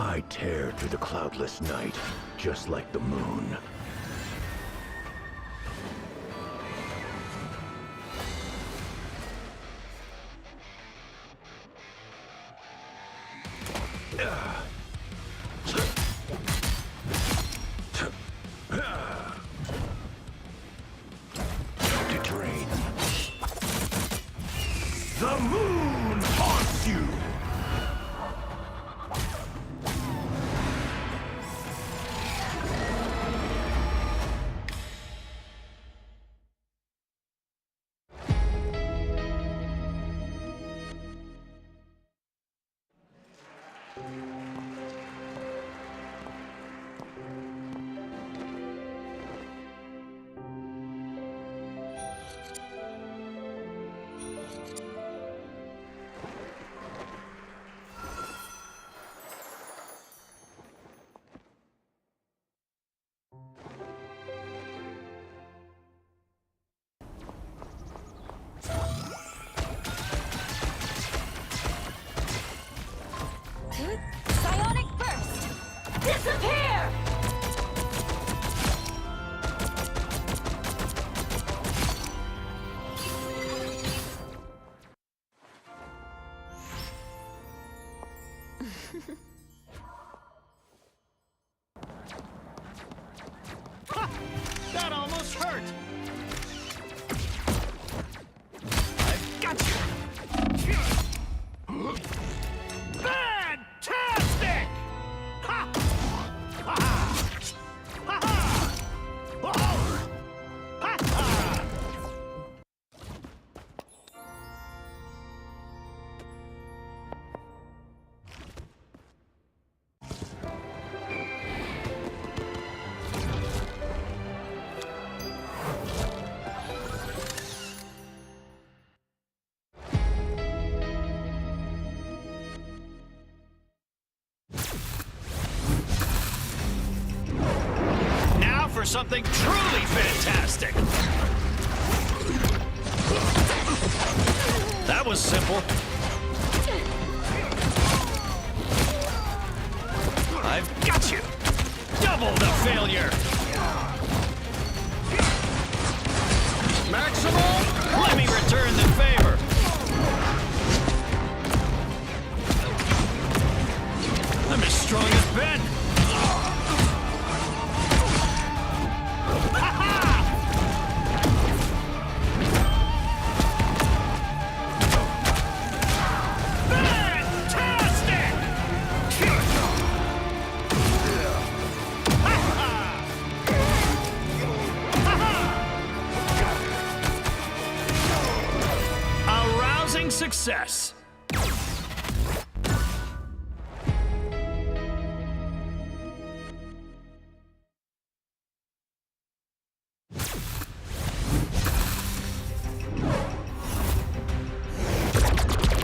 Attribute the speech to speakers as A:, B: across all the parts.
A: I tear through the cloudless night, just like the moon. To drain. The moon haunts you!
B: Psionic burst! Disappear!
C: That almost hurt! I've got you! Fantastic! Ha! Ha! Ha! Ha! Oh! Ha! Ha! For something truly fantastic! That was simple. I've got you! Double the failure! Maximum! Let me return the favor! I'm as strong as Ben! Success!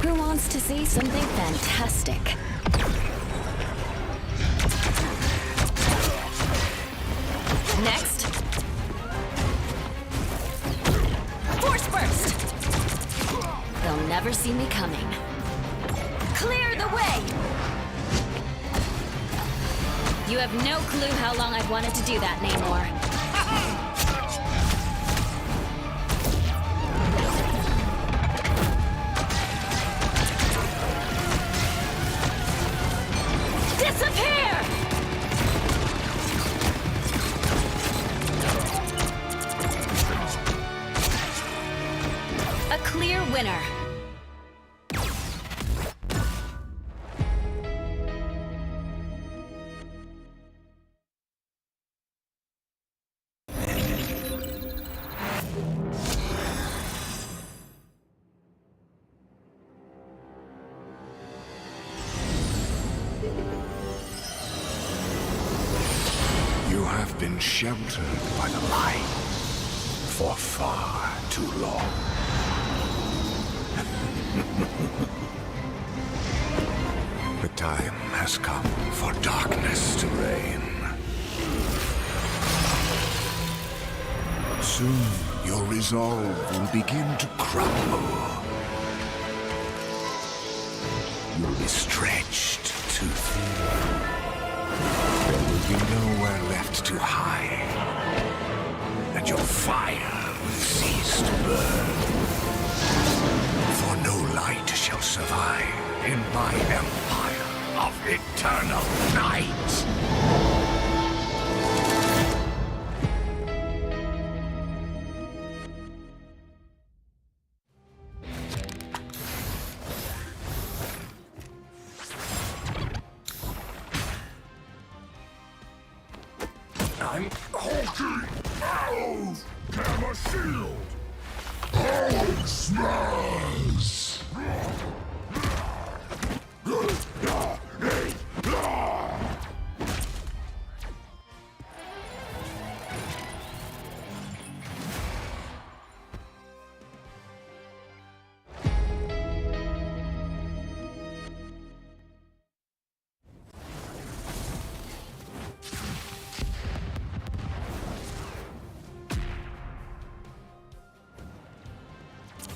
B: Who wants to see something fantastic? Next. Force burst! They'll never see me coming. Clear the way! You have no clue how long I've wanted to do that, Namor. Disappear! A clear winner.
A: You have been sheltered by the light for far too long. The time has come for darkness to reign. Soon your resolve will begin to crumble. You'll be stretched too thin. be nowhere left to hide, and your fire will cease to burn. For no light shall survive in my empire of eternal night. I'm hulking arrows! Camera shield! Hulk smash!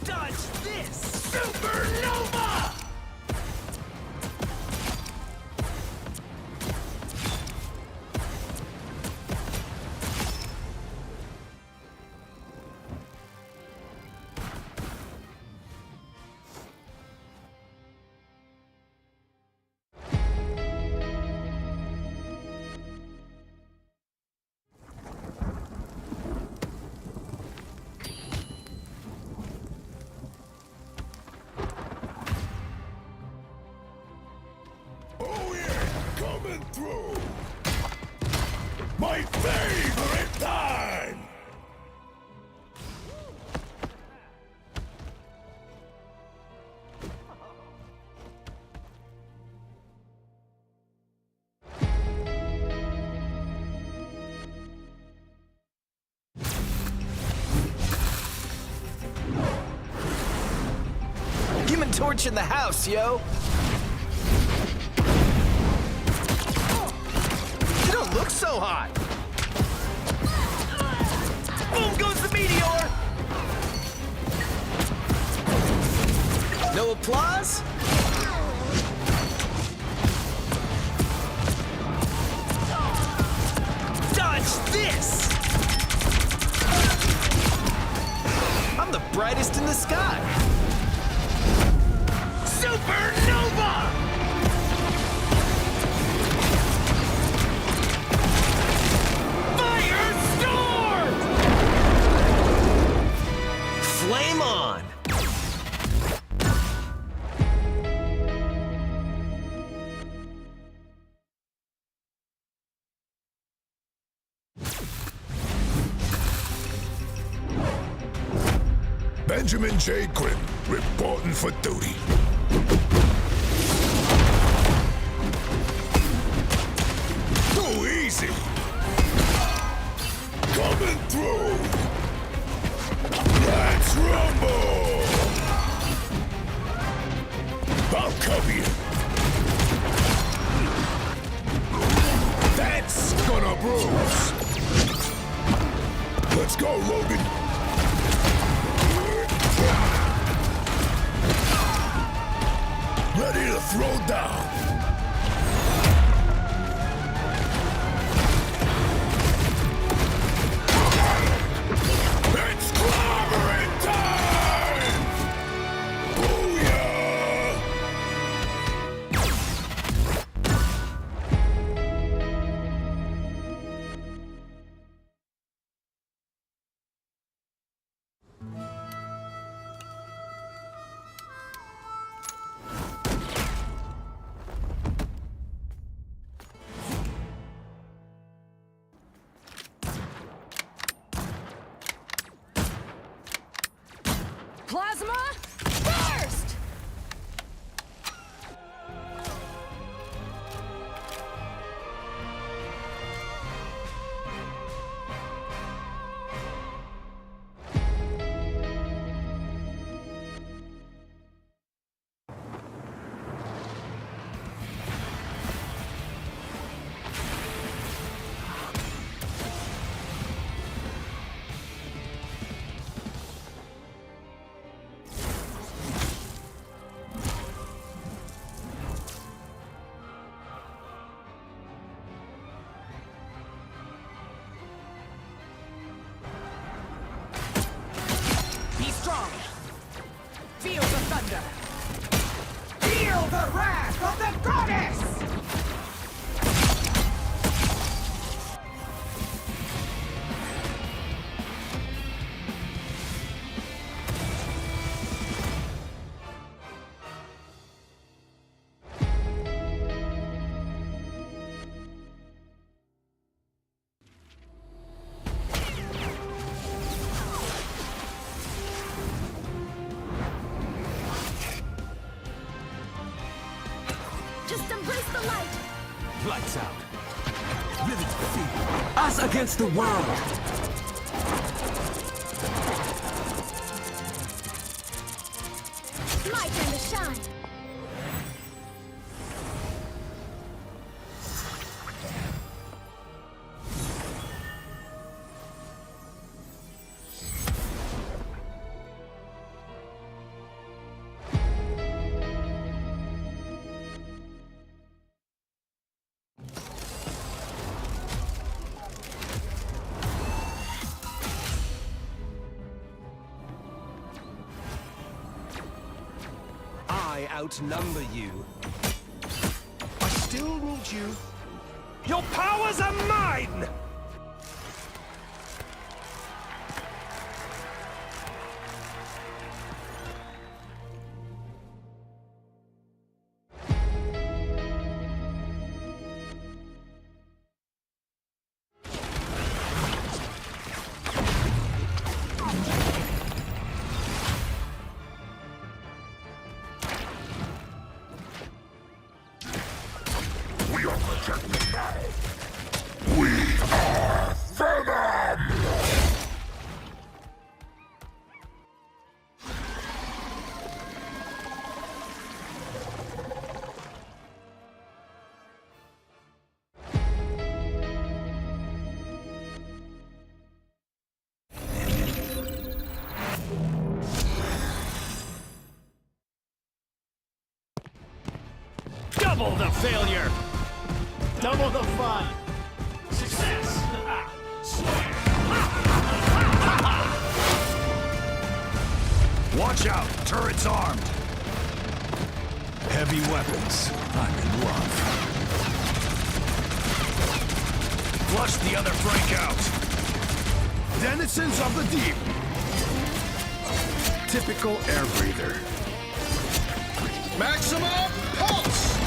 C: Dodge this! Supernova!
A: Oh yeah, coming through! My favorite time!
C: Human Torch in the house, yo! You don't look so hot! Boom goes the meteor! No applause? Dodge this! I'm the brightest in the sky! Supernova! Firestorm! Flame on!
A: Benjamin J. Grimm, reporting for duty. Too easy! Coming through! Let's rumble! I'll cover you! That's gonna bruise! Let's go, Logan! Ready to throw down! It's clobbering time! Booyah!
B: Just embrace the light.
D: Lights out. Vivid feet. Us against the world.
B: My turn to shine.
D: I outnumber you.
C: I still need you. Your powers are mine!
A: We are protected now. We are Venom!
C: Double the failure! Double the fun! Success! Watch out! Turret's armed! Heavy weapons. I'm in love. Flush the other Frank out! Denizens of the deep! Typical air breather. Maximum pulse!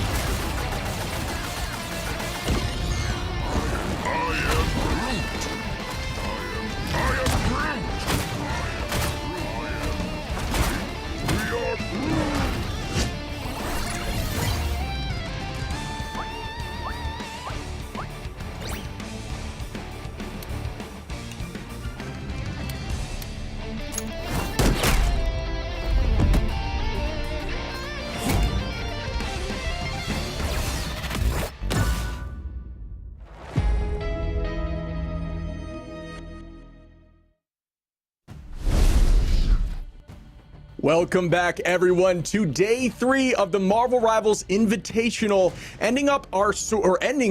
E: Welcome back, everyone, to day 3 of the Marvel Rivals Invitational, ending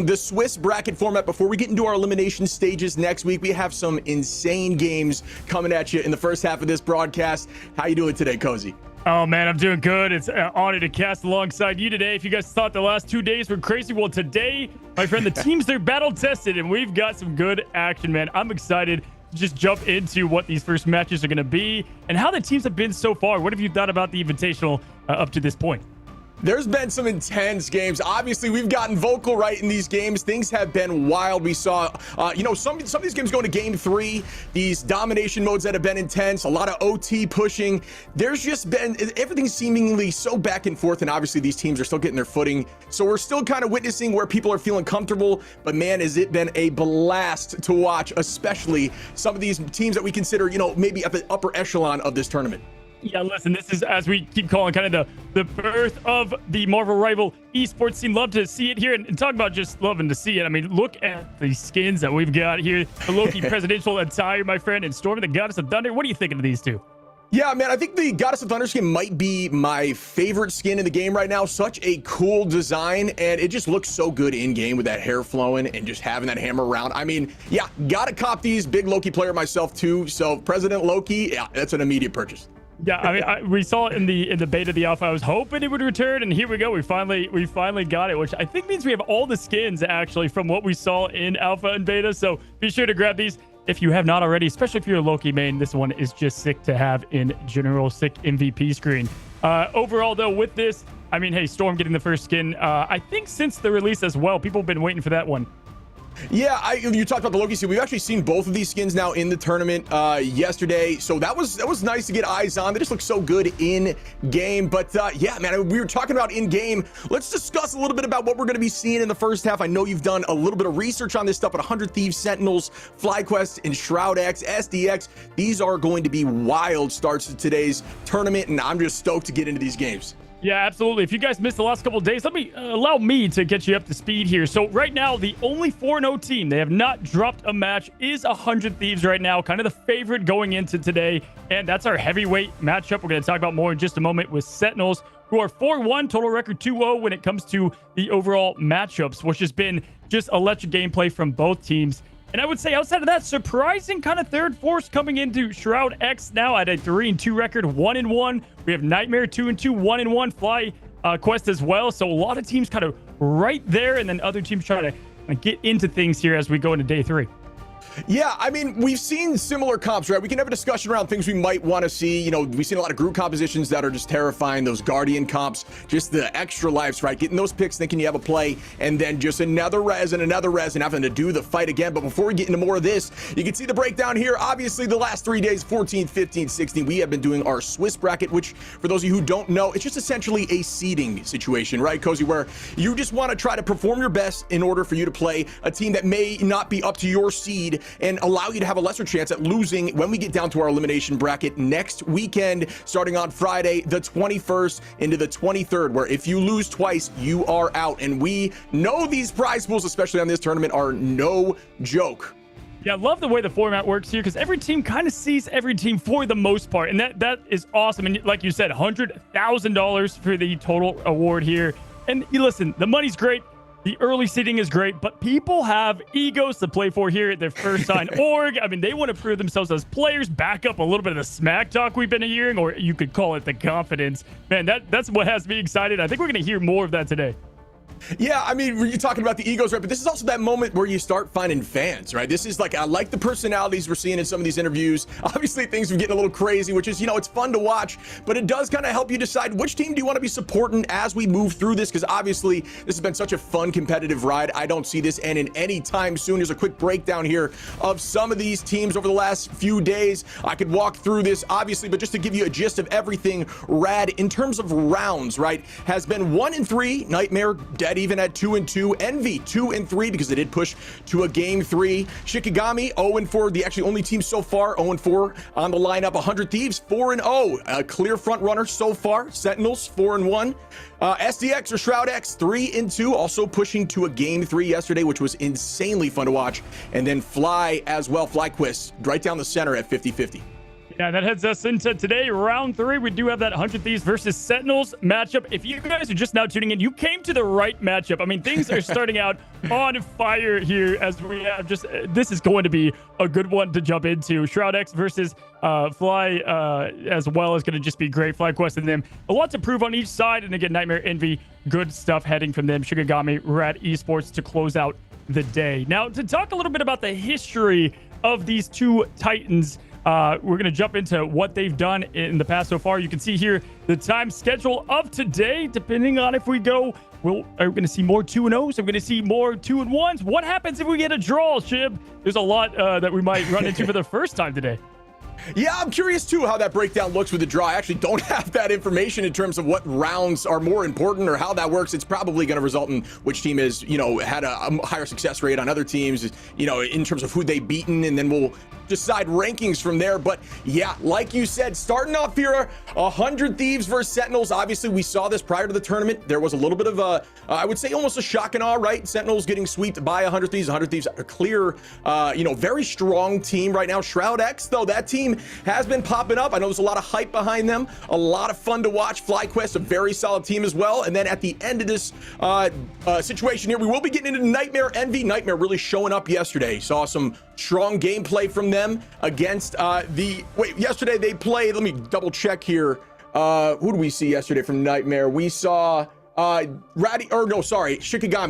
E: the Swiss bracket format. Before we get into our elimination stages next week, we have some insane games coming at you in the first half of this broadcast. How you doing today, Cozy?
F: Oh man, I'm doing good. It's an honor to cast alongside you today. If you guys thought the last 2 days were crazy, well, today, my friend, the teams, they're battle tested, and we've got some good action, man. I'm excited. Just jump into what these first matches are going to be and how the teams have been so far. What have you thought about the Invitational up to this point?
E: There's been some intense games. Obviously, we've gotten vocal right in these games. Things have been wild. We saw, some of these games going to game 3, these domination modes that have been intense, a lot of OT pushing. There's just been everything seemingly so back and forth, and obviously these teams are still getting their footing. So we're still kind of witnessing where people are feeling comfortable, but man, has it been a blast to watch, especially some of these teams that we consider, maybe at the upper echelon of this tournament.
F: Yeah, listen, this is, as we keep calling, kind of the birth of the Marvel Rival esports scene. Love to see it here, and talk about just loving to see it. I mean, look at the skins that we've got here. The Loki presidential attire, my friend, and Storm, the Goddess of Thunder. What are you thinking of these two?
E: Yeah, man, I think the Goddess of Thunder skin might be my favorite skin in the game right now. Such a cool design, and it just looks so good in game with that hair flowing and just having that hammer around. I mean, yeah, gotta cop these. Big Loki player myself too. So President Loki, yeah, that's an immediate purchase.
F: Yeah, I mean, we saw it in the beta, the alpha. I was hoping it would return, and here we go. We finally got it, which I think means we have all the skins actually from what we saw in alpha and beta. So be sure to grab these if you have not already, especially if you're a Loki main. This one is just sick to have in general, sick MVP screen. Overall, though, with this, I mean, hey, Storm getting the first skin. I think since the release as well, people have been waiting for that one.
E: Yeah, you talked about the Loki skin. We've actually seen both of these skins now in the tournament yesterday, so that was nice to get eyes on. They just look so good in game. But yeah, man, we were talking about in game. Let's discuss a little bit about what we're going to be seeing in the first half. I know you've done a little bit of research on this stuff, but 100 Thieves, Sentinels, FlyQuest, and SHROUD-X, SDX. These are going to be wild starts to today's tournament, and I'm just stoked to get into these games.
F: Yeah, absolutely. If you guys missed the last couple of days, allow me to get you up to speed here. So right now, the only 4-0 team, they have not dropped a match, is 100 Thieves right now, kind of the favorite going into today. And that's our heavyweight matchup. We're going to talk about more in just a moment with Sentinels, who are 4-1, total record 2-0 when it comes to the overall matchups, which has been just electric gameplay from both teams. And I would say outside of that, surprising kind of third force coming into SHROUD-X now at a 3-2 record, 1-1. We have Nightmare 2-2, 1-1, Fly Quest as well. So a lot of teams kind of right there, and then other teams trying to get into things here as we go into day 3.
E: Yeah, I mean, we've seen similar comps, right? We can have a discussion around things we might want to see. You know, we've seen a lot of group compositions that are just terrifying. Those Guardian comps, just the extra lives, right? Getting those picks, thinking you have a play, and then just another res and having to do the fight again. But before we get into more of this, you can see the breakdown here. Obviously, the last 3 days, 14, 15, 16, we have been doing our Swiss bracket, which for those of you who don't know, it's just essentially a seeding situation, right, Cozy, where you just want to try to perform your best in order for you to play a team that may not be up to your seed and allow you to have a lesser chance at losing when we get down to our elimination bracket next weekend, starting on Friday, the 21st into the 23rd, where if you lose twice, you are out. And we know these prize pools, especially on this tournament, are no joke.
F: Yeah, I love the way the format works here because every team kind of sees every team for the most part. And that is awesome. And like you said, $100,000 for the total award here. And you listen, the money's great. The early seeding is great, but people have egos to play for here at their first time org. I mean, they want to prove themselves as players, back up a little bit of the smack talk we've been hearing, or you could call it the confidence. Man, that's what has me excited. I think we're going to hear more of that today.
E: Yeah, I mean, you're talking about the egos, right? But this is also that moment where you start finding fans, right? This is like, I like the personalities we're seeing in some of these interviews. Obviously, things are getting a little crazy, which is, you know, it's fun to watch, but it does kind of help you decide which team do you want to be supporting as we move through this, because obviously, this has been such a fun, competitive ride. I don't see this ending anytime soon. Here's a quick breakdown here of some of these teams over the last few days. I could walk through this, obviously, but just to give you a gist of everything, Rad, in terms of rounds, right, has been 1-3, Nightmare, dead even at 2-2, Envy 2-3 because they did push to a game 3, Shikigami 0-4, the actually only team so far 0-4 on the lineup, 100 Thieves 4-0, a clear front runner so far, Sentinels 4-1, SDX or SHROUD-X 3-2, also pushing to a game 3 yesterday, which was insanely fun to watch, and then Fly as well, FlyQuest right down the center at 50-50.
F: Yeah, that heads us into today, round 3. We do have that 100 Thieves versus Sentinels matchup. If you guys are just now tuning in, you came to the right matchup. I mean, things are starting out on fire here as we have just... this is going to be a good one to jump into. SHROUD-X versus Fly as well is going to just be great. FlyQuest and them. A lot to prove on each side. And again, Nightmare, Envy, good stuff heading from them. Shikigami, Rad Esports to close out the day. Now, to talk a little bit about the history of these two Titans... we're going to jump into what they've done in the past so far. You can see here the time schedule of today, depending on if we go, are we going to see more 2-0s? Are we going to see more 2-1s? What happens if we get a draw, Shib? There's a lot that we might run into for the first time today.
E: Yeah, I'm curious too how that breakdown looks with the draw. I actually don't have that information in terms of what rounds are more important or how that works. It's probably going to result in which team has, you know, had a higher success rate on other teams, you know, in terms of who they've beaten, and then we'll decide rankings from there. But yeah, like you said, starting off here, 100 Thieves versus Sentinels. Obviously, we saw this prior to the tournament. There was a little bit of a, I would say almost a shock and awe, right? Sentinels getting swept by 100 Thieves. 100 Thieves, a clear, you know, very strong team right now. SHROUD-X, though, that team has been popping up. I know there's a lot of hype behind them. A lot of fun to watch. FlyQuest, a very solid team as well. And then at the end of this situation here, we will be getting into Nightmare, Envy. Nightmare really showing up yesterday. Saw some strong gameplay from them against yesterday they played, let me double check here. Who do we see yesterday from Nightmare? We saw Shikigami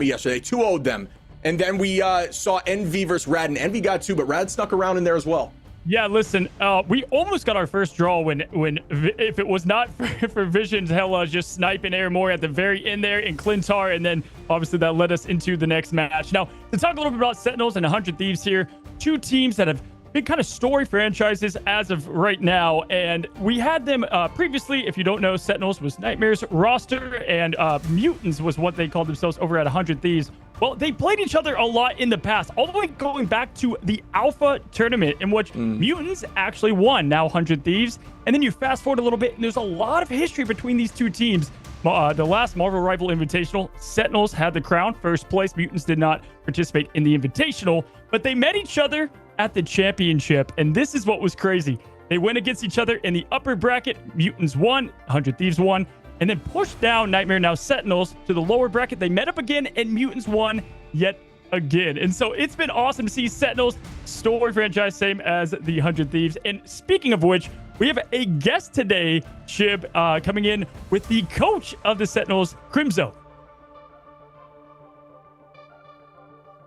E: yesterday, 2-0'd them. And then we saw Envy versus Rad, and Envy got 2, but Rad snuck around in there as well.
F: Yeah, listen, we almost got our first draw when if it was not for Vision's Hella just sniping Air at the very end there in Clintar, and then obviously that led us into the next match. Now, to talk a little bit about Sentinels and 100 Thieves here, two teams that have been kind of story franchises as of right now, and we had them previously. If you don't know, Sentinels was Nightmare's roster, and Mutants was what they called themselves over at 100 Thieves. Well, they played each other a lot in the past, all the way going back to the Alpha tournament, in which Mutants actually won, now 100 Thieves. And then you fast forward a little bit, and there's a lot of history between these two teams. The last Marvel Rival Invitational, Sentinels had the crown, first place. Mutants did not participate in the Invitational, but they met each other at the championship, and this is what was crazy. They went against each other in the upper bracket. Mutants won, 100 Thieves won, and then pushed down Nightmare, now Sentinels, to the lower bracket. They met up again, and Mutants won yet again. And so it's been awesome to see Sentinels, story franchise, same as the 100 Thieves. And speaking of which, we have a guest today, Shib, coming in with the coach of the Sentinels, Crimzo.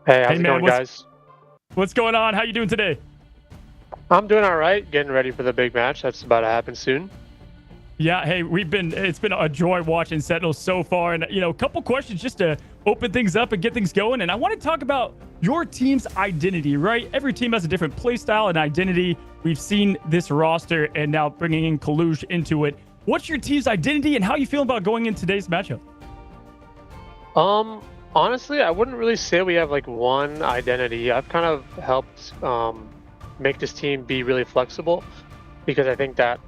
G: Hey, how's it going, guys?
F: What's going on? How you doing today?
G: I'm doing all right, getting ready for the big match that's about to happen soon.
F: Yeah, hey, it's been a joy watching Sentinels so far, and a couple questions just to open things up and get things going. And I want to talk about your team's identity, right? Every team has a different play style and identity. We've seen this roster and now bringing in Kalush into it. What's your team's identity, and how you feel about going in today's matchup?
G: Honestly, I wouldn't really say we have like one identity. I've kind of helped make this team be really flexible, because I think that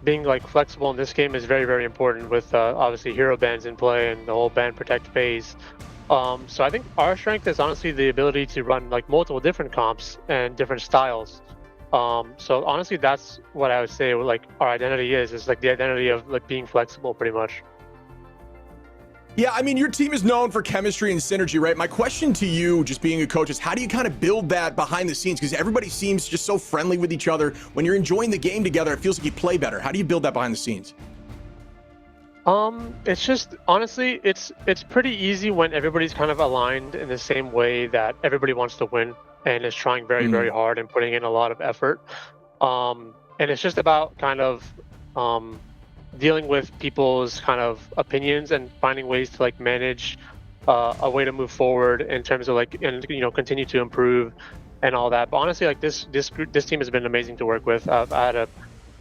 G: being like flexible in this game is very, very important with obviously hero bans in play and the whole ban protect phase. So I think our strength is honestly the ability to run like multiple different comps and different styles. So honestly, that's what I would say like our identity is like the identity of like being flexible pretty much.
E: Yeah, I mean, your team is known for chemistry and synergy, right? My question to you, just being a coach, is how do you kind of build that behind the scenes? Because everybody seems just so friendly with each other. When you're enjoying the game together, it feels like you play better. How do you build that behind the scenes?
G: It's just, honestly, it's pretty easy when everybody's kind of aligned in the same way that everybody wants to win and is trying very, very hard and putting in a lot of effort. And it's just about kind of dealing with people's kind of opinions and finding ways to like manage a way to move forward in terms of like, and continue to improve and all that. But honestly, like this team has been amazing to work with. I've had a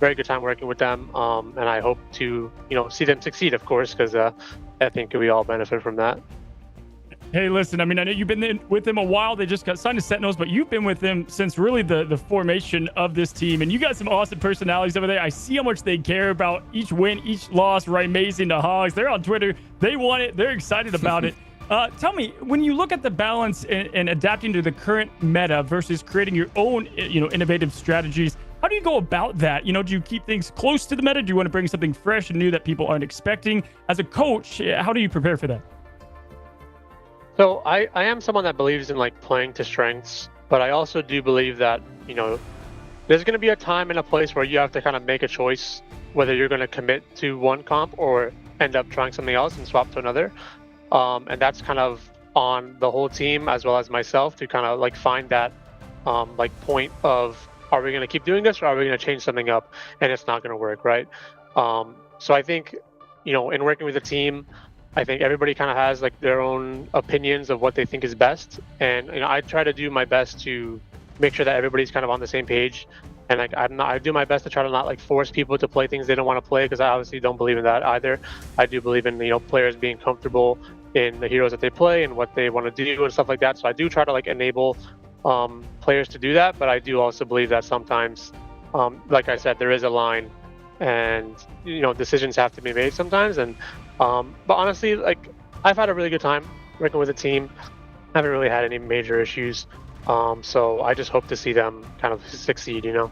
G: very good time working with them, and I hope to see them succeed, of course, because I think we all benefit from that.
F: Hey, listen, I mean, I know you've been with them a while. They just got signed to Sentinels, but you've been with them since really the formation of this team. And you got some awesome personalities over there. I see how much they care about each win, each loss, right? Amazing to Hogs. They're on Twitter. They want it. They're excited about it. Tell me, when you look at the balance and adapting to the current meta versus creating your own, innovative strategies, how do you go about that? Do you keep things close to the meta? Do you want to bring something fresh and new that people aren't expecting? As a coach, how do you prepare for that?
G: So I am someone that believes in like playing to strengths, but I also do believe that, there's going to be a time and a place where you have to kind of make a choice whether you're going to commit to one comp or end up trying something else and swap to another. And that's kind of on the whole team as well as myself to kind of like find that like point of, are we going to keep doing this or are we going to change something up and it's not going to work, right? So I think, in working with the team, I think everybody kind of has like their own opinions of what they think is best, and I try to do my best to make sure that everybody's kind of on the same page. And like I do my best to try to not like force people to play things they don't want to play, because I obviously don't believe in that either. I do believe in players being comfortable in the heroes that they play and what they want to do and stuff like that. So I do try to like enable players to do that, but I do also believe that sometimes, like I said, there is a line, and decisions have to be made sometimes. And but honestly, like I've had a really good time working with the team. I haven't really had any major issues. So I just hope to see them kind of succeed,
E: Yeah,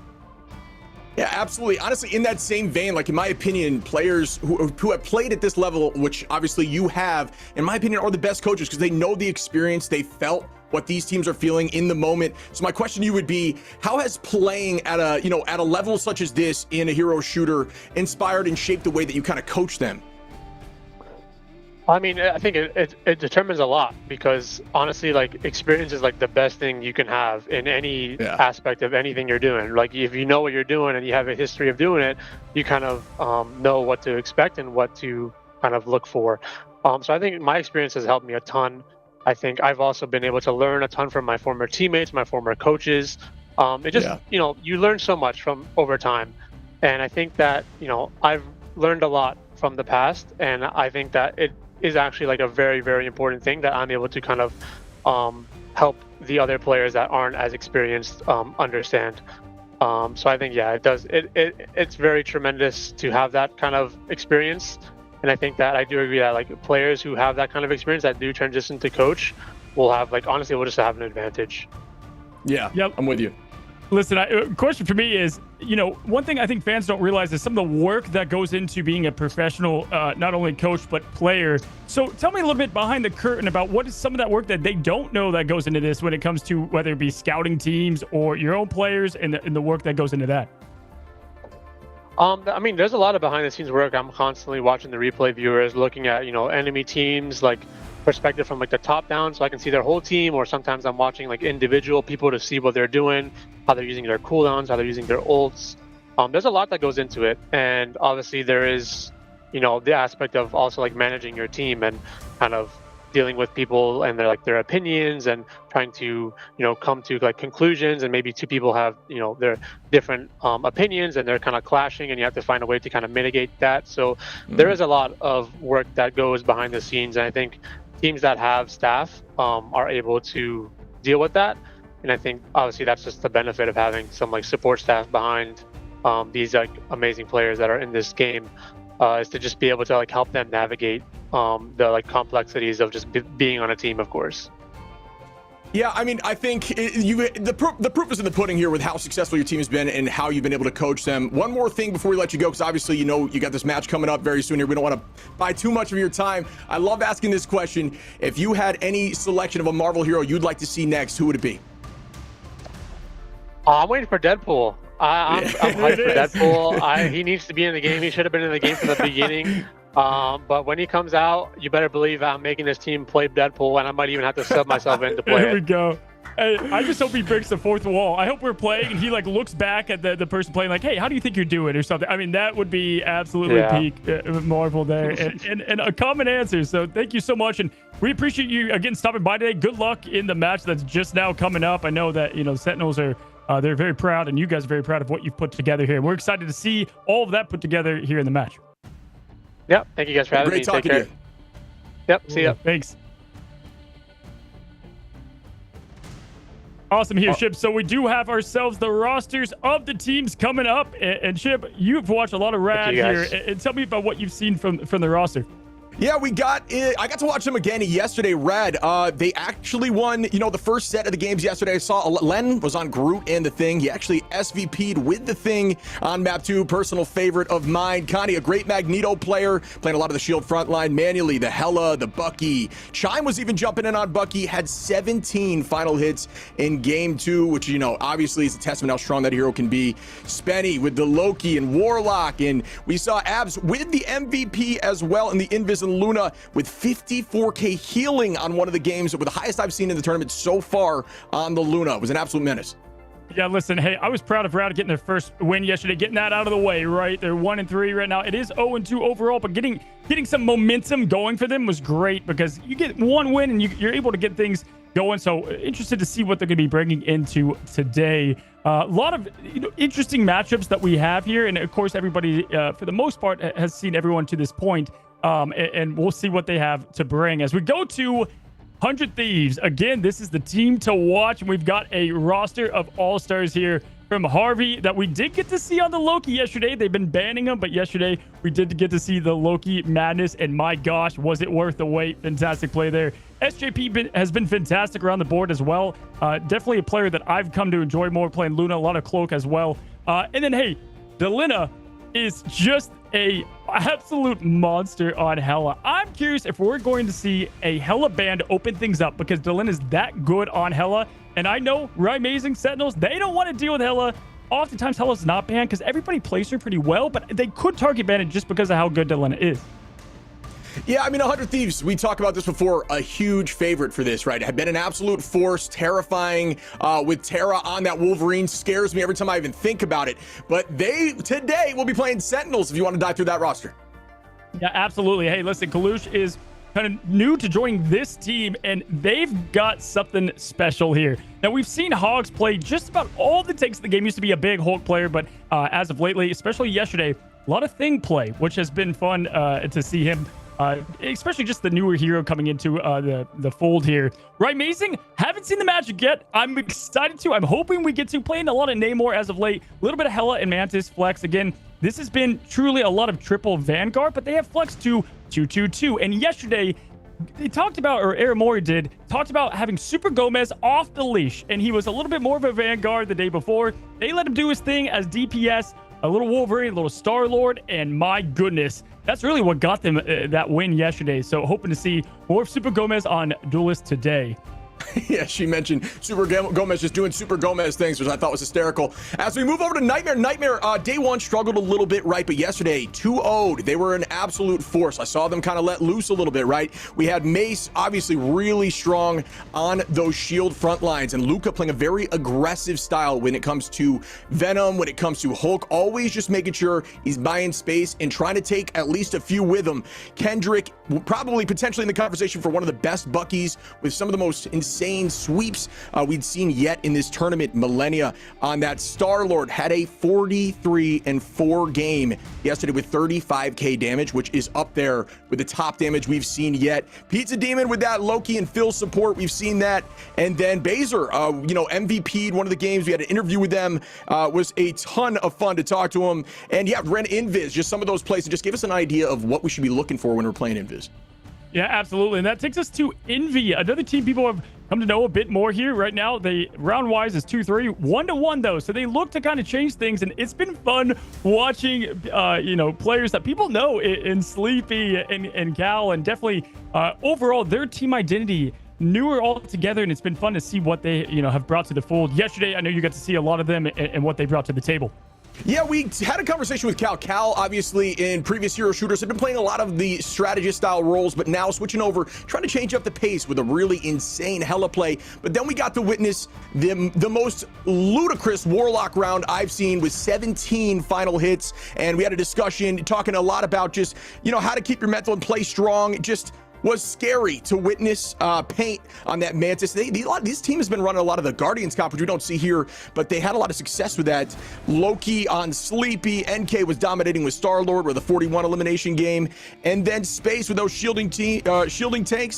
E: absolutely. Honestly, in that same vein, like in my opinion, players who have played at this level, which obviously you have, in my opinion, are the best coaches because they know the experience, they felt what these teams are feeling in the moment. So my question to you would be, how has playing at a level such as this in a hero shooter inspired and shaped the way that you kind of coach them?
G: I mean, I think it determines a lot because honestly, like experience is like the best thing you can have in any aspect of anything you're doing. Like if you know what you're doing and you have a history of doing it, you kind of know what to expect and what to kind of look for. So I think my experience has helped me a ton. I think I've also been able to learn a ton from my former teammates, my former coaches. It just, you learn so much from over time. And I think that, I've learned a lot from the past. And I think that it is actually like a very, very important thing that I'm able to kind of help the other players that aren't as experienced understand. So I think, it does. It's very tremendous to have that kind of experience. And I think that I do agree that like players who have that kind of experience that do transition to coach will have honestly, we'll just have an advantage.
E: Yeah,
F: yep.
E: I'm with you.
F: Listen, question for me is, one thing I think fans don't realize is some of the work that goes into being a professional, not only coach, but player. So tell me a little bit behind the curtain about what is some of that work that they don't know that goes into this when it comes to whether it be scouting teams or your own players and the work that goes into that.
G: I mean, there's a lot of behind the scenes work. I'm constantly watching the replay viewers, looking at, enemy teams, like perspective from like the top down so I can see their whole team, or sometimes I'm watching like individual people to see what they're doing, how they're using their cooldowns, how they're using their ults. There's a lot that goes into it. And obviously there is, the aspect of also like managing your team and kind of dealing with people and their opinions and trying to, come to like conclusions, and maybe two people have, their different opinions and they're kind of clashing, and you have to find a way to kind of mitigate that. So there is a lot of work that goes behind the scenes. And I think teams that have staff are able to deal with that. And I think obviously that's just the benefit of having some like support staff behind these like amazing players that are in this game, is to just be able to like help them navigate the like complexities of just being on a team, of course.
E: Yeah, I mean, I think the proof is in the pudding here with how successful your team has been and how you've been able to coach them. One more thing before we let you go, because obviously, you got this match coming up very soon here. We don't want to buy too much of your time. I love asking this question. If you had any selection of a Marvel hero you'd like to see next, who would it be?
G: I'm waiting for Deadpool. I'm hyped for Deadpool. He needs to be in the game. He should have been in the game from the beginning. But when he comes out, you better believe I'm making this team play Deadpool, and I might even have to sub myself in to play
F: There we go. Hey, I just hope he breaks the fourth wall. I hope we're playing and he like looks back at the person playing like, hey, how do you think you're doing or something? I mean, that would be absolutely peak Marvel there and a common answer. So thank you so much. And we appreciate you again stopping by today. Good luck in the match that's just now coming up. I know that, Sentinels are they're very proud, and you guys are very proud of what you've put together here. We're excited to see all of that put together here in the match.
G: Yep. Thank you guys for having me.
E: Great talking to you.
G: Yep. See ya.
F: Thanks. Awesome here, Ship. So we do have ourselves the rosters of the teams coming up. And Ship, you've watched a lot of Rad here. And tell me about what you've seen from the roster.
E: Yeah, I got to watch them again yesterday. Red, they actually won, the first set of the games yesterday. I saw Len was on Groot and the Thing. He actually SVP'd with the Thing on map 2. Personal favorite of mine. Connie, a great Magneto player, playing a lot of the Shield frontline manually. The Hela, the Bucky. Chime was even jumping in on Bucky. Had 17 final hits in game 2, which, obviously is a testament how strong that hero can be. Spenny with the Loki and Warlock. And we saw Abs with the MVP as well in the Invis and Luna with 54k healing on one of the games, with the highest I've seen in the tournament so far on the Luna. It was an absolute menace.
F: Yeah, listen, hey, I was proud of Rad getting their first win yesterday, getting that out of the way, right? They're 1-3 right now. It is 0-2 overall, but getting some momentum going for them was great, because you get one win and you're able to get things going. So interested to see what they're going to be bringing into today. A lot of interesting matchups that we have here, and of course everybody for the most part has seen everyone to this point. And we'll see what they have to bring as we go to 100 Thieves. Again, this is the team to watch. And we've got a roster of all-stars here from Harvey that we did get to see on the Loki yesterday. They've been banning them, but yesterday we did get to see the Loki madness. And my gosh, was it worth the wait? Fantastic play there. SJP has been fantastic around the board as well. Definitely a player that I've come to enjoy more, playing Luna, a lot of Cloak as well. And then, hey, Delina is just a absolute monster on Hela. I'm curious if we're going to see a Hela band open things up, because Delin is that good on Hela. And I know Amazing Sentinels, they don't want to deal with Hela. Oftentimes Hela's not banned because everybody plays her pretty well, but they could target ban it just because of how good Delin is.
E: Yeah, I mean, 100 Thieves, we talked about this before, a huge favorite for this, right? Had been an absolute force, terrifying with Terra on that Wolverine, scares me every time I even think about it. But they, today, will be playing Sentinels if you want to dive through that roster.
F: Yeah, absolutely. Hey, listen, Kalush is kind of new to joining this team, and they've got something special here. Now, we've seen Hogs play just about all the takes of the game. Used to be a big Hulk player, but as of lately, especially yesterday, a lot of Thing play, which has been fun to see him, especially just the newer hero coming into the fold here. Right, Amazing? Haven't seen the magic yet. I'm excited to. I'm hoping we get to playing a lot of Namor as of late. A little bit of Hela and Mantis flex. Again, this has been truly a lot of triple Vanguard, but they have flex to 222. And yesterday, they talked about, or Aramori talked about having Super Gomez off the leash, and he was a little bit more of a Vanguard the day before. They let him do his thing as DPS, a little Wolverine, a little Star-Lord, and my goodness, that's really what got them that win yesterday. So hoping to see more of Super Gomez on Duelist today.
E: Yeah, she mentioned Super Gomez just doing Super Gomez things, which I thought was hysterical. As we move over to Nightmare, day one struggled a little bit, right? But yesterday, 2-0'd. They were an absolute force. I saw them kind of let loose a little bit, right? We had Mace, obviously really strong on those shield front lines, and Luca playing a very aggressive style when it comes to Venom, when it comes to Hulk, always just making sure he's buying space and trying to take at least a few with him. Kendrick, probably potentially in the conversation for one of the best Buckies with some of the most insane sweeps we'd seen yet in this tournament. Millennia on that. Star-Lord had a 43-4 game yesterday with 35k damage, which is up there with the top damage we've seen yet. Pizza Demon with that Loki and Phil support, we've seen that. And then Baser, MVP'd one of the games. We had an interview with them. Was a ton of fun to talk to him. And yeah, ran Invis, just some of those plays, and just gave us an idea of what we should be looking for when we're playing Invis.
F: Yeah, absolutely. And that takes us to Envy, another team people have come to know a bit more here. Right now, they round-wise is 2-3, 1-1 though. So they look to kind of change things, and it's been fun watching, players that people know in Sleepy and Cal, and definitely overall their team identity newer all together, and it's been fun to see what they have brought to the fold. Yesterday, I know you got to see a lot of them and what they brought to the table.
E: Yeah, we had a conversation with Cal. Cal, obviously, in previous hero shooters, had been playing a lot of the strategist-style roles, but now switching over, trying to change up the pace with a really insane Hela play. But then we got to witness the most ludicrous Warlock round I've seen with 17 final hits, and we had a discussion talking a lot about just, how to keep your mental and play strong. Just was scary to witness paint on that Mantis. This team has been running a lot of the Guardians comp, which we don't see here, but they had a lot of success with that. Loki on Sleepy, NK was dominating with Star-Lord with a 41 elimination game, and then Space with those shielding tanks,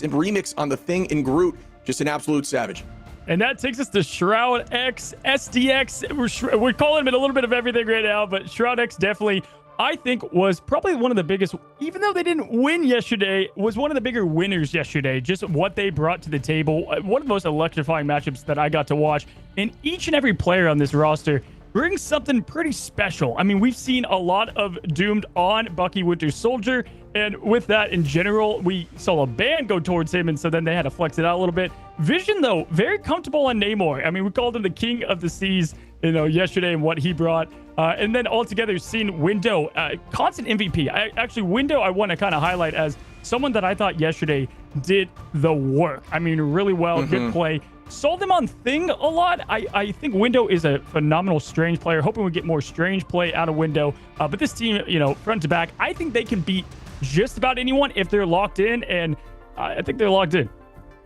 E: and Remix on the Thing and Groot. Just an absolute savage.
F: And that takes us to SHROUD-X, SDX. We're calling it a little bit of everything right now, but SHROUD-X definitely, I think, was probably one of the biggest, even though they didn't win yesterday, was one of the bigger winners yesterday. Just what they brought to the table. One of the most electrifying matchups that I got to watch. And each and every player on this roster brings something pretty special. I mean, we've seen a lot of Doomed on Bucky Winter Soldier. And with that, in general, we saw a ban go towards him, and so then they had to flex it out a little bit. Vision, though, very comfortable on Namor. I mean, we called him the King of the Seas, yesterday, and what he brought. And then altogether, seeing Window, constant MVP. Window, I want to kind of highlight as someone that I thought yesterday did the work. I mean, really well, good play. Saw them on Thing a lot. I think Window is a phenomenal Strange player. Hoping we get more Strange play out of Window. But this team, front to back, I think they can beat just about anyone if they're locked in, and I think they're locked in.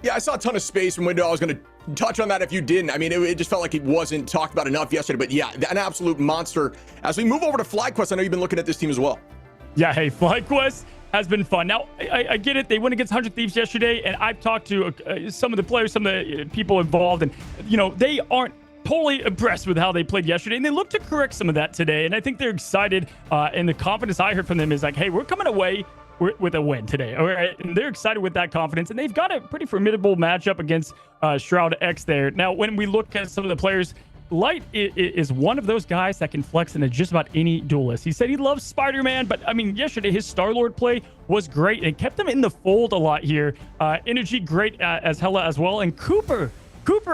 E: Yeah, I saw a ton of space from Window. I was going to touch on that if you didn't. I mean, it just felt like it wasn't talked about enough yesterday, but yeah, an absolute monster. As we move over to FlyQuest, I know you've been looking at this team as well.
F: Yeah, hey, FlyQuest has been fun. Now, I get it. They went against 100 Thieves yesterday, and I've talked to some of the players, some of the people involved, and, they aren't totally impressed with how they played yesterday, and they look to correct some of that today. And I think they're excited, and the confidence I heard from them is like, hey, we're coming away with a win today. All right. And they're excited with that confidence, and they've got a pretty formidable matchup against SHROUD-X there. Now, when we look at some of the players, Light is one of those guys that can flex into just about any duelist. He said he loves Spider-Man, but I mean, yesterday his Star-Lord play was great and kept him in the fold a lot here. Energy great as Hela as well. And Cooper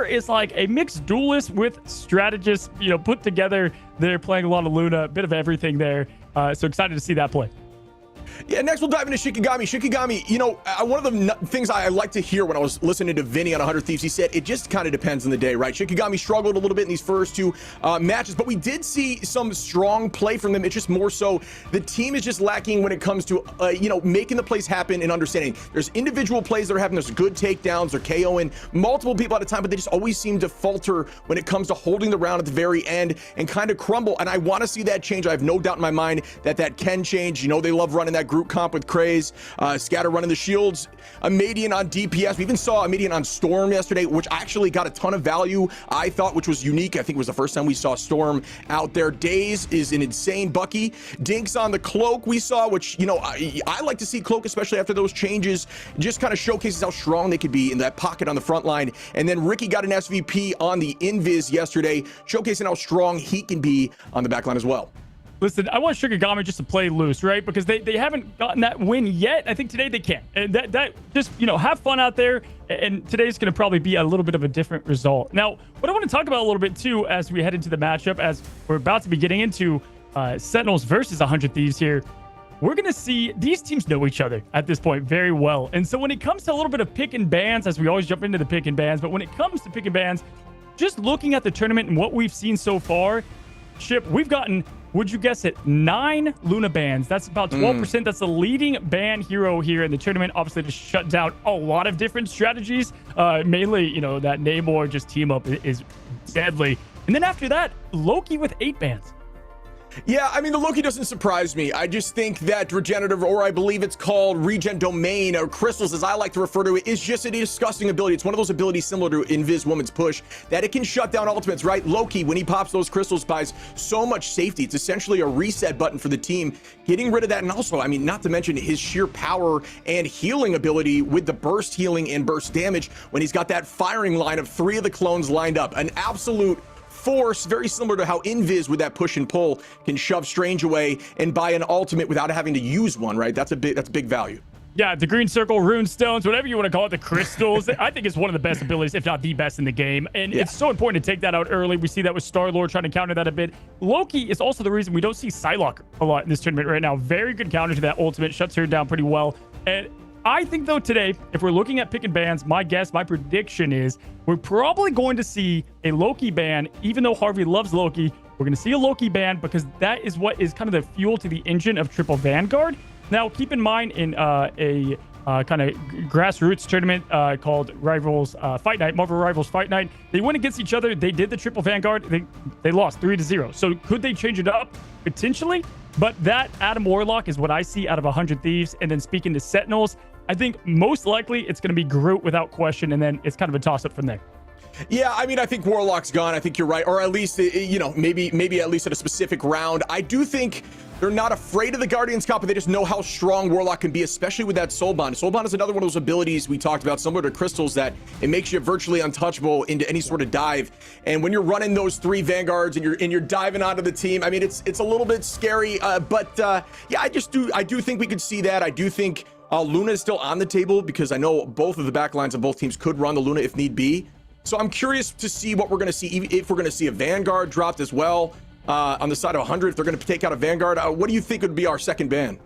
F: is like a mixed duelist with strategist, put together. They're playing a lot of Luna, a bit of everything there. So excited to see that play.
E: Yeah, next we'll dive into Shikigami. Shikigami, you know, one of the things I like to hear when I was listening to Vinny on 100 Thieves, he said it just kind of depends on the day, right? Shikigami struggled a little bit in these first two matches, but we did see some strong play from them. It's just more so the team is just lacking when it comes to, you know, making the plays happen and understanding. There's individual plays that are happening. There's good takedowns. They're KOing multiple people at a time, but they just always seem to falter when it comes to holding the round at the very end and kind of crumble. And I want to see that change. I have no doubt in my mind that that can change. You know, they love running that group comp with Craze, Scatter running the shields, Amadian on DPS. We even saw Amadian on Storm yesterday, which actually got a ton of value, I thought, which was unique. I think it was the first time we saw Storm out there. Daze is an insane Bucky. Dinks on the Cloak we saw, which, you know, I like to see Cloak, especially after those changes, just kind of showcases how strong they could be in that pocket on the front line. And then Ricky got an SVP on the Invis yesterday, showcasing how strong he can be on the back line as well.
F: Listen, I want Shikigami just to play loose, right? Because they haven't gotten that win yet. I think today they can. And that just, you know, have fun out there. And today's going to probably be a little bit of a different result. Now, what I want to talk about a little bit too, as we head into the matchup, as we're about to be getting into Sentinels versus 100 Thieves here, we're going to see these teams know each other at this point very well. And so when it comes to a little bit of pick and bans, as we always jump into the pick and bans, but when it comes to pick and bans, just looking at the tournament and what we've seen so far, Ship, we've gotten, would you guess it, 9 Luna bans. That's about 12%. That's the leading ban hero here in the tournament. Obviously, to shut down a lot of different strategies. Mainly, you know, that Namor just team up is deadly. And then after that, Loki with 8 bans.
E: Yeah, I mean, the Loki doesn't surprise me. I just think that regenerative, or I believe it's called regen domain, or crystals, as I like to refer to it, is just a disgusting ability. It's one of those abilities similar to Invis Woman's Push, that it can shut down ultimates, right? Loki, when he pops those crystals, buys so much safety. It's essentially a reset button for the team. Getting rid of that, and also, I mean, not to mention his sheer power and healing ability with the burst healing and burst damage when he's got that firing line of 3 of the clones lined up. An absolute force, very similar to how Invis with that push and pull can shove Strange away and buy an ultimate without having to use one, right? That's big value.
F: Yeah, the green circle, rune stones, whatever you want to call it, the crystals. I think it's one of the best abilities, if not the best in the game. And it's so important to take that out early. We see that with Star-Lord trying to counter that a bit. Loki is also the reason we don't see Psylocke a lot in this tournament right now. Very good counter to that ultimate, shuts her down pretty well. And I think, though, today, if we're looking at pick and bans, my prediction is we're probably going to see a Loki ban. Even though Harvey loves Loki, we're going to see a Loki ban because that is what is kind of the fuel to the engine of Triple Vanguard. Now, keep in mind, in a kind of grassroots tournament called Rivals Fight Night, Marvel Rivals Fight Night, they went against each other. They did the Triple Vanguard. They lost 3-0. So could they change it up? Potentially. But that Adam Warlock is what I see out of 100 Thieves. And then speaking to Sentinels, I think most likely it's going to be Groot without question, and then it's kind of a toss-up from there.
E: Yeah, I mean, I think Warlock's gone. I think you're right. Or at least, you know, maybe at least at a specific round. I do think they're not afraid of the Guardians comp, but they just know how strong Warlock can be, especially with that Soul Bond. Soul Bond is another one of those abilities we talked about, similar to Crystals, that it makes you virtually untouchable into any sort of dive. And when you're running those 3 Vanguards and you're diving onto the team, I mean, it's a little bit scary. Yeah, I do think we could see that. I do think Luna is still on the table because I know both of the backlines of both teams could run the Luna if need be. So I'm curious to see what we're going to see, if we're going to see a Vanguard dropped as well on the side of 100, if they're going to take out a Vanguard. What do you think would be our second ban?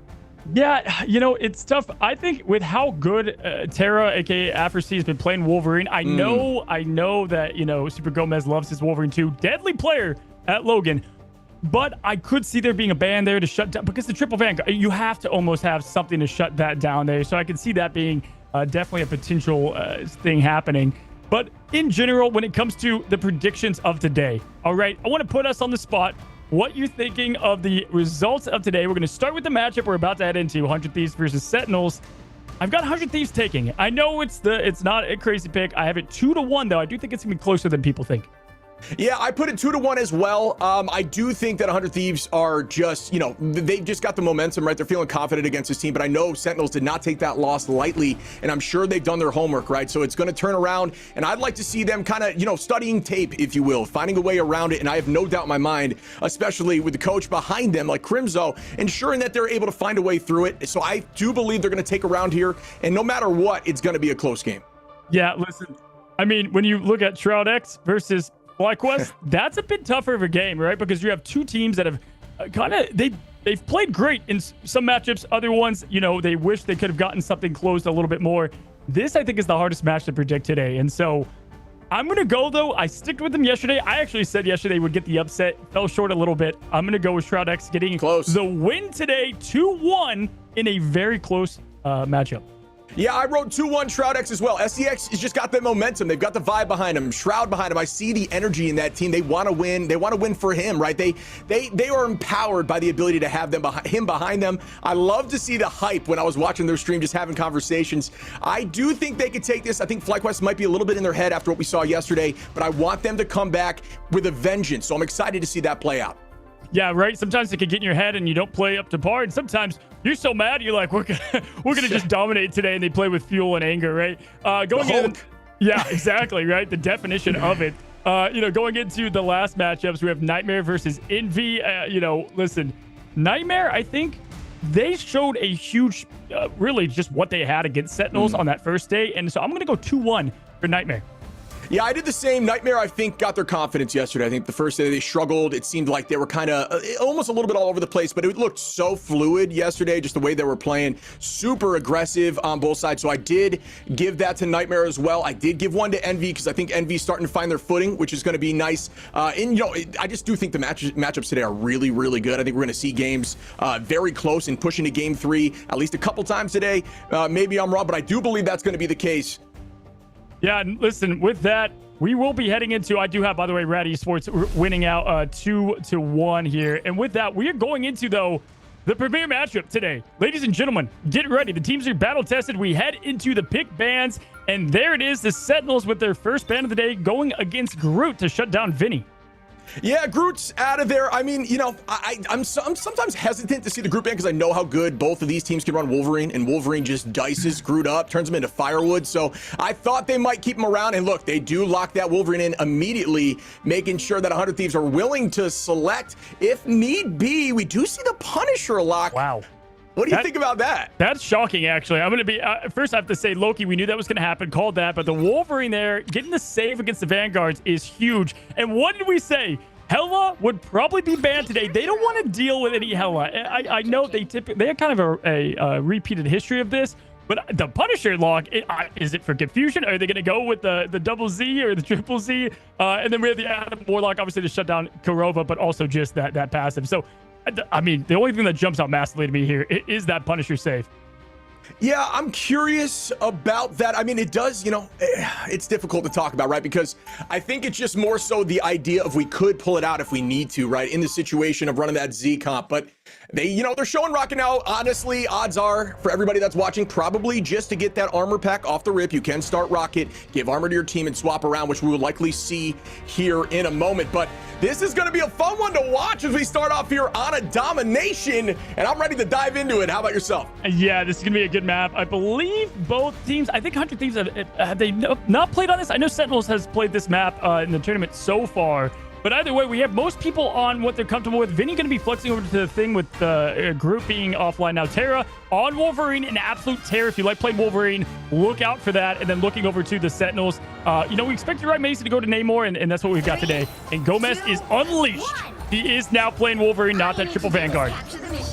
F: Yeah, you know, it's tough. I think with how good Terra, aka Afrosea, has been playing Wolverine, I know that, you know, Super Gomez loves his Wolverine too. Deadly player at Logan. But I could see there being a ban there to shut down, because the Triple Vanguard, you have to almost have something to shut that down there. So I can see that being definitely a potential thing happening. But in general, when it comes to the predictions of today, all right, I want to put us on the spot. What you're thinking of the results of today. We're going to start with the matchup we're about to head into, 100 Thieves versus Sentinels. I've got 100 Thieves taking. I know it's not a crazy pick. I have it 2-1, though. I do think it's going to be closer than people think.
E: Yeah, I put it 2-1 as well. I do think that 100 Thieves are just, you know, they've just got the momentum, right? They're feeling confident against this team, but I know Sentinels did not take that loss lightly, and I'm sure they've done their homework, right? So it's going to turn around, and I'd like to see them kind of, you know, studying tape, if you will, finding a way around it, and I have no doubt in my mind, especially with the coach behind them, like Crimzo, ensuring that they're able to find a way through it. So I do believe they're going to take a round here, and no matter what, it's going to be a close game.
F: Yeah, listen, I mean, when you look at SHROUD-X versus FlyQuest, that's a bit tougher of a game, right? Because you have two teams that have they've played great in some matchups. Other ones, you know, they wish they could have gotten something closed a little bit more. This, I think, is the hardest match to predict today. And so I'm going to go, though. I sticked with them yesterday. I actually said yesterday they would get the upset. Fell short a little bit. I'm going to go with SHROUD-X getting
E: close.
F: The win today, 2-1 in a very close matchup.
E: Yeah, I wrote 2-1 SHROUD-X as well. SEX has just got the momentum. They've got the vibe behind them. Shroud behind them. I see the energy in that team. They want to win. They want to win for him, right? They are empowered by the ability to have him behind them. I love to see the hype when I was watching their stream, just having conversations. I do think they could take this. I think FlyQuest might be a little bit in their head after what we saw yesterday, but I want them to come back with a vengeance. So I'm excited to see that play out.
F: Yeah, right. Sometimes it can get in your head and you don't play up to par. And sometimes you're so mad, you're like, we're gonna just dominate today, and they play with fuel and anger, right? Going in, yeah, exactly, right. The definition of it. You know, going into the last matchups, we have Nightmare versus Envy. You know, listen, Nightmare, I think they showed a huge, really just what they had against Sentinels on that first day. And so I'm gonna go 2-1 for Nightmare.
E: Yeah, I did the same. Nightmare, I think, got their confidence yesterday. I think the first day they struggled. It seemed like they were kind of almost a little bit all over the place, but it looked so fluid yesterday, just the way they were playing. Super aggressive on both sides. So I did give that to Nightmare as well. I did give one to Envy because I think Envy's starting to find their footing, which is going to be nice. And, you know, I just do think the matchups today are really, really good. I think we're going to see games very close and pushing to game 3 at least a couple times today. Maybe I'm wrong, but I do believe that's going to be the case.
F: Yeah, and listen, with that, we will be heading into, I do have, by the way, Rad Esports winning out 2-1 here. And with that, we are going into, though, the premier matchup today. Ladies and gentlemen, get ready. The teams are battle tested. We head into the pick bans, and there it is. The Sentinels with their first ban of the day going against Groot to shut down Vinny.
E: Yeah, Groot's out of there. I mean, you know, I'm sometimes hesitant to see the Groot ban because I know how good both of these teams can run Wolverine, and Wolverine just dices Groot up, turns him into firewood. So I thought they might keep him around, and look, they do lock that Wolverine in immediately, making sure that 100 Thieves are willing to select. If need be, we do see the Punisher lock.
F: Wow.
E: What do you think about that?
F: That's shocking, actually. I'm going to be... first, I have to say, Loki, we knew that was going to happen. Called that. But the Wolverine there, getting the save against the Vanguards is huge. And what did we say? Hela would probably be banned today. They don't want to deal with any Hela. I know they have kind of a repeated history of this. But the Punisher lock, is it for confusion? Are they going to go with the double Z or the triple Z? And then we have the Adam Warlock, obviously, to shut down Kurova, but also just that passive. So... I mean, the only thing that jumps out massively to me here is that Punisher save.
E: Yeah, I'm curious about that. I mean, it does, you know, it's difficult to talk about, right? Because I think it's just more so the idea of we could pull it out if we need to, right? In the situation of running that Z comp. But they, you know, they're showing Rocket now. Honestly, odds are for everybody that's watching, probably just to get that armor pack off the rip, you can start Rocket, give armor to your team and swap around, which we will likely see here in a moment. But this is going to be a fun one to watch as we start off here on a domination, and I'm ready to dive into it. How about yourself?
F: Yeah, this is going to be a good map. I believe both teams, I think 100 Thieves, have they not played on this? I know Sentinels has played this map in the tournament so far. But either way, we have most people on what they're comfortable with. Vinny going to be flexing over to the thing with the group being offline now. Terra on Wolverine, an absolute terror. If you like playing Wolverine, look out for that. And then looking over to the Sentinels. You know, we expect Uriah Mason to go to Namor, and that's what we've got today. And Gomez is unleashed. He is now playing Wolverine, not that triple Vanguard.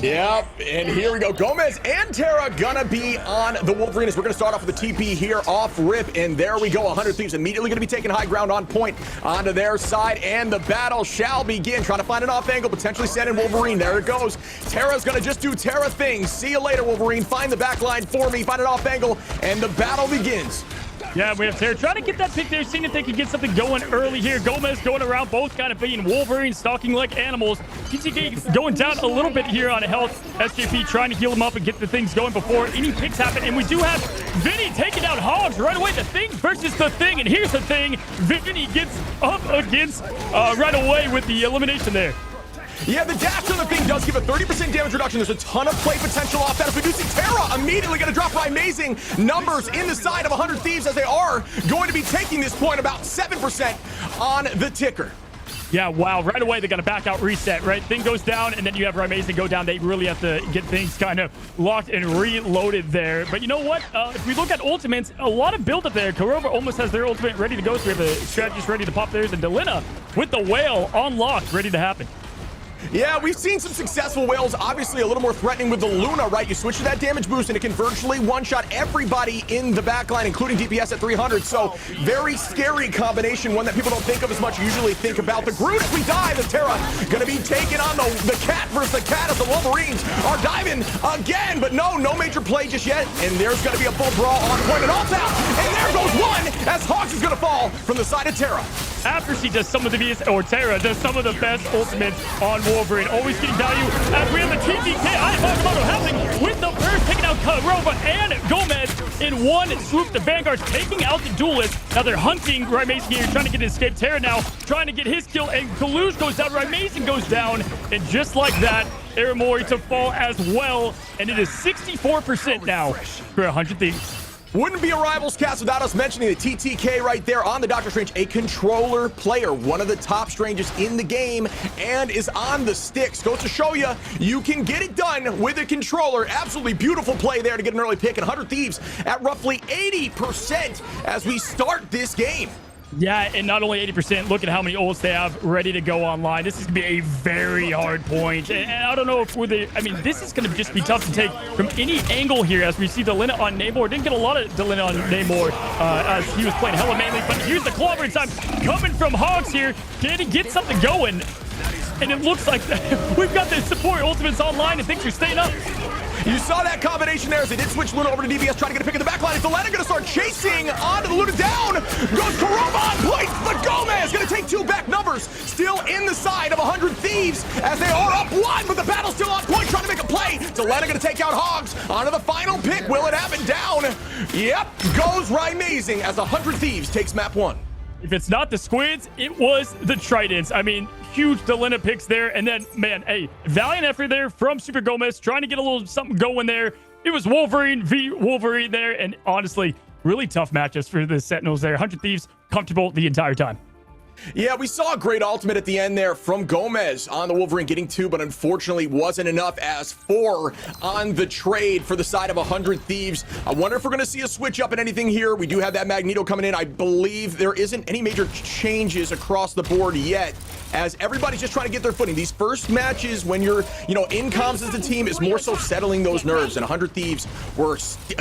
E: Yep, and here we go. Gomez and Terra gonna be on the Wolverine as we're gonna start off with the TP here off rip, and there we go. 100 Thieves immediately gonna be taking high ground on point onto their side, and the battle shall begin. Trying to find an off angle, potentially send in Wolverine. There it goes. Terra's gonna just do Terra things. See you later, Wolverine. Find the back line for me, find an off angle, and the battle begins.
F: Yeah, we have Terra trying to get that pick there, seeing if they can get something going early here. Gomez going around, both kind of being Wolverine, stalking like animals. TTK going down a little bit here on health. SJP trying to heal him up and get the things going before any picks happen. And we do have Vinny taking out Hogs right away. The Thing versus the Thing. And here's the thing. Vinny gets up against right away with the elimination there.
E: Yeah, the dash on the Thing does give a 30% damage reduction. There's a ton of play potential off that. If we do see Terra immediately going to drop by amazing numbers in the side of 100 Thieves, as they are going to be taking this point about 7% on the ticker.
F: Yeah, wow. Right away, they're going to back out reset, right? Thing goes down, and then you have Amazing go down. They really have to get things kind of locked and reloaded there. But you know what? If we look at ultimates, a lot of build up there. Kurova almost has their ultimate ready to go. So we have the strategist ready to pop theirs, and Delina with the whale on lock, ready to happen.
E: Yeah, we've seen some successful whales, obviously a little more threatening with the Luna, right? You switch to that damage boost and it can virtually one-shot everybody in the backline, including DPS at 300. So very scary combination, one that people don't think of as much. Usually think about the Groot as we dive. The Terra gonna be taking on the cat versus the cat as the Wolverines are diving again, but no major play just yet. And there's gonna be a full brawl on point and all out. And there goes one as Hogs is gonna fall from the side of Terra.
F: After she does some of the best, or Terra does some of the best ultimates on Wolverine, always getting value. As we have the TTK, happening with the burst, taking out Karova and Gomez in one swoop. The Vanguard's taking out the duelist. Now they're hunting Rymazing here, trying to get an escape. Terra now trying to get his kill, and Kalush goes down, Rymazing goes down, and just like that, Aramori to fall as well, and it is 64% now for 100 Thieves.
E: Wouldn't be a Rivals cast without us mentioning the TTK right there on the Doctor Strange, a controller player, one of the top Strangers in the game, and is on the sticks. Goes to show you, you can get it done with a controller. Absolutely beautiful play there to get an early pick, and 100 Thieves at roughly 80% as we start this game.
F: Yeah, and not only 80%, look at how many ults they have ready to go online. This is going to be a very hard point. And I don't know if this is going to just be tough to take from any angle here as we see Delina on Namor. Didn't get a lot of Delina on Namor as he was playing hella mainly, but here's the clobbering time coming from Hogs here. Can he get something going? And it looks like we've got the support ultimates online and things are staying up.
E: You saw that combination there as they did switch Luna over to DBS, trying to get a pick in the backline. Is Delena going to start chasing onto the Luna down? Goes Karova on point, but Gomez going to take two back numbers. Still in the side of 100 Thieves as they are up one, but the battle's still on point, trying to make a play. Delena going to take out Hogs onto the final pick. Will it happen? Down. Yep, goes Rymazing as 100 Thieves takes map one.
F: If it's not the Squids, it was the Tridents. I mean, huge Delina picks there. And then, man, a valiant effort there from Super Gomez, trying to get a little something going there. It was Wolverine v. Wolverine there. And honestly, really tough matchups for the Sentinels there. 100 Thieves comfortable the entire time.
E: Yeah, we saw a great ultimate at the end there from Gomez on the Wolverine, getting two, but unfortunately wasn't enough as 4 on the trade for the side of 100 Thieves. I wonder if we're going to see a switch up in anything here. We do have that Magneto coming in. I believe there isn't any major changes across the board yet, as everybody's just trying to get their footing. These first matches, when you're, in comms as a team, is more so settling those nerves, and 100 Thieves were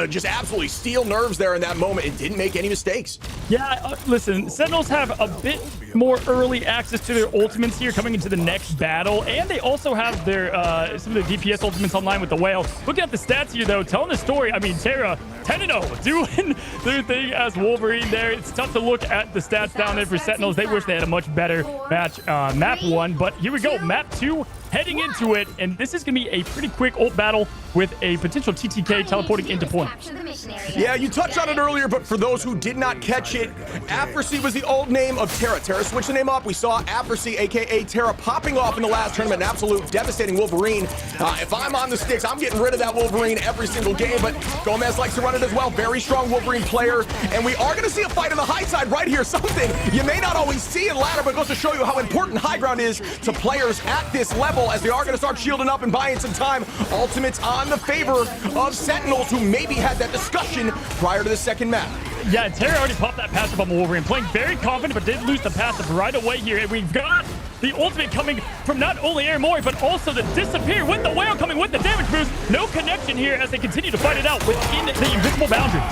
E: just absolutely steel nerves there in that moment and didn't make any mistakes.
F: Yeah, listen, Sentinels have a bit more early access to their ultimates here coming into the next battle, and they also have their some of the DPS ultimates online with the Whale. Looking at the stats here, though, telling the story. I mean, Terra 10-0 doing their thing as Wolverine there. It's tough to look at the stats down there for Sentinels. They wish they had a much better match map 1, but here we go, map 2 heading into it, and this is gonna be a pretty quick ult battle with a potential TTK teleporting into point.
E: Yeah, you touched on it earlier, but for those who did not catch it, Afrasy was the old name of Terra. Terra switched the name up. We saw Afrasy, aka Terra, popping off in the last tournament. An absolute devastating Wolverine. If I'm on the sticks, I'm getting rid of that Wolverine every single game, but Gomez likes to run it as well. Very strong Wolverine player, and we are going to see a fight on the high side right here. Something you may not always see in ladder, but goes to show you how important high ground is to players at this level, as they are going to start shielding up and buying some time. Ultimates on the favor of Sentinels, who maybe had that discussion prior to the second map.
F: Yeah, Terra already popped that passive on Wolverine, playing very confident, but did lose the passive right away here. And we've got the ultimate coming from not only Aramori, but also the Disappear with the Whale coming with the damage boost. No connection here as they continue to fight it out within the invisible boundary.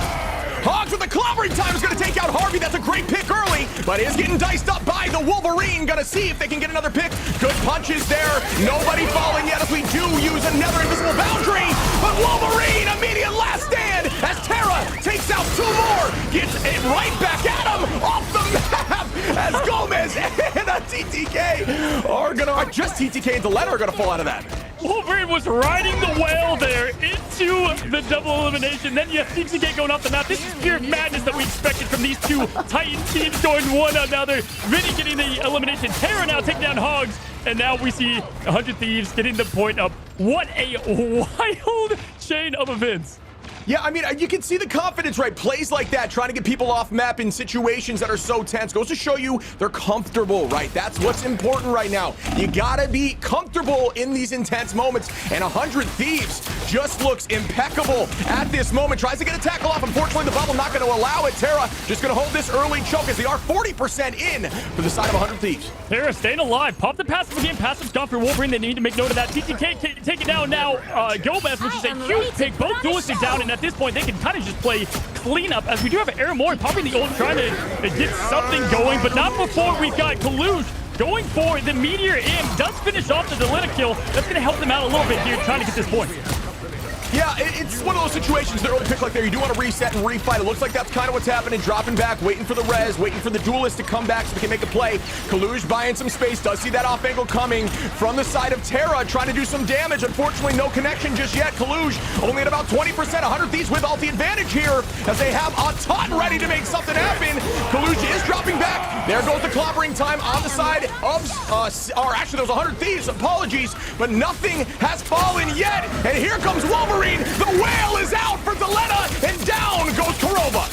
E: Hogs with the clobbering time is going to take out Harvey. That's a great pick early, but is getting diced up by the Wolverine. Going to see if they can get another pick. Good punches there. Nobody falling yet as we do use another invisible boundary. But Wolverine, immediate last stand as Terra takes out 2 more. Gets it right back at him off the map as Gomez and a TTK are going to, just TTK and Delena are going to fall out of that.
F: Wolverine was riding the Whale there into the double elimination. Then you have TTK going off the map. This is pure madness that we expected from these two Titan teams going one another. Vinny getting the elimination. Terra now taking down Hogs. And now we see 100 Thieves getting the point up. What a wild chain of events.
E: Yeah, I mean, you can see the confidence, right? Plays like that, trying to get people off map in situations that are so tense, goes to show you they're comfortable, right? That's what's important right now. You gotta be comfortable in these intense moments, and 100 Thieves just looks impeccable at this moment. Tries to get a tackle off. Unfortunately, the bubble not going to allow it. Terra just going to hold this early choke as they are 40% in for the side of 100 Thieves.
F: Terra staying alive. Pop the passive again. Passive's gone for Wolverine. They need to make note of that. TTK take it down now. Gomez, which is a huge pick. Both duelists are down, and at this point, they can kind of just play cleanup as we do have Aramori popping the ult, trying to get something going, but not before we've got Kalush going for the Meteor in. Does finish off the Delita kill. That's going to help them out a little bit here, trying to get this point.
E: Yeah, it's one of those situations, the early pick like there, you do want to reset and refight. It looks like that's kind of what's happening. Dropping back, waiting for the res, waiting for the duelist to come back so they can make a play. Kalush buying some space, does see that off angle coming from the side of Terra, trying to do some damage. Unfortunately, no connection just yet. Kalush only at about 20%. 100 Thieves with ulti advantage here as they have a ton ready to make something happen. Kalush is dropping back. There goes the clobbering time on the side of, or actually those 100 Thieves, apologies, but nothing has fallen yet. And here comes Wolverine. The whale is out for Deleta, and down goes Kurova.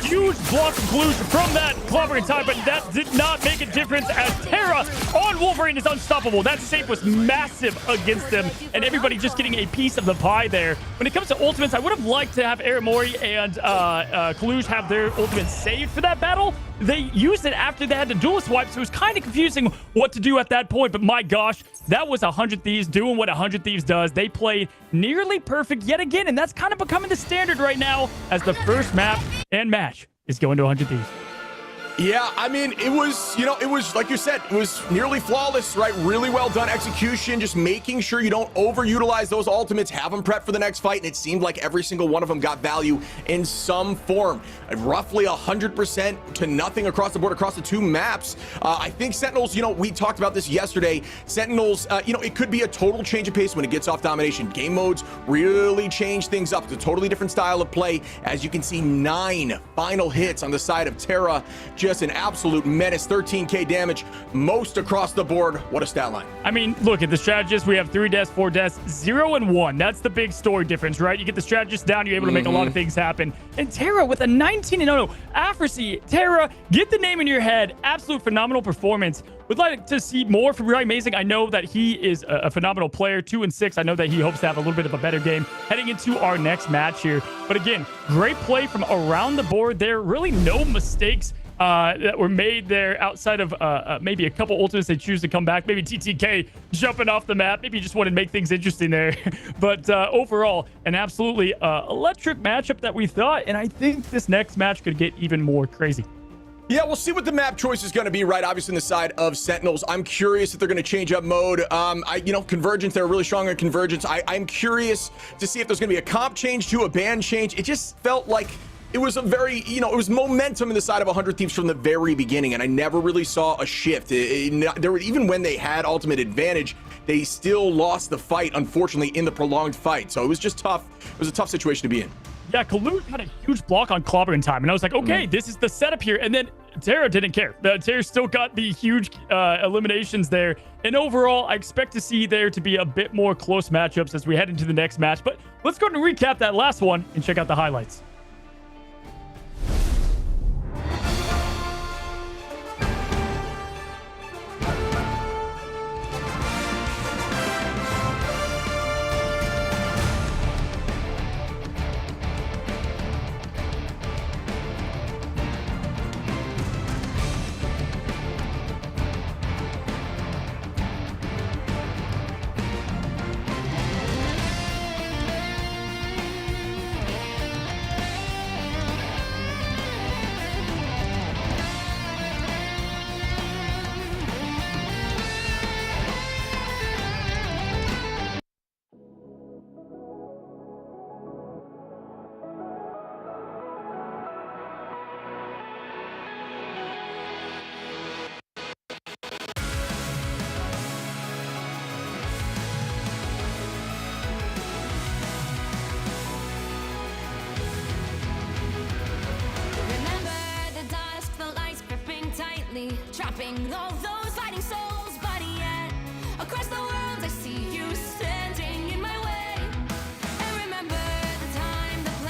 F: Huge block of Kalush from that clobbering time, but that did not make a difference as Terra on Wolverine is unstoppable. That save was massive against them, and everybody just getting a piece of the pie there. When it comes to ultimates, I would have liked to have Aramori and Kalush have their ultimates saved for that battle. They used it after they had the duelist wipe, so it was kind of confusing what to do at that point, but my gosh, that was 100 Thieves doing what 100 Thieves does. They played nearly perfect yet again, and that's kind of becoming the standard right now as the first map and match is going to 100 Thieves.
E: Yeah, I mean, it was, it was, like you said, it was nearly flawless, right? Really well done execution, just making sure you don't overutilize those ultimates, have them prepped for the next fight, and it seemed like every single one of them got value in some form. Roughly 100% to nothing across the board, across the two maps. I think Sentinels, we talked about this yesterday. Sentinels, it could be a total change of pace when it gets off domination. Game modes really change things up. It's a totally different style of play. As you can see, 9 final hits on the side of Terra. Just an absolute menace. 13k damage, most across the board. What a stat line.
F: I mean, look at the strategist. We have 3 deaths, 4 deaths, 0 and 1. That's the big story difference, right? You get the strategist down, you're able to make a lot of things happen. And Terra with a 19-0 accuracy. Terra, get the name in your head. Absolute phenomenal performance. Would like to see more from Rai Amazing. I know that he is a phenomenal player, 2 and 6. I know that he hopes to have a little bit of a better game heading into our next match here. But again, great play from around the board there. Really no mistakes that were made there outside of maybe a couple ultimates they choose to come back. Maybe TTK jumping off the map. Maybe you just want to make things interesting there. But overall, an absolutely electric matchup that we thought. And I think this next match could get even more crazy.
E: Yeah, we'll see what the map choice is going to be, right? Obviously, on the side of Sentinels, I'm curious if they're going to change up mode. Convergence, they're really strong on Convergence. I'm curious to see if there's going to be a comp change to a ban change. It just felt like it was a very, it was momentum in the side of 100 Thieves from the very beginning, and I never really saw a shift. Even when they had ultimate advantage, they still lost the fight, unfortunately, in the prolonged fight. So it was just tough. It was a tough situation to be in.
F: Yeah, Kalush had a huge block on clobbering time, and I was like, okay, this is the setup here. And then Terra didn't care. Terra still got the huge eliminations there. And overall, I expect to see there to be a bit more close matchups as we head into the next match. But let's go and recap that last one and check out the highlights.
H: Trapping all those fighting souls, but yet across the world I see you standing in my way. And remember the time, the place.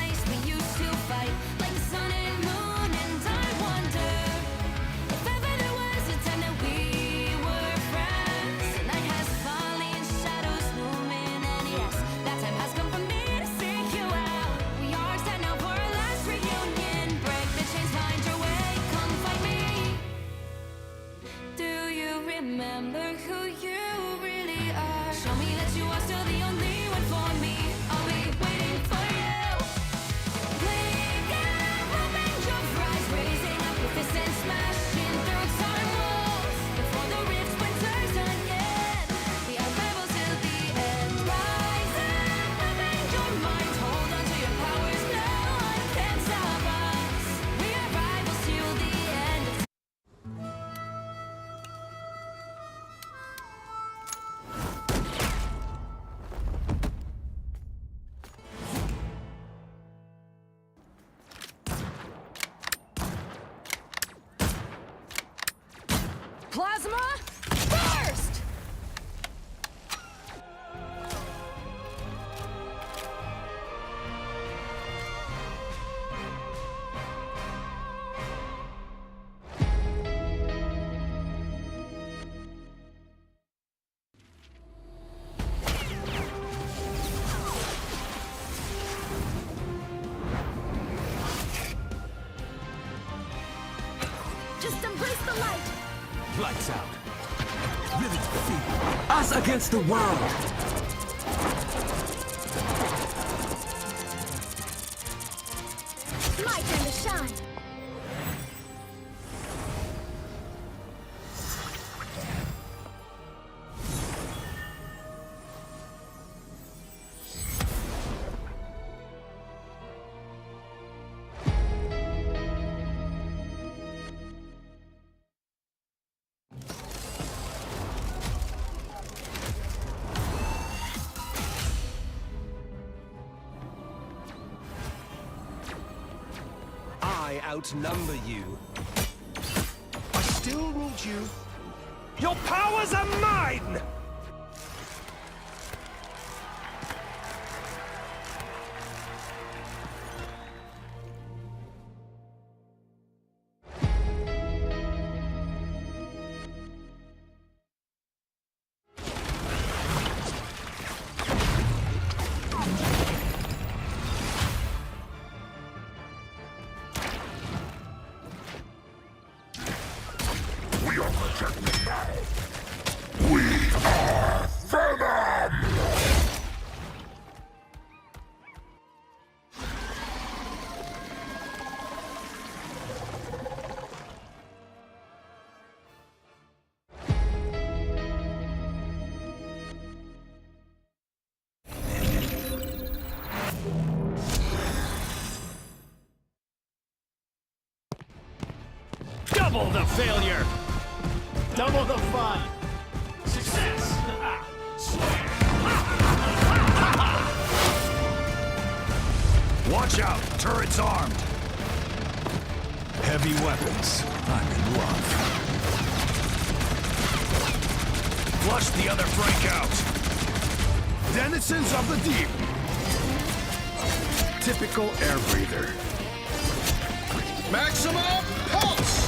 H: Plasma burst! Just embrace the light!
D: Lights out. Vivid feet. Us against the world.
H: It's my turn to shine!
C: I outnumber you. I still ruled you. Your powers are mine!
I: Double the failure! Double the fun! Success!
C: Watch out! Turret's armed! Heavy weapons. I'm in love. Flush the other Frank out! Denizens of the deep! Typical air breather. Maximum pulse!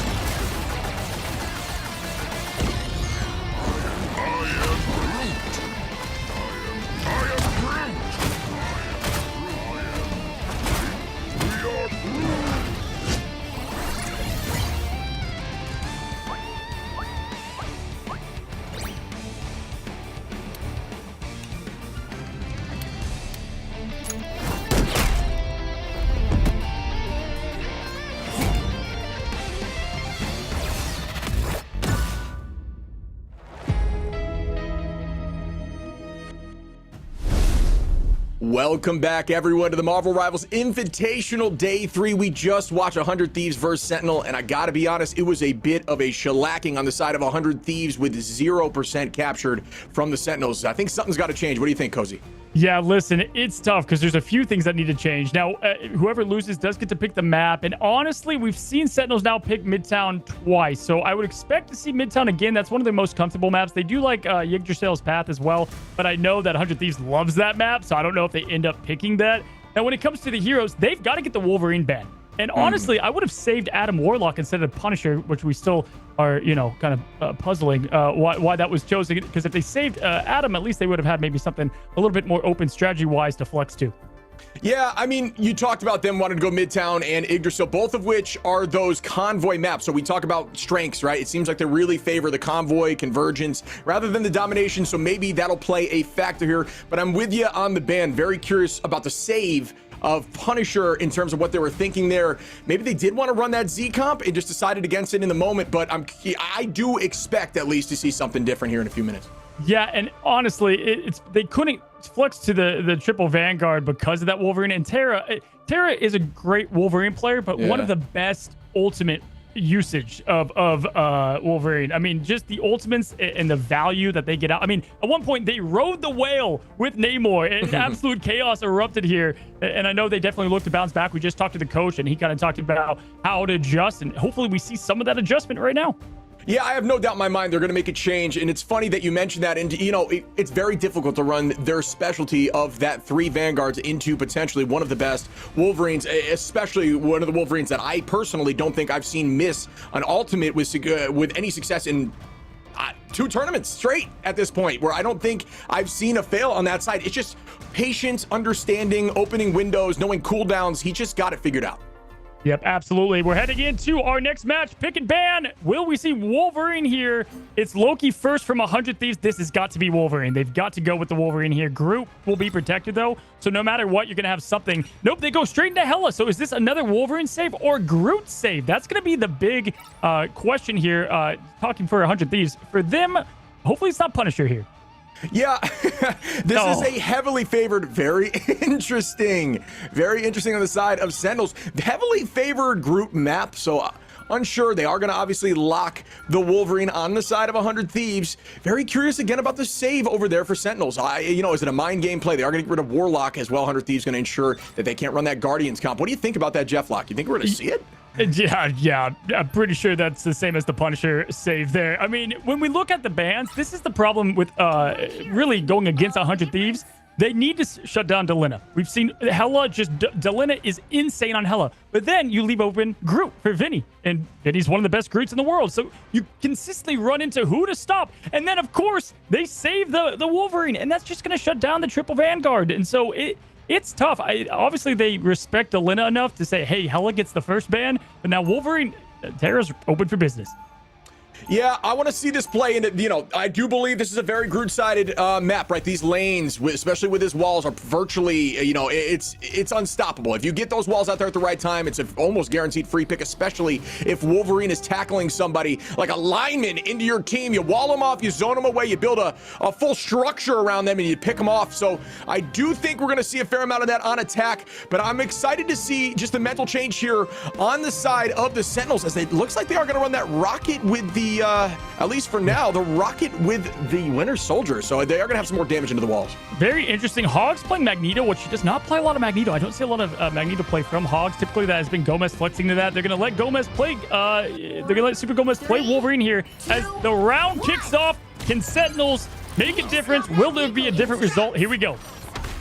E: Welcome back, everyone, to the Marvel Rivals Invitational Day 3. We just watched 100 Thieves versus Sentinel, and I gotta be honest, it was a bit of a shellacking on the side of 100 Thieves with 0% captured from the Sentinels. I think something's got to change. What do you think, Cozy?
F: Yeah, listen, it's tough because there's a few things that need to change. Now, whoever loses does get to pick the map. And honestly, we've seen Sentinels now pick Midtown twice. So I would expect to see Midtown again. That's one of their most comfortable maps. They do like Yggdrasil's Path as well. But I know that 100 Thieves loves that map. So I don't know if they end up picking that. Now, when it comes to the heroes, they've got to get the Wolverine ban. And honestly, I would have saved Adam Warlock instead of Punisher, which we still are, you know, kind of puzzling why that was chosen. Because if they saved Adam, at least they would have had maybe something a little bit more open strategy-wise to flex to.
E: Yeah, I mean, you talked about them wanting to go Midtown and Yggdrasil, both of which are those convoy maps. So we talk about strengths, right? It seems like they really favor the convoy convergence rather than the domination. So maybe that'll play a factor here. But I'm with you on the ban. Very curious about the save of Punisher in terms of what they were thinking there. Maybe they did want to run that Z comp and just decided against it in the moment. But I do expect at least to see something different here in a few minutes.
F: Yeah, and honestly, they couldn't flex to the triple Vanguard because of that Wolverine. And Terra is a great Wolverine player, but one of the best ultimate usage of Wolverine. I mean, just the ultimates and the value that they get out. I mean, at one point they rode the whale with Namor and absolute chaos erupted here. And I know they definitely look to bounce back. We just talked to the coach and he kind of talked about how to adjust, and hopefully we see some of that adjustment right now.
E: Yeah, I have no doubt in my mind they're going to make a change, and it's funny that you mentioned that. And you know, it's very difficult to run their specialty of that 3 Vanguards into potentially one of the best Wolverines, especially one of the Wolverines that I personally don't think I've seen miss an ultimate with any success in 2 tournaments straight at this point, where I don't think I've seen a fail on that side. It's just patience, understanding, opening windows, knowing cooldowns. He just got it figured out.
F: Yep, absolutely. We're heading into our next match. Pick and ban. Will we see Wolverine here? It's Loki first from 100 Thieves. This has got to be Wolverine. They've got to go with the Wolverine here. Groot will be protected, though. So no matter what, you're going to have something. Nope, they go straight into Hela. So is this another Wolverine save or Groot save? That's going to be the big question here. Talking for 100 Thieves. For them, hopefully it's not Punisher here.
E: Yeah, this is a heavily favored, very interesting on the side of Sentinels. Heavily favored group map, so unsure. They are going to obviously lock the Wolverine on the side of 100 Thieves. Very curious again about the save over there for Sentinels. You know, is it a mind game play? They are going to get rid of Warlock as well. 100 Thieves going to ensure that they can't run that Guardians comp. What do you think about that, Jeff Lock? You think we're going to see it?
F: Yeah, I'm pretty sure that's the same as the Punisher save there. I mean, when we look at the bans, this is the problem with really going against 100 Thieves. They need to shut down Delina. We've seen Hela Delina is insane on Hela. But then you leave open Groot for Vinny. And Vinny's one of the best Groots in the world. So you consistently run into who to stop. And then, of course, they save the Wolverine. And that's just going to shut down the triple Vanguard. And so it's tough. Obviously, they respect Delina enough to say, hey, Hela gets the first ban. But now Wolverine, Terra's open for business.
E: Yeah, I want to see this play, and you know, I do believe this is a very Groot-sided map, right? These lanes, especially with his walls, are virtually, you know, it's unstoppable. If you get those walls out there at the right time, it's an almost guaranteed free pick, especially if Wolverine is tackling somebody like a lineman into your team. You wall them off, you zone them away, you build a full structure around them, and you pick them off. So I do think we're going to see a fair amount of that on attack, but I'm excited to see just the mental change here on the side of the Sentinels, as it looks like they are going to run that rocket with the at least for now, the rocket with the Winter Soldier. So they are going to have some more damage into the walls.
F: Very interesting. Hogs playing Magneto, which does not play a lot of Magneto. I don't see a lot of Magneto play from Hogs. Typically, that has been Gomez flexing to that. They're going to let Gomez play. They're going to let Super Gomez play Wolverine here as the round kicks off. Can Sentinels make a difference? Will there be a different result? Here we go.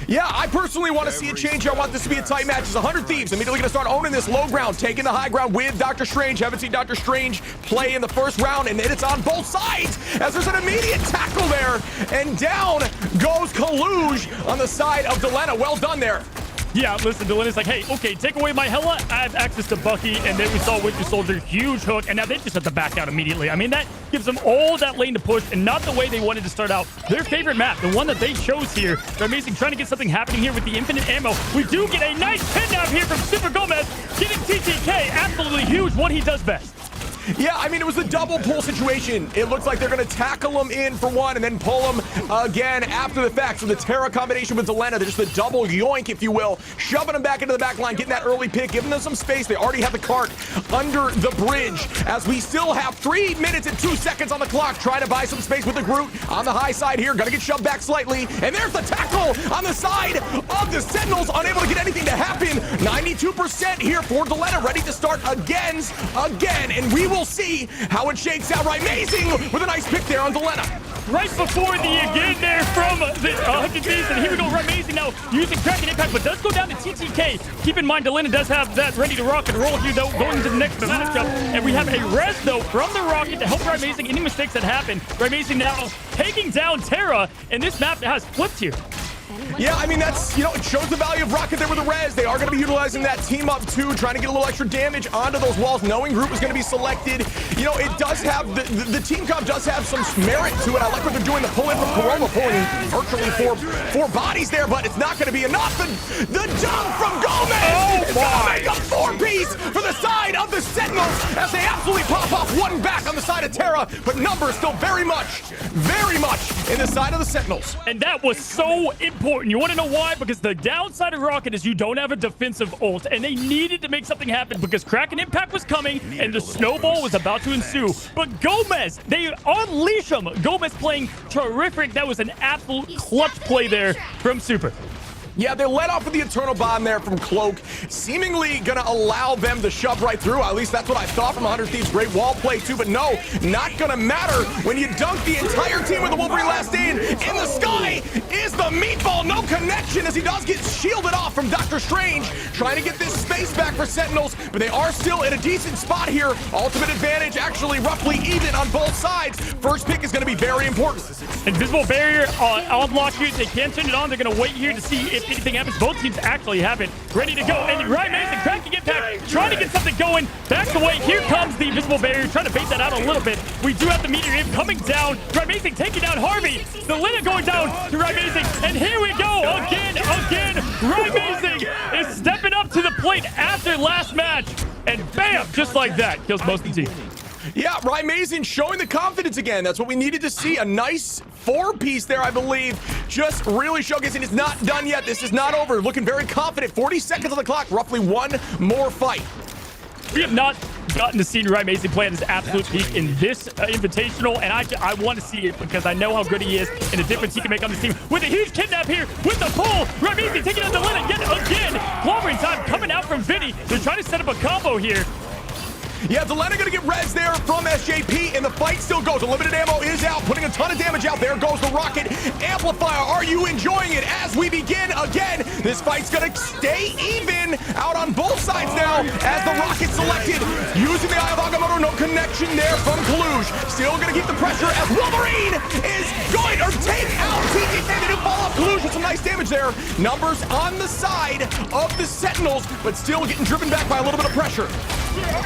E: Yeah, I personally want to see a change. I want this to be a tight match. It's 100 Thieves immediately going to start owning this low ground, taking the high ground with Doctor Strange. Haven't seen Doctor Strange play in the first round, and it's on both sides as there's an immediate tackle there, and down goes Kaluge on the side of Delena. Well done there.
F: Yeah, listen, Delina's like, hey, okay, take away my Hela. I have access to Bucky, and then we saw Winter Soldier, huge hook, and now they just have to back out immediately. I mean, that gives them all that lane to push, and not the way they wanted to start out. Their favorite map, the one that they chose here. They're amazing, trying to get something happening here with the infinite ammo. We do get a nice kidnap here from Super Gomez, getting TTK, absolutely huge, what he does best.
E: Yeah, I mean, it was a double pull situation. It looks like they're going to tackle him in for one and then pull him again after the fact. So the Terra combination with Zelena, they're just a double yoink, if you will, shoving him back into the back line, getting that early pick, giving them some space. They already have the cart under the bridge as we still have 3 minutes and 2 seconds on the clock, trying to buy some space with the Groot on the high side here. Going to get shoved back slightly. And there's the tackle on the side of the Sentinels, unable to get anything to happen. 92% here for Delena, ready to start again. And we will see how it shakes out. Right, amazing with a nice pick there on Delena.
F: Right before the again there from the 100 Thieves, and here we go, amazing now using Kraken Impact, but does go down to TTK. Keep in mind, Delena does have that ready to rock and roll here, though, going to the next matchup, and we have a res, though, from the Rocket to help Amazing. Any mistakes that happen, Amazing now taking down Terra, and this map has flipped here.
E: Yeah, I mean, that's, you know, it shows the value of Rocket there with the res. They are going to be utilizing that team up too, trying to get a little extra damage onto those walls, knowing Groot was going to be selected. You know, it does have, the team comp does have some merit to it. I like what they're doing, the pull in from Corona, pulling virtually four bodies there, but it's not going to be enough. The jump from Gomez is going to make a 4-piece for the side of the Sentinels as they absolutely pop off one back on the side of Terra, but numbers still very much in the side of the Sentinels.
F: And that was so important. You want to know why? Because the downside of Rocket is you don't have a defensive ult, and they needed to make something happen because Kraken Impact was coming and the snowball was about to ensue. But Gomez, they unleash him. Gomez playing terrific. That was an absolute clutch play there from Super.
E: Yeah, they let off with the Eternal Bomb there from Cloak, seemingly gonna allow them to shove right through. At least that's what I thought from 100 Thieves. Great wall play too, but no, not gonna matter when you dunk the entire team with the Wolverine last stand. In the sky is the meatball, no connection as he does get shielded off from Doctor Strange, trying to get this space back for Sentinels, but they are still in a decent spot here. Ultimate advantage, actually roughly even on both sides. First pick is gonna be very important.
F: Invisible barrier on lock here. They can't turn it on. They're gonna wait here to see if anything happens. Both teams actually have it ready to go. And Ryan Mason cracking impact, trying to get something going. Backs away. Here comes the invisible barrier, trying to bait that out a little bit. We do have the meteor imp coming down. Ryan Mason taking down Harvey. The Lina going down to Ryan Mason. And here we go again. Ryan Mason is stepping up to the plate after last match. And bam, just like that, kills most of the team.
E: Yeah, Ryan Mason showing the confidence again. That's what we needed to see. A nice four-piece there, I believe. Just really showcasing it's not done yet. This is not over. Looking very confident. 40 seconds on the clock. Roughly one more fight.
F: We have not gotten to see Ryan Mason play at his absolute peak in this invitational, and I want to see it because I know how good he is and the difference he can make on this team. With a huge kidnap here, with the pull, Ryan Mason taking out the Lina yet again. Clobbering time coming out from Vinny. They're trying to set up a combo here.
E: Yeah, Delena gonna get res there from SJP, and the fight still goes. The limited ammo is out, putting a ton of damage out. There goes the rocket amplifier. Are you enjoying it as we begin again? This fight's gonna stay even out on both sides now as the rocket selected. Using the Eye of Agamotto, no connection there from Kaluj. Still gonna keep the pressure as Wolverine is going to take out TTK. They do fall off Kaluj with some nice damage there. Numbers on the side of the Sentinels, but still getting driven back by a little bit of pressure.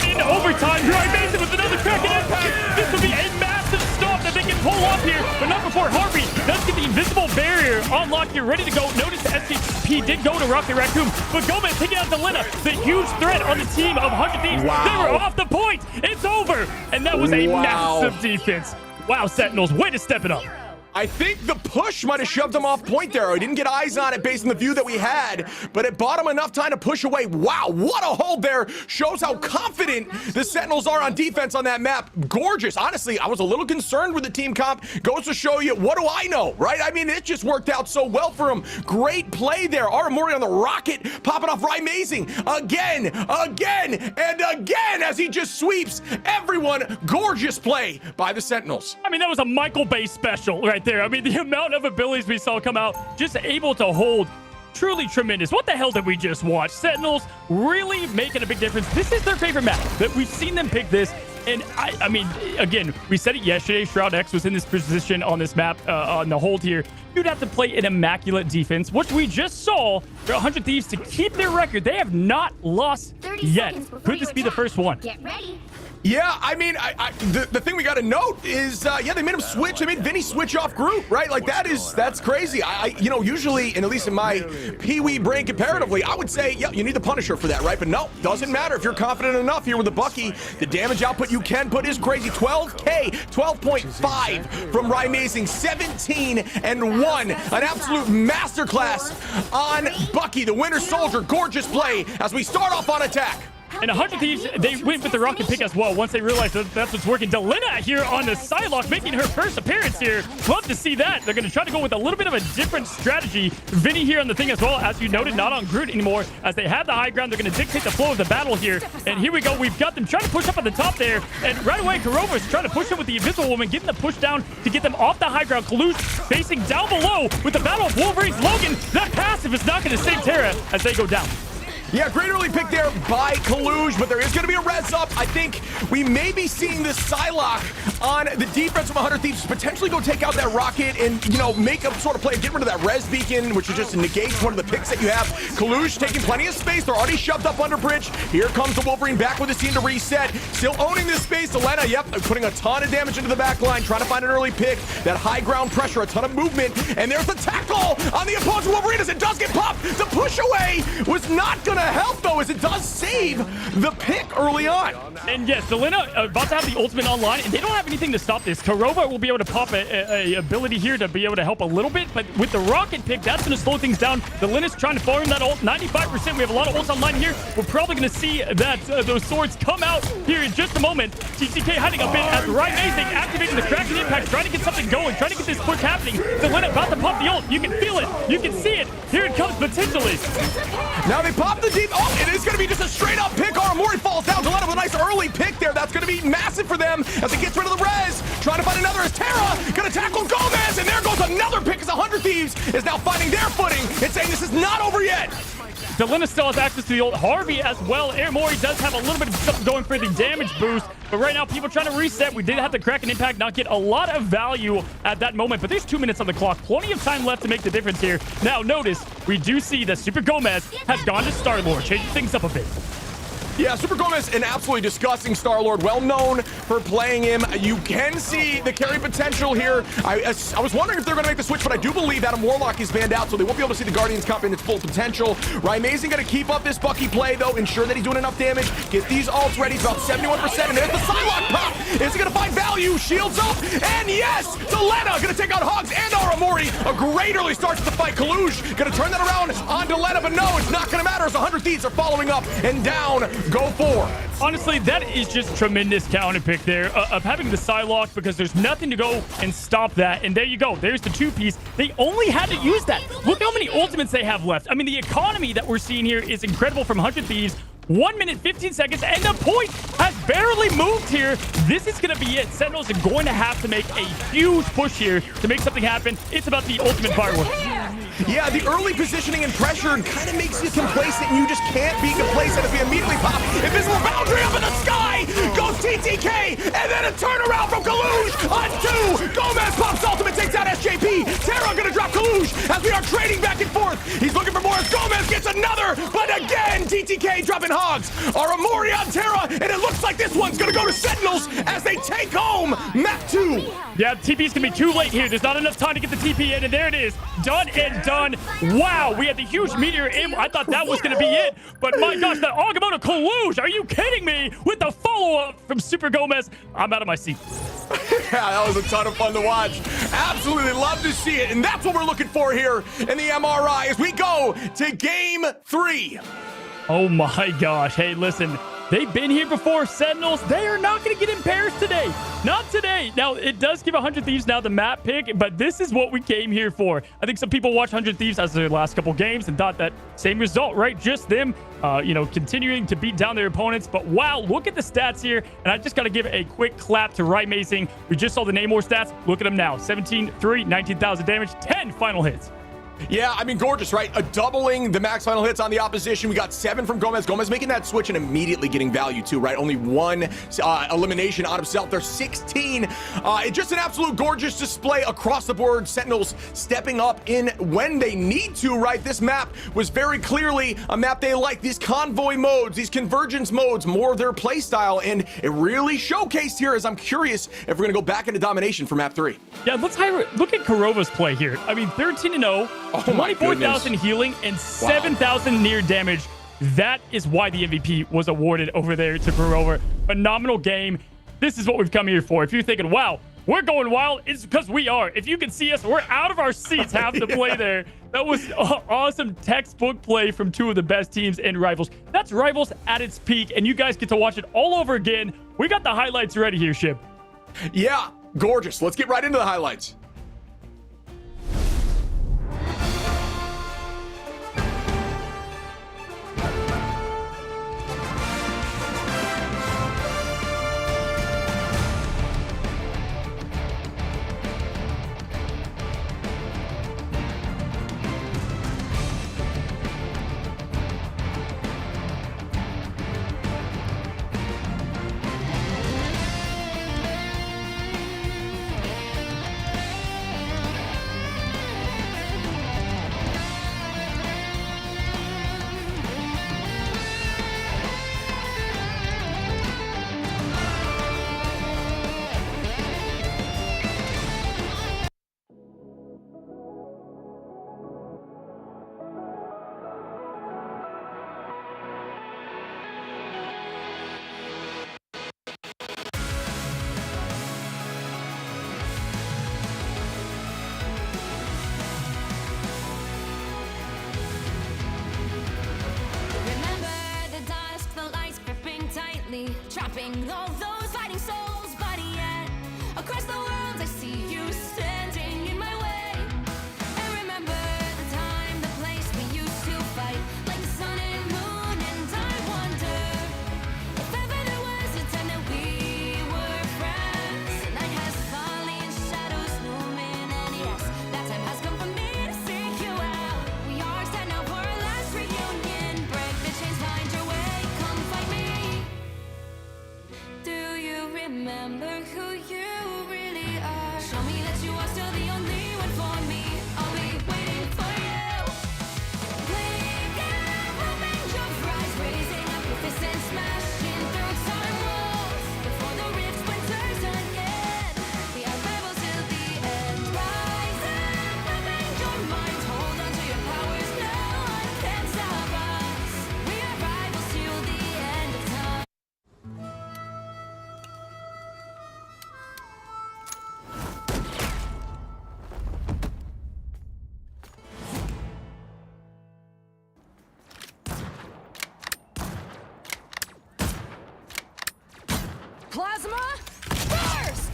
F: In overtime, Ryan Mason with another cracking impact. This will be a massive stop that they can pull off here, but not before Harvey does get the invisible barrier unlocked here, ready to go. Notice the SCP did go to Rocket Raccoon, but Gomez taking out the Lina, the huge threat on the team of 100 Thieves.
E: Wow.
F: They were off the point. It's over, and that was a massive defense. Wow, Sentinels, way to step it up.
E: I think the push might have shoved him off point there. I didn't get eyes on it based on the view that we had, but it bought him enough time to push away. Wow, what a hold there. Shows how confident the Sentinels are on defense on that map. Gorgeous. Honestly, I was a little concerned with the team comp. Goes to show you, what do I know, right? I mean, it just worked out so well for him. Great play there. Aramori on the rocket, popping off right amazing. Again, and again as he just sweeps everyone. Gorgeous play by the Sentinels.
F: I mean, that was a Michael Bay special right there. I mean, the amount of abilities we saw come out, just able to hold, truly tremendous. What the hell did we just watch? Sentinels really making a big difference. This is their favorite map. That we've seen them pick this. And I mean, again, we said it yesterday. SHROUD-X was in this position on this map, on the hold here. You'd have to play an immaculate defense, which we just saw for 100 Thieves to keep their record. They have not lost yet. Could this be the first one?
H: Get ready.
E: Yeah, I mean, the thing we got to note is, yeah, they made him switch. They made Vinny switch off group, right? Like, that's crazy. You know, usually, and at least in my pee-wee brain comparatively, I would say, yeah, you need the Punisher for that, right? But no, doesn't matter if you're confident enough here with the Bucky. The damage output you can put is crazy. 12K, 12.5 from Ryan Mason, 17 and 1. An absolute masterclass on Bucky, the Winter Soldier. Gorgeous play as we start off on attack.
F: And 100 Thieves, they went with the rocket pick as well once they realized that that's what's working. Delina here on the Psylocke making her first appearance here. Love to see that. They're going to try to go with a little bit of a different strategy. Vinny here on the thing as well, as you noted, not on Groot anymore. As they have the high ground, they're going to dictate the flow of the battle here. And here we go. We've got them trying to push up at the top there. And right away, Kurova's trying to push him with the Invisible Woman, getting the push down to get them off the high ground. Kalush facing down below with the Battle of Wolverines. Logan, that passive is not going to save Terra as they go down.
E: Yeah, great early pick there by Kaluj, but there is going to be a res up. I think we may be seeing this Psylocke on the defense of 100 Thieves potentially go take out that rocket and, you know, make a sort of play, get rid of that res beacon, which is just negates one of the picks that you have. Kaluj taking plenty of space. They're already shoved up under bridge. Here comes the Wolverine back with his team to reset. Still owning this space. Elena, yep, putting a ton of damage into the back line, trying to find an early pick. That high ground pressure, a ton of movement, and there's the tackle on the opposing Wolverine as it does get popped. The push away was not going to help, though, as it does save the pick early on.
F: And yes, Delena about to have the ultimate online, and they don't have anything to stop this. Kurova will be able to pop a ability here to be able to help a little bit, but with the rocket pick, that's going to slow things down. Delena's trying to farm that ult. 95%. We have a lot of ults online here. We're probably going to see that those swords come out here in just a moment. TTK hiding a bit as Rising activating the Kraken Impact, trying to get something going, trying to get this push happening. Delena about to pop the ult. You can feel it. You can see it. Here it comes potentially.
E: Now they pop the deep. Oh, it is going to be just a straight up pick. Aramori falls down. Delena with a nice early pick there. That's going to be massive for them as it gets rid of the res. Trying to find another as Terra going to tackle Gomez, and there goes another pick as 100 Thieves is now finding their footing and saying this is not over yet.
F: Delena still has access to the ult. Harvey as well. Aramori does have a little bit of stuff going for the damage boost, but right now people trying to reset. We did have to crack an impact, not get a lot of value at that moment, but there's 2 minutes on the clock. Plenty of time left to make the difference here. Now notice, we do see that Super Gomez has gone to Star-Lord, changing things up a bit.
E: Yeah, Super Gomez, an absolutely disgusting Star-Lord, well known for playing him. You can see the carry potential here. I was wondering if they're going to make the switch, but I do believe Adam Warlock is banned out, so they won't be able to see the Guardians comp in its full potential. Amazing going to keep up this Bucky play, though, ensure that he's doing enough damage. Get these ults ready, about 71%, and there's the Psylocke pop. Is he going to find value? Shields up, and yes, Delena going to take out Hogs and Aramori. A great early start to the fight. Kaluj going to turn that around on Delena, but no, it's not going to matter as 100 Thieves are following up and down. Go for.
F: Honestly, that is just tremendous counter pick there of having the Psylocke, because there's nothing to go and stop that. And there you go. There's the 2-piece. They only had to use that. Look how many ultimates they have left. I mean, the economy that we're seeing here is incredible from 100 Thieves. 1 minute, 15 seconds, and the point has barely moved here. This is going to be it. Sentinels are going to have to make a huge push here to make something happen. It's about the ultimate firework.
E: Yeah, the early positioning and pressure kind of makes you complacent, and you just can't be complacent as we immediately pop. Invisible boundary up in the sky goes TTK, and then a turnaround from Kaluj on 2. Gomez pops ultimate, takes out SJP. Terra going to drop Kaluj as we are trading back and forth. He's looking for more as Gomez gets another, but again, TTK dropping Hogs. Aramori on Terra, and it looks like this one's going to go to Sentinels as they take home map 2.
F: Yeah, TP's going to be too late here. There's not enough time to get the TP in, and there it is. Done and done. Wow, we had the huge meteor in. I thought that was going to be it, but my gosh, that Agamotto Kaluj, are you kidding me? With the follow-up from Super Gomez, I'm out of my seat.
E: Yeah, that was a ton of fun to watch. Absolutely love to see it, and that's what we're looking for here in the MRI as we go to Game 3.
F: Oh my gosh. Hey, listen, they've been here before, Sentinels. They are not going to get in pairs today. Not today. Now, it does give 100 Thieves now the map pick, but this is what we came here for. I think some people watched 100 Thieves as their last couple games and thought that same result, right? Just them, continuing to beat down their opponents. But wow, look at the stats here. And I just got to give a quick clap to Rising. We just saw the Namor stats. Look at them now. 17-3, 19,000 damage, 10 final hits.
E: Yeah, I mean, gorgeous, right? Doubling the max final hits on the opposition. We got 7 from Gomez. Gomez making that switch and immediately getting value too, right? Only 1 elimination out of Self. There's 16. It's just an absolute gorgeous display across the board. Sentinels stepping up in when they need to, right? This map was very clearly a map they like. These convoy modes, these convergence modes, more of their play style, and it really showcased here as I'm curious if we're going to go back into domination for map 3.
F: Yeah, look at Kurova's play here. I mean, 13-0.
E: Oh
F: 24,000 healing and 7,000 near damage. That is why the MVP was awarded over there to Kurova. Phenomenal game. This is what we've come here for. If you're thinking, wow, we're going wild, it's because we are. If you can see us, we're out of our seats half the play there. That was awesome textbook play from 2 of the best teams in Rivals. That's Rivals at its peak, and you guys get to watch it all over again. We got the highlights ready here, Shib.
E: Yeah, gorgeous. Let's get right into the highlights.
H: trapping all those fighting souls, but yet across the world I see you standing in my way. And remember the time, the place we used to fight, like the sun and moon, and I wonder if ever there was a time that we were friends. The night has fallen, shadows looming, and yes, that time has come for me to seek you out. We are set now for our last reunion. Break the chains, find your way, come find me. Do you remember who you really are? Show me that you are still the only one for me. I'll be waiting for you. Blink and open your eyes, raising up your fists and smashing through time walls. Before the rift splinters again, we are rebels till the end. Rise and open your minds, hold on to your powers. No one can stop us. We are rivals till the end of time. Plasma burst!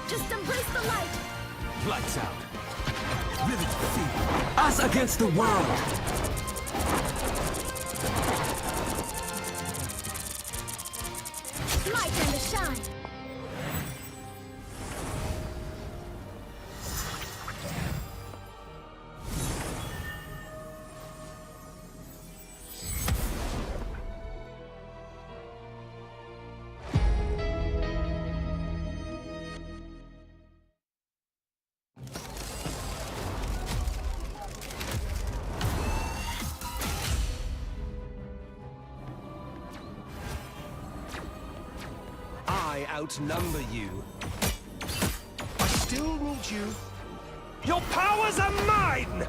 H: Just embrace the light!
D: Lights out. Vivid fear. Us against the world.
H: My time to shine!
C: I outnumber you. I still need you. Your powers are mine!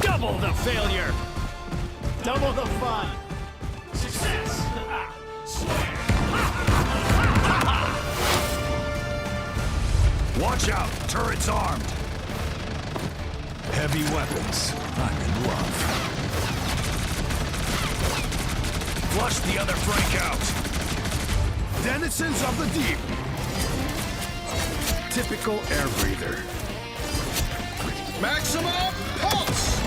I: Double the failure! Double the fun! Success!
A: Watch out! Turret's armed! Heavy weapons. I'm in love. Flush the other Frank out! Denizens of the deep! Typical air breather. Maximum pulse!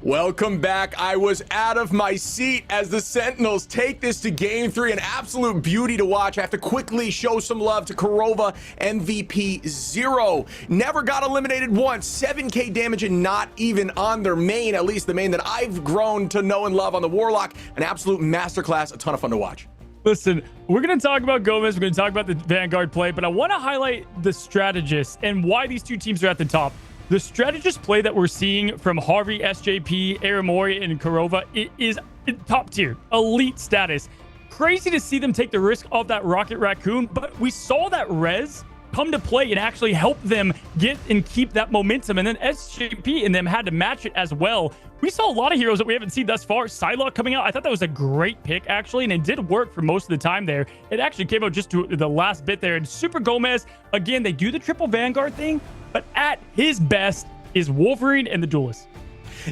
E: Welcome back. I was out of my seat as the Sentinels take this to game 3. An absolute beauty to watch. I have to quickly show some love to Kurova MVP 0. Never got eliminated once. 7k damage and not even on their main, at least the main that I've grown to know and love on the Warlock. An absolute masterclass. A ton of fun to watch.
F: Listen, we're going to talk about Gomez. We're going to talk about the Vanguard play, but I want to highlight the strategists and why these two teams are at the top. The strategist play that we're seeing from Harvey, SJP, Aramori, and Kurova is top tier, elite status. Crazy to see them take the risk of that Rocket Raccoon, but we saw that res come to play and actually help them get and keep that momentum. And then SJP and them had to match it as well. We saw a lot of heroes that we haven't seen thus far. Psylocke coming out, I thought that was a great pick, actually, and it did work for most of the time there. It actually came out just to the last bit there. And Super Gomez, again, they do the triple Vanguard thing, but at his best is Wolverine and the Duelist.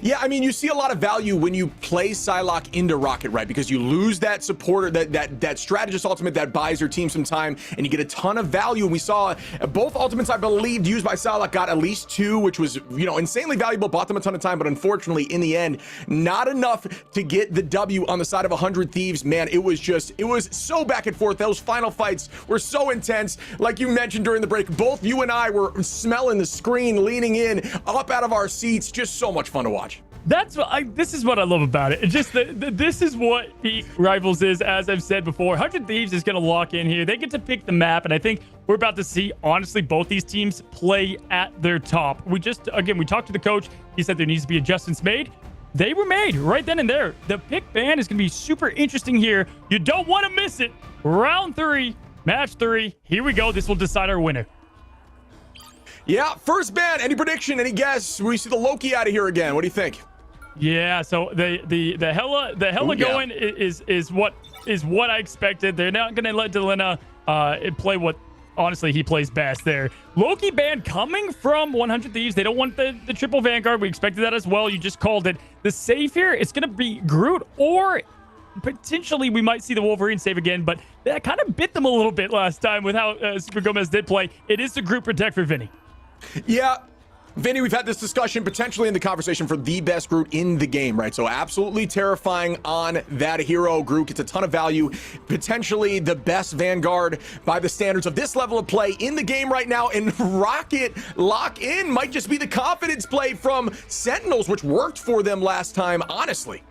E: Yeah, I mean, you see a lot of value when you play Psylocke into Rocket, right? Because you lose that supporter, that strategist ultimate that buys your team some time, and you get a ton of value. And we saw both ultimates, I believe, used by Psylocke got at least 2, which was, you know, insanely valuable, bought them a ton of time, but unfortunately, in the end, not enough to get the W on the side of 100 Thieves. Man, it was so back and forth. Those final fights were so intense. Like you mentioned during the break, both you and I were smelling the screen, leaning in, up out of our seats. Just so much fun to watch.
F: That's what this is what I love about it. It's just this is what Peak Rivals is, as I've said before. 100 Thieves is going to lock in here. They get to pick the map, and I think we're about to see, honestly, both these teams play at their top. We talked to the coach. He said there needs to be adjustments made. They were made right then and there. The pick ban is going to be super interesting here. You don't want to miss it. Round 3, match 3. Here we go. This will decide our winner.
E: Yeah, first ban. Any prediction? Any guess? We see the Loki out of here again. What do you think?
F: Yeah, so the Hella going is what I expected. They're not gonna let Delena play what honestly he plays best there. Loki ban coming from 100 Thieves. They don't want the triple Vanguard. We expected that as well. You just called it. The save here, it's gonna be Groot, or potentially we might see the Wolverine save again, but that kind of bit them a little bit last time with how Super Gomez did play. It is the Groot protect for Vinny.
E: Yeah. Vinny, we've had this discussion potentially in the conversation for the best Groot in the game, right? So absolutely terrifying on that hero. Groot gets a ton of value, potentially the best Vanguard by the standards of this level of play in the game right now. And Rocket lock in might just be the confidence play from Sentinels, which worked for them last time, honestly.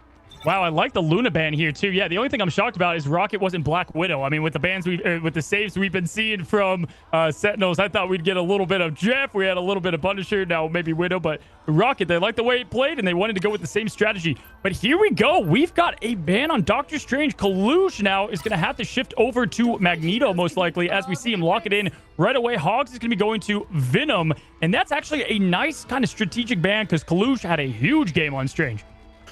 F: Wow, I like the Luna ban here too. Yeah, the only thing I'm shocked about is Rocket wasn't Black Widow. I mean, with the bans with the saves we've been seeing from Sentinels, I thought we'd get a little bit of Jeff. We had a little bit of Punisher, now maybe Widow, but Rocket, they liked the way it played and they wanted to go with the same strategy. But here we go. We've got a ban on Doctor Strange. Kalush now is going to have to shift over to Magneto most likely as we see him lock it in right away. Hogs is going to be going to Venom, and that's actually a nice kind of strategic ban because Kalush had a huge game on Strange.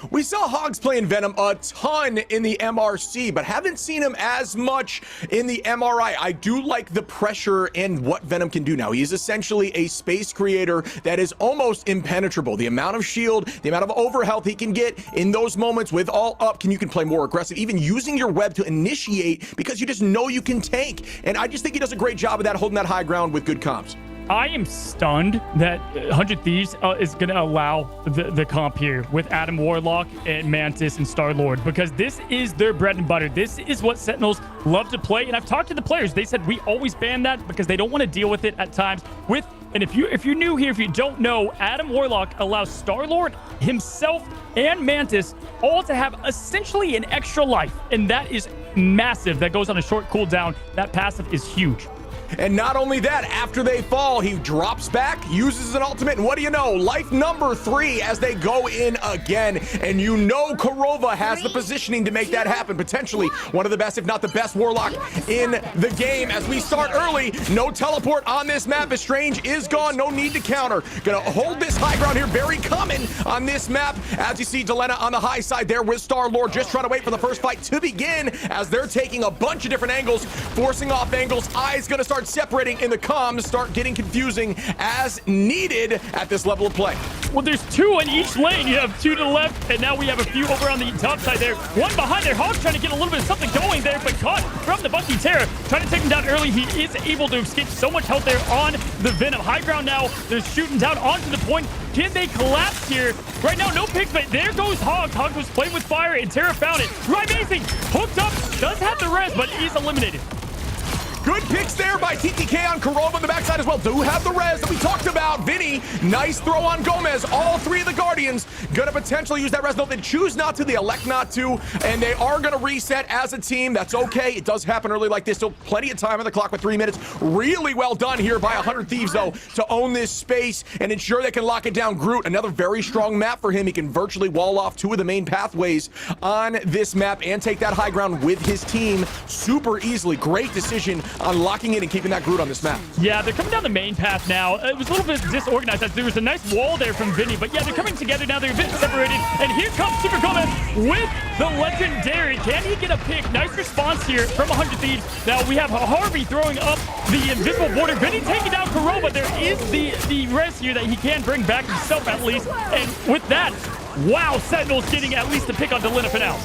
E: We saw Hogs playing Venom a ton in the MRC, but haven't seen him as much in the MRI. I do like the pressure and what Venom can do now. He is essentially a space creator that is almost impenetrable. The amount of shield, the amount of overhealth he can get in those moments with all up, you can play more aggressive, even using your web to initiate because you just know you can tank. And I just think he does a great job of that, holding that high ground with good comps.
F: I am stunned that 100 Thieves is going to allow the comp here with Adam Warlock and Mantis and Star-Lord, because this is their bread and butter. This is what Sentinels love to play. And I've talked to the players. They said we always ban that because they don't want to deal with it at times with. And if you're new here, if you don't know, Adam Warlock allows Star-Lord himself and Mantis all to have essentially an extra life. And that is massive. That goes on a short cooldown. That passive is huge.
E: And not only that, after they fall, he drops back, uses an ultimate, and what do you know? Life number 3 as they go in again. And you know Kurova has the positioning to make that happen. Potentially one of the best, if not the best Warlock in the game. As we start early, no teleport on this map as Strange is gone. No need to counter. Gonna hold this high ground here. Very common on this map. As you see Delena on the high side there with Star-Lord, just trying to wait for the first fight to begin as they're taking a bunch of different angles, forcing off angles. Eyes gonna start separating in the comms, start getting confusing as needed at this level of play.
F: Well, there's 2 in each lane. You have 2 to the left, and now we have a few over on the top side there. One behind there. Hog's trying to get a little bit of something going there, but caught from the Bucky Terra. Trying to take him down early. He is able to escape so much health there on the Venom. High ground now. They're shooting down onto the point. Can they collapse here? Right now, no picks, but there goes Hog. Hog was playing with fire, and Terra found it. Right, amazing. Hooked up. Does have the res, but is eliminated.
E: Good picks there by TTK on Kurova on the backside as well. Do have the res that we talked about. Vinny, nice throw on Gomez. All three of the Guardians gonna potentially use that res. No, they choose not to. They elect not to, and they are gonna reset as a team. That's okay. It does happen early like this. Still plenty of time on the clock with 3 minutes. Really well done here by 100 Thieves, though, to own this space and ensure they can lock it down. Groot, another very strong map for him. He can virtually wall off 2 of the main pathways on this map and take that high ground with his team super easily. Great decision on locking in and keeping that Groot on this map.
F: Yeah, they're coming down the main path now. It was a little bit disorganized. There was a nice wall there from Vinny, but yeah, they're coming together now. They're a bit separated, and here comes Super Gomez with the legendary. Can he get a pick? Nice response here from 100 Thieves. Now we have Harvey throwing up the invisible border. Vinny taking down Kurova. There is the res here that he can bring back himself at least, and with that, wow, Sentinel's getting at least a pick on Delina for now.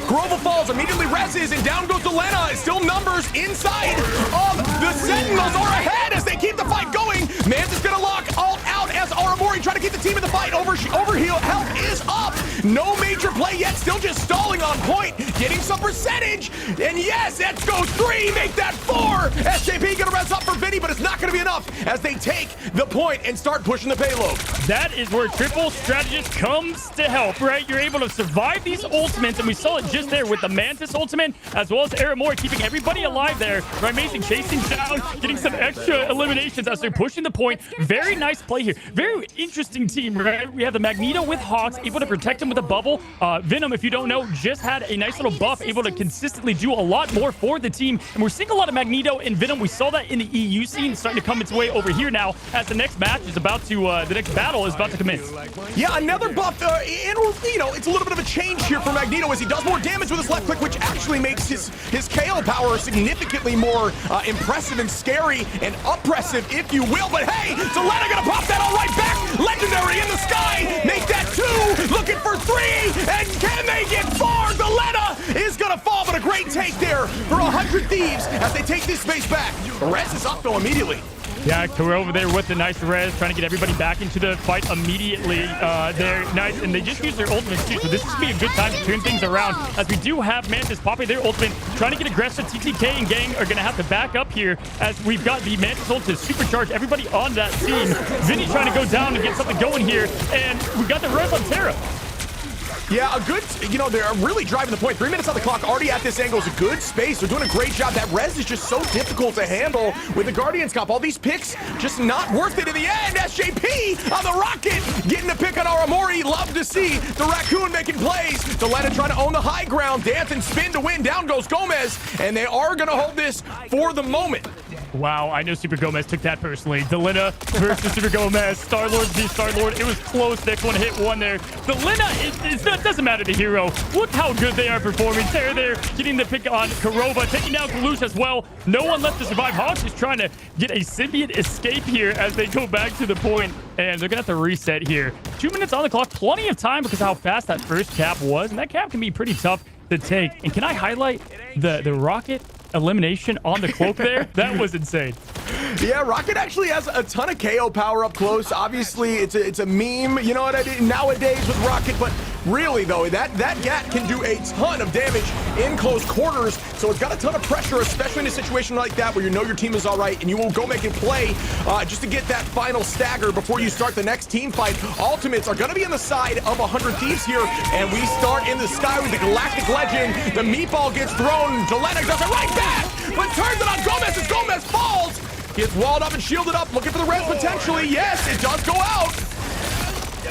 E: Kurova falls, immediately reses, and down goes Delena. Still numbers inside of the Sentinels are ahead as they keep the fight going. Mantis gonna lock all out as Aramori trying to keep the team in the fight. Overheal health is up. No major play yet, still just stalling on point, getting some percentage. And yes, that goes 3, make that 4. SJP gonna res up for Vinny, but it's not gonna be enough as they take the point and start pushing the payload.
F: That is where Triple Strategist comes to help, right? You're able to survive these ultimates, and we saw it just there with the Mantis ultimate, as well as Aramori keeping everybody alive there. Right, Mason chasing down, getting some extra eliminations as they're pushing the point. Very nice play here. Very interesting team, right? We have the Magneto with Hawks, able to protect him with a bubble. Venom, if you don't know, just had a nice little buff, able to consistently do a lot more for the team. And we're seeing a lot of Magneto and Venom. We saw that in the EU scene, starting to come its way over here now as the next match is about to, the next battle is about to commence.
E: Yeah, another buff, and you know, it's a little bit of a change here for Magneto as he does more damage with his left click, which actually makes his KO power significantly more impressive and scary and oppressive, if you will. But hey, Delena gonna pop that all right back. Legendary in the sky, make that 2, looking for 3, and can they get 4? Delena is gonna fall, but a great take there for 100 Thieves as they take this space back. The res is up though immediately.
F: Yeah, Kurova there with the nice res, trying to get everybody back into the fight immediately. They're nice, and they just use their ultimate too, so this is going to be a good time to turn things around, as we do have Mantis popping their ultimate, trying to get aggressive. TTK and Gang are going to have to back up here, as we've got the Mantis ult to supercharge everybody on that team. Vinny trying to go down and get something going here, and we got the res on Terra.
E: Yeah, a good, you know, they're really driving the point. 3 minutes on the clock, already at this angle is a good space. They're doing a great job. That res is just so difficult to handle with the Guardians comp. All these picks, just not worth it in the end. SJP on the rocket, getting the pick on Aramori. Love to see the Raccoon making plays. Delena trying to own the high ground. Dance and spin to win. Down goes Gomez, and they are going to hold this for the moment.
F: Wow, I know Super Gomez took that personally. Delena versus Super Gomez. Star-Lord v Star-Lord. It was close. Next one hit one there. Delena, it doesn't matter the hero. Look how good they are performing. They're there getting the pick on Kurova, taking down Kalush as well. No one left to survive. Hawks is trying to get a symbiote escape here as they go back to the point, and they're going to have to reset here. 2 minutes on the clock. Plenty of time because of how fast that first cap was, and that cap can be pretty tough to take. And can I highlight the rocket elimination on the cloak there? That was insane.
E: Yeah, Rocket actually has a ton of KO power up close. Obviously, it's a meme, you know what I mean, nowadays with Rocket, but really though, that Gat can do a ton of damage in close quarters, so it's got a ton of pressure, especially in a situation like that where you know your team is all right and you will go make a play just to get that final stagger before you start the next team fight. Ultimates are going to be on the side of 100 Thieves here, and we start in the sky with the Galactic Legend. The meatball gets thrown. Delena does it right back, but turns it on Gomez as Gomez falls. Gets walled up and shielded up, looking for the res potentially. Yes, it does go out.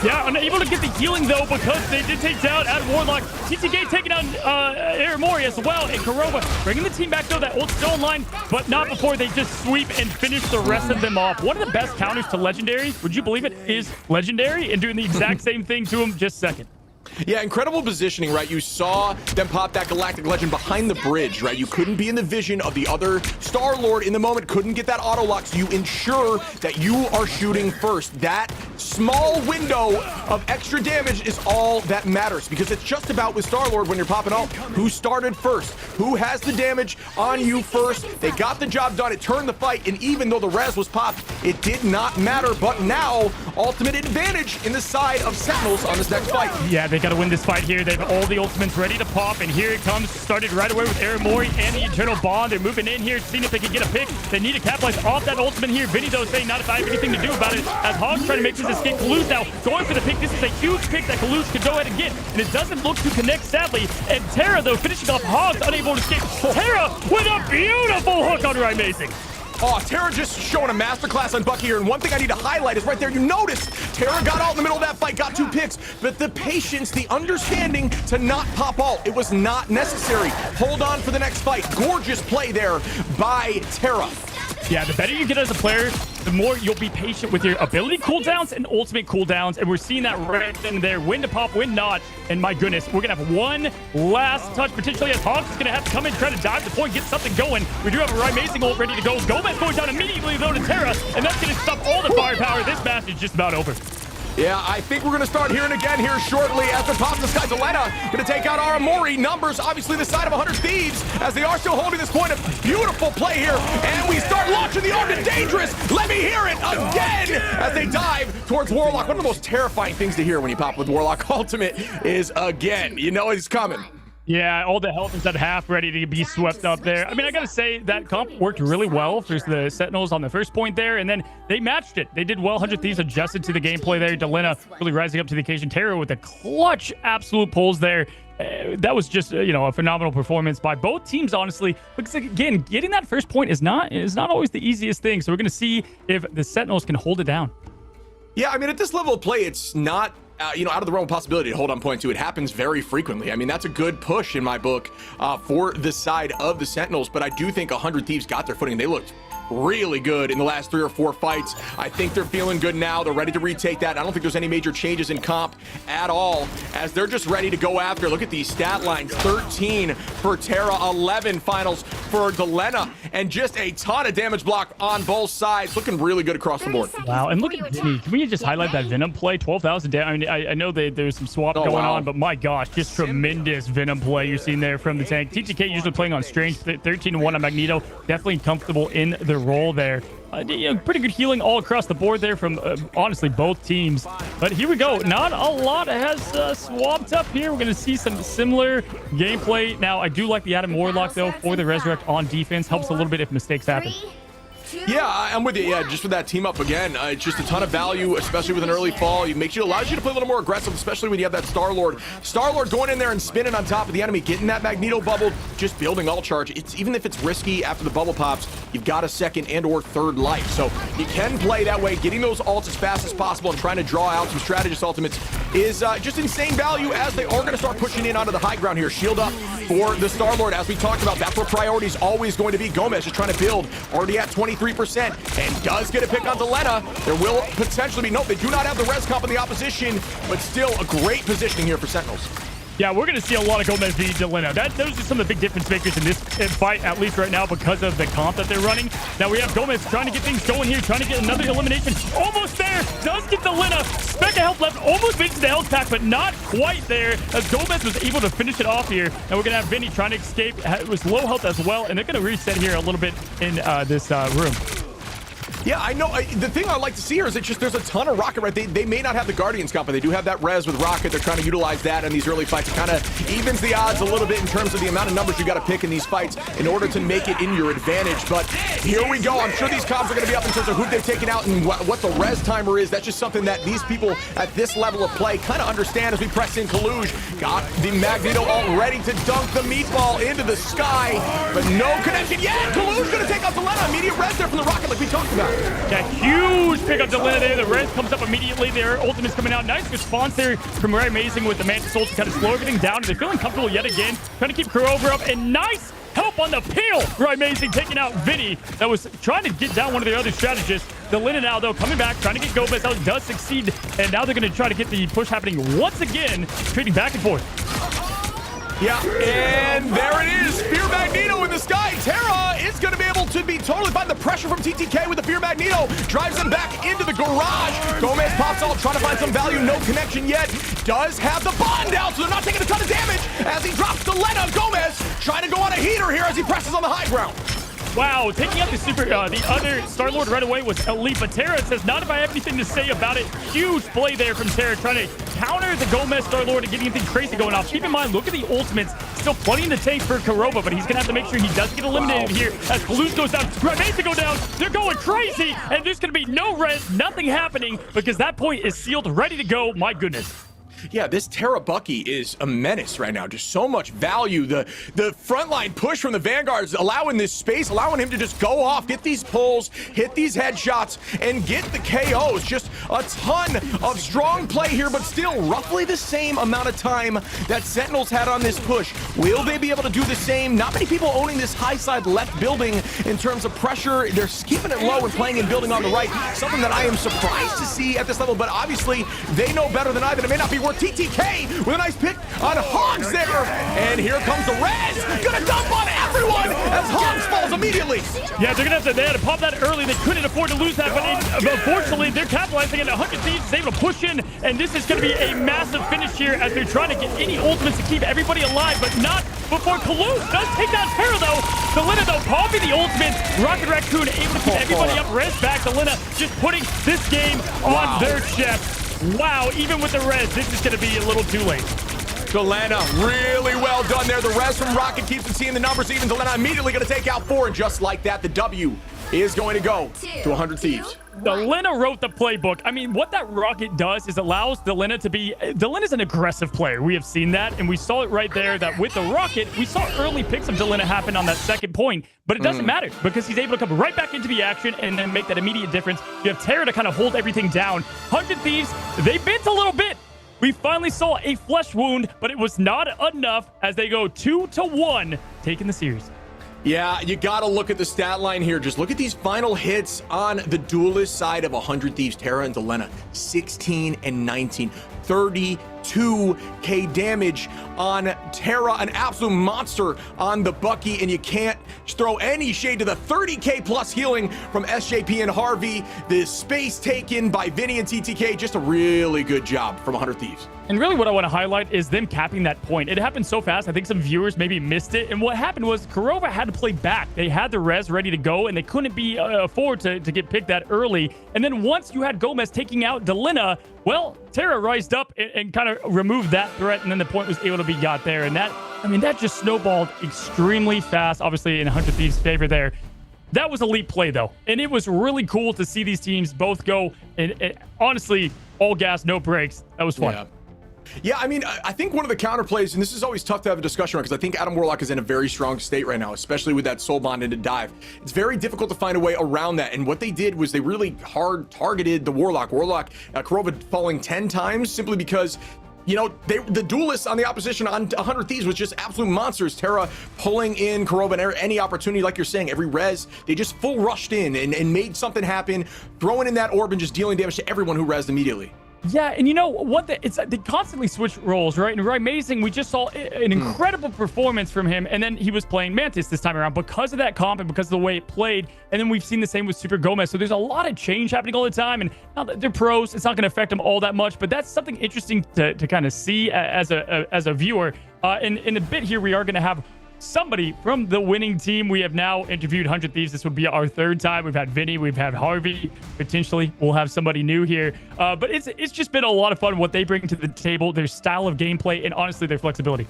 F: Yeah, unable to get the healing though because they did take down at Warlock. TTK taking down Aramori as well, and Kurova bringing the team back though. That ult's still online, but not before they just sweep and finish the rest of them off. One of the best counters to Legendary, would you believe it, is Legendary, and doing the exact same thing to him just second.
E: Yeah, incredible positioning, right? You saw them pop that Galactic Legend behind the bridge, right? You couldn't be in the vision of the other Star-Lord in the moment, couldn't get that auto lock, so you ensure that you are shooting first. That small window of extra damage is all that matters, because it's just about with Star-Lord when you're popping out, who started first, who has the damage on you first. They got the job done, it turned the fight, and even though the res was popped, it did not matter. But now ultimate advantage in the side of Sentinels on this next fight.
F: Yeah, they got to win this fight here. They have all the ultimates ready to pop, and here it comes. Started right away with Aramori and the Eternal Bond. They're moving in here, seeing if they can get a pick. They need to capitalize off that ultimate here. Vinny, though, saying not if I have anything to do about it, as Hog's trying to make his escape. Kalu's now going for the pick. This is a huge pick that Kalu's could go ahead and get, and it doesn't look to connect, sadly. And Terra, though, finishing off Hog's, unable to escape. Terra with a beautiful hook on Amazing.
E: Oh, Terra just showing a masterclass on Bucky here. And one thing I need to highlight is right there. You notice Terra got out in the middle of that fight, got 2 picks, but the patience, the understanding to not pop ult. It was not necessary. Hold on for the next fight. Gorgeous play there by Terra.
F: Yeah, the better you get as a player, the more you'll be patient with your ability cooldowns and ultimate cooldowns. And we're seeing that right in there. When to pop, when not. And my goodness, we're going to have one last touch, potentially, as Hawks is going to have to come in, try to dive the point, get something going. We do have a Amazing ult ready to go. Gomez going down immediately, though, to Terra. And that's going to stop all the firepower. This match is just about over.
E: Yeah, I think we're going to start hearing again here shortly as the top of the sky. Delena going to take out Aramori. Numbers, obviously, the side of 100 Thieves as they are still holding this point. A beautiful play here. And we start launching the arm to Dangerous. Let me hear it again as they dive towards Warlock. One of the most terrifying things to hear when you pop with Warlock Ultimate is again. You know he's coming.
F: Yeah, all the health is at half, ready to be swept up there. I mean, I gotta say, that comp worked really well for the Sentinels on the first point there, and then they matched it. They did well. 100 Thieves adjusted to the gameplay there. Delena really rising up to the occasion. Terra with the clutch absolute pulls there. That was just, a phenomenal performance by both teams, honestly. Because, again, getting that first point is not always the easiest thing. So we're going to see if the Sentinels can hold it down.
E: Yeah, I mean, at this level of play, it's not... out of the realm of possibility to hold on point 2. It happens very frequently. I mean, that's a good push in my book for the side of the Sentinels, but I do think 100 Thieves got their footing. They looked really good in the last 3 or 4 fights. I think they're feeling good now. They're ready to retake that. I don't think there's any major changes in comp at all as they're just ready to go after. Look at these stat lines. 13 for Terra, 11 finals for Delena, and just a ton of damage block on both sides. Looking really good across the board.
F: Wow, and look at Vinny. Can we just highlight that Venom play? 12,000 damage. I mean, I know there's some swap going on, but my gosh, just tremendous Venom play you're seeing there from the tank. TTK usually playing on Strange, 13-1 on Magneto. Definitely comfortable in the role there. Pretty good healing all across the board there from, honestly, both teams. But here we go. Not a lot has swapped up here. We're going to see some similar gameplay. Now, I do like the Adam Warlock, though, for the Resurrect on defense. Helps a little bit if mistakes happen.
E: Yeah, I'm with you. Yeah, just with that team up again, it's just a ton of value, especially with an early fall. It allows you to play a little more aggressive, especially when you have that Star-Lord. Star-Lord going in there and spinning on top of the enemy, getting that Magneto bubble, just building all charge. Even if it's risky after the bubble pops, you've got a second and or third life. So you can play that way. Getting those ults as fast as possible and trying to draw out some strategist ultimates is just insane value as they are going to start pushing in onto the high ground here. Shield up for the Star-Lord. As we talked about, that's where priority is always going to be. Gomez just trying to build, already at 23%, and does get a pick on Delena. There will potentially be, nope, they do not have the res comp in the opposition, but still a great positioning here for Sentinels.
F: Yeah, we're going to see a lot of Gomez v. Delena. Those are some of the big difference makers in this fight, at least right now, because of the comp that they're running. Now we have Gomez trying to get things going here, trying to get another elimination. Almost there. Does get Delena. Speck of health left. Almost makes the health pack, but not quite there, as Gomez was able to finish it off here. Now we're going to have Vinny trying to escape. It was low health as well, and they're going to reset here a little bit in this room.
E: Yeah, I know. The thing I like to see here is it's just there's a ton of Rocket, right? They may not have the Guardians comp, but they do have that res with Rocket. They're trying to utilize that in these early fights. It kind of evens the odds a little bit in terms of the amount of numbers you got to pick in these fights in order to make it in your advantage. But here we go. I'm sure these comps are going to be up in terms of who they've taken out and what the res timer is. That's just something that these people at this level of play kind of understand as we press in. Kaluj got the Magneto all ready to dunk the meatball into the sky, but no connection yet. Kaluj going to take out Delena. Immediate res there from the Rocket like we talked about.
F: Yeah, huge pick up Delena there. The res comes up immediately. Their ultimate's coming out. Nice response there from Ray Amazing with the Mantis ult to kind of slow everything down. They're feeling comfortable yet again. Trying to keep Kurover up. And nice help on the peel. Ray Amazing taking out Vinny that was trying to get down one of their other strategists. Delena now, though, coming back, trying to get Gomez. That does succeed. And now they're going to try to get the push happening once again, trading back and forth.
E: Yeah, and there it is. Fear Magneto in the sky. Terra is going to be able to be totally fine. The pressure from TTK with the Fear Magneto drives them back into the garage. Gomez pops out, trying to find some value. No connection yet. Does have the bond out, so they're not taking a ton of damage as he drops Delena. Gomez trying to go on a heater here as he presses on the high ground.
F: Wow, taking out the other Star-Lord right away was elite, but Terra says, not if I have anything to say about it. Huge play there from Terra, trying to counter the Gomez Star-Lord and getting anything crazy going off. Keep in mind, look at the ultimates. Still plenty in the tank for Kurova, but he's going to have to make sure he does get eliminated here as Balloons goes down, grenades to go down. They're going crazy, and there's going to be no res, nothing happening, because that point is sealed, ready to go. My goodness.
E: Yeah, this Terra Bucky is a menace right now. Just so much value. The frontline push from the Vanguards allowing this space, allowing him to just go off, get these pulls, hit these headshots, and get the KOs. Just a ton of strong play here, but still roughly the same amount of time that Sentinels had on this push. Will they be able to do the same? Not many people owning this high side left building in terms of pressure. They're keeping it low and playing and building on the right. Something that I am surprised to see at this level, but obviously they know better than I that it may not be worth TTK with a nice pick on Hogs there. And here comes the res. Gonna dump on everyone as Hogs falls immediately.
F: Yeah, they had to pop that early. They couldn't afford to lose that, but unfortunately, they're capitalizing it. 100 Thieves is able to push in, and this is going to be a massive finish here as they're trying to get any ultimates to keep everybody alive, but not before Kaluz does take down Terra, though. Delina, though, popping the ultimate. Rocket Raccoon able to keep everybody up. Res back. Delina just putting this game on their chest. Wow, even with the res, this is going to be a little too late.
E: Delena, really well done there. The res from Rocket keeps the team the numbers even. Delena immediately going to take out 4, and just like that, the W is going to go to 100 Thieves.
F: Delina wrote the playbook. I mean, what that Rocket does is allows Delina to be... Delina's an aggressive player. We have seen that, and we saw it right there that with the Rocket, we saw early picks of Delina happen on that second point, but it doesn't matter because he's able to come right back into the action and then make that immediate difference. You have Terra to kind of hold everything down. 100 Thieves, they bent a little bit. We finally saw a flesh wound, but it was not enough as they go 2-1, taking the series.
E: Yeah, you got to look at the stat line here. Just look at these final hits on the duelist side of 100 Thieves. Terra and Delena, 16 and 19. 32k damage on Terra, an absolute monster on the Bucky, and you can't throw any shade to the 30k plus healing from SJP and Harvey. The space taken by Vinny and TTK, just a really good job from 100 Thieves.
F: And really what I want to highlight is them capping that point. It happened so fast, I think some viewers maybe missed it. And what happened was Kurova had to play back. They had the res ready to go, and they couldn't be afford to get picked that early. And then once you had Gomez taking out Delina, well, Terra rised up and kind of removed that threat, and then the point was able to be got there. And that, I mean, that just snowballed extremely fast, obviously in 100 Thieves' favor there. That was elite play, though. And it was really cool to see these teams both go, and honestly, all gas, no brakes. That was fun.
E: Yeah. Yeah, I mean, I think one of the counterplays, and this is always tough to have a discussion on because I think Adam Warlock is in a very strong state right now, especially with that soul bond into dive. It's very difficult to find a way around that. And what they did was they really hard targeted the Warlock. Kurova falling 10 times simply because, you know, the duelists on the opposition on 100 Thieves was just absolute monsters. Terra pulling in Kurova and any opportunity, like you're saying, every res, they just full rushed in and made something happen, throwing in that orb and just dealing damage to everyone who resed immediately.
F: Yeah, and you know what? They constantly switch roles, right? And right, amazing. We just saw an incredible performance from him, and then he was playing Mantis this time around because of that comp and because of the way it played. And then we've seen the same with Super Gomez. So there's a lot of change happening all the time, and now that they're pros, it's not going to affect them all that much. But that's something interesting to kind of see as a viewer. In a bit here, we are going to have somebody from the winning team. We have now interviewed 100 Thieves. This would be our third time. We've had Vinny, we've had Harvey. Potentially, we'll have somebody new here. But it's just been a lot of fun what they bring to the table, their style of gameplay, and honestly, their flexibility.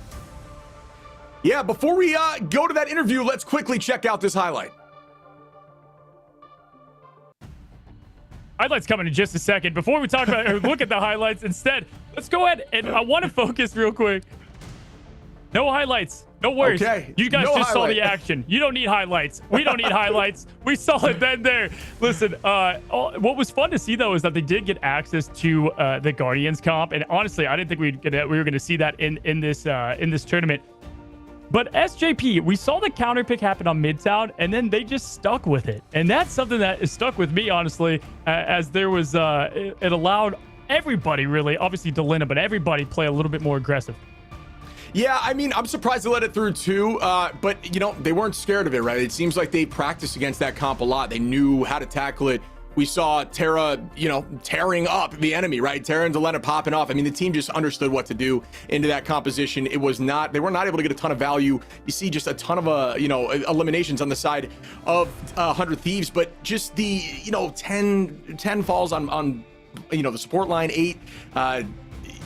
E: Yeah, before we go to that interview, let's quickly check out this highlight.
F: Highlights coming in just a second. Before we talk about or look at the highlights, instead, let's go ahead and I want to focus real quick. No highlights. No worries. Okay. You guys just saw the action. You don't need highlights. We don't need highlights. We saw it then there. Listen, what was fun to see, though, is that they did get access to the Guardians comp. And honestly, I didn't think we were going to see that in this tournament. But SJP, we saw the counter pick happen on Midtown, and then they just stuck with it. And that's something that is stuck with me, honestly, as there was it allowed everybody, really, obviously Delina, but everybody play a little bit more aggressive.
E: Yeah, I mean, I'm surprised they let it through too, but, you know, they weren't scared of it, right? It seems like they practiced against that comp a lot. They knew how to tackle it We saw Terra, tearing up the enemy, right? Terra and Delena popping off. I mean, the team just understood what to do into that composition. They were not able to get a ton of value. You see just a ton of, eliminations on the side of 100 Thieves, but just the, 10 falls on the support line, 8,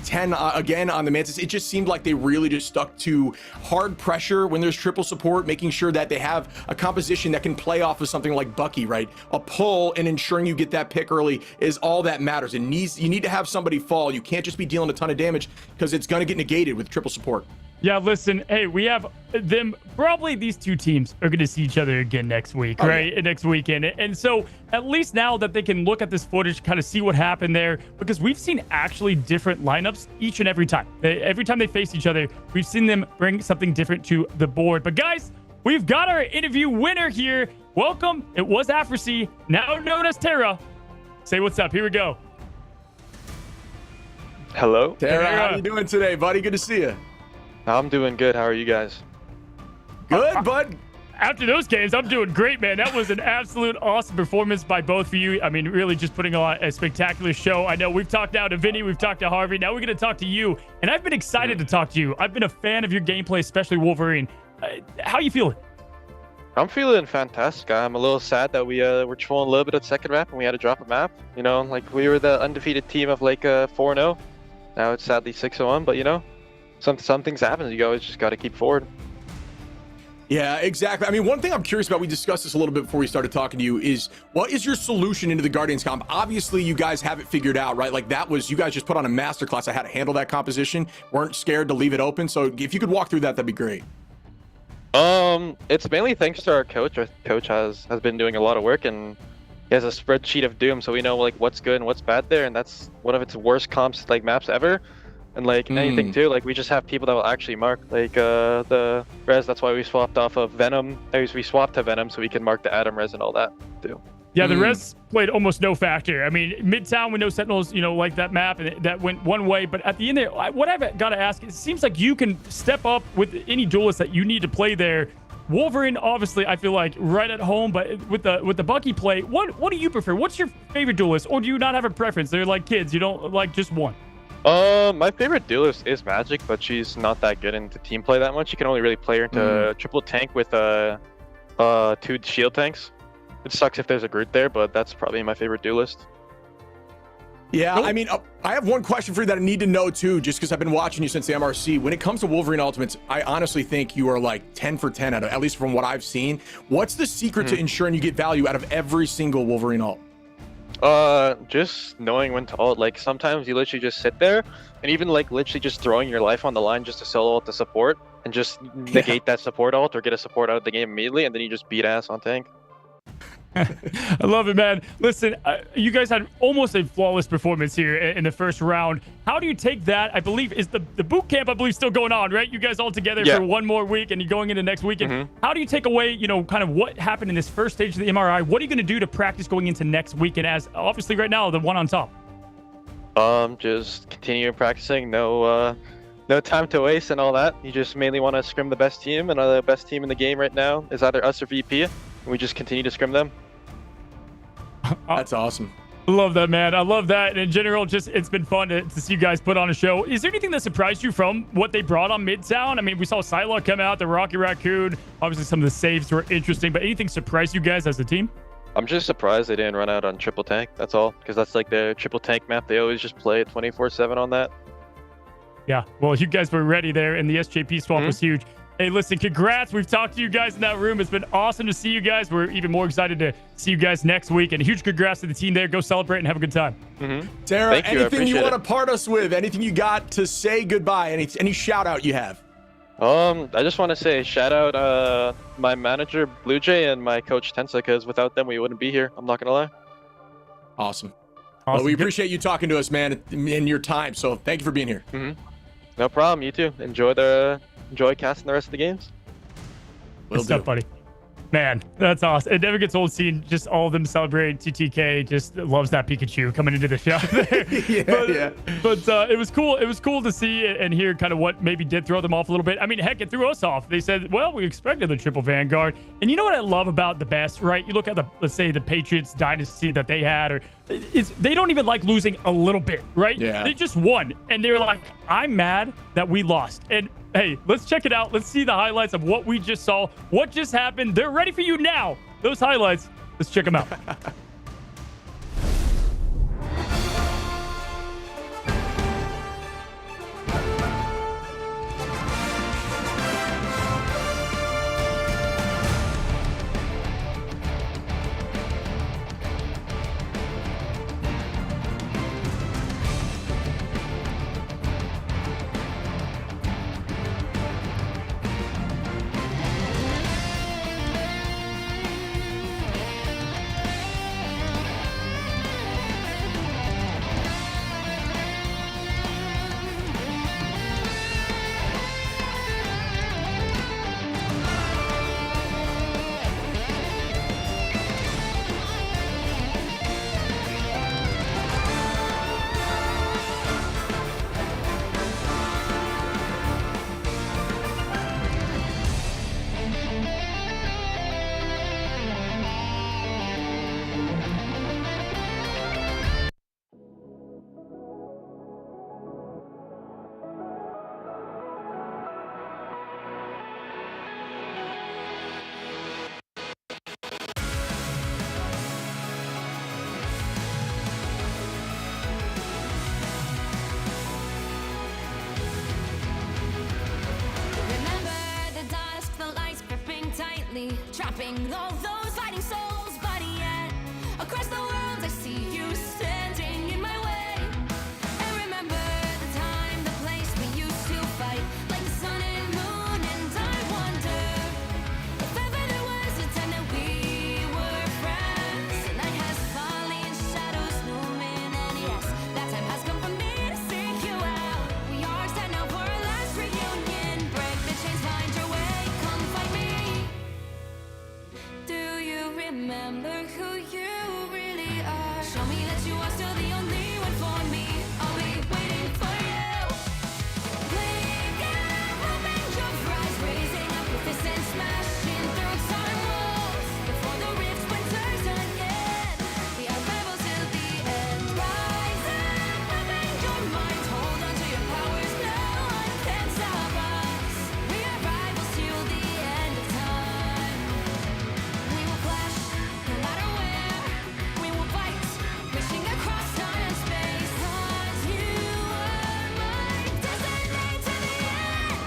E: 10 again on the Mantis. It just seemed like they really just stuck to hard pressure when there's triple support, making sure that they have a composition that can play off of something like Bucky, right? A pull and ensuring you get that pick early is all that matters. You need to have somebody fall. You can't just be dealing a ton of damage because it's going to get negated with triple support. Yeah, listen, hey, we have them. Probably these two teams are going to see each other again next week, right? Yeah. Next weekend. And so at least now that they can look at this footage, kind of see what happened there, because we've seen actually different lineups each and every time. Every time they face each other, we've seen them bring something different to the board. But guys, we've got our interview winner here. Welcome. It was Afrasy, now known as Terra. Say what's up. Here we go.
J: Hello.
E: Terra, how you doing today, buddy? Good to see you.
J: I'm doing good. How are you guys?
E: Good, bud.
F: After those games, I'm doing great, man. That was an absolute awesome performance by both of you. I mean, really just putting on a spectacular show. I know we've talked now to Vinny, we've talked to Harvey. Now we're going to talk to you. And I've been excited to talk to you. I've been a fan of your gameplay, especially Wolverine. How are you feeling?
J: I'm feeling fantastic. I'm a little sad that we were trolling a little bit at second map and we had to drop a map. Like we were the undefeated team of like 4-0. Now it's sadly 6-1, but some things happen. You always just got to keep forward.
E: Yeah, exactly. I mean, one thing I'm curious about, we discussed this a little bit before we started talking to you, is what is your solution into the Guardians comp? Obviously, you guys have it figured out, right? Like you guys just put on a masterclass on how to handle that composition. Weren't scared to leave it open. So if you could walk through that, that'd be great.
J: It's mainly thanks to our coach. Our coach has been doing a lot of work, and he has a spreadsheet of doom, so we know like what's good and what's bad there, and that's one of its worst comps like maps ever. And like anything too, like we just have people that will actually mark, like the res. That's why we swapped off of Venom. We swapped to Venom so we can mark the Atom res and all that too.
F: Yeah, the res played almost no factor. I mean, Midtown with no Sentinels, like that map, and that went one way. But at the end there, what I've got to ask, it seems like you can step up with any duelist that you need to play there. Wolverine, obviously, I feel like right at home, but with the Bucky play, what do you prefer? What's your favorite duelist, or do you not have a preference? They're like kids, you don't like just one.
J: My favorite duelist is Magic, but she's not that good into team play that much. You can only really play her into triple tank with 2 shield tanks. It sucks if there's a Groot there, but that's probably my favorite duelist.
E: Yeah, I mean, I have one question for you that I need to know too, just because I've been watching you since the MRC. When it comes to Wolverine Ultimates, I honestly think you are like 10 for 10 out of, at least from what I've seen. What's the secret to ensuring you get value out of every single Wolverine ult?
J: Just knowing when to ult. Like sometimes you literally just sit there, and even like literally just throwing your life on the line just to solo ult the support and just negate that support ult or get a support out of the game immediately, and then you just beat ass on tank.
F: I love it, man. Listen, you guys had almost a flawless performance here in the first round. How do you take that? I believe is the boot camp, I believe, still going on, right? You guys all together for one more week and you're going into next weekend. How do you take away, kind of what happened in this first stage of the MRI? What are you going to do to practice going into next weekend as obviously right now the one on top?
J: Just continue practicing. No time to waste and all that. You just mainly want to scrim the best team, and the best team in the game right now is either us or VP. We just continue to scrim them.
E: That's awesome.
F: I love that, man. I love that. And in general, just it's been fun to see you guys put on a show. Is there anything that surprised you from what they brought on Midtown? I mean, we saw Psylocke come out, the Rocky Raccoon. Obviously, some of the saves were interesting, but anything surprised you guys as a team?
J: I'm just surprised they didn't run out on triple tank. That's all, because that's like the triple tank map. They always just play it 24/7 on that.
F: Yeah, well, you guys were ready there, and the SJP swap was huge. Hey, listen, congrats. We've talked to you guys in that room. It's been awesome to see you guys. We're even more excited to see you guys next week. And a huge congrats to the team there. Go celebrate and have a good time.
E: Tara, anything you want to part us with? Anything you got to say goodbye? Any shout out you have?
J: I just want to say shout out my manager, Blue Jay, and my coach, Tensa, because without them, we wouldn't be here. I'm not going to lie.
E: Awesome. Well, we appreciate you talking to us, man, in your time. So thank you for being here.
J: No problem. You too. Enjoy casting the rest of the games.
F: Good stuff, buddy. Man, that's awesome. It never gets old seeing just all of them celebrate. TTK just loves that Pikachu coming into the shop there. But it was cool. It was cool to see and hear kind of what maybe did throw them off a little bit. I mean, heck, it threw us off. They said, well, we expected the triple Vanguard. And you know what I love about the best, right? You look at let's say the Patriots dynasty that they had, or they don't even like losing a little bit, right?
E: Yeah.
F: They just won. And they were like, I'm mad that we lost. And hey, let's check it out. Let's see the highlights of what we just saw. What just happened? They're ready for you now. Those highlights. Let's check them out.
H: Trapping all those fighting souls, but yet across the world I see you standing in my way. And remember the time, the place we used to fight like the sun and moon. And I wonder if ever there was a time that we were friends. The night has fallen, shadows looming, and yes, that time has come for me to seek you out. We are set now for our last reunion. Break the chains, find your way, come fight me. Do you remember who you really are? Show me that you are still the only one for me. I'll be waiting for you. Blink and open your eyes, raising up your fists and smashing through time walls. Before the rift splinters again, we are rebels till the end. Rise and open your mind, hold on to your powers. No one can stop us. We are rivals till the end of time. We will flash, no matter where. We will fight, reaching across time and space. 'Cause you are my destiny to the end.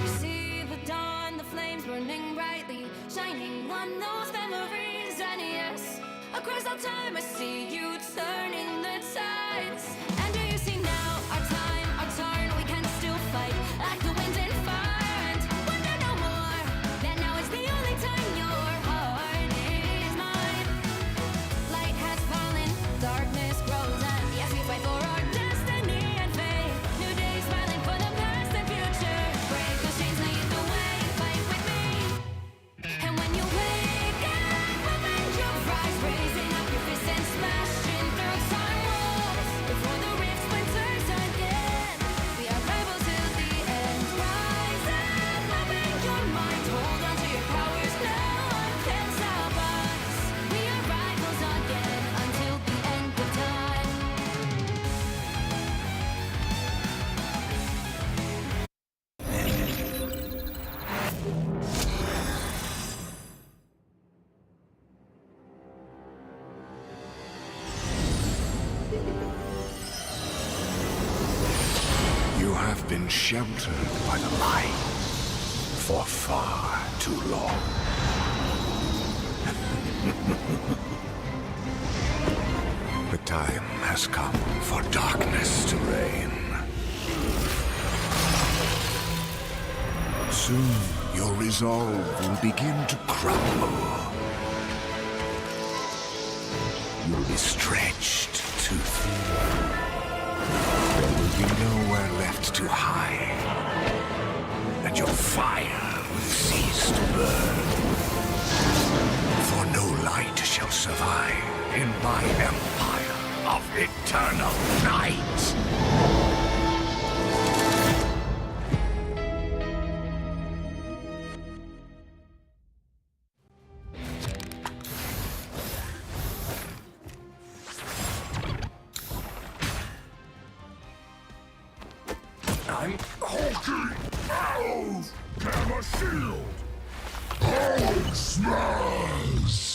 H: You see the dawn, the flames burning brightly, shining on those memories. And yes, across all time I see you turning the tides. And do you see now our time, our turn? We can still fight like the wind and fire. And wonder no more that now is the only time your heart is mine. Light has fallen, darkness grows, and yes, we fight for our destiny and fate. New days smiling for the past and future. Break those chains, lead the way, fight with me. And when you wake up, open your eyes, raising up your fists and smashing through time walls. Before the rift splinters again, we are rebels till the end. Rise up, open your mind, hold on to your powers. No one can stop us. We are rivals again until the end of time.
A: You have been sheltered by the light for far too long. The time has come for darkness to reign. Soon your resolve will begin to crumble. You'll is stretched too thin. There will be nowhere left to hide, and your fire will cease to burn. For no light shall survive in my empire of eternal night. I'm hulking out! Gamma shield! Hulk smash!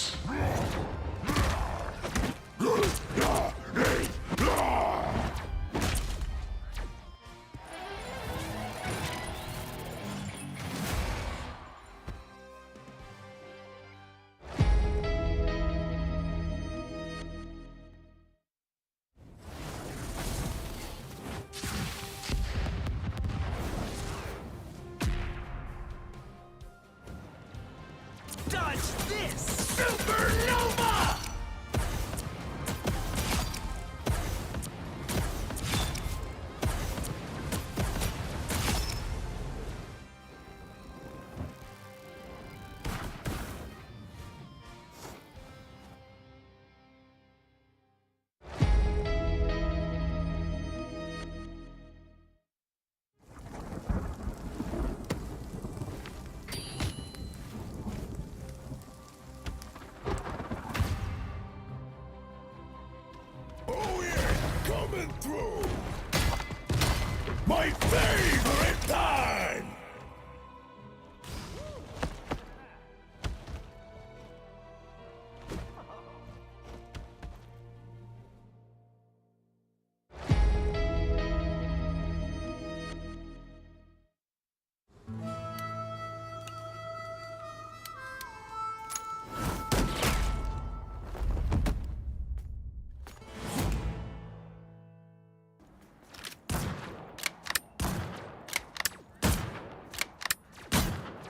I: Dodge this! Supernova!
A: Oh yeah, coming through! My favorite time!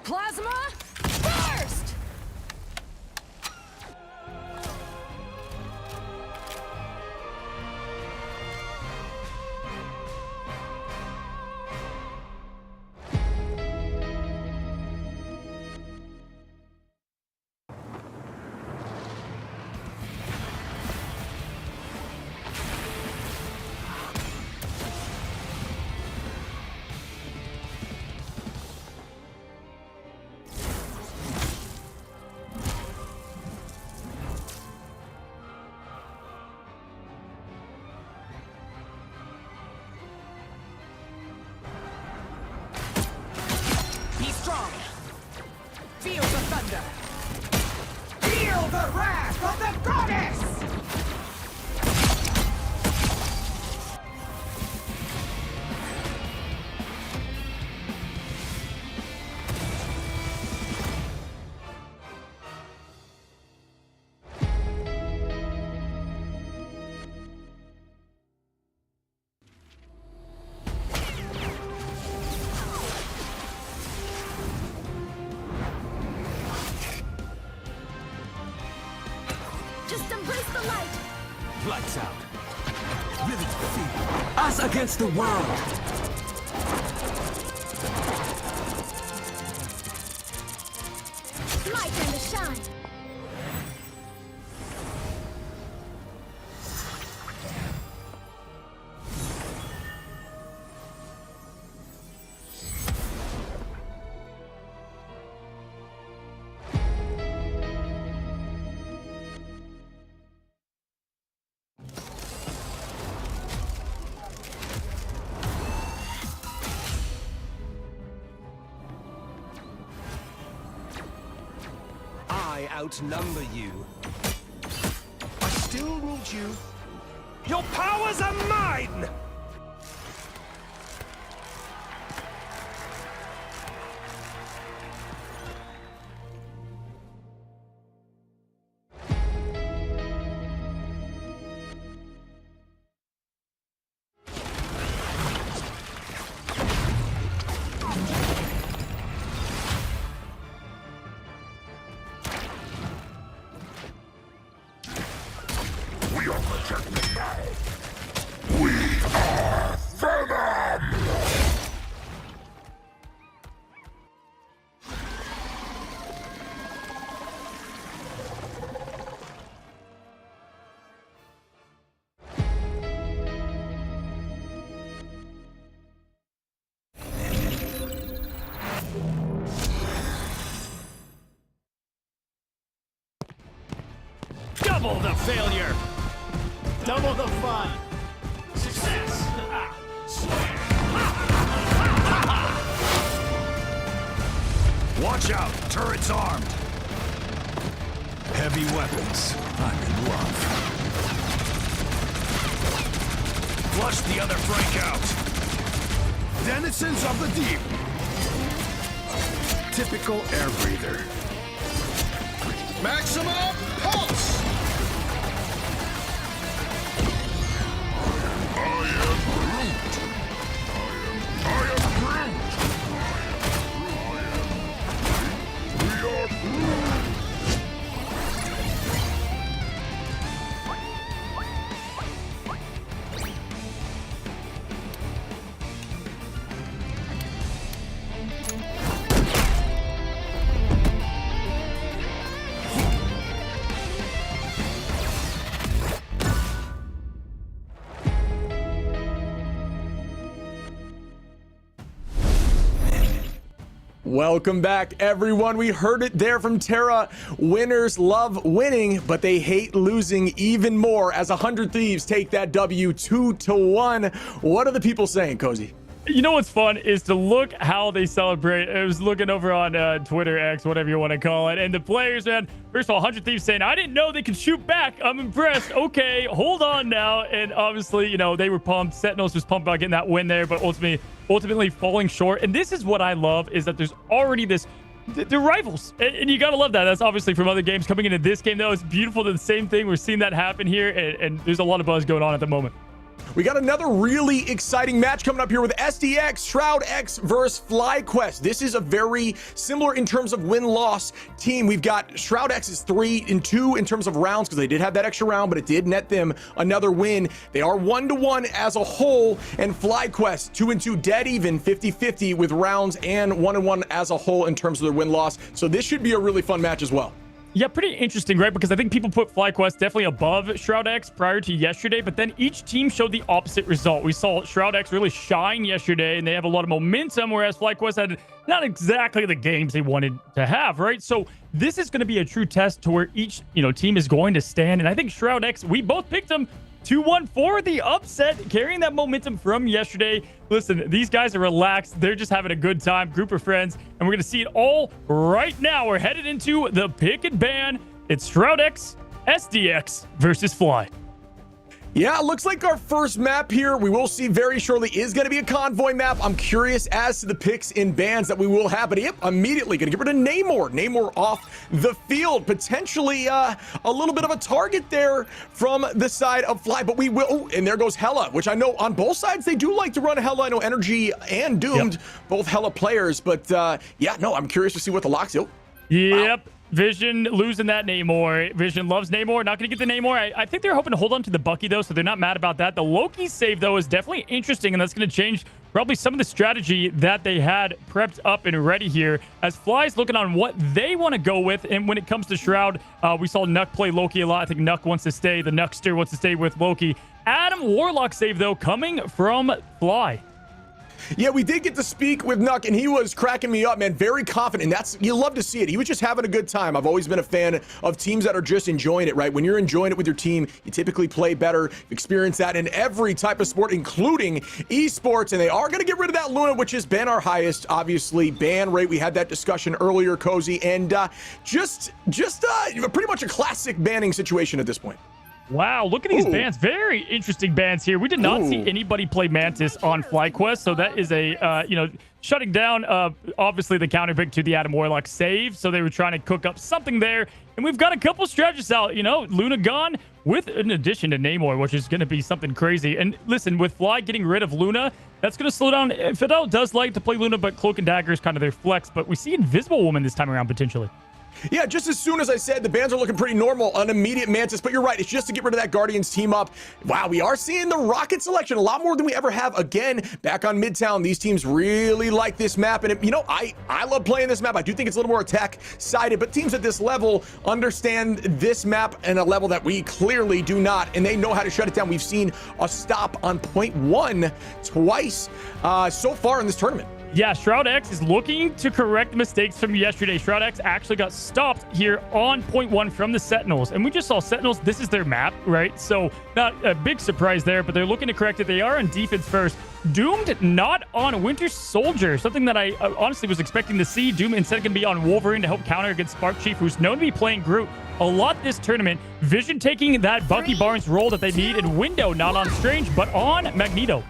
H: Plasma burst! Be strong. Feel the thunder. Feel the wrath of the goddess! Just embrace the light!
D: Lights out. Vivid feet. Us against the world.
H: It's my turn to shine!
C: I outnumber you. I still need you. Your powers are mine!
A: We
I: Double the failure. Double the fun. Success.
A: Watch out, turret's armed. Heavy weapons. I'm in love. Flush the other Frank out. Denizens of the deep. Typical air breather. Maximum pulse. I am Groot. I am Groot. We are Groot.
E: Welcome back, everyone. We heard it there from Tara. Winners love winning, but they hate losing even more as 100 Thieves take that W 2-1. What are the people saying, Cozy?
F: You know what's fun is to look how they celebrate. I was looking over on Twitter, X, whatever you want to call it, and the players, man, first of all, 100 Thieves saying, I didn't know they could shoot back. I'm impressed. Okay, hold on now. And obviously, you know, they were pumped. Sentinels was pumped about getting that win there, but ultimately falling short. And this is what I love, is that there's already this, they're rivals, and you gotta love that. That's obviously from other games. Coming into this game, though, it's beautiful. The same thing. We're seeing that happen here, and there's a lot of buzz going on at the moment.
E: We got another really exciting match coming up here with SDX, SHROUD-X versus FlyQuest. This is a very similar in terms of win-loss team. We've got SHROUD-X is 3-2 in terms of rounds because they did have that extra round, but it did net them another win. They are 1-1 as a whole, and FlyQuest 2-2 dead even, 50-50 with rounds and 1-1 as a whole in terms of their win-loss. So this should be a really fun match as well.
F: Yeah, pretty interesting, right? Because I think people put FlyQuest definitely above SHROUD-X prior to yesterday, but then each team showed the opposite result. We saw SHROUD-X really shine yesterday, and they have a lot of momentum, whereas FlyQuest had not exactly the games they wanted to have, right? So this is going to be a true test to where each, team is going to stand, and I think SHROUD-X, we both picked them 2-1 for the upset, carrying that momentum from yesterday. Listen, these guys are relaxed. They're just having a good time, group of friends, and we're going to see it all right now. We're headed into the pick and ban. It's SHROUD-X, SDX versus Fly.
E: Yeah, looks like our first map here, we will see very shortly, is going to be a convoy map. I'm curious as to the picks in bans that we will have, but yep, immediately going to get rid of Namor. Namor off the field, potentially a little bit of a target there from the side of Fly, but we will, oh, and there goes Hela, which I know on both sides, they do like to run Hela. I know Energy and Doomed, both Hela players, but yeah, no, I'm curious to see what the locks do.
F: Yep. Wow. Vision losing that Namor. Vision loves Namor. Not going to get the Namor. I think they're hoping to hold on to the Bucky, though, so they're not mad about that. The Loki save, though, is definitely interesting, and that's going to change probably some of the strategy that they had prepped up and ready here, as Fly's looking on what they want to go with. And when it comes to Shroud, we saw Nuck play Loki a lot. I think Nuck wants to stay. The Nuckster wants to stay with Loki. Adam Warlock save, though, coming from Fly.
E: Yeah, we did get to speak with Nuck, and he was cracking me up, man. Very confident. You love to see it. He was just having a good time. I've always been a fan of teams that are just enjoying it, right? When you're enjoying it with your team, you typically play better. Experience that in every type of sport, including esports. And they are going to get rid of that Luna, which has been our highest, obviously, ban rate. We had that discussion earlier, Cozy, and just pretty much a classic banning situation at this point.
F: Wow, look at these bans. Very interesting bans here. We did not see anybody play Mantis on FlyQuest, so that is a, shutting down, obviously, the counter pick to the Adam Warlock save. So they were trying to cook up something there. And we've got a couple strategists out, Luna gone with an addition to Namor, which is going to be something crazy. And listen, with Fly getting rid of Luna, that's going to slow down. Fidel does like to play Luna, but Cloak and Dagger is kind of their flex. But we see Invisible Woman this time around, potentially.
E: Yeah, just as soon as I said, the bans are looking pretty normal, an immediate Mantis, but you're right, it's just to get rid of that Guardians team up. Wow, we are seeing the Rocket selection a lot more than we ever have. Again, back on Midtown, these teams really like this map, and I love playing this map. I do think it's a little more attack-sided, but teams at this level understand this map in a level that we clearly do not, and they know how to shut it down. We've seen a stop on point 1 twice so far in this tournament.
F: Yeah, SHROUD-X is looking to correct mistakes from yesterday. SHROUD-X actually got stopped here on point 1 from the Sentinels. And we just saw Sentinels. This is their map, right? So not a big surprise there, but they're looking to correct it. They are on defense first. Doomed not on Winter Soldier, something that I honestly was expecting to see. Doom instead going to be on Wolverine to help counter against Spark Chief, who's known to be playing Groot a lot this tournament. Vision taking that Bucky Barnes role that they need, and Window not on Strange, but on Magneto.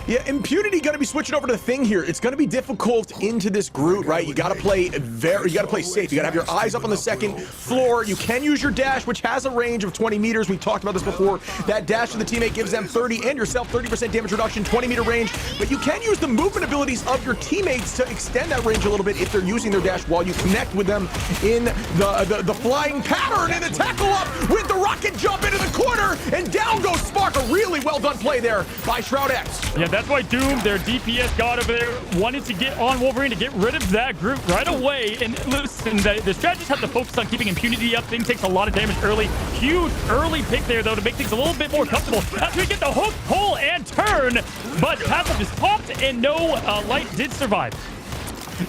E: Yeah, Impunity going to be switching over to the Thing here. It's going to be difficult into this Groot, right? You got to play safe. You got to have your eyes up on the second floor. You can use your dash, which has a range of 20 meters. We talked about this before. That dash to the teammate gives them 30 and yourself 30% damage reduction, 20-meter range. But you can use the movement abilities of your teammates to extend that range a little bit if they're using their dash while you connect with them in the flying pattern, and the tackle up with the rocket jump into the corner, and down goes Spark. A really well done play there by SHROUD-X.
F: Yeah, that's why Doom, their DPS god over there, wanted to get on Wolverine to get rid of that group right away. And listen, the strategists have to focus on keeping Impunity up. Thing takes a lot of damage early. Huge early pick there, though, to make things a little bit more comfortable. After we get the hook, pull, and turn, but passive is popped, and no light did survive.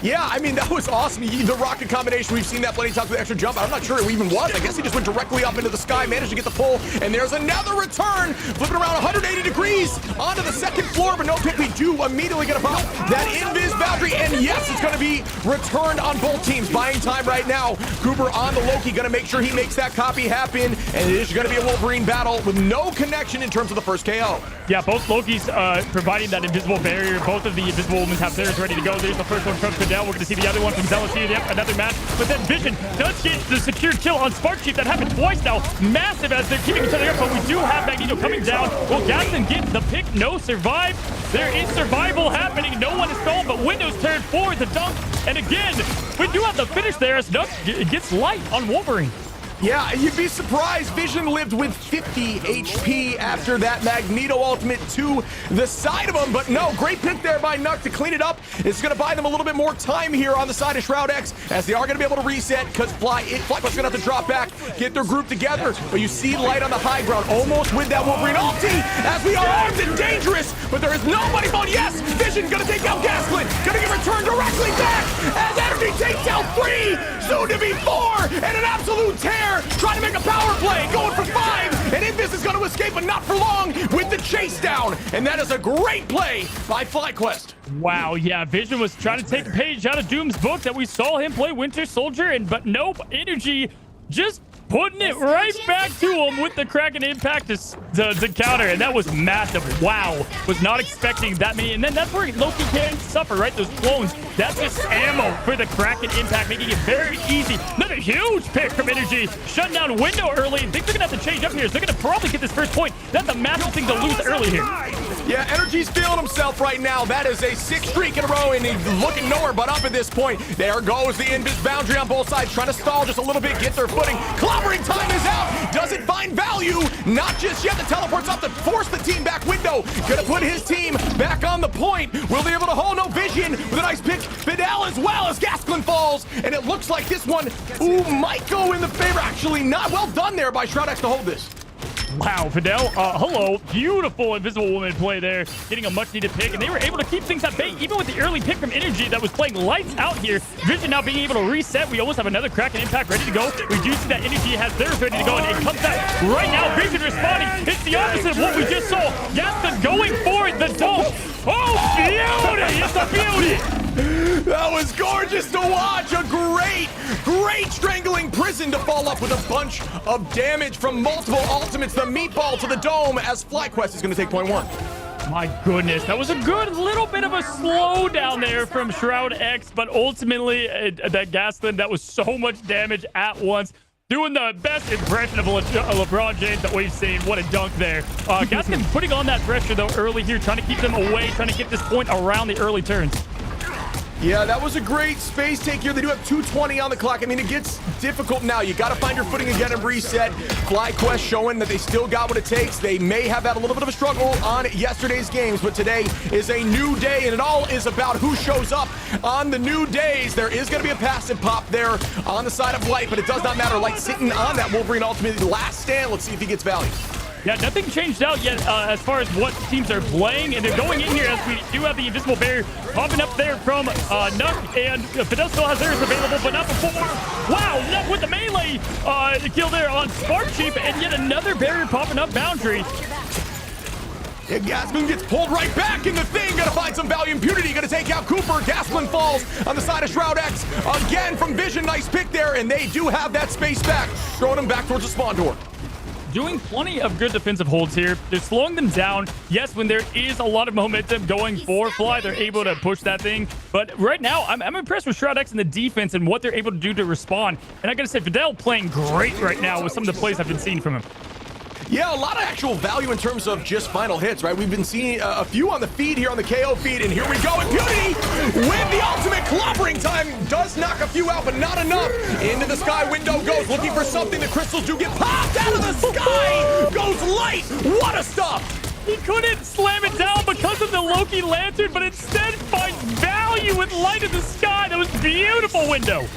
E: Yeah, I mean, that was awesome. The rocket combination, we've seen that plenty of times with the extra jump. I'm not sure it even was. I guess he just went directly up into the sky, managed to get the pull, and there's another return, flipping around 180 degrees onto the second floor, but no pick. We do immediately get about that invis boundary, and yes, it's going to be returned on both teams. Buying time right now. Cooper on the Loki, going to make sure he makes that copy happen, and it is going to be a Wolverine battle with no connection in terms of the first KO.
F: Yeah, both Lokis providing that invisible barrier. Both of the invisible women have theirs ready to go. There's the first one from Fidel. We're going to see the other one from Zealous here. Yep, another match. But then Vision does get the secure kill on Spark Chief. That happened twice now. Massive as they're keeping each other up. But we do have Magneto coming down. Will Gaston get the pick? No, survive. There is survival happening. No one is stalled, but Windows turned forward the dunk. And again, we do have the finish there as Nux gets light on Wolverine.
E: Yeah, you'd be surprised. Vision lived with 50 HP after that Magneto ultimate to the side of him. But no, great pick there by Nuck to clean it up. It's going to buy them a little bit more time here on the side of SHROUD-X, as they are going to be able to reset, because FlyQuest's going to have to drop back, get their group together. But you see light on the high ground, almost with that Wolverine ulti, as we are armed and dangerous. But there is nobody on. Yes, Vision going to take out Gasklin. Going to get returned directly back as Energy takes out 3, soon to be 4, and an absolute tear. Trying to make a power play, going for 5, and Invis is going to escape, but not for long with the chase down. And that is a great play by FlyQuest.
F: Wow, yeah, Vision was trying to take a page out of Doom's book that we saw him play Winter Soldier, but nope, Energy just putting it right back to him with the Kraken impact to counter, and that was massive. Wow, was not expecting that many, and then that's where Loki can suffer, right? Those clones, that's just ammo for the Kraken impact, making it very easy. Another huge pick from Energy, shutting down Window early. I think they're gonna have to change up here, so they're gonna probably get this first point. That's a massive thing to lose early here.
E: Yeah, Energy's feeling himself right now. That is a 6th streak in a row, and he's looking nowhere but up at this point. There goes the invis boundary on both sides, trying to stall just a little bit, get their footing. Clobbering time is out. Does it find value? Not just yet. The teleport's up to force the team back. Window gonna put his team back on the point. Will they be able to hold? No, Vision with a nice pick. Fidel as well as Gasklin falls, and it looks like this one, might go in the favor. Actually, not well done there by SHROUD-X to hold this.
F: Wow, Fidel, hello. Beautiful Invisible Woman play there, getting a much-needed pick, and they were able to keep things at bay, even with the early pick from Energy that was playing lights out here. Vision now being able to reset. We almost have another Kraken impact ready to go. We do see that Energy has theirs ready to go, and it comes out right now. Vision responding. It's the opposite of what we just saw. Gaston going for the dome. Oh, beauty! It's a beauty!
E: That was gorgeous to watch. A great strangling prison to fall up with a bunch of damage from multiple ultimates. The meatball to the dome as FlyQuest is going to take point 1.
F: My goodness, that was a good little bit of a slowdown there from SHROUD-X, but ultimately that Gaston, that was so much damage at once. Doing the best impression of LeBron James that we've seen. What a dunk there. Gaston putting on that pressure, though, early here, trying to keep them away, trying to get this point around the early turns.
E: Yeah, that was a great space take here. They do have 2:20 on the clock. I mean, it gets difficult now. You got to find your footing again and reset. FlyQuest showing that they still got what it takes. They may have had a little bit of a struggle on yesterday's games, but today is a new day, and it all is about who shows up on the new days. There is going to be a passive pop there on the side of Light, but it does not matter. Light sitting on that Wolverine ultimate last stand. Let's see if he gets value.
F: Yeah, nothing changed out yet as far as what teams are playing, and they're going in here as we do have the invisible barrier popping up there from Nuck, and Fidel still has theirs available, but not before. Wow, Nuck with the melee kill there on Spark Chief, and yet another barrier popping up Boundary.
E: And Gasman gets pulled right back in the thing. Gonna find some value. Impunity gonna take out Cooper. Gasman falls on the side of SHROUD-X. Again from Vision. Nice pick there. And they do have that space back. Throwing him back towards the spawn door.
F: Doing plenty of good defensive holds here. They're slowing them down. Yes, when there is a lot of momentum going for Fly, they're able to push that thing. But right now, I'm impressed with SHROUD-X and the defense and what they're able to do to respond. And I gotta say, Fidel playing great right now with some of the plays I've been seeing from him.
E: Yeah, a lot of actual value in terms of just final hits, right? We've been seeing a few on the feed here on the KO feed, and here we go. Impunity with the ultimate clobbering time. Does knock a few out, but not enough. Into the sky window goes, looking for something. The crystals do get popped out of the sky. Goes light. What a stop.
F: He couldn't slam it down because of the Loki Lantern, but instead finds value with light in the sky. That was a beautiful window.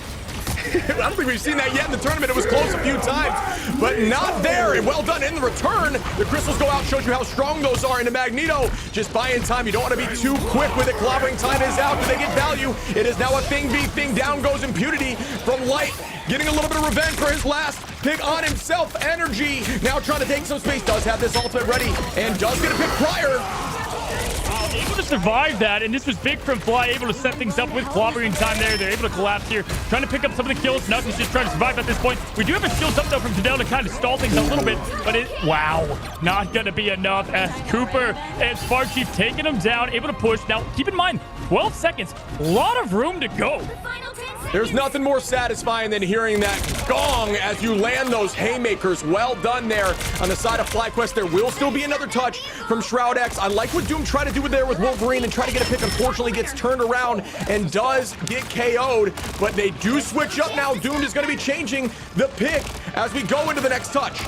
E: I don't think we've seen that yet in the tournament. It was close a few times, but not there. And well done in the return. The crystals go out, shows you how strong those are. Into Magneto, just buying time. You don't want to be too quick with it. Clobbering time is out. Do they get value? It is now a thing v thing. Down goes Impunity from Light, getting a little bit of revenge for his last pick on himself. Energy now trying to take some space. Does have this ultimate ready and does get a pick prior.
F: Able to survive that, and this was big from Fly, able to set things up with clobbering time there. They're able to collapse here, trying to pick up some of the kills. Nuck is just trying to survive at this point. We do have a shield up though from Fidel to kind of stall things a little bit, but wow, not gonna be enough as Cooper and Spark Chief taking him down, able to push. Now, keep in mind, 12 seconds, a lot of room to go.
E: There's nothing more satisfying than hearing that gong as you land those haymakers. Well done there on the side of FlyQuest. There will still be another touch from SHROUD-X. I like what Doom tried to do there with Wolverine and try to get a pick. Unfortunately, gets turned around and does get KO'd, but they do switch up now. Doom is going to be changing the pick as we go into the next touch.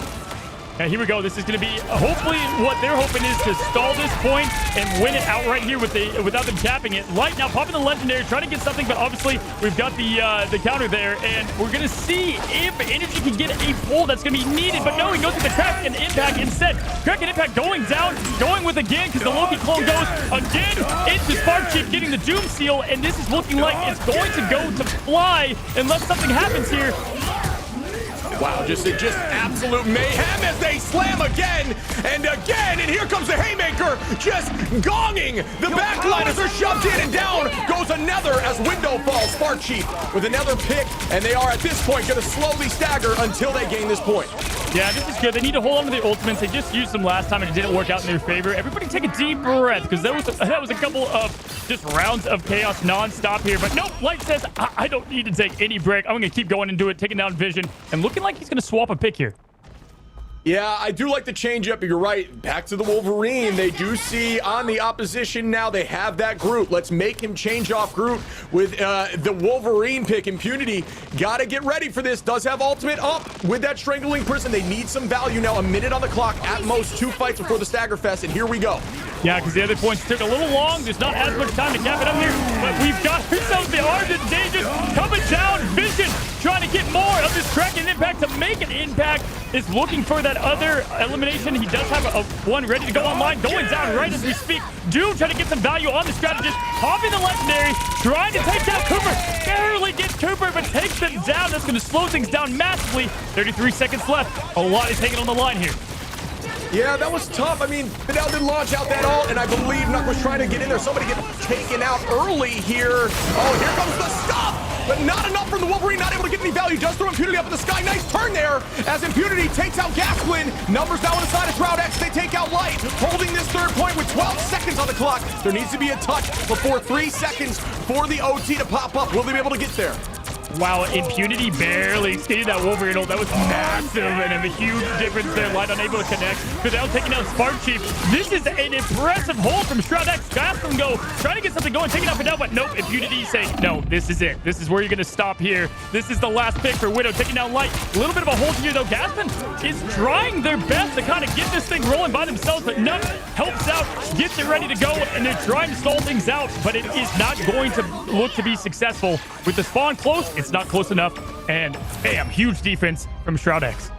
F: And here we go. This is going to be hopefully what they're hoping is to stall this point and win it outright here without them tapping it. Light now popping the legendary, trying to get something, but obviously we've got the counter there, and we're going to see if Energy can get a pull that's going to be needed. But no, he goes with the Crack and Impact instead. Crack and Impact going down, going with again because the Loki clone goes again into Spark Chief, getting the Doom Seal, and this is looking like it's going to go to Fly unless something happens here.
E: Wow, just absolute mayhem as they slam again and again, and here comes the haymaker, just gonging. The backliners are shoved in, and down goes another as window falls. Spark Chief with another pick, and they are at this point going to slowly stagger until they gain this point.
F: Yeah, this is good. They need to hold on to their ultimates. They just used them last time, and it didn't work out in their favor. Everybody take a deep breath, because that was a couple of just rounds of chaos nonstop here. But nope, Light says, I don't need to take any break. I'm going to keep going and do it, taking down Vision, and looking like he's going to swap a pick here.
E: Yeah, I do like the change up. You're right. Back to the Wolverine. They do see on the opposition now. They have that Groot. Let's make him change off Groot with the Wolverine pick. Impunity. Got to get ready for this. Does have ultimate up with that Strangling Prison. They need some value now. A minute on the clock. At most 2 fights before the Stagger Fest. And here we go.
F: Yeah, because the other points took a little long. There's not as much time to cap it up here. But we've got ourselves the Armed and Dangerous coming down. Vision trying to get more of this Crack and Impact to make an impact. Is looking for that other elimination. He does have a one ready to go online. Going down right as we speak. Doom trying to get some value on the strategist. Popping the legendary. Trying to take down Cooper. Barely gets Cooper, but takes them down. That's going to slow things down massively. 33 seconds left. A lot is taken on the line here.
E: Yeah, that was tough. I mean, Fidel didn't launch out that ult, and I believe Nuck was trying to get in there. Somebody get taken out early here. Oh, here comes the stop, but not enough from the Wolverine. Not able to get any value. Does throw Impunity up in the sky. Nice turn there as Impunity takes out Gasplin. Numbers down on the side of SHROUD-X. They take out Light, holding this third point with 12 seconds on the clock. There needs to be a touch before 3 seconds for the OT to pop up. Will they be able to get there?
F: Wow, Impunity barely exceeded that Wolverine ult. That was massive and a huge difference there. Light unable to connect. Fidel taking out Spark Chief. This is an impressive hold from SHROUD-X. Gaston go, trying to get something going, taking out Fidel, but nope. Impunity saying, no, this is it. This is where you're going to stop here. This is the last pick for Widow, taking down Light. A little bit of a hold here, though. Gaston is trying their best to kind of get this thing rolling by themselves, but Nuck helps out, gets it ready to go, and they're trying to stall things out, but it is not going to look to be successful. With the spawn close, it's not close enough, and bam, huge defense from SHROUD-X.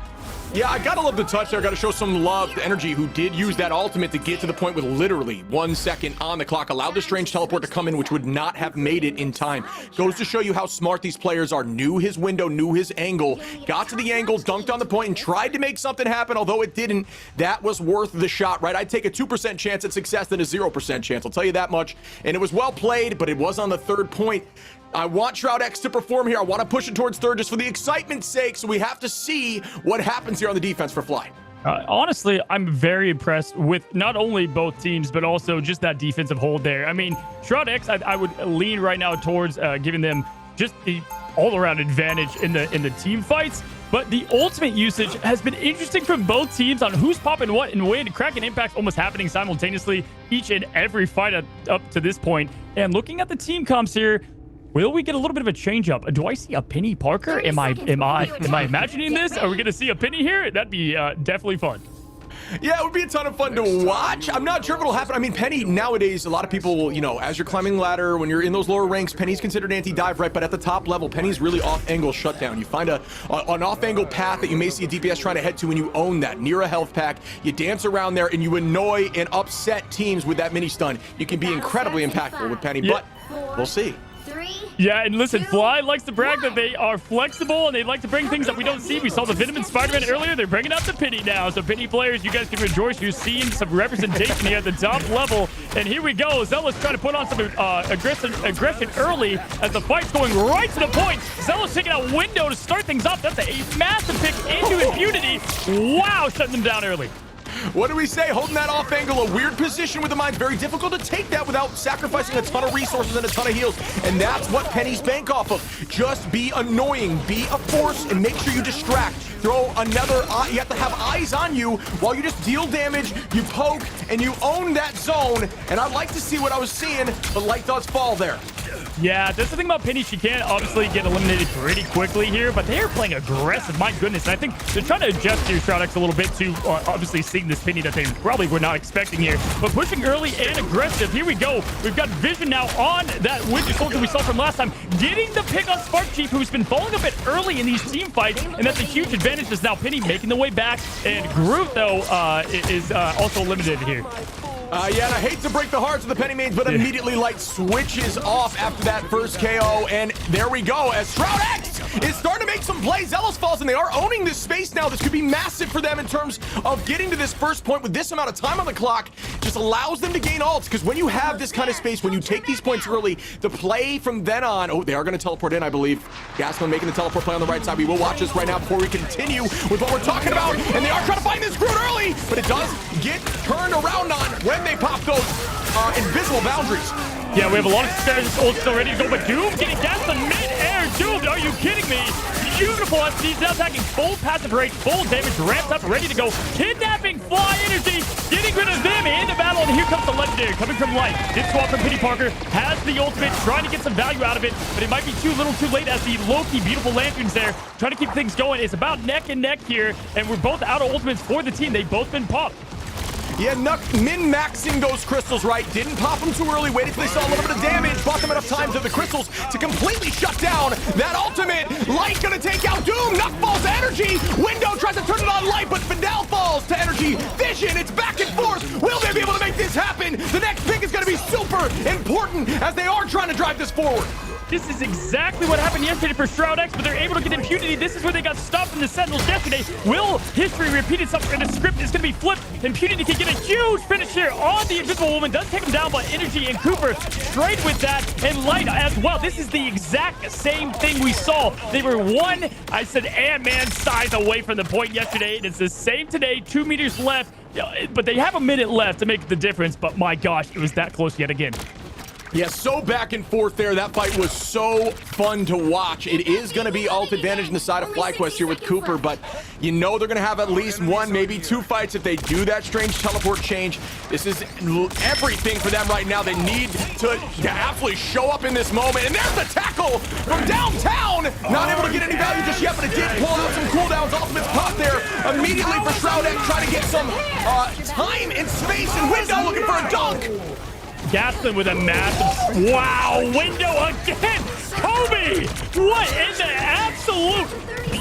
E: Yeah, I gotta love the touch there. Gotta show some love to Energy, who did use that ultimate to get to the point with literally 1 second on the clock. Allowed the strange teleport to come in, which would not have made it in time. Goes to show you how smart these players are. Knew his window, knew his angle, got to the angle, dunked on the point, and tried to make something happen, although it didn't. That was worth the shot, right? I'd take a 2% chance at success than a 0% chance. I'll tell you that much. And it was well played, but it was on the third point. I want SHROUD-X to perform here. I want to push it towards third just for the excitement's sake, so we have to see what happens here on the defense for Fly.
F: Honestly, I'm very impressed with not only both teams, but also just that defensive hold there. I mean, SHROUD-X, I would lean right now towards giving them just the all-around advantage in the team fights. But the ultimate usage has been interesting from both teams on who's popping what and when. Kraken Impact's almost happening simultaneously each and every fight up to this point. And looking at the team comps here, will we get a little bit of a change up? Do I see a Penny Parker? Am I imagining this? Are we going to see a Penny here? That'd be definitely fun.
E: Yeah, it would be a ton of fun to watch. I'm not sure if it'll happen. I mean, Penny, nowadays, a lot of people, you know, as you're climbing ladder, when you're in those lower ranks, Penny's considered anti-dive, right? But at the top level, Penny's really off-angle shutdown. You find an off-angle path that you may see a DPS trying to head to, and you own that. Near a health pack, you dance around there, and you annoy and upset teams with that mini stun. You can be incredibly impactful with Penny, but we'll see.
F: Yeah, and listen, Fly likes to brag that they are flexible and they like to bring things that we don't see. We saw the Venom and Spider-Man earlier. They're bringing out the Penny now. So Penny players, you guys can rejoice. You're seeing some representation here at the top level. And here we go. Zealous trying to put on some aggression early as the fight's going right to the point. Zealous taking out window to start things off. That's a massive pick into impunity. Wow, shutting them down early.
E: What do we say? Holding that off angle, a weird position with the mines. Very difficult to take that without sacrificing a ton of resources and a ton of heals. And that's what Penny's bank off of. Just be annoying, be a force, and make sure you distract. Throw another eye. You have to have eyes on you while you just deal damage, you poke, and you own that zone. And I'd like to see what I was seeing, but light does fall there.
F: Yeah, that's the thing about Penny. She can obviously get eliminated pretty quickly here, but they are playing aggressive. My goodness. And I think they're trying to adjust to SHROUD-X a little bit to obviously seeing this Penny that they probably were not expecting here. But pushing early and aggressive. Here we go. We've got Vision now on that Winter Soldier we saw from last time. Getting the pick on Spark Chief, who's been falling a bit early in these team fights. And that's a huge advantage. Is now Penny making the way back. And Groot, though, is also limited here.
E: Yeah, and I hate to break the hearts of the Penny mains, but immediately light switches off after that first KO, and there we go as SHROUD-X is starting to make some plays. Zealous falls, and they are owning this space now. This could be massive for them in terms of getting to this first point with this amount of time on the clock. Just allows them to gain ults, because when you have this kind of space, when you take these points early, the play from then on, oh, they are going to teleport in, I believe. Gasman making the teleport play on the right side. We will watch this right now before we continue with what we're talking about, and they are trying to find this Groot early, but it does get turned around on when they pop those invisible boundaries.
F: Yeah, we have a lot of spares. Ult still ready to go, but Doom getting gassed in mid-air. Doom, are you kidding me? Beautiful. He's now attacking full passive rate, full damage, ramped up, ready to go. Kidnapping Fly Energy, getting rid of them into battle, and here comes the legendary coming from Light. Did swap from Penny Parker, has the ultimate, trying to get some value out of it, but it might be too little too late as the Loki beautiful lanterns there, trying to keep things going. It's about neck and neck here, and we're both out of ultimates for the team. They've both been popped.
E: Yeah, min-maxing those crystals, right? Didn't pop them too early, waited till they saw a little bit of damage, bought them enough time to the crystals to completely shut down that ultimate. Light gonna take out Doom, Nuck falls to Energy, Window tries to turn it on Light, but Fidel falls to Energy. Vision, it's back and forth. Will they be able to make this happen? The next pick is gonna be super important as they are trying to drive this forward.
F: This is exactly what happened yesterday for SHROUD-X, but they're able to get impunity. This is where they got stopped from the Sentinels yesterday. Will history repeat itself? And the script is going to be flipped. Impunity can get a huge finish here on the Invisible Woman. Does take him down, but Energy and Cooper straight with that, and Light as well. This is the exact same thing we saw. They were one, I said, Ant-Man size away from the point yesterday, and it's the same today. 2 meters left, but they have a minute left to make the difference, but my gosh, it was that close yet again.
E: Yeah, so back and forth there. That fight was so fun to watch. It is going to be ult advantage in the side of FlyQuest here with Cooper, but you know they're going to have at least one, maybe two fights if they do that strange teleport change. This is everything for them right now. They need to absolutely show up in this moment. And there's the tackle from downtown. Not able to get any value just yet, but it did pull out some cooldowns. Ultimate's pop there immediately for SHROUD-X, trying to get some time and space and Window looking for a dunk.
F: Gaston with a massive, wow, Window again. Kobe, what in the absolute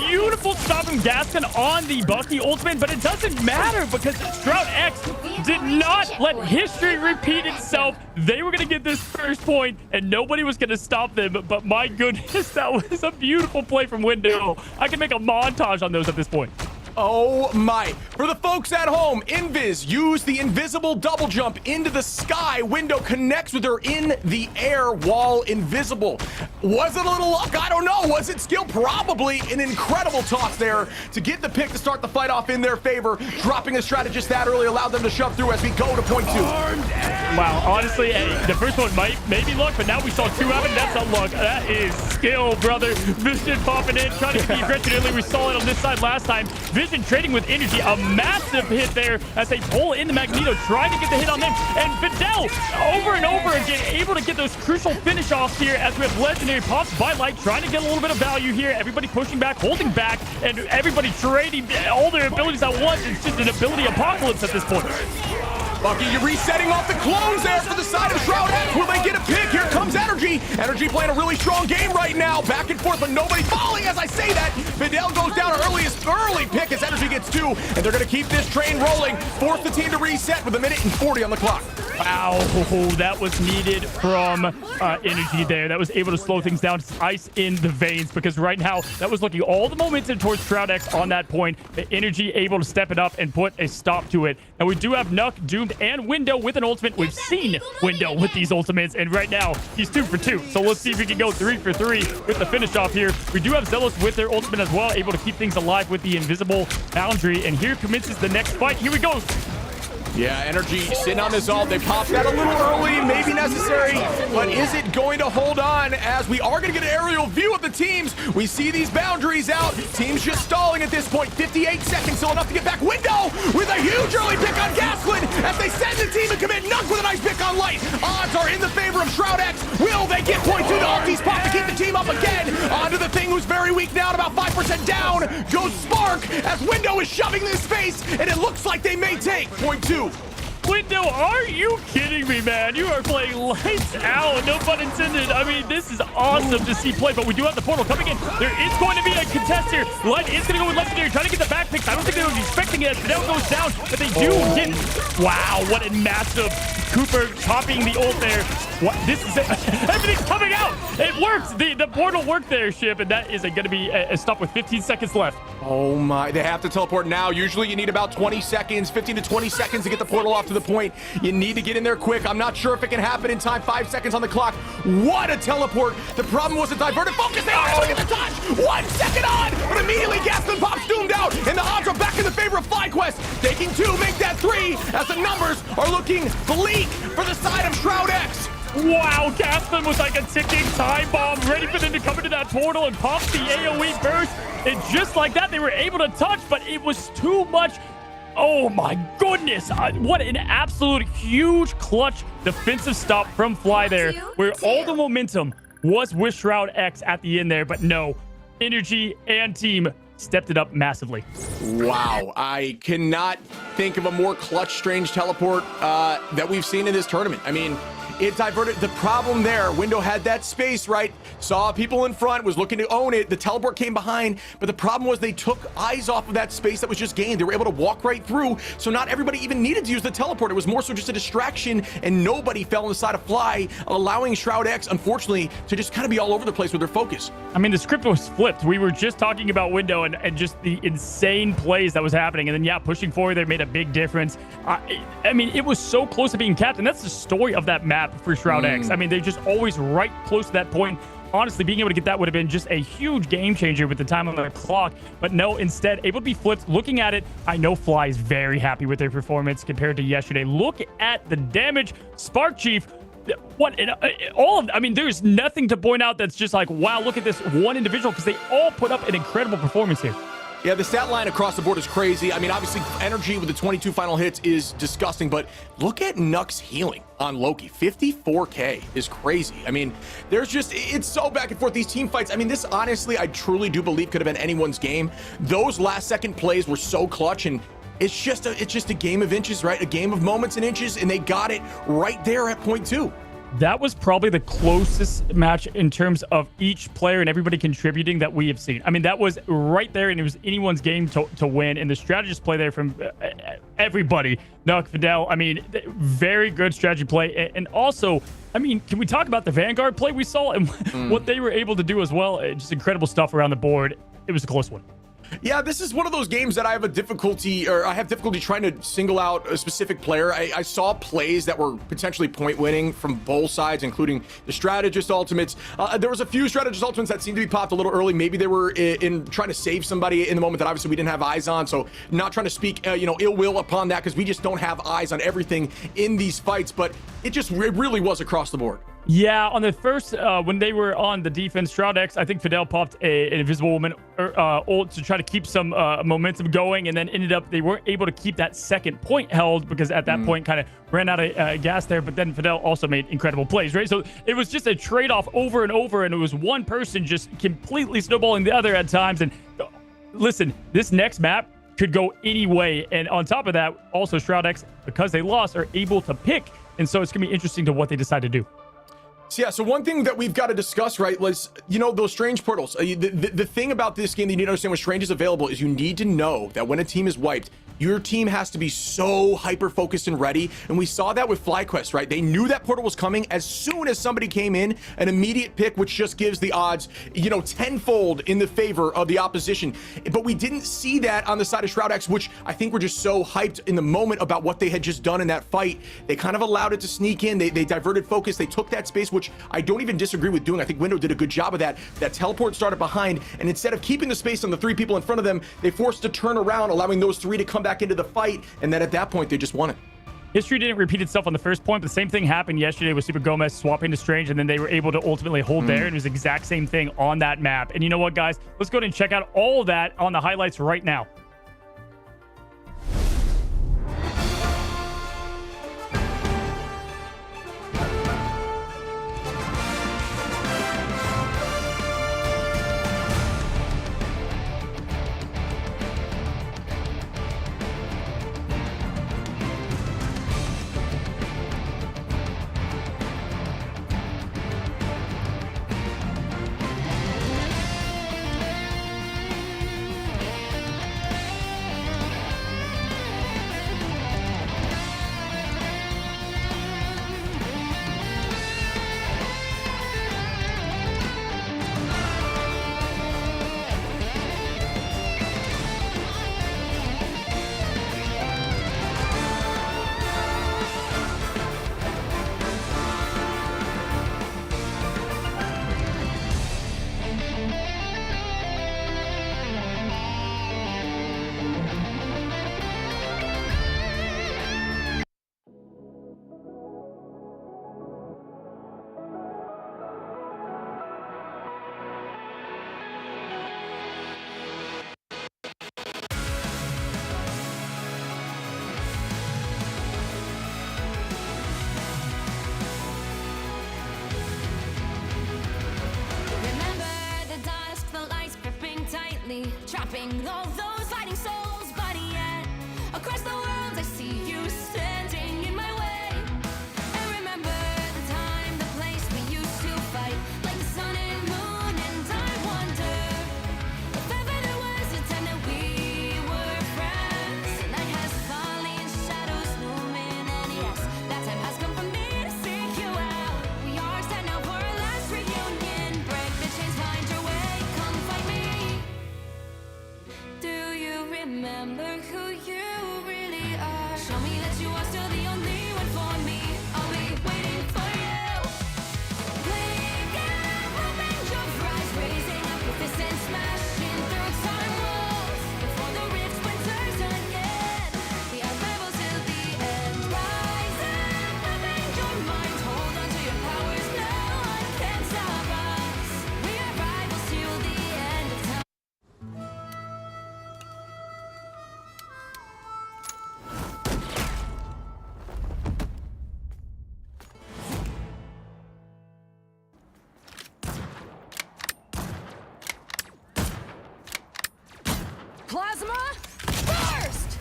F: beautiful stop from Gaston on the Bucky ultimate, but it doesn't matter because SHROUD-X did not let history repeat itself. They were going to get this first point, and nobody was going to stop them. But my goodness, that was a beautiful play from Window. I can make a montage on those at this point.
E: Oh my. For the folks at home, Invis used the invisible double jump into the sky. Window connects with her in the air while invisible. Was it a little luck? I don't know. Was it skill? Probably. An incredible toss there to get the pick to start the fight off in their favor. Dropping a strategist that early allowed them to shove through as we go to point 2.
F: Wow, honestly, hey, the first one might maybe luck, but now we saw 2 happen. That's not luck. That is skill, brother. Vision popping in, trying to get Gretchen early. We saw it on this side last time. Vision trading with energy. A massive hit there as they pull in the Magneto, trying to get the hit on them. And Fidel, over and over again, able to get those crucial finish offs here as we have legendary pops by Light, trying to get a little bit of value here. Everybody pushing back, holding back, and everybody trading all their abilities at once. It's just an ability apocalypse at this point.
E: Bucky, you're resetting off the clones there for the side of SHROUD-X. Will they get a pick? Here comes Energy. Energy playing a really strong game right now. Back and forth, but nobody falling as I say that. Fidel goes down early pick as Energy gets 2, and they're going to keep this train rolling. Force the team to reset with 1:40 on the clock.
F: Wow, that was needed from Energy there. That was able to slow things down, ice in the veins, because right now that was looking all the momentum towards SHROUD-X on that point. The Energy able to step it up and put a stop to it. And we do have Nuck, Doomed, and Window with an ultimate. We've seen Window with these ultimates, and right now he's 2 for 2. So let's see if we can go 3 for 3 with the finish off here. We do have Zealous with their ultimate as well, able to keep things alive with the invisible boundary. And here commences the next fight. Here we go.
E: Yeah, Energy sitting on this ult. They popped that a little early, maybe necessary, but is it going to hold on as we are going to get an aerial view of the teams? We see these boundaries out. Teams just stalling at this point. 58 seconds, so enough to get back. Window with a huge early pick on Gasland as they send the team and commit. Nuck with a nice pick on Light. Odds are in the favor of SHROUD-X. Will they get point 2 to ulti spot to keep the team up again? Onto the thing who's very weak now, about 5% down. Goes Spark as Window is shoving this face, and it looks like they may take point 2.
F: Window, are you kidding me, man? You are playing lights out, no pun intended. I mean, this is awesome to see play, but we do have the portal coming in. There is going to be a contest here. Light is going to go with Legendary, trying to get the back picks. I don't think they were expecting it. Fidel goes down, but they do get... Wow, what a massive Cooper chopping the ult there. What? This is it. Everything's coming out. It works. The portal worked there, Ship, and that is going to be a stop with 15 seconds left.
E: Oh my, they have to teleport now. Usually you need about 20 seconds, 15 to 20 seconds to get the portal off to the point. You need to get in there quick. I'm not sure if it can happen in time. 5 seconds on the clock. What a teleport. The problem was a diverted focus. They are able to get the touch. 1 second on, but immediately Gaston pops doomed out, and the odds are back in the favor of FlyQuest. Taking 2, make that 3, as the numbers are looking bleak for the side of SHROUD-X.
F: Wow, Gaston was like a ticking time bomb, ready for them to come into that portal and pop the AoE burst. And just like that, they were able to touch, but it was too much. Oh my goodness. What an absolute huge clutch defensive stop from Fly there, where all the momentum was with SHROUD-X at the end there. But no, Energy and team stepped it up massively.
E: Wow, I cannot think of a more clutch, strange teleport that we've seen in this tournament. I mean, it diverted. The problem there, Window had that space, right? Saw people in front, was looking to own it. The teleport came behind, but the problem was they took eyes off of that space that was just gained. They were able to walk right through, so not everybody even needed to use the teleport. It was more so just a distraction, and nobody fell on the side of Fly, allowing SHROUD-X, unfortunately, to just kind of be all over the place with their focus.
F: I mean, the script was flipped. We were just talking about Window and just the insane plays that was happening, and then, yeah, pushing forward there made a big difference. I mean, it was so close to being capped, and that's the story of that map for SHROUD-X. I mean, they're just always right close to that point. Honestly, being able to get that would have been just a huge game changer with the time on the clock. But no, instead, able to be flipped. Looking at it, I know Fly is very happy with their performance compared to yesterday. Look at the damage. Spark Chief, what all of, I mean, there's nothing to point out that's just like, wow, look at this one individual, because they all put up an incredible performance here.
E: Yeah, the stat line across the board is crazy. I mean, obviously, Energy with the 22 final hits is disgusting, but look at Nuck's healing on Loki. 54K is crazy. I mean, there's just, it's so back and forth, these team fights. I mean, this honestly, I truly do believe could have been anyone's game. Those last second plays were so clutch, and it's just a game of inches, right? A game of moments and inches, and they got it right there at point 2.
F: that was probably the closest match in terms of each player and everybody contributing that we have seen. I mean, that was right there, and it was anyone's game to win. And the strategist play there from everybody. Nuck, Fidel, I mean, very good strategy play. And also, I mean, can we talk about the Vanguard play we saw and what they were able to do as well? Just incredible stuff around the board. It was a close one.
E: Yeah, this is one of those games that I have difficulty trying to single out a specific player. I saw plays that were potentially point winning from both sides, including the strategist ultimates. There was a few strategist ultimates that seemed to be popped a little early. Maybe they were in trying to save somebody in the moment that obviously we didn't have eyes on. So not trying to speak, ill will upon that, because we just don't have eyes on everything in these fights. But it really was across the board.
F: Yeah, on the first, when they were on the defense, SHROUD-X, I think Fidel popped an Invisible Woman ult to try to keep some momentum going, and then ended up, they weren't able to keep that second point held because at that point kind of ran out of gas there, but then Fidel also made incredible plays, right? So it was just a trade-off over and over, and it was one person just completely snowballing the other at times. And listen, this next map could go any way, and on top of that, also SHROUD-X, because they lost, are able to pick, and so it's going to be interesting to what they decide to do.
E: So yeah, so one thing that we've got to discuss, right, was, those strange portals. The thing about this game that you need to understand when strange is available is you need to know that when a team is wiped, your team has to be so hyper-focused and ready. And we saw that with FlyQuest, right? They knew that portal was coming as soon as somebody came in, an immediate pick, which just gives the odds, tenfold in the favor of the opposition. But we didn't see that on the side of SHROUD-X, which I think we're just so hyped in the moment about what they had just done in that fight. They kind of allowed it to sneak in. They diverted focus. They took that space, which I don't even disagree with doing. I think Window did a good job of that. That teleport started behind, and instead of keeping the space on the three people in front of them, they forced to turn around, allowing those three to come back into the fight, and then at that point they just won it.
F: History didn't repeat itself on the first point, but the same thing happened yesterday with Super Gomez swapping to Strange, and then they were able to ultimately hold there, and it was the exact same thing on that map. And you know what, guys? Let's go ahead and check out all of that on the highlights right now.
H: Trapping all those fighting souls, but yet across the world I see you standing in my way. And remember the time, the place we used to fight, like the sun and moon, and I wonder if ever there was a time that we were friends. The night has fallen, shadows looming, and yes, that time has come for me to seek you out. We are set now for our last reunion. Break the chains, find your way, come fight me. Do you remember who you really are? Show me that you are still the only one for me. I'll be waiting for you. Playing out, hoping your rise, raising up your fists and smashing through time walls. Before the rift splinters again, the arrival till the end. Rise up, hoping your mind, hold on to your powers. No one can stop us. We are rivals till the end of time.
B: Plasma burst!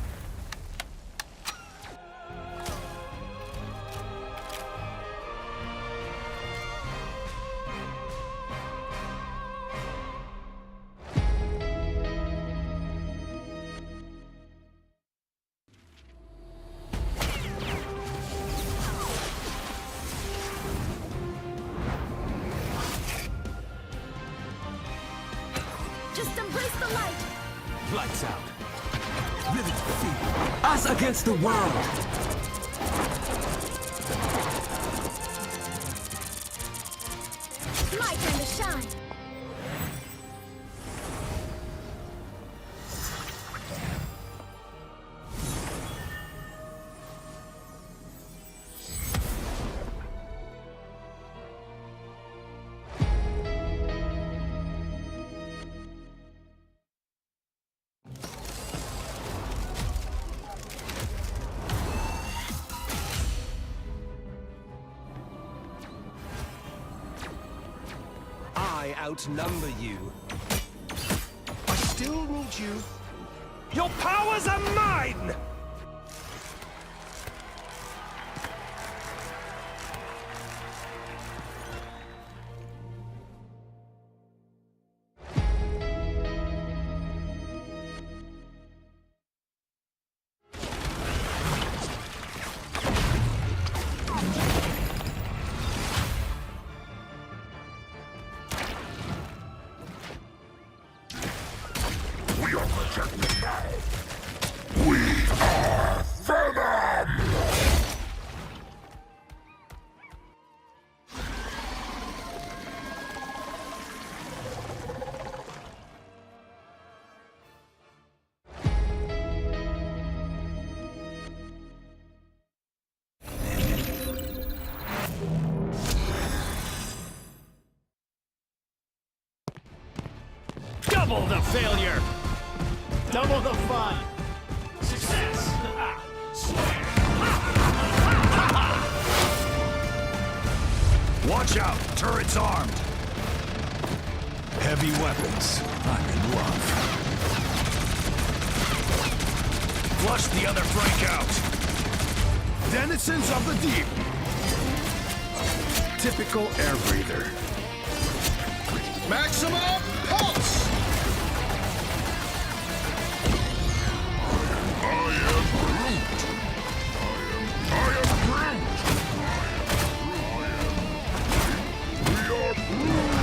H: Just embrace the light.
D: Lights out. Vivid feet. Us against the world.
H: It's my turn to shine.
C: I outnumber you. I still need you. Your powers are mine!
I: Double the failure. Double the fun. Success.
A: Watch out! Turret's armed! Heavy weapons. I'm in love. Flush the other flank out! Denizens of the deep! Typical air breather. Maximum pulse! I am Groot! I am Groot! We are Groot!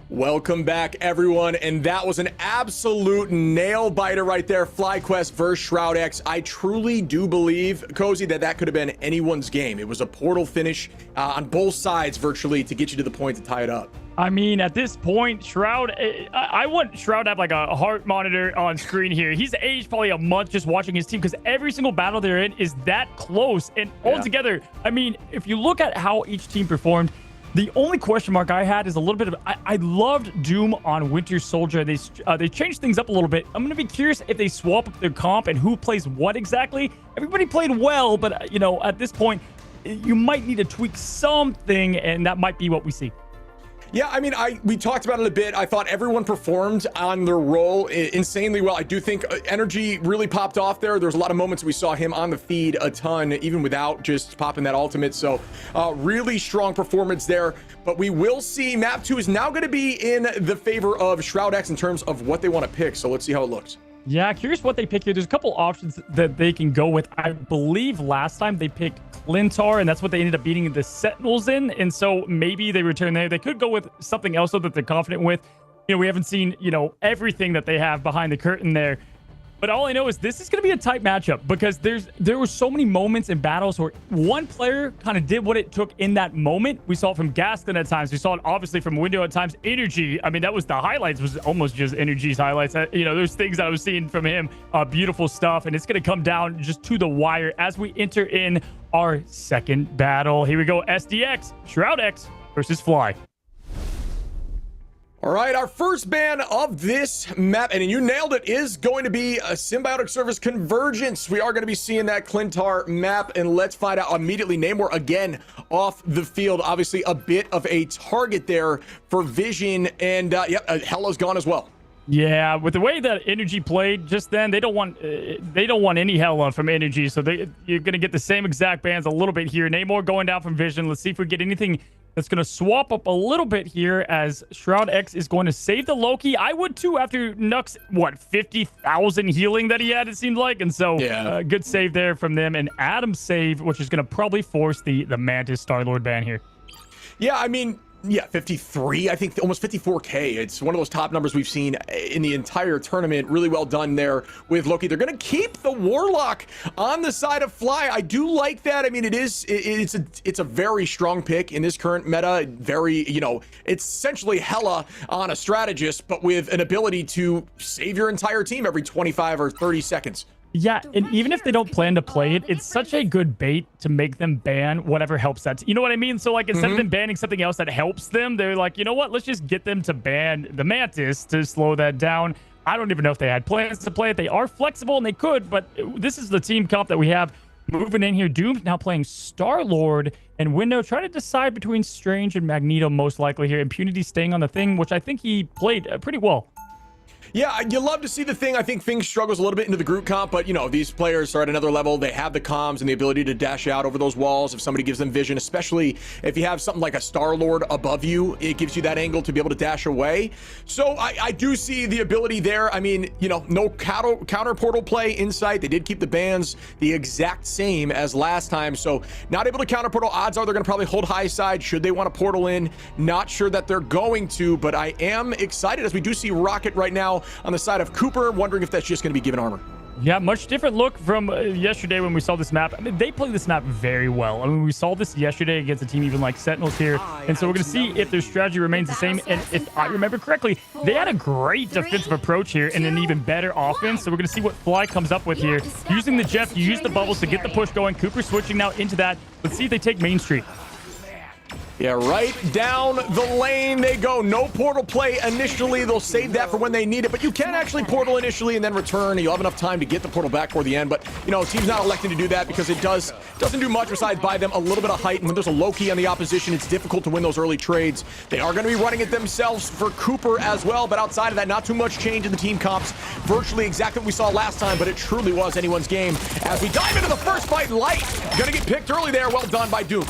E: Welcome back, everyone, and that was an absolute nail-biter right there. FlyQuest versus Shroud-X. I truly do believe, Cozy, that could have been anyone's game. It was a portal finish on both sides, virtually, to get you to the point to tie it up.
F: I mean, at this point, Shroud, I want Shroud to have like a heart monitor on screen here. He's aged probably a month just watching his team because every single battle they're in is that close. And altogether, I mean, if you look at how each team performed, the only question mark I had is a little bit of, I loved Doom on Winter Soldier. They changed things up a little bit. I'm going to be curious if they swap up their comp and who plays what exactly. Everybody played well, but, you know, at this point, you might need to tweak something, and that might be what we see.
E: Yeah, I mean, we talked about it a bit. I thought everyone performed on their role insanely well. I do think energy really popped off there. There's a lot of moments we saw him on the feed a ton, even without just popping that ultimate. So really strong performance there. But we will see map 2 is now going to be in the favor of Shroud-X in terms of what they want to pick. So let's see how it looks.
F: Yeah, curious what they pick here. There's a couple options that they can go with. I believe last time they picked Clintar, and that's what they ended up beating the Sentinels in. And so maybe they return there. They could go with something else though that they're confident with. You know, we haven't seen, you know, everything that they have behind the curtain there. But all I know is this is going to be a tight matchup because there were so many moments in battles where one player kind of did what it took in that moment. We saw it from Gaston at times. We saw it obviously from Window at times. Energy, I mean, that was the highlights, was almost just Energy's highlights. You know, there's things that I was seeing from him. Beautiful stuff. And it's going to come down just to the wire as we enter in our second battle. Here we go. SDX, Shroud-X versus Fly.
E: All right, our first ban of this map, and you nailed it, is going to be a Symbiotic Service Convergence. We are going to be seeing that Clintar map, and let's find out immediately. Namor again off the field. Obviously, a bit of a target there for Vision, and Hela's gone as well.
F: Yeah, with the way that Energy played just then, they don't want any hella from Energy, so you're gonna get the same exact bans a little bit here. Namor going down from Vision. Let's see if we get anything that's gonna swap up a little bit here, as SHROUD-X is going to save the Loki. I would too after Nux, what, 50,000 healing that he had, it seemed like, and so
E: yeah,
F: good save there from them. And Adam's save, which is gonna probably force the Mantis Star-Lord ban here.
E: Yeah, I mean, yeah, 53, I think almost 54K. It's one of those top numbers we've seen in the entire tournament. Really well done there with Loki. They're going to keep the Warlock on the side of Fly. I do like that. I mean, it's a very strong pick in this current meta. Very, you know, it's essentially Hela on a strategist, but with an ability to save your entire team every 25 or 30 seconds.
F: Yeah, and even if they don't plan to play it, it's such a good bait to make them ban whatever helps that. You know what I mean? So, like, instead of them banning something else that helps them, they're like, you know what? Let's just get them to ban the Mantis to slow that down. I don't even know if they had plans to play it. They are flexible, and they could, but this is the team comp that we have moving in here. Doom's now playing Star-Lord, and Window trying to decide between Strange and Magneto most likely here. Impunity staying on the Thing, which I think he played pretty well.
E: Yeah, you love to see the Thing. I think Thing struggles a little bit into the group comp, but, you know, these players are at another level. They have the comms and the ability to dash out over those walls if somebody gives them vision, especially if you have something like a Star-Lord above you. It gives you that angle to be able to dash away. So I do see the ability there. I mean, you know, no counter portal play inside. They did keep the bans the exact same as last time, so not able to counter portal. Odds are they're going to probably hold high side should they want to portal in. Not sure that they're going to, but I am excited as we do see Rocket right now on the side of Cooper, wondering if that's just going to be given armor.
F: Yeah, much different look from yesterday when we saw this map. I mean, they play this map very well. I mean, we saw this yesterday against a team even like Sentinels here. And so we're going to see if their strategy remains the same. And if I remember correctly, they had a great defensive approach here and an even better offense. So we're going to see what Fly comes up with here. Using the Jeff, you use the bubbles to get the push going. Cooper switching now into that. Let's see if they take Main Street.
E: Yeah, right down the lane they go. No portal play initially. They'll save that for when they need it, but you can actually portal initially and then return. You'll have enough time to get the portal back for the end, but, you know, team's not electing to do that because it doesn't do much besides buy them a little bit of height, and when there's a Loki on the opposition, it's difficult to win those early trades. They are going to be running it themselves for Cooper as well, but outside of that, not too much change in the team comps. Virtually exactly what we saw last time, but it truly was anyone's game. As we dive into the first fight, Light gonna get picked early there. Well done by Doom.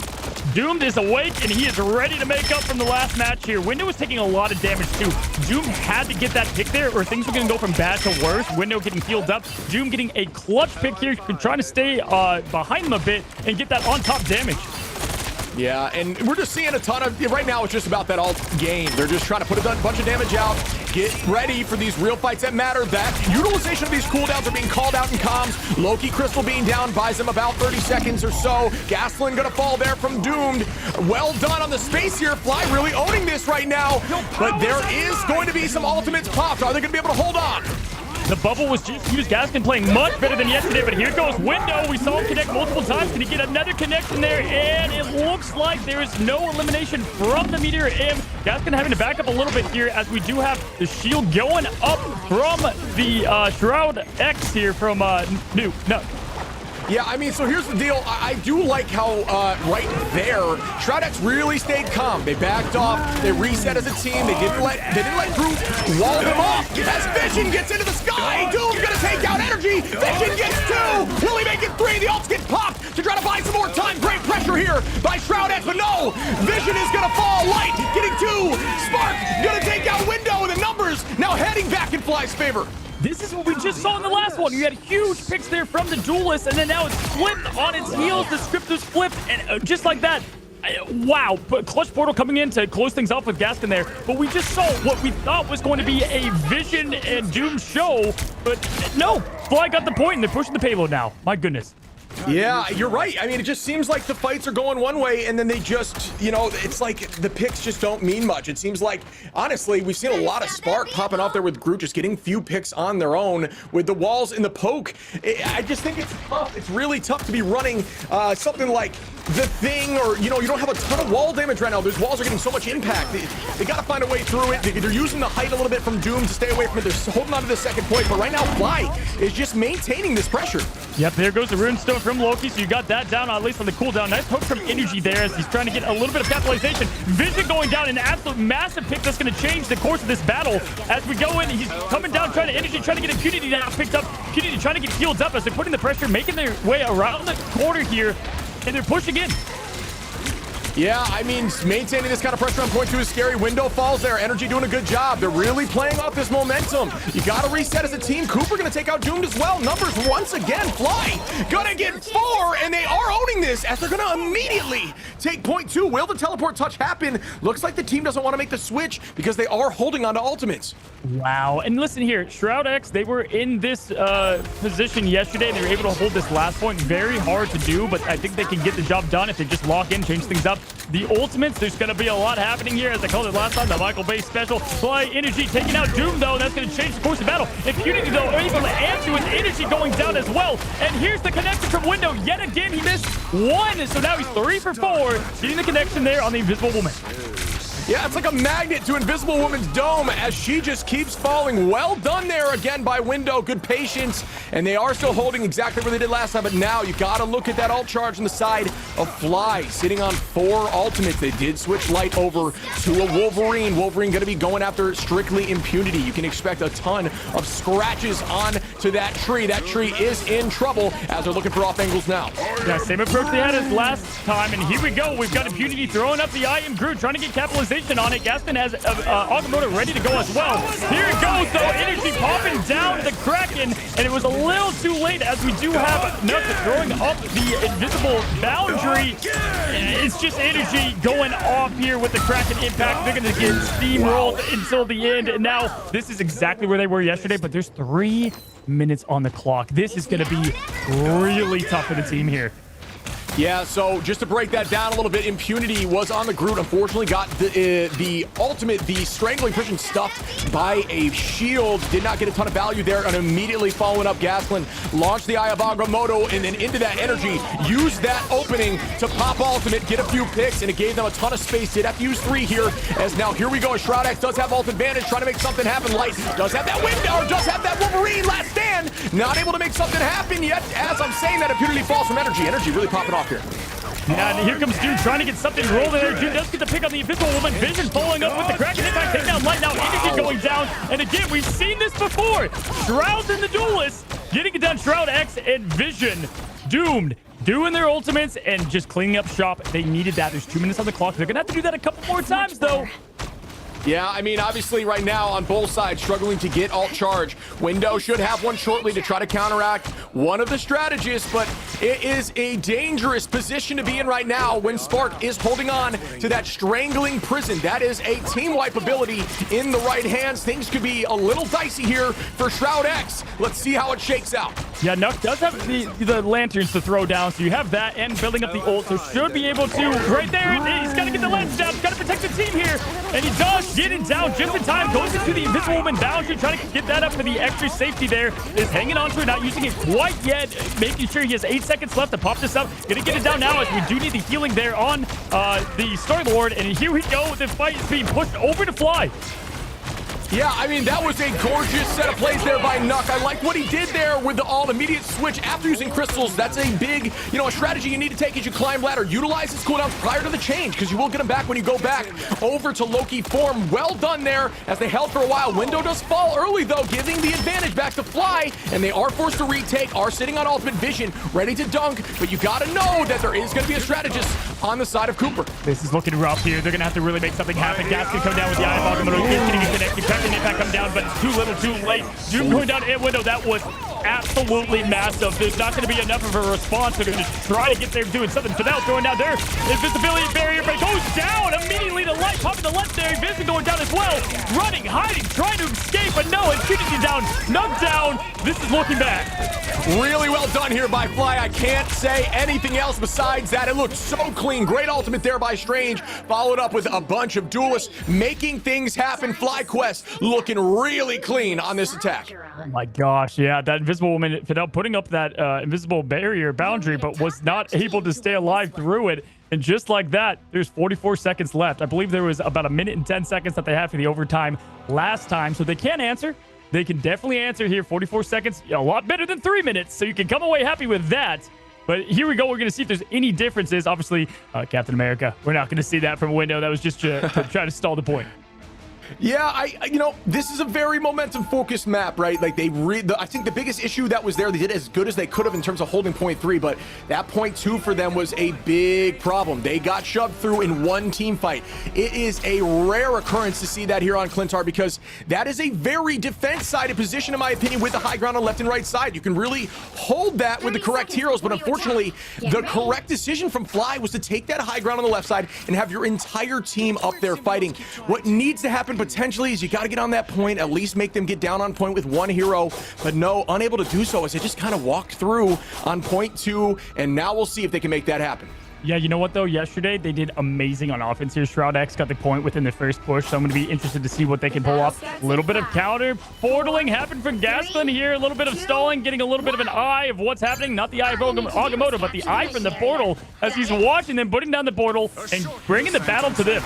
F: Doomed is awake, and he is ready to make up from the last match here. Window was taking a lot of damage, too. Doom had to get that pick there, or things were going to go from bad to worse. Window getting healed up. Doom getting a clutch pick here, trying to stay behind them a bit and get that on-top damage.
E: Yeah, and we're just seeing a ton of... Right now, it's just about that ult game. They're just trying to put a bunch of damage out, get ready for these real fights that matter. That utilization of these cooldowns are being called out in comms. Loki Crystal being down buys him about 30 seconds or so. Gaslin gonna fall there from Doomed. Well done on the space here. Fly really owning this right now. But there is going to be some ultimates popped. Are they gonna be able to hold on?
F: The bubble was just used. Gaskin playing much better than yesterday, but here goes Window. We saw him connect multiple times. Can he get another connection there? And it looks like there is no elimination from the Meteor M. Gaskin having to back up a little bit here as we do have the shield going up from the SHROUD-X here from No.
E: Yeah, I mean, so here's the deal. I do like how right there, SHROUD-X really stayed calm. They backed off. They reset as a team. They didn't let Group wall them off. As Vision gets into the sky, Doom's gonna take out Energy. Vision gets 2. Will he make it 3? The ults get popped to try to buy some more time. Great pressure here by SHROUD-X, but no. Vision is gonna fall. Light getting 2. Spark gonna take out Window. The numbers now heading back in Fly's favor.
F: This is what we just saw in the last one. You had huge picks there from the Duelist, and then now it's flipped on its heels. The script was flipped, and just like that, wow. But Clutch Portal coming in to close things off with Gaskin there. But we just saw what we thought was going to be a Vision and Doom show. But no, Fly got the point, and they're pushing the payload now. My goodness.
E: Yeah, you're right. I mean, it just seems like the fights are going one way, and then they just, you know, it's like the picks just don't mean much. It seems like, honestly, we've seen a lot of spark popping off there with Groot just getting few picks on their own with the walls and the poke. I just think it's tough. It's really tough to be running something like the thing, or, you know, you don't have a ton of wall damage right now. Those walls are getting so much impact. They got to find a way through it. They're using the height a little bit from Doom to stay away from it. They're holding on to the second point, but right now, Fly is just maintaining this pressure.
F: Yep, there goes the Runestone from Loki, so you got that down, at least on the cooldown. Nice hook from Energy there as he's trying to get a little bit of capitalization. Vision going down, an absolute massive pick that's going to change the course of this battle. As we go in, he's coming down, trying to Energy, trying to get Impunity now picked up. Impunity trying to get healed up as they're putting the pressure, making their way around the corner here, and they're pushing in.
E: Yeah, I mean, maintaining this kind of pressure on point two is scary. Window falls there. Energy doing a good job. They're really playing off this momentum. You got to reset as a team. Cooper going to take out Doomed as well. Numbers once again. Fly going to get 4, and they are owning this as they're going to immediately take point two. Will the teleport touch happen? Looks like the team doesn't want to make the switch because they are holding on to ultimates.
F: Wow. And listen here, SHROUD-X, they were in this position yesterday, and they were able to hold this last point. Very hard to do, but I think they can get the job done if they just lock in, change things up. The ultimates, there's going to be a lot happening here, as I called it last time, the Michael Bay special. Fly Energy taking out Doom, though. That's going to change the course of battle. Impunity, though, are able to answer with Energy going down as well. And here's the connection from Window. Yet again, he missed 1, so now he's 3 for 4. Seeing the connection there on the Invisible Woman.
E: Yeah, it's like a magnet to Invisible Woman's dome as she just keeps falling. Well done there again by Window. Good patience. And they are still holding exactly where they did last time. But now you got to look at that ult charge on the side of Fly. Sitting on 4 ultimates. They did switch light over to a Wolverine. Wolverine going to be going after strictly Impunity. You can expect a ton of scratches on to that tree. That tree is in trouble as they're looking for off angles now.
F: Yeah, same approach they had as last time. And here we go. We've got Impunity throwing up the I Am Groot, trying to get capitalization on it. Gaston has Agamotto ready to go as well. Here it goes, though. Energy popping down the Kraken, and it was a little too late as we do have Nuck throwing up the invisible boundary. It's just Energy going off here with the Kraken impact. They're going to get steamrolled until the end. And now this is exactly where they were yesterday, but there's 3 minutes on the clock. This is going to be really tough for the team here.
E: Yeah, so just to break that down a little bit, Impunity was on the Groot. Unfortunately, got the ultimate, the strangling prison stuffed by a shield. Did not get a ton of value there, and immediately following up, Gasland launched the Eye of Agamotto and then into that energy. Used that opening to pop ultimate, get a few picks, and it gave them a ton of space. Did have to use 3 here, as now here we go. SHROUD-X does have ult advantage, trying to make something happen. Light does have that window, does have that Wolverine last stand. Not able to make something happen yet. As I'm saying that, Impunity falls from energy. Energy really popping off here.
F: Yeah, and here comes Doom trying to get something rolling there. Doom does get the pick on the Invisible Woman. Vision following up with the Kraken impact. Take down Light now. Energy going down. And again, we've seen this before. Shrouds and the Duelists getting it down. SHROUD-X and Vision. Doomed. Doing their ultimates and just cleaning up shop. They needed that. There's 2 minutes on the clock. They're going to have to do that a couple more times, though.
E: Yeah, I mean, obviously right now on both sides, struggling to get alt charge. Window should have one shortly to try to counteract one of the strategists, but it is a dangerous position to be in right now when Spark is holding on to that strangling prison. That is a team wipe ability in the right hands. Things could be a little dicey here for SHROUD-X. Let's see how it shakes out.
F: Yeah, Nuck does have the lanterns to throw down, so you have that and building up the ult, so should be able to right there. He's got to get the lanterns down. He's got to protect the team here, and he does get it down just in time. Goes into the Invisible Woman boundary, trying to get that up for the extra safety there. Is hanging on to it, not using it quite yet, making sure he has 8 seconds left to pop this up. Gonna get it down now as we do need the healing there on the Star-Lord, and here we go. The fight is being pushed over to Fly.
E: Yeah, I mean, that was a gorgeous set of plays there by Nuck. I like what he did there with the all-immediate switch after using crystals. That's a big, a strategy you need to take as you climb ladder. Utilize his cooldowns prior to the change, because you will get him back when you go back over to Loki form. Well done there as they held for a while. Window does fall early, though, giving the advantage back to Fly, and they are forced to retake, are sitting on ultimate vision, ready to dunk, but you got to know that there is going to be a strategist on the side of Cooper.
F: This is looking rough here. They're going to have to really make something happen. Gas can come down with the Eye of Agamotto. He's getting it connected. An impact come down, but it's too little, too late. Doom going down in Window. That was absolutely massive. There's not going to be enough of a response. They're going to try to get there doing something. So now throwing down their invisibility barrier, but it goes down immediately. The light popping the legendary Vision going down as well. Running, hiding, trying to escape, but no, it's shooting you down. Knocked down. This is looking bad.
E: Really well done here by Fly. I can't say anything else besides that. It looked so clean. Great ultimate there by Strange. Followed up with a bunch of duelists making things happen. FlyQuest looking really clean on this attack.
F: Oh my gosh, yeah, that Invisible Woman, Fidel, putting up that invisible barrier boundary, but was not able to stay alive through it. And just like that, there's 44 seconds left. I believe there was about 1 minute and 10 seconds that they had for the overtime last time. So they can answer. They can definitely answer here. 44 seconds, a lot better than 3 minutes. So you can come away happy with that. But here we go. We're going to see if there's any differences. Obviously, Captain America, we're not going to see that from a window. That was just to try to stall the point.
E: Yeah, this is a very momentum-focused map, right? Like, I think the biggest issue that was there, they did as good as they could have in terms of holding point 3, but that point 2 for them was a big problem. They got shoved through in one team fight. It is a rare occurrence to see that here on Clintar, because that is a very defense-sided position, in my opinion, with the high ground on left and right side. You can really hold that with the correct heroes, but unfortunately, the correct decision from Fly was to take that high ground on the left side and have your entire team up there fighting. What needs to happen potentially is you got to get on that point, at least make them get down on point with one hero, but no, unable to do so as they just kind of walked through on point 2, and now we'll see if they can make that happen.
F: Yeah, you know what, though? Yesterday, they did amazing on offense here. SHROUD-X got the point within the first push, so I'm going to be interested to see what they can pull off. A little bit of counter portaling happened from Gasklin here. A little bit of stalling, getting a little bit of an eye of what's happening. Not the eye of Agamotto, but the eye from the portal as he's watching them, putting down the portal and bringing the battle to them.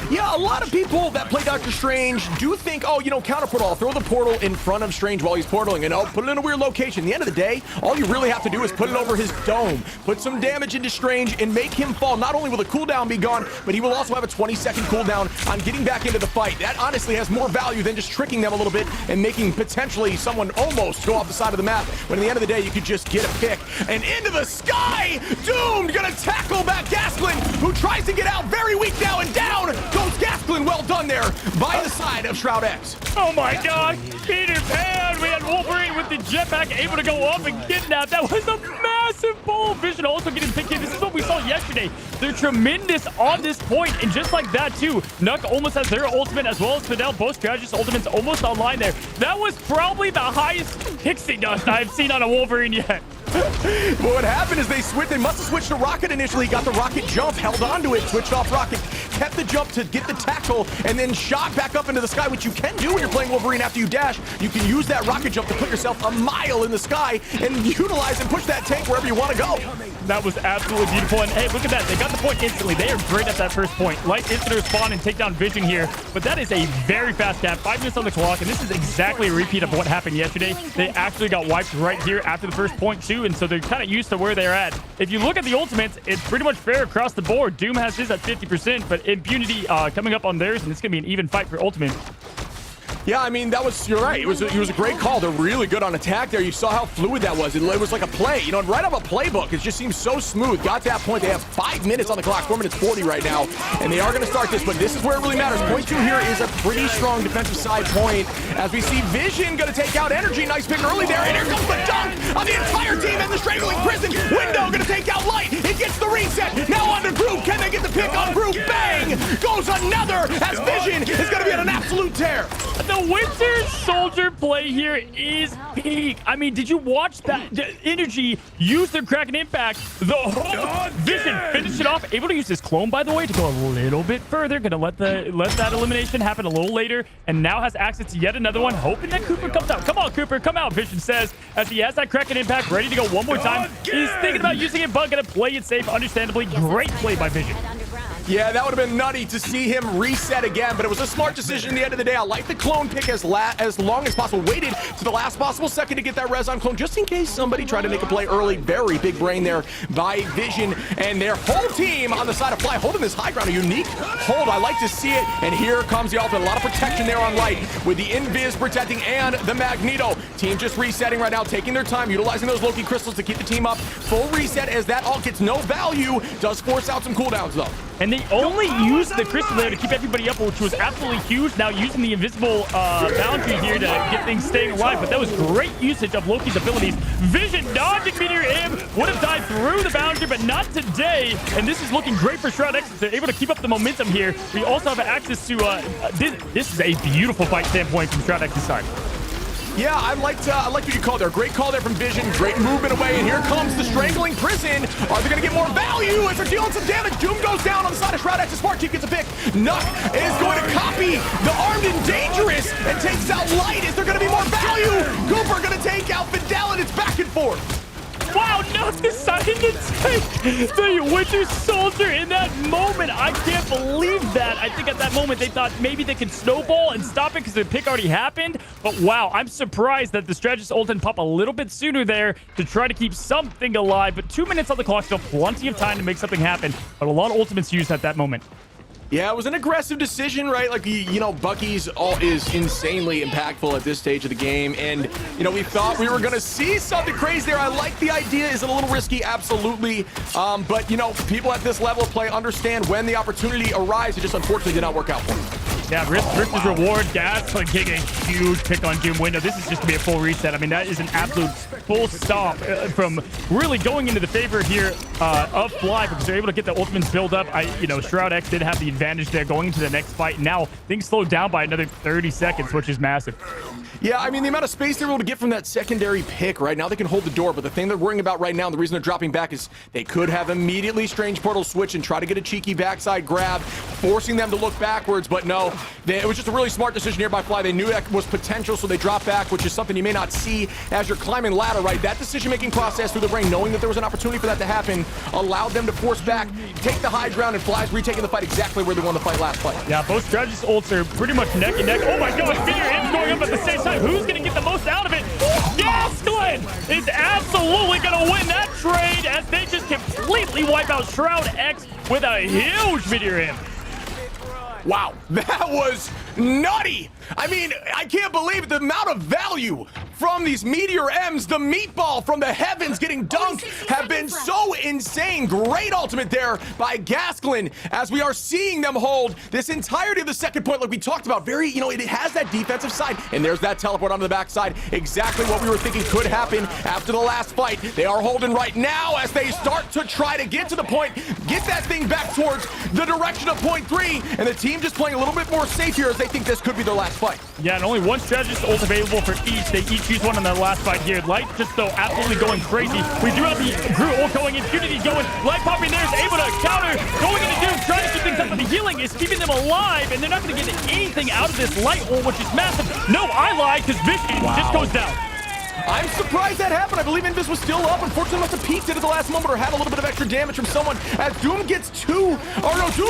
E: Yeah, a lot of people that play Doctor Strange do think, oh, counter portal, I'll throw the portal in front of Strange while he's portaling, and I'll put it in a weird location. At the end of the day, all you really have to do is put it over his dome, put some damage into Strange, and make him fall. Not only will the cooldown be gone, but he will also have a 20-second cooldown on getting back into the fight. That honestly has more value than just tricking them a little bit and making potentially someone almost go off the side of the map, when at the end of the day, you could just get a pick. And into the sky! Doomed gonna tackle back Gasklin, who tries to get out, very weak now, and down goes Gasklin. Well done there by the side of SHROUD-X.
F: Oh my god, Peter Pan! We had Wolverine with the jetpack able to go up and kidnap. That was a massive pull. Vision also getting picked in. This is what we saw yesterday. They're tremendous on this point, and just like that too, Nuck almost has their ultimate as well as Fidel. Both strategists' ultimates almost online there. That was probably the highest pixie dust I've seen on a Wolverine yet.
E: Well, what happened is they must have switched to Rocket initially, got the Rocket jump, held onto it, switched off Rocket, kept the jump to get the tackle, and then shot back up into the sky, which you can do when you're playing Wolverine after you dash. You can use that Rocket jump to put yourself a mile in the sky and utilize and push that tank wherever you want to go.
F: That was absolutely beautiful. And hey, look at that. They got the point instantly. They are great at that first point. Light instant respawn and take down Vision here. But that is a very fast cap. 5 minutes on the clock. And this is exactly a repeat of what happened yesterday. They actually got wiped right here after the first point too. And so they're kind of used to where they're at. If you look at the ultimates, it's pretty much fair across the board. Doom has his at 50%, but Impunity coming up on theirs. And it's going to be an even fight for ultimate.
E: Yeah, I mean, you're right. It was a great call. They're really good on attack there. You saw how fluid that was. It was like a play, right off a playbook. It just seems so smooth. Got to that point. They have 5 minutes on the clock, 4 minutes 40 right now, and they are going to start this, but this is where it really matters. Point 2 here is a pretty strong defensive side point, as we see Vision going to take out Energy. Nice pick early there, and here comes the dunk on the entire team in the Strangling Prison. Window going to take out Light. It gets the reset. Now on to Groove. Can they get the pick on Groove? Bang! Goes another, as Vision is going to be on an absolute tear.
F: The Winter Soldier play here is peak. I mean, did you watch that? The Energy use their Kraken impact. The whole Vision finish it off. Able to use his clone, by the way, to go a little bit further. Gonna let that elimination happen a little later, and now has access to yet another one. Hoping that Cooper comes out. Come on, Cooper, come out. Vision says as he has that Kraken impact ready to go one more time. He's thinking about using it, but gonna play it safe. Understandably, great play by Vision.
E: Yeah, that would have been nutty to see him reset again, but it was a smart decision at the end of the day. I like the clone pick as long as possible. Waited to the last possible second to get that res on clone, just in case somebody tried to make a play early. Very big brain there by Vision, and their whole team on the side of Fly holding this high ground. A unique hold. I like to see it, and here comes the ultimate. A lot of protection there on Light with the Invis protecting and the Magneto. Team just resetting right now, taking their time, utilizing those Loki crystals to keep the team up. Full reset as that ult gets no value. Does force out some cooldowns, though.
F: And they only used the crystal there to keep everybody up, which was absolutely huge. Now using the invisible boundary here to get things staying alive, but that was great usage of Loki's abilities. Vision dodging Meteor M, would have died through the boundary, but not today. And this is looking great for SHROUD-X. They're able to keep up the momentum here. We also have access to, this is a beautiful fight standpoint from SHROUD-X's side.
E: Yeah, I liked what you called there. Great call there from Vision. Great movement away, and here comes the Strangling Prison. Are they going to get more value as they're dealing some damage? Doom goes down on the side of SHROUD-X. Spark gets a pick. Nuck is going to copy the Armed and Dangerous and takes out Light. Is there going to be more value? Cooper going to take out Fidel.
F: The Winter Soldier in that moment. I can't believe that. I think at that moment they thought maybe they could snowball and stop it because the pick already happened. But wow, I'm surprised that the strategist ult didn't pop a little bit sooner there to try to keep something alive. But 2 minutes on the clock, still plenty of time to make something happen. But a lot of ultimates used at that moment.
E: Yeah, it was an aggressive decision, right? Like, you know, Bucky's ult is insanely impactful at this stage of the game. And, you know, we thought we were going to see something crazy there. I like the idea. Is it a little risky? Absolutely. But, you know, people at this level of play understand when the opportunity arrives. It just unfortunately did not work out for them.
F: Yeah, risk is reward. Gas like getting a huge pick on Doom window. This is just gonna be a full reset. I mean, that is an absolute full stop from really going into the favor here of Fly because they're able to get the ultimates build up. You know, SHROUD-X did have the advantage there going into the next fight. Now things slowed down by another 30 seconds, which is massive.
E: Yeah, I mean, the amount of space they're able to get from that secondary pick right now, they can hold the door. But the thing they're worrying about right now, and the reason they're dropping back is they could have immediately Strange Portal switch and try to get a cheeky backside grab, forcing them to look backwards. But no, it was just a really smart decision here by Fly. They knew that was potential, so they dropped back, which is something you may not see as you're climbing ladder, right? That decision-making process through the brain, knowing that there was an opportunity for that to happen, allowed them to force back, take the high ground, and Fly's retaking the fight exactly where they won the fight last fight.
F: Yeah, both strategists' ults are pretty much neck and neck. Oh my gosh, Fear Im's going up at the same time. Who's going to get the most out of it? Gasklin is absolutely going to win that trade as they just completely wipe out SHROUD-X with a huge video him.
E: Wow, that was nutty. I mean, I can't believe the amount of value from these Meteor M's, the meatball from the heavens getting dunked have been so insane. Great ultimate there by Gasklin as we are seeing them hold this entirety of the second point like we talked about. Very, you know, it has that defensive side, and there's that teleport onto the backside. Exactly what we were thinking could happen after the last fight. They are holding right now as they start to try to get to the point, get that thing back towards the direction of point 3, and the team just playing a little bit more safe here as they think this could be their last fight.
F: Yeah, and only one strategist ult available for each. They each use one in the last fight here. Light just though absolutely going crazy. We do have the Groot ult going in. Unity going. Light popping there is able to counter. Going into Doom, trying to keep things up. But the healing is keeping them alive, and they're not going to get anything out of this Light ult, which is massive. No, I lied because Vision just goes down.
E: I'm surprised that happened. I believe Invis was still up. Unfortunately, must have peeked it at the last moment or had a little bit of extra damage from someone as Doom gets Doom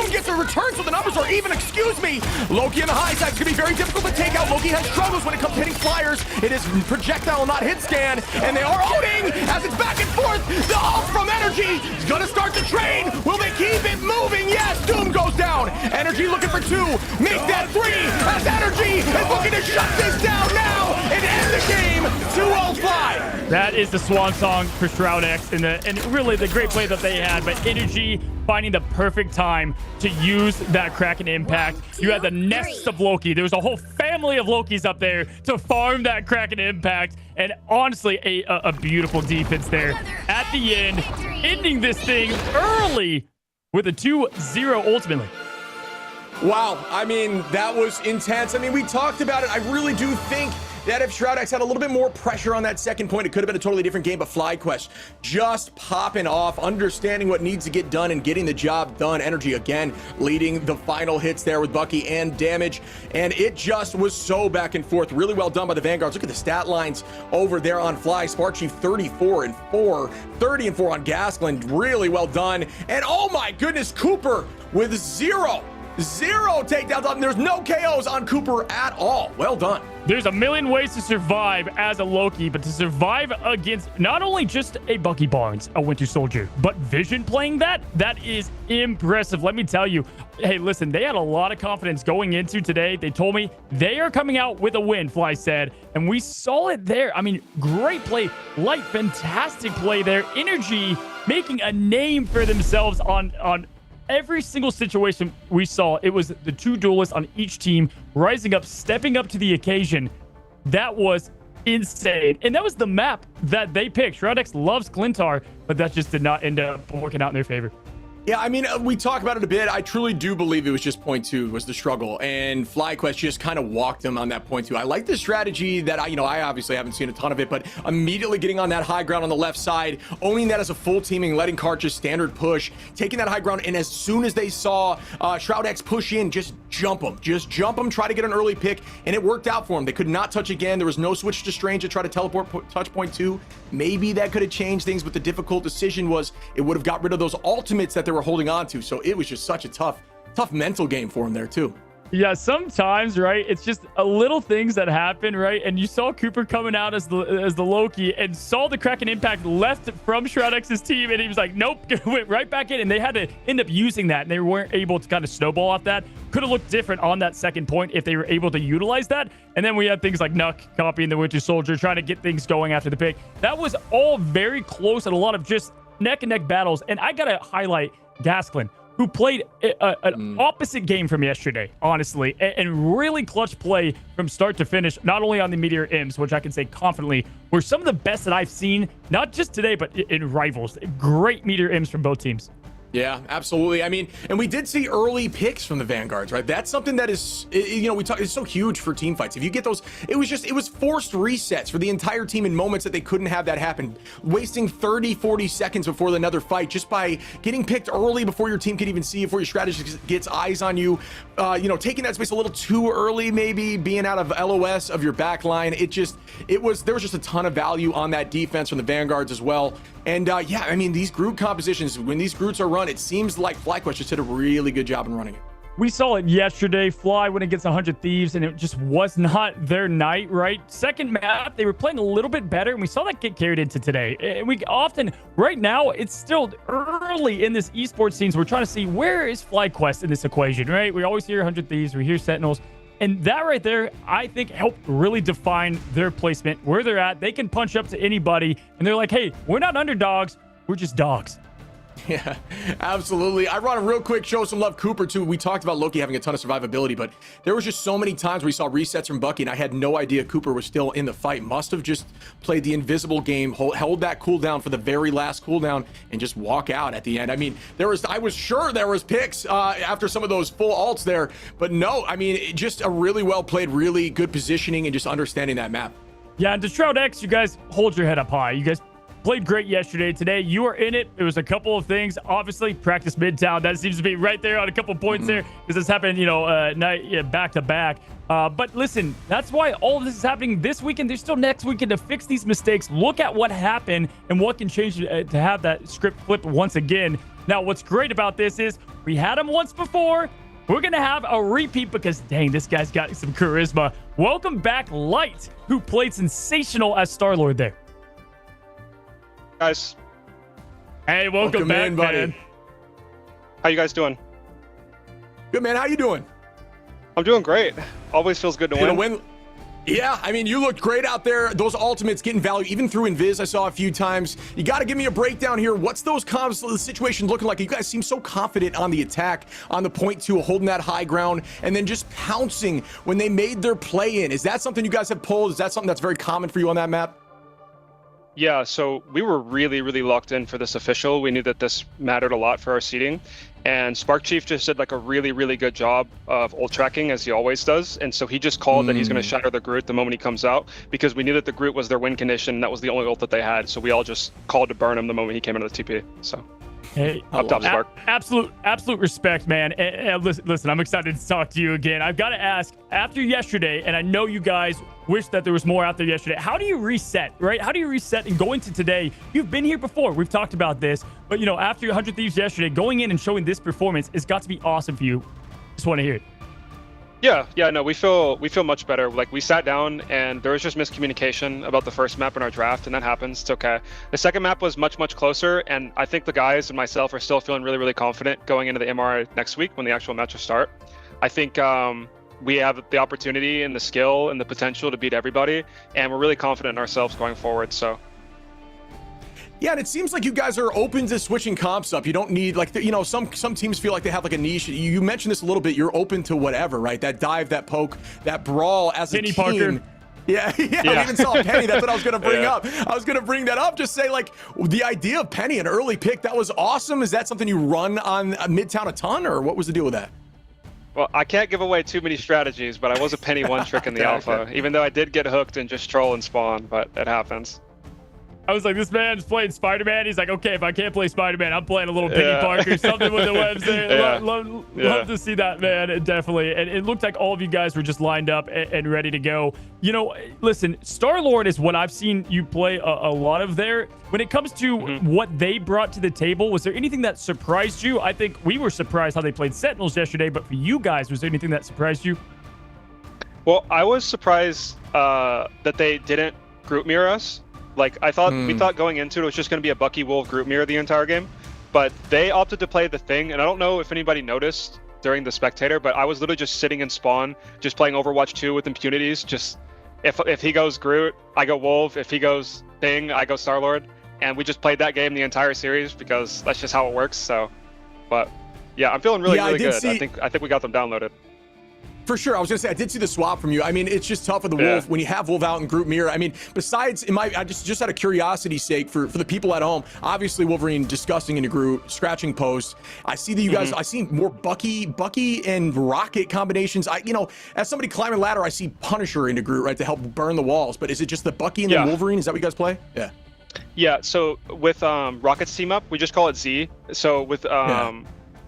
E: gets a return, so the numbers are even. Excuse me. Loki on the high side is going to be very difficult to take out. Loki has struggles when it comes to hitting flyers. It is projectile, not hit scan, and they are ulting as it's back and forth. The ult from Energy is going to start the train. Will they keep it moving? Yes, Doom goes down. Energy looking for 2. Make that 3 as Energy is looking to shut this down now and end the game. 2-0 Fly.
F: That is the swan song for SHROUD-X and really the great play that they had. But Energy finding the perfect time to use that Kraken impact. You had the nest of Loki. There was a whole family of Lokis up there to farm that Kraken impact. And honestly, a beautiful defense there at the end, ending this thing early with a 2-0 ultimately.
E: Wow, I mean, that was intense. I mean, we talked about it. I really do think that if SHROUD-X had a little bit more pressure on that second point, it could have been a totally different game. But FlyQuest just popping off, understanding what needs to get done and getting the job done. Energy again leading the final hits there with Bucky and damage. And it just was so back and forth. Really well done by the Vanguards. Look at the stat lines over there on Fly. Spark Chief 34-4, 30-4 on Gasklin. Really well done. And oh my goodness, Cooper with zero takedowns. There's no KOs on Cooper at all. Well done.
F: There's a million ways to survive as a Loki, but to survive against not only just a Bucky Barnes, a Winter Soldier, but Vision playing that is impressive. Let me tell you. Hey, listen, they had a lot of confidence going into today. They told me they are coming out with a win, Fly said, and we saw it there. I mean, great play. Light, fantastic play there. Energy making a name for themselves on every single situation we saw. It was the 2 duelists on each team rising up, stepping up to the occasion. That was insane. And that was the map that they picked. SHROUD-X loves Clintar, but that just did not end up working out in their favor.
E: Yeah, I mean, we talk about it a bit. I truly do believe it was just point two was the struggle, and FlyQuest just kind of walked them on that point two. I like the strategy that I obviously haven't seen a ton of it, but immediately getting on that high ground on the left side, owning that as a full teaming, letting Cart just standard push, taking that high ground, and as soon as they saw SHROUD-X push in, just jump them, try to get an early pick, and it worked out for them. They could not touch again. There was no switch to Strange to try to teleport touch point two. Maybe that could have changed things, but the difficult decision was it would have got rid of those ultimates that they were holding on to. So it was just such a tough mental game for him there too.
F: Yeah, sometimes, right? It's just a little things that happen, right? And you saw Cooper coming out as the Loki and saw the Kraken impact left from SHROUD-X's team, and he was like, nope, went right back in, and they had to end up using that, and they weren't able to kind of snowball off that. Could have looked different on that second point if they were able to utilize that. And then we had things like Nuck copying the Winter Soldier, trying to get things going after the pick. That was all very close and a lot of just neck-and-neck battles. And I gotta highlight Gasklin, who played an opposite game from yesterday, honestly, and really clutch play from start to finish, not only on the Meteor Imps, which I can say confidently were some of the best that I've seen, not just today, but in Rivals. Great Meteor Imps from both teams.
E: Yeah, absolutely. I mean, and we did see early picks from the Vanguards, right? That's something that is, it's so huge for team fights. If you get those, it was forced resets for the entire team in moments that they couldn't have that happen. Wasting 30, 40 seconds before another fight just by getting picked early before your team can even see you, before your strategist gets eyes on you. Taking that space a little too early, maybe being out of LOS of your back line. There was just a ton of value on that defense from the Vanguards as well. And yeah, I mean, these group compositions, when these groups are run, it seems like FlyQuest just did a really good job in running it.
F: We saw it yesterday. Fly went against 100 Thieves, and it just was not their night, right? Second map, they were playing a little bit better, and we saw that get carried into today. And we often, right now, it's still early in this esports scene, so we're trying to see where is FlyQuest in this equation, right? We always hear 100 Thieves, we hear Sentinels. And that right there, I think, helped really define their placement, where they're at. They can punch up to anybody, and they're like, hey, we're not underdogs, we're just dogs.
E: Yeah, absolutely. I want to real quick show some love Cooper too. We talked about Loki having a ton of survivability, but there was just so many times where we saw resets from Bucky, and I had no idea Cooper was still in the fight. Must have just played the invisible game, held that cooldown for the very last cooldown, and just walk out at the end. I mean, I was sure there was picks after some of those full ults there, but no, I mean, just a really well played, really good positioning and just understanding that map.
F: Yeah, and to SHROUD-X, you guys hold your head up high. You guys played great yesterday. Today, you were in it. It was a couple of things. Obviously, practice Midtown. That seems to be right there on a couple points there, because this happened, back to back. But listen, that's why all of this is happening this weekend. There's still next weekend to fix these mistakes. Look at what happened and what can change to have that script flipped once again. Now, what's great about this is we had him once before. We're going to have a repeat because, dang, this guy's got some charisma. Welcome back, Light, who played sensational as Star-Lord there.
K: Guys.
F: Hey, welcome back,
E: in, buddy.
F: man.
K: How you guys doing?
E: Good, man. How you doing?
K: I'm doing great. Always feels good to win.
E: Yeah, I mean, you looked great out there. Those ultimates getting value, even through Invis, I saw a few times. You got to give me a breakdown here. What's those situations looking like? You guys seem so confident on the attack, on the point two, holding that high ground, and then just pouncing when they made their play in. Is that something you guys have pulled? Is that something that's very common for you on that map?
K: Yeah, so we were really, really locked in for this official. We knew that this mattered a lot for our seeding. And Spark Chief just did like a really, really good job of ult tracking, as he always does. And so he just called that he's going to shatter the Groot the moment he comes out, because we knew that the Groot was their win condition. And that was the only ult that they had. So we all just called to burn him the moment he came into the TP. So
F: hey,
K: up top, Spark.
F: Absolute respect, man. And listen, I'm excited to talk to you again. I've got to ask, after yesterday, and I know you guys wish that there was more out there yesterday, how do you reset, right? How do you reset and go into today? You've been here before. We've talked about this. But, after 100 Thieves yesterday, going in and showing this performance has got to be awesome for you. Just want to hear it.
K: Yeah, no, we feel much better. Like, we sat down and there was just miscommunication about the first map in our draft, and that happens. It's okay. The second map was much, much closer, and I think the guys and myself are still feeling really, really confident going into the MR next week when the actual matches start. I think we have the opportunity and the skill and the potential to beat everybody, and we're really confident in ourselves going forward. So
E: yeah, and it seems like you guys are open to switching comps up. You don't need, like, some teams feel like they have like a niche. You mentioned this a little bit. You're open to whatever, right? That dive, that poke, that brawl as a team.
F: Parker.
E: Yeah, we even saw Penny. That's what I was going to bring up. I was going to bring that up. Just say, like, the idea of Penny, an early pick, that was awesome. Is that something you run on Midtown a ton, or what was the deal with that?
K: Well, I can't give away too many strategies, but I was a Penny one trick in the alpha, even though I did get hooked and just troll and spawn, but it happens.
F: I was like, this man's playing Spider-Man. He's like, okay, if I can't play Spider-Man, I'm playing a little Piggy Parker, something with the webs there. Love to see that, man, definitely. And it looked like all of you guys were just lined up and ready to go. You know, listen, Star-Lord is what I've seen you play a lot of there. When it comes to what they brought to the table, was there anything that surprised you? I think we were surprised how they played Sentinels yesterday, but for you guys, was there anything that surprised you?
K: Well, I was surprised that they didn't group mirror us. Like, we thought going into it was just going to be a Bucky Wolf group mirror the entire game, but they opted to play the Thing, and I don't know if anybody noticed during the spectator, but I was literally just sitting in spawn, just playing Overwatch 2 with impunities. Just if he goes Groot, I go Wolf. If he goes Thing, I go Star-Lord, and we just played that game the entire series because that's just how it works. So, but yeah, I'm feeling really good. I think we got them downloaded.
E: For sure. I was going to say, I did see the swap from you. I mean, it's just tough with the Wolf when you have Wolf out in group mirror. I mean, besides, just out of curiosity's sake, for the people at home, obviously Wolverine disgusting in a group, scratching post. I see that you guys, I see more Bucky and Rocket combinations. As somebody climbing ladder, I see Punisher in a group, right, to help burn the walls. But is it just the Bucky and then Wolverine? Is that what you guys play? Yeah.
K: Yeah, so with Rocket's team up, we just call it Z. So with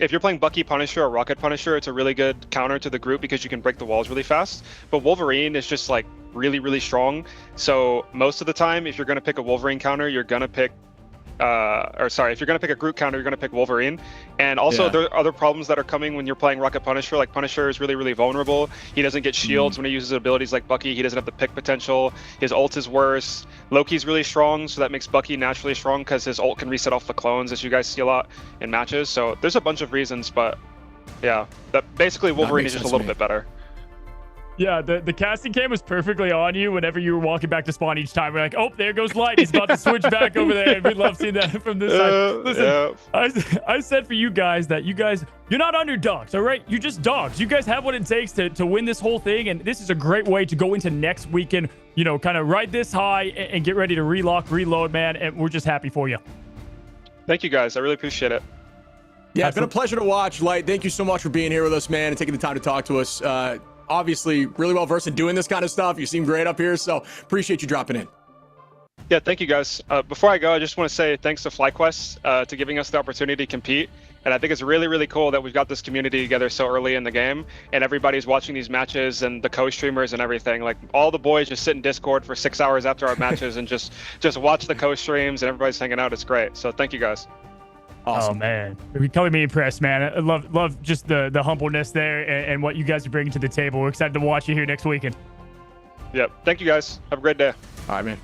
K: if you're playing Bucky Punisher or Rocket Punisher, it's a really good counter to the group because you can break the walls really fast. But Wolverine is just like really, really strong. So most of the time, if you're going to pick a Wolverine counter, you're going to pick if you're going to pick a group counter, you're going to pick Wolverine. And also there are other problems that are coming when you're playing Rocket Punisher. Like Punisher is really, really vulnerable. He doesn't get shields when he uses abilities like Bucky. He doesn't have the pick potential. His ult is worse. Loki's really strong, so that makes Bucky naturally strong because his ult can reset off the clones, as you guys see a lot in matches. So there's a bunch of reasons, but yeah, basically Wolverine is just a little bit better.
F: Yeah, the casting cam was perfectly on you whenever you were walking back to spawn each time. We're like, oh, there goes Light. He's about to switch back over there. And we love seeing that from this side. Listen, I said for you guys that you're not underdogs, all right? You're just dogs. You guys have what it takes to win this whole thing. And this is a great way to go into next weekend, kind of ride this high and get ready to reload, man. And we're just happy for you.
K: Thank you, guys. I really appreciate it.
E: Yeah, it's been a pleasure to watch, Light. Thank you so much for being here with us, man, and taking the time to talk to us. Obviously really well versed in doing this kind of stuff. You seem great up here, so appreciate you dropping in.
K: Yeah, thank you guys. Before I go, I just want to say thanks to FlyQuest to giving us the opportunity to compete. And I think it's really, really cool that we've got this community together so early in the game, and everybody's watching these matches and the co-streamers and everything. Like all the boys just sit in Discord for 6 hours after our matches and just watch the co-streams, and everybody's hanging out. It's great. So thank you guys.
F: Awesome. Oh man, you're calling me impressed, man. I love just the humbleness there and what you guys are bringing to the table. We're excited to watch you here next weekend.
K: Yep. Thank you guys. Have a great day.
E: All right, man.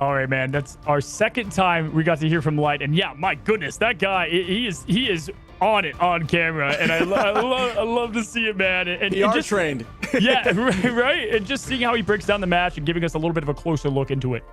F: All right, man. That's our second time we got to hear from Light, and yeah, my goodness, that guy, he is on it on camera, and I love to see it, man. And
E: you are trained.
F: Yeah, right. And just seeing how he breaks down the match and giving us a little bit of a closer look into it.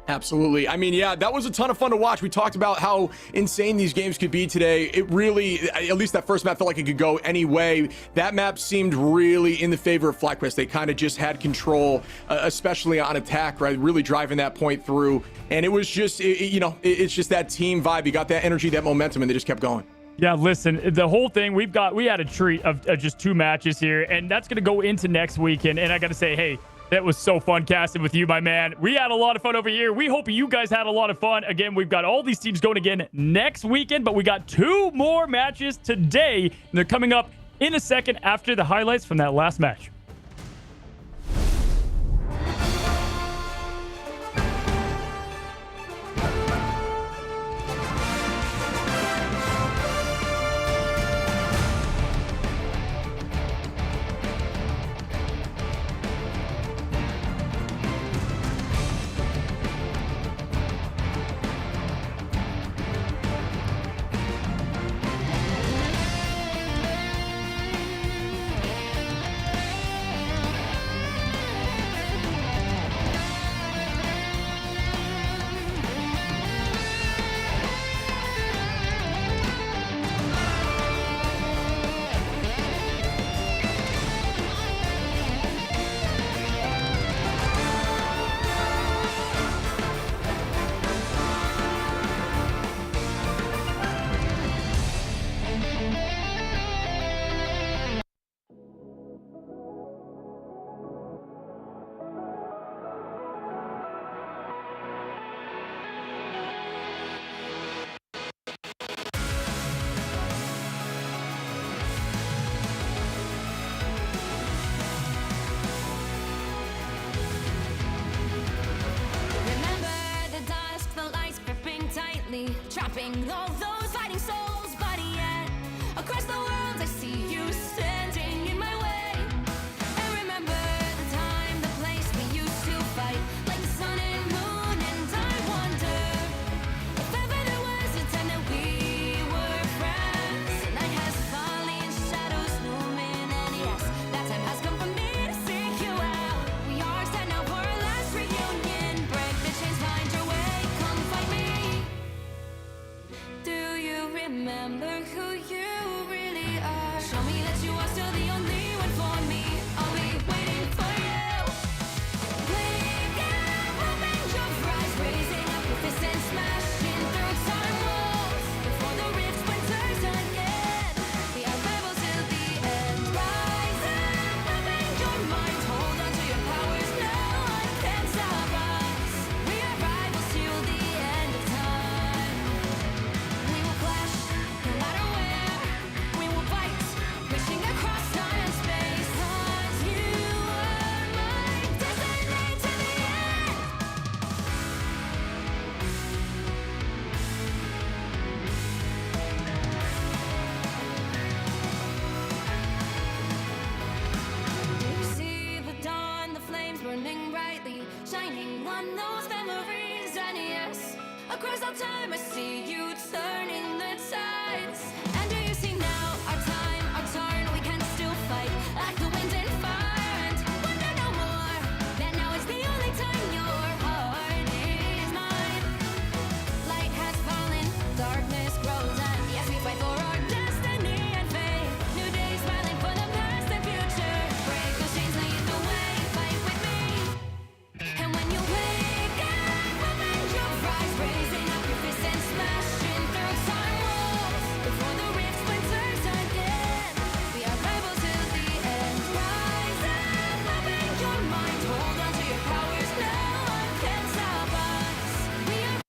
E: Absolutely. I mean, yeah, that was a ton of fun to watch. We talked about how insane these games could be today. It really, at least that first map felt like it could go any way. That map seemed really in the favor of FlyQuest. They kind of just had control, especially on attack, right? Really driving that point through. And it was just, it's just that team vibe. You got that energy, that momentum, and they just kept going.
F: Yeah, listen, the whole thing, we had a treat of just 2 matches here, and that's going to go into next weekend. And I got to say, hey, that was so fun casting with you, my man. We had a lot of fun over here. We hope you guys had a lot of fun. Again, we've got all these teams going again next weekend, but we got 2 more matches today, and they're coming up in a second after the highlights from that last match.
H: stopping all those fighting souls, but yet across the world I see you standing in my way. And remember the time, the place we used to fight, like the sun and moon. And I wonder if ever there was a time that we were friends. The night has fallen, shadows looming, and yes, that time has come for me to seek you out. We are set now for our last reunion. Break the chains, find your way, come find me. Do you remember who you really are? Show me that you are still the only one for me. I'll be waiting for you. Wake up, open your eyes, raising up your fist and smashing through time walls. Before the rift splinters again, we are rebels till the end. Rise up, open your mind, hold on to your powers. No one can stop us. We are rivals till the end of time. We will clash, no matter where. We will fight, reaching across time and space. 'Cause you are my destiny to the end. You see the dawn, the flames burning brightly, shining on those memories. And yes, across all time I see you turning the tides. And do you see now our time, our turn? We can still fight like the wind and fire. And wonder no more that now is the only time your heart is mine. Light has fallen, darkness grows, and yes, we fight for our destiny and fate. New days smiling for the past and future. Break those chains, lead the way, fight with me. And when you wake up, open your eyes, raising up your fist and smashing through time walls. Before the rift splinters again, we are rebels till the end. Rise up, open your mind, hold on to your powers. No one can stop us. We are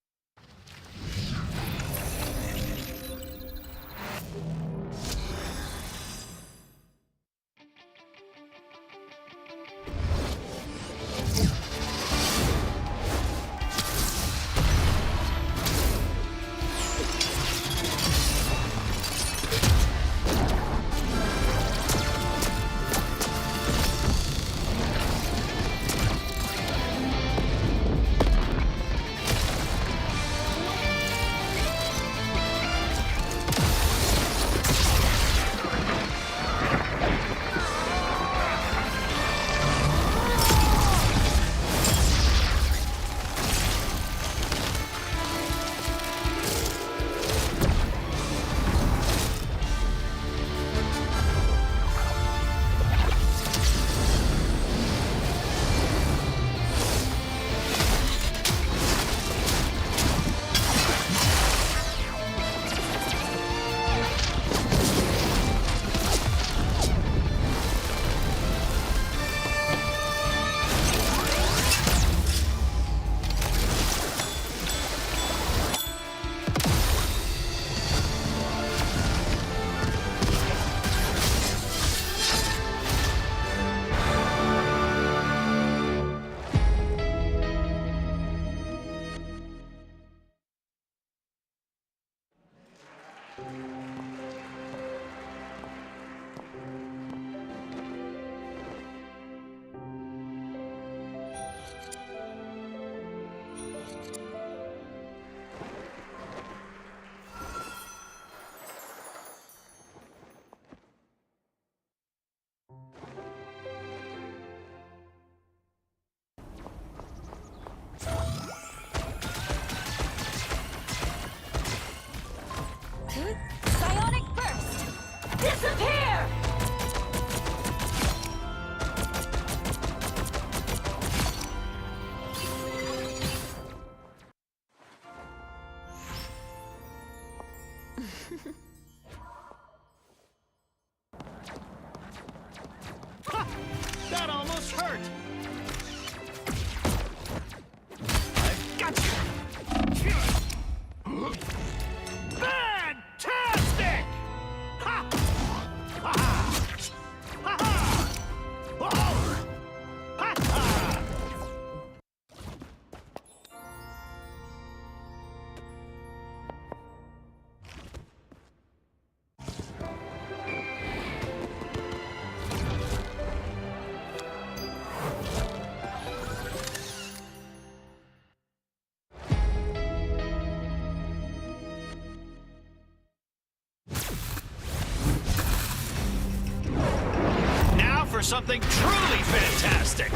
I: something truly fantastic.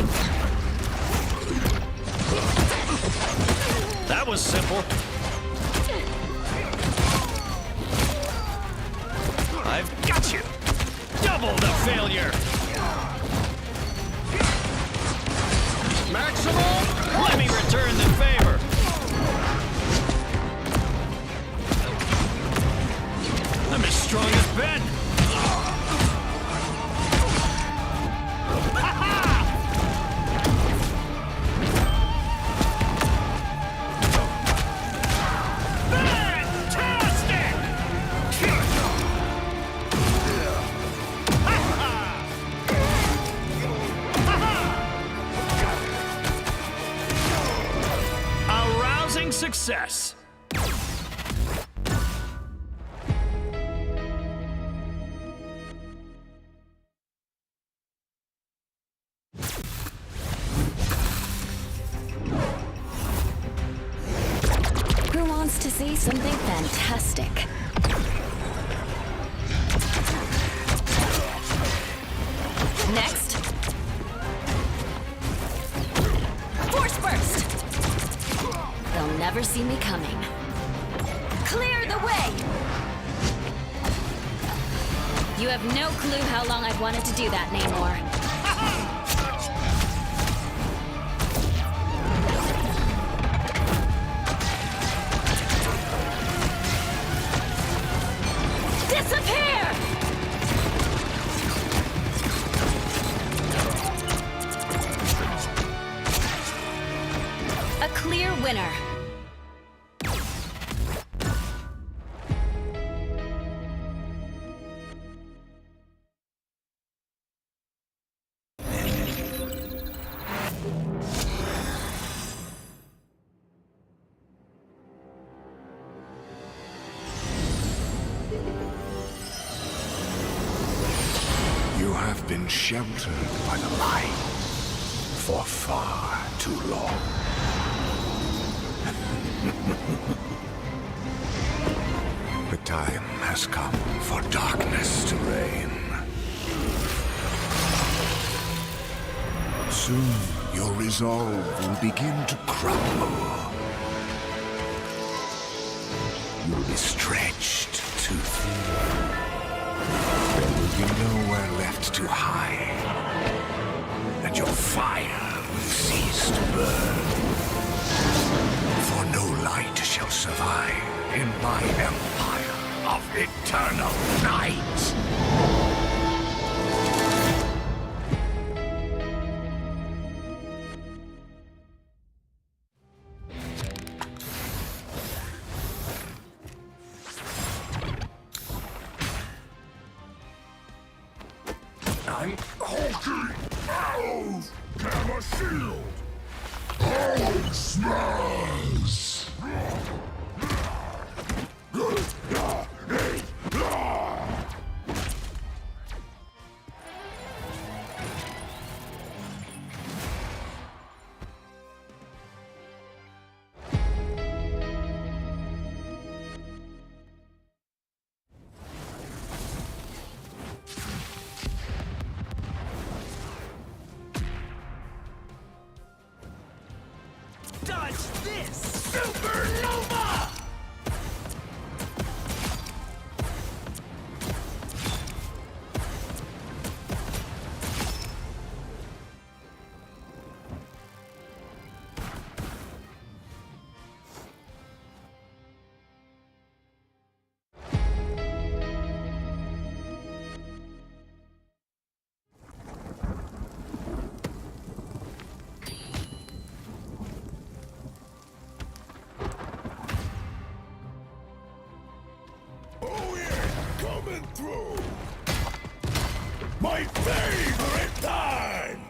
I: That was simple. I've got you. Double the failure. Maximum. Let me return the favor. I'm as strong as Ben. Success.
B: Who wants to see something fantastic? Next. Force burst! They'll never see me coming. Clear the way! You have no clue how long I've wanted to do that, Namor. Disappear! A clear winner.
A: You have been sheltered by the light for far too long. The time has come for darkness to reign. Soon your resolve will begin to crumble. You'll be stretched too thin. There will be nowhere left to hide, and your fire will cease to burn. For no light shall survive in my empire of eternal night. I'm hulking out! Gamma shield! Hulk smash!
I: Dodge this! Supernova!
A: Coming through! My favorite time!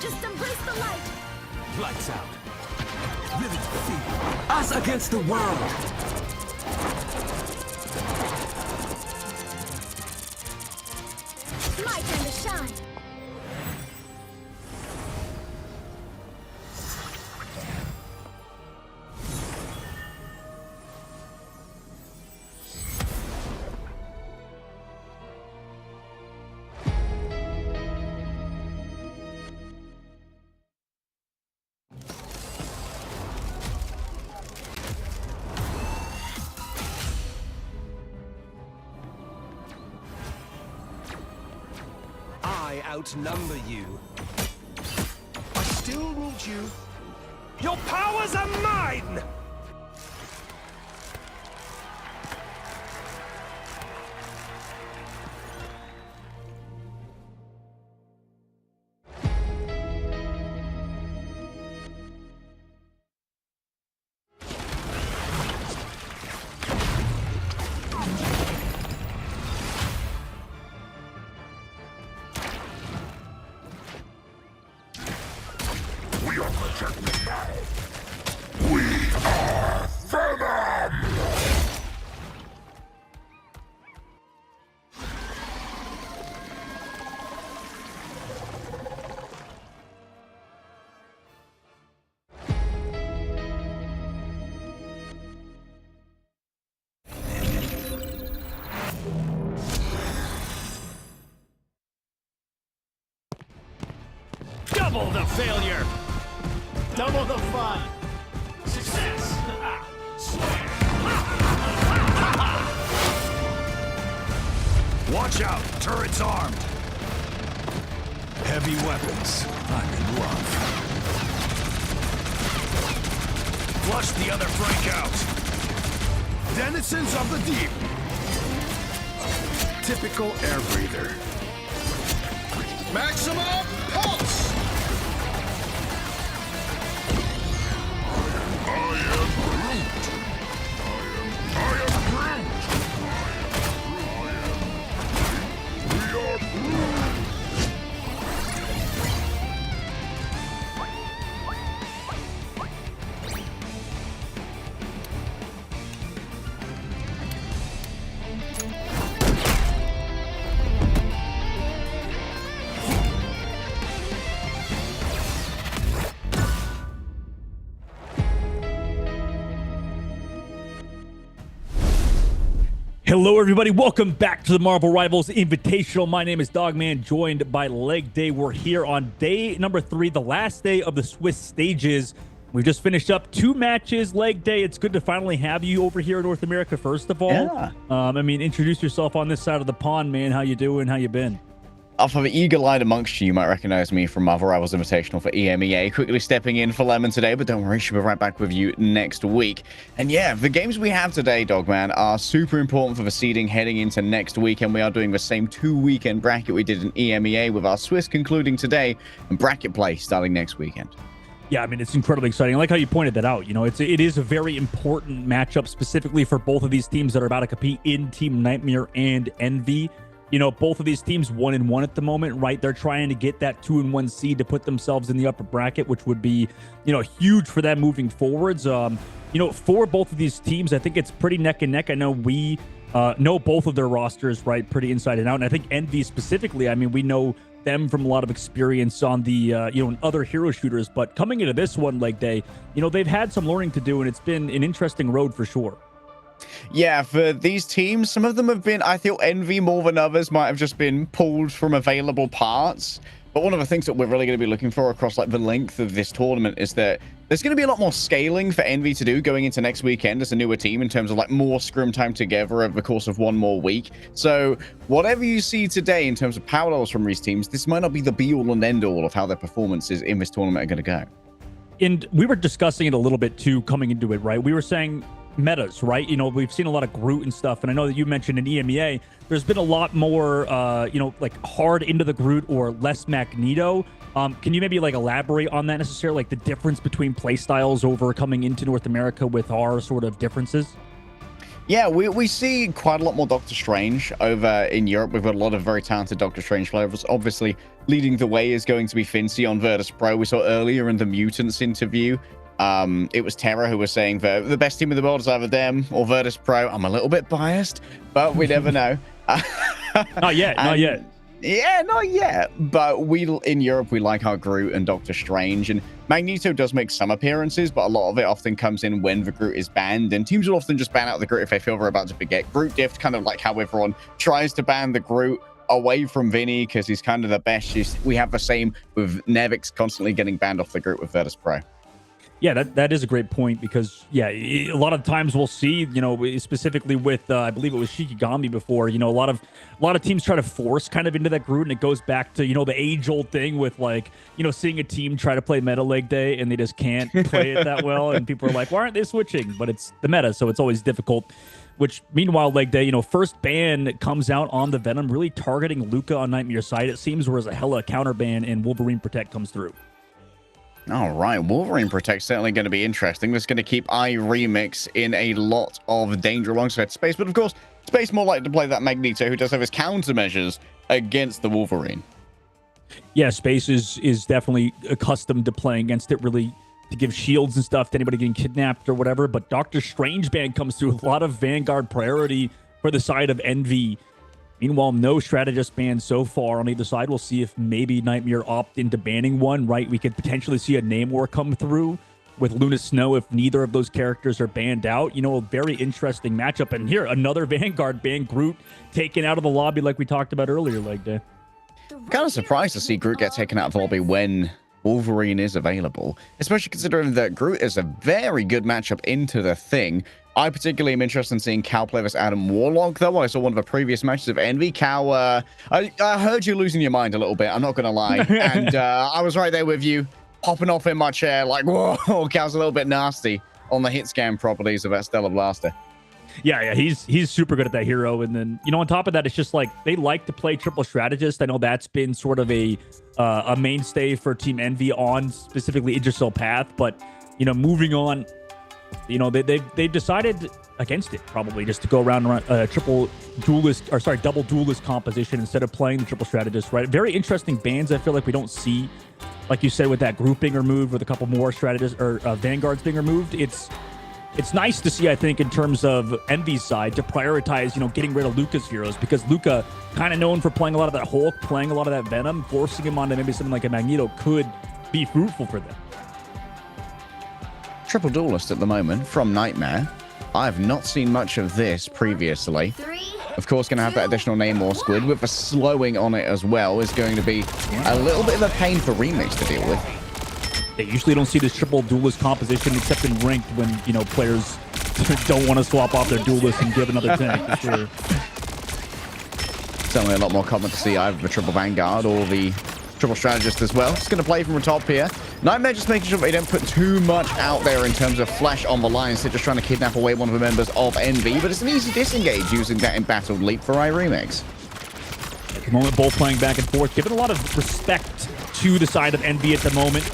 H: Just embrace the light.
D: Lights out. Vivid feet. Us against the world.
H: My turn to shine.
C: I outnumber you. I still need you. Your powers are mine!
I: Double the failure. Double the fun. Success.
C: Watch out, turret's armed. Heavy weapons. I'm in love. Flush the other flank out. Denizens of the deep. Typical air breather. Maximum pulse!
F: Hello, everybody. Welcome back to the Marvel Rivals Invitational. My name is Dogman, joined by Leg Day. We're here on day number 3, the last day of the Swiss stages. We've just finished up 2 matches. Leg Day, it's good to finally have you over here in North America, first of all.
L: Yeah.
F: I mean, introduce yourself on this side of the pond, man. How you doing? How you been?
L: For the eagle-eyed amongst you, you might recognize me from Marvel Rivals Invitational for EMEA. Quickly stepping in for Lemon today, but don't worry, she'll be right back with you next week. And yeah, the games we have today, Dogman, are super important for the seeding heading into next week, and we are doing the same 2-weekend bracket we did in EMEA, with our Swiss concluding today and bracket play starting next weekend.
F: Yeah, I mean, it's incredibly exciting. I like how you pointed that out. You know, it is a very important matchup specifically for both of these teams that are about to compete in Team Nightmare and Envy. You know, both of these teams 1-1 at the moment, right? They're trying to get that 2-1 seed to put themselves in the upper bracket, which would be, you know, huge for them moving forwards. You know, for both of these teams, I think it's pretty neck and neck. I know we know both of their rosters, right, pretty inside and out. And I think Envy specifically, I mean, we know them from a lot of experience on the, you know, in other hero shooters. But coming into this one, Leg Day, you know, they've had some learning to do, and it's been an interesting road for sure.
L: Yeah, for these teams, some of them have been, I feel, Envy more than others might have just been pulled from available parts. But one of the things that we're really going to be looking for across like the length of this tournament is that there's going to be a lot more scaling for Envy to do going into next weekend as a newer team in terms of like more scrim time together over the course of one more week. So whatever you see today in terms of parallels from these teams, this might not be the be-all and end-all of how their performances in this tournament are going to go.
F: And we were discussing it a little bit too coming into it, right? We were saying metas, right? You know, we've seen a lot of Groot and stuff, and I know that you mentioned in EMEA there's been a lot more you know, like hard into the Groot or less Magneto. Can you maybe like elaborate on that necessarily, like the difference between play styles over coming into North America with our sort of differences?
L: Yeah, we see quite a lot more Doctor Strange over in Europe. We've got a lot of very talented Doctor Strange players. Obviously, leading the way is going to be Fincy on Virtus Pro. We saw earlier in the Mutants interview, it was Terra who was saying that the best team in the world is either them or Virtus Pro. I'm a little bit biased, but we never know.
F: Not yet, not yet.
L: Yeah, not yet. But in Europe, we like our Groot and Doctor Strange. And Magneto does make some appearances, but a lot of it often comes in when the Groot is banned. And teams will often just ban out the Groot if they feel they're about to forget Groot Diff, kind of like how everyone tries to ban the Groot away from Vinny because he's kind of the best. We have the same with Nevix constantly getting banned off the Groot with Virtus Pro.
M: Yeah, that is a great point because, yeah, a lot of times we'll see, you know, specifically with, I believe it was Shikigami before, you know, a lot of teams try to force kind of into that Groot, and it goes back to, you know, the age-old thing with, like, you know, seeing a team try to play meta leg day and they just can't play it that well, and people are like, why aren't they switching? But it's the meta, so it's always difficult. Which, meanwhile, leg day, you know, first ban comes out on the Venom, really targeting Luca on Nightmare side, it seems, whereas a hella counter ban and Wolverine Protect comes through.
L: All right, Wolverine Protect certainly going to be interesting. That's going to keep iRemix in a lot of danger alongside Space. But of course, Space more likely to play that Magneto, who does have his countermeasures against the Wolverine.
M: Yeah, Space is definitely accustomed to playing against it, really, to give shields and stuff to anybody getting kidnapped or whatever. But Doctor Strange ban comes through with a lot of Vanguard priority for the side of Envy. Meanwhile, no strategist banned so far on either side. We'll see if maybe Nightmare opt into banning one, right? We could potentially see a name war come through with Luna Snow if neither of those characters are banned out. You know, a very interesting matchup. And here, another Vanguard ban, Groot taken out of the lobby like we talked about earlier, leg day.
L: I'm kind of surprised to see Groot get taken out of the lobby when Wolverine is available, especially considering that Groot is a very good matchup into the thing. I particularly am interested in seeing Cal play this Adam Warlock, though. I saw one of the previous matches of Envy. Cal, I heard you losing your mind a little bit, I'm not going to lie. And I was right there with you, popping off in my chair like, whoa, Cal's a little bit nasty on the hit scan properties of that Stellar Blaster.
M: Yeah, he's super good at that hero. And then, you know, on top of that, it's just like they like to play triple strategist. I know that's been sort of a mainstay for Team Envy on specifically Idrisil Path, but, you know, moving on, you know, they decided against it probably just to go around double duelist composition instead of playing the triple strategist, right? Very interesting bans I feel like we don't see, like you said, with that group being removed, with a couple more strategists or Vanguards being removed. It's nice to see, I think, in terms of Envy's side, to prioritize, you know, getting rid of Luca's heroes, because Luca, kind of known for playing a lot of that Hulk, playing a lot of that Venom, forcing him onto maybe something like a Magneto could be fruitful for them.
L: Triple duelist at the moment from Nightmare. I've not seen much of this previously. Of course, going to have that additional Namor squid with a slowing on it as well is going to be a little bit of a pain for Remix to deal with.
M: They usually don't see this triple duelist composition except in ranked when, you know, players don't want to swap off their duelist and give another tank, for sure.
L: Certainly a lot more common to see either the triple Vanguard or the triple strategist as well. Just going to play from the top here. Nightmare just making sure they don't put too much out there in terms of flesh on the line. So just trying to kidnap away one of the members of Envy, but it's an easy disengage using that embattled leap for iRemix.
M: At the moment, both playing back and forth, giving a lot of respect to the side of Envy at the moment.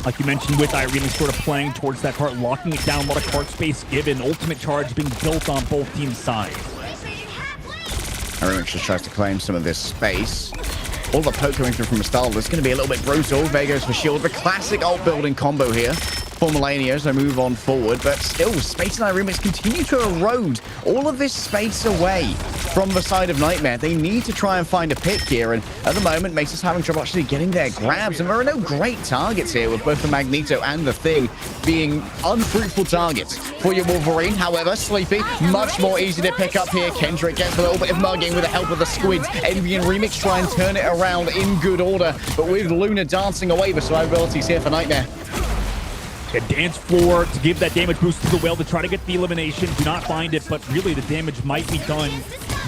M: Like you mentioned, with iRemix sort of playing towards that cart, locking it down, a lot of cart space given, ultimate charge being built on both teams' sides.
L: iRemix just tries to claim some of this space. All the poke coming through from Astal. It's going to be a little bit brutal. There goes for shield. The classic ult building combo here for Millennia as they move on forward. But still, Space and iRemix continue to erode all of this space away from the side of Nightmare. They need to try and find a pick here. And at the moment, Mace is having trouble actually getting their grabs. And there are no great targets here with both the Magneto and the Thing being unfruitful targets for your Wolverine. However, Sleepy, much more easy to pick up here. Kendrick gets a little bit of mugging with the help of the squids. Envy and Remix try and turn it around in good order. But with Luna dancing away, the survivability's here for Nightmare.
M: A dance floor to give that damage boost to the whale to try to get the elimination. Do not find it, but really the damage might be done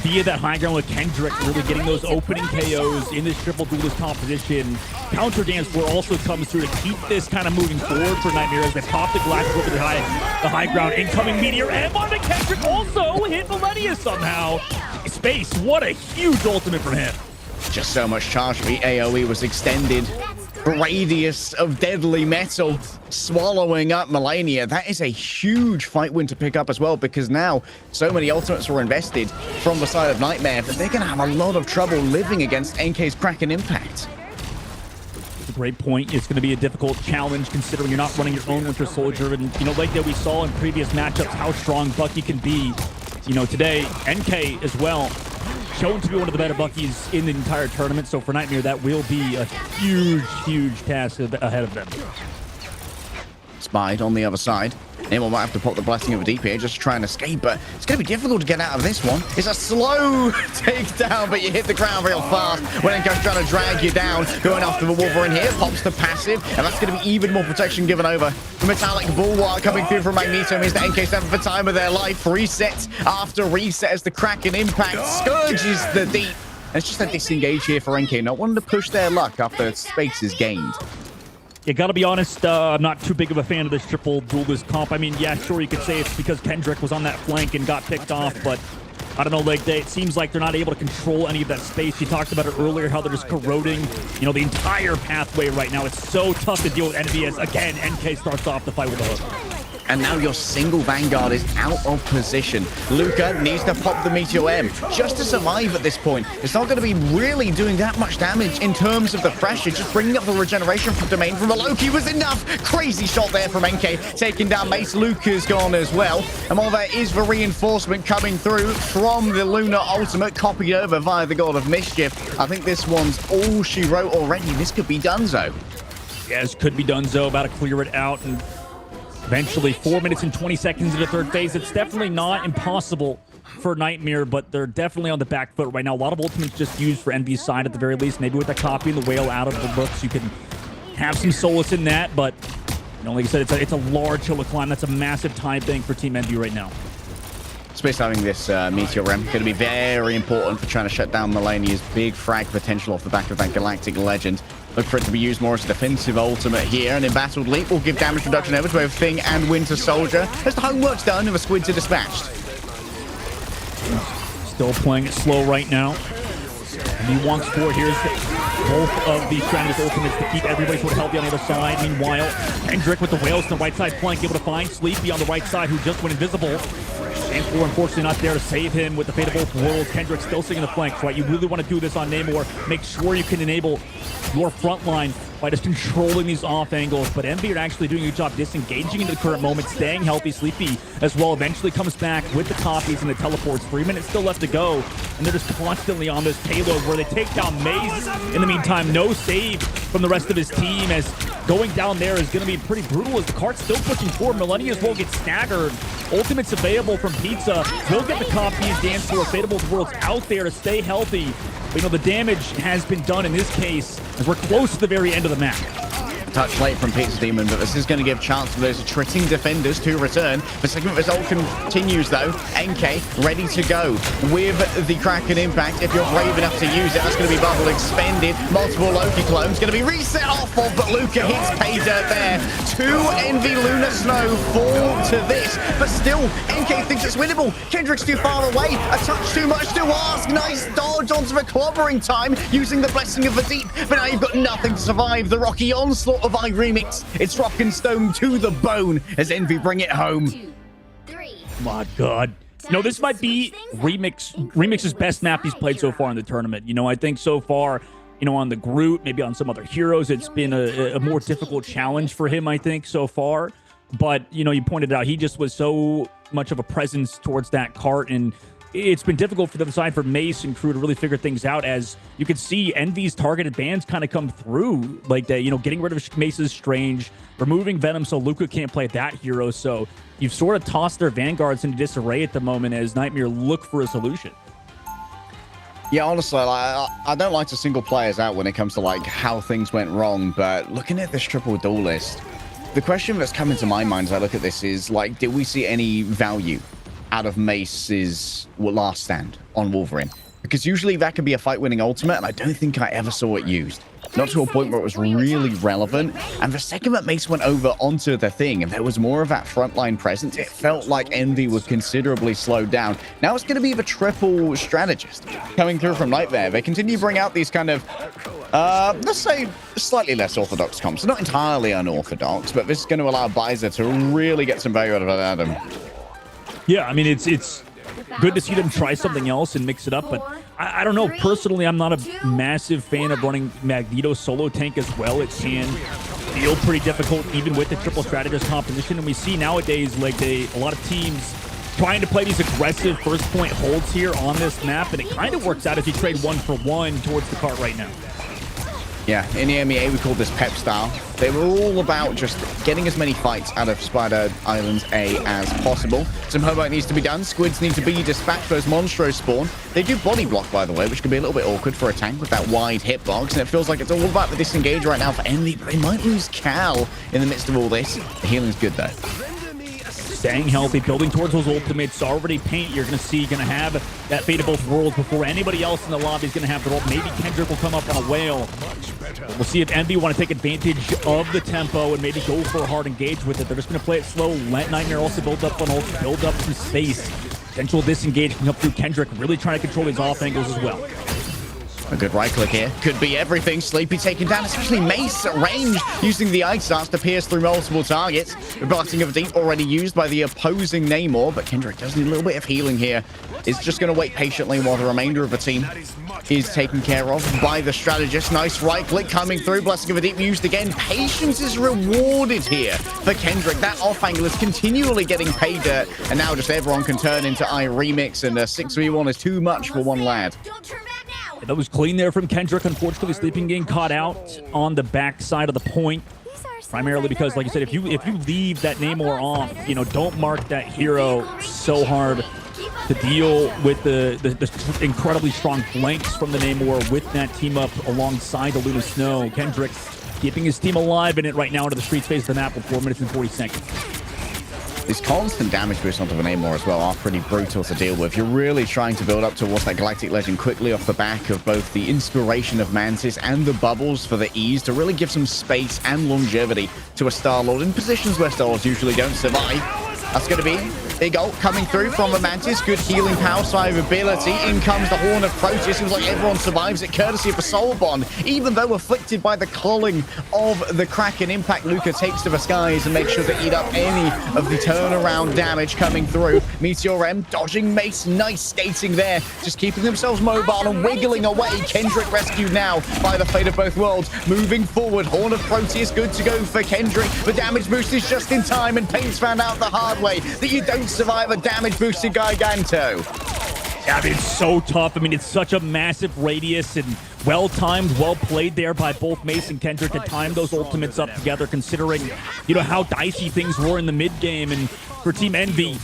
M: via that high ground with Kendrick, really getting those opening KOs in this triple duelist composition. Counter dance floor also comes through to keep this kind of moving forward for Nightmare as they pop the glass over the high ground. Incoming Meteor and onto Kendrick, also hit Millennia somehow. Space, what a huge ultimate from him.
L: Just so much charge. The AoE was extended radius of deadly metal swallowing up Melania. That is a huge fight win to pick up as well, because now so many ultimates were invested from the side of Nightmare that they're going to have a lot of trouble living against NK's Kraken Impact.
M: Great point. It's going to be a difficult challenge considering you're not running your own Winter Soldier. And, you know, like that we saw in previous matchups, how strong Bucky can be. You know, today, NK as well, shown to be one of the better Buckies in the entire tournament. So for Nightmare, that will be a huge, huge task ahead of them.
L: Spied on the other side. Anyone might have to pop the Blessing of a DP just to try and escape, but it's going to be difficult to get out of this one. It's a slow takedown, but you hit the ground real fast when NK's trying to drag you down. Going after the Wolverine here, pops the passive, and that's going to be even more protection given over. The Metallic Bulwark coming through from Magneto means that NK's having the time of their life. Reset after reset as the Kraken Impact scourges the deep. And it's just a disengage here for NK, not wanting to push their luck after space is gained.
M: You gotta be honest, I'm not too big of a fan of this triple duelist comp. I mean, yeah, sure, you could say it's because Kendrick was on that flank and got picked off, but I don't know, like, it seems like they're not able to control any of that space. You talked about it earlier, how they're just corroding, you know, the entire pathway right now. It's so tough to deal with Envy as, again, NK starts off the fight with a hook.
L: And now your single Vanguard is out of position. Luca needs to pop the Meteor M just to survive at this point. It's not going to be really doing that much damage in terms of the pressure. Just bringing up the regeneration from Domain from a Loki was enough. Crazy shot there from NK, taking down Mace. Luca's gone as well. And while there is the reinforcement coming through from the Lunar Ultimate, copied over via the God of Mischief, I think this one's all she wrote already. This could be donezo.
M: Yes, could be donezo. About to clear it out and eventually 4 minutes and 20 seconds in the third phase. It's definitely not impossible for Nightmare, but they're definitely on the back foot right now. A lot of ultimates just used for Envy's side at the very least. Maybe with the copy and the whale out of the books, you can have some solace in that. But, you know, like I said, it's a large hill to climb. That's a massive time thing for Team Envy right now.
L: Space having this Meteor Rem going to be very important for trying to shut down Melania's big frag potential off the back of that Galactic Legend. Look for it to be used more as a defensive ultimate here, and Embattled Leap will give damage reduction over to both Thing and Winter Soldier as the homework's done and the squids are dispatched.
M: Still playing it slow right now. And he wants for here's both of the stranded ultimates to keep everybody sort of healthy on the other side. Meanwhile, Kendrick with the whales on the right side flank, able to find Sleepy on the right side, who just went invisible. And Four, unfortunately, not there to save him with the Fate of Both Worlds. Kendrick still sitting in the flanks, right? You really want to do this on Namor. Make sure you can enable your front line by just controlling these off angles. But Envy are actually doing a good job disengaging into the current moment, staying healthy. Sleepy as well eventually comes back with the copies and the teleports. 3 minutes still left to go. And they're just constantly on this payload where they take down Mace. In the meantime, no save from the rest of his team, as going down there is going to be pretty brutal as the cart's still pushing forward. Melania as well gets staggered. Ultimates available from Pizza. Will get the copy and dance for Fate of Both Worlds out there to stay healthy. But, you know, the damage has been done in this case as we're close to the very end of the map.
L: Touch late from Pizza Demon, but this is going to give chance for those attriting defenders to return. The segment result continues though. NK ready to go with the Kraken Impact. If you're brave enough to use it, that's going to be Bubble expended. Multiple Loki clones going to be reset off of, but Luca hits pay dirt there. 2 Envy Lunar Snow fall to this, but still NK thinks it's winnable. Kendrick's too far away, a touch too much to ask. Nice dodge onto the clobbering time using the Blessing of the Deep, but now you've got nothing to survive the Rocky onslaught of I Remix. It's rock and stone to the bone as Envy bring it home.
H: 2, 3.
M: My God. You know, this might be Remix's best map he's played so far in the tournament. You know, I think so far, you know, on the Groot, maybe on some other heroes, it's been a more difficult challenge for him, I think, so far. But, you know, you pointed out he just was so much of a presence towards that cart, and it's been difficult for the other side, for Mace and crew, to really figure things out, as you can see Envy's targeted bans kind of come through like that, you know, getting rid of Mace's Strange, removing Venom so Luca can't play that hero. So you've sort of tossed their vanguards into disarray at the moment as Nightmare look for a solution.
L: Yeah, honestly, I don't like to single players out when it comes to like how things went wrong, but looking at this triple duel list, the question that's come into my mind as I look at this is, like, did we see any value out of Mace's last stand on Wolverine? Because usually that can be a fight-winning ultimate, and I don't think I ever saw it used. not to a point where it was really relevant. And the second that Mace went over onto the thing, and there was more of that frontline presence, it felt like Envy was considerably slowed down. Now it's going to be the triple strategist coming through from Nightmare. They continue to bring out these kind of, let's say, slightly less orthodox comps. Not entirely unorthodox, but this is going to allow Baiza to really get some value out of Adam.
M: Yeah, I mean, it's good to see them try something else and mix it up, but I don't know. Personally, I'm not a massive fan of running Magneto solo tank as well. It can feel pretty difficult even with the triple strategist composition, and we see nowadays like a lot of teams trying to play these aggressive first point holds here on this map, and it kind of works out if you trade 1-for-1 towards the cart right now.
L: Yeah, in the MEA, we call this pep style. They were all about just getting as many fights out of Spider Islands A as possible. Some homework needs to be done. Squids need to be dispatched. Those Monstros spawn. They do body block, by the way, which can be a little bit awkward for a tank with that wide hitbox. And it feels like it's all about the disengage right now for Envy, but they might lose Cal in the midst of all this. The healing's good, though.
M: Staying healthy, building towards those ultimates. Already Paint, you're going to see, going to have that Fate of Both Worlds before anybody else in the lobby is going to have the role. Maybe Kendrick will come up on a whale. We'll see if Envy want to take advantage of the tempo and maybe go for a hard engage with it. They're just going to play it slow. Let Nightmare also build up on ult, build up some space. Potential disengage can come through Kendrick, really trying to control his off angles as well.
L: A good right click here. Could be everything. Sleepy taken down, especially Mace at range, using the Ice Darts to pierce through multiple targets. The Blessing of Deep already used by the opposing Namor, but Kendrick does need a little bit of healing here. Is just going to wait patiently while the remainder of the team is taken care of by the strategist. Nice right click coming through. Blessing of the Deep used again. Patience is rewarded here for Kendrick. That off angle is continually getting pay dirt, and now just everyone can turn into I remix, and a 6v1 is too much for one lad.
M: That was clean there from Kendrick. Unfortunately, Sleeping getting caught out on the back side of the point. Primarily because, like you said, if you leave that Namor off, you know, don't mark that hero so hard to deal with the incredibly strong flanks from the Namor with that team up alongside the Luna Snow. Kendrick keeping his team alive in it right now into the street space of the map with 4 minutes and 40 seconds.
L: These constant damage boosts onto the Namor as well are pretty brutal to deal with. You're really trying to build up towards that Galactic Legend quickly off the back of both the inspiration of Mantis and the bubbles for the ease to really give some space and longevity to a Star-Lord in positions where Star-Lords usually don't survive. That's going to be big ult coming through from a Mantis. Good healing power survivability. In comes the Horn of Proteus. Seems like everyone survives it courtesy of a Soul Bond. Even though afflicted by the culling of the Kraken, Impact Luca takes to the skies and makes sure to eat up any of the turnaround damage coming through. Meteor M dodging Mace. Nice skating there. Just keeping themselves mobile and wiggling away. Kendrick rescued now by the Fate of Both Worlds. Moving forward. Horn of Proteus good to go for Kendrick. The damage boost is just in time, and Paint's found out the hard way that you don't survive a damage boosted Giganto.
M: Yeah, I mean, it's so tough. I mean, it's such a massive radius and well-timed, well-played there by both Mace and Kendrick to time those ultimates up together, considering, you know, how dicey things were in the mid-game. And for Team Envy,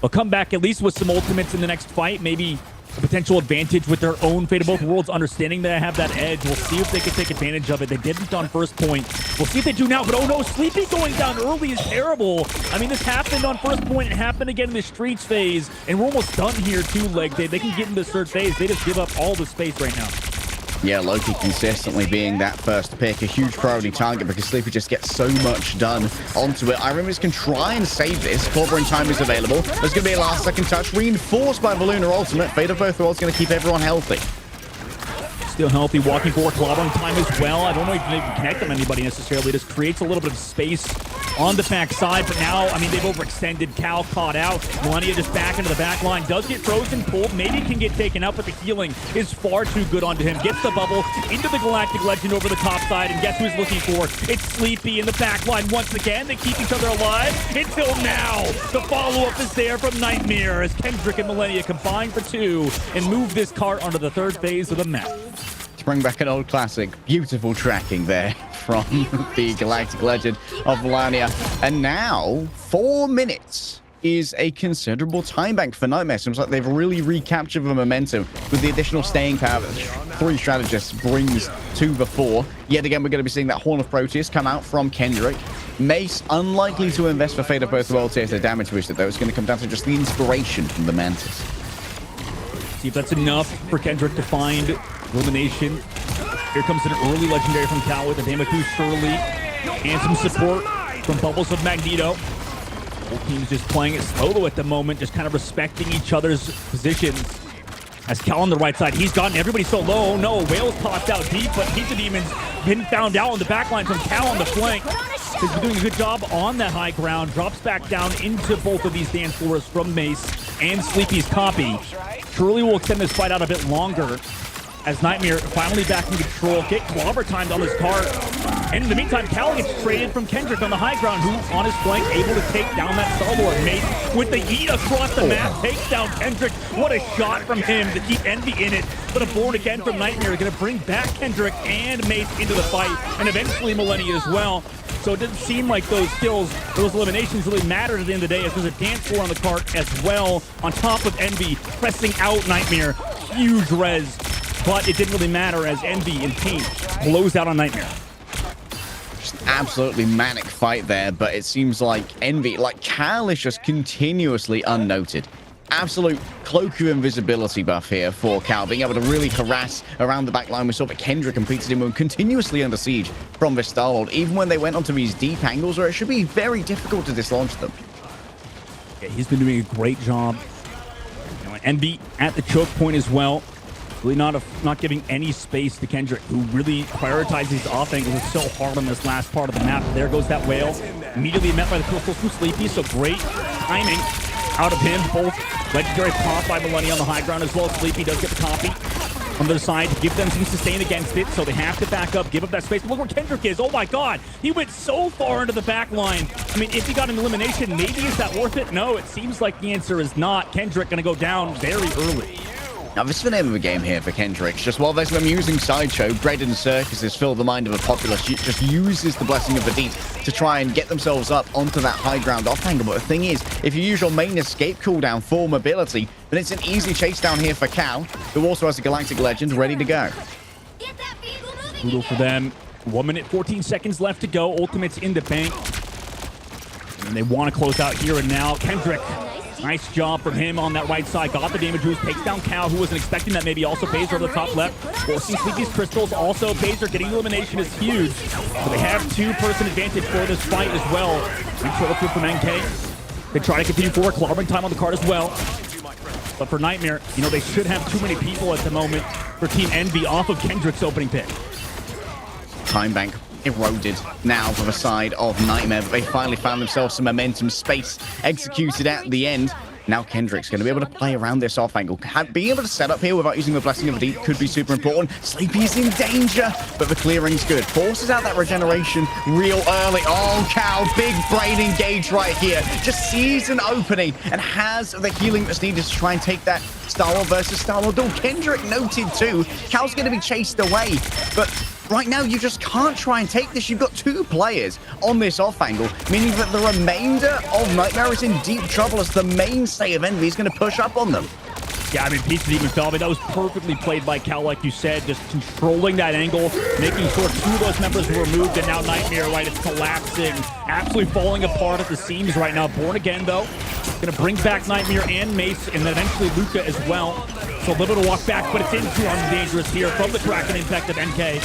M: they'll come back at least with some ultimates in the next fight, maybe a potential advantage with their own Fate of Both Worlds, understanding that I have that edge. We'll see if they can take advantage of it. They didn't on first point. We'll see if they do now, but oh no, Sleepy going down early is terrible. I mean, this happened on first point. It happened again in the streets phase, and we're almost done here too, Leg. They can get into the third phase. They just give up all the space right now.
L: Yeah, Loki consistently being that first pick, a huge priority target because Sleepy just gets so much done onto it. Iremix can try and save this. Clobbering time is available. There's going to be a last second touch, reinforced by the Lunar Ultimate. Fate of Both Worlds going to keep everyone healthy.
M: Still healthy, walking forward, clobbering time as well. I don't know if they can connect on anybody necessarily. It just creates a little bit of space on the back side, but now, I mean, they've overextended. Cal caught out. Millennia just back into the back line. Does get frozen, pulled, maybe can get taken out, but the healing is far too good onto him. Gets the bubble into the Galactic Legend over the top side, and guess who's looking for? It's Sleepy in the back line once again. They keep each other alive until now. The follow-up is there from Nightmare as Kendrick and Millennia combine for 2 and move this cart onto the third phase of the map.
L: Bring back an old classic. Beautiful tracking there from the Galactic Legend of Melania. And now, 4 minutes is a considerable time bank for Nightmare. Seems like they've really recaptured the momentum with the additional staying power that 3 strategists brings to the 4. Yet again, we're going to be seeing that Horn of Proteus come out from Kendrick. Mace, unlikely to invest for Fate of Both Worlds here as a damage booster, though. It's going to come down to just the inspiration from the Mantis.
M: See if that's enough for Kendrick to find Illumination. Here comes an early legendary from Cal with a damage boost Shirley and some support from Bubbles of Magneto. Both teams just playing it slow at the moment, just kind of respecting each other's positions. As Cal on the right side, he's gotten everybody so low. Oh no, Whale's tossed out deep, but Pizza Demon's been found out on the back line from Cal on the flank. He's been doing a good job on that high ground. Drops back down into both of these dance floors from Mace and Sleepy's copy. Shirley will extend this fight out a bit longer as Nightmare finally back in control. Get clobber timed on his cart. And in the meantime, Cal gets traded from Kendrick on the high ground, who on his flank able to take down that Star-Lord. Mace with the yeet across the map, takes down Kendrick. What a shot from him to keep Envy in it. But a Born Again from Nightmare is going to bring back Kendrick and Mace into the fight, and eventually Millennia as well. So it didn't seem like those kills, those eliminations really mattered at the end of the day, as there's a dance floor on the cart as well, on top of Envy, pressing out Nightmare. Huge res, but it didn't really matter as Envy in paint blows out on Nightmare.
L: Just absolutely manic fight there, but it seems like Envy, like Cal, is just continuously unnoted. Absolute cloak of invisibility buff here for Cal, being able to really harass around the back line. We saw that Kendrick and Pizza Demon continuously under siege from this Star-Lord, even when they went onto these deep angles where it should be very difficult to dislodge them.
M: Yeah, he's been doing a great job. You know, Envy at the choke point as well. Really not giving any space to Kendrick, who really prioritizes off angles so hard on this last part of the map. There goes that Whale. Immediately met by the crystals from Sleepy, so great timing out of him. Both legendary pop by Millennia on the high ground as well. Sleepy does get the copy on the side to give them some sustain against it, so they have to back up, give up that space. But look where Kendrick is. Oh my god, he went so far into the back line. I mean, if he got an elimination, maybe is that worth it? No, it seems like the answer is not. Kendrick gonna go down very early.
L: Now, this is the name of the game here for Kendrick. Just while there's an amusing sideshow, Bread and Circuses fill the mind of a populace. Just uses the Blessing of the Deep to try and get themselves up onto that high ground off angle. But the thing is, if you use your main escape cooldown for mobility, then it's an easy chase down here for Cal, who also has a Galactic Legend ready to go.
M: Brutal for them. 1 minute, 14 seconds left to go. Ultimate's in the bank. And they want to close out here and now. Kendrick. Nice job from him on that right side. Got the damage boost. Takes down Cal, who wasn't expecting that. Maybe also Baser over the top left. Forcing Sleepy's crystals. Also, Baser getting the elimination is huge. So they have two-person advantage for this fight as well. Control through from NK. They try to continue forward. Clobbering time on the card as well. But for Nightmare, you know, they should have too many people at the moment for Team Envy off of Kendrick's opening pick.
L: Time bank eroded now from the side of Nightmare, but they finally found themselves some momentum. Space executed at the end. Now Kendrick's going to be able to play around this off angle. Being able to set up here without using the Blessing of the Deep could be super important. Sleepy is in danger, but the clearing's good. Forces out that regeneration real early. Oh, Cal, big brain engage right here. Just sees an opening and has the healing that's needed to try and take that Star-Lord versus Star-Lord duel. Kendrick noted too. Cal's going to be chased away, but right now, you just can't try and take this. You've got two players on this off angle, meaning that the remainder of Nightmare is in deep trouble as the mainstay of Envy is going to push up on them.
M: Yeah, I mean, Pizza Demon fell. I mean, that was perfectly played by Cal, like you said, just controlling that angle, making sure two of those members were removed, and now Nightmare, right, it's collapsing, absolutely falling apart at the seams right now. Born Again, though, going to bring back Nightmare and Mace, and then eventually Luca as well. So a little bit of walk back, but it's in too dangerous here from the Kraken impact of NK.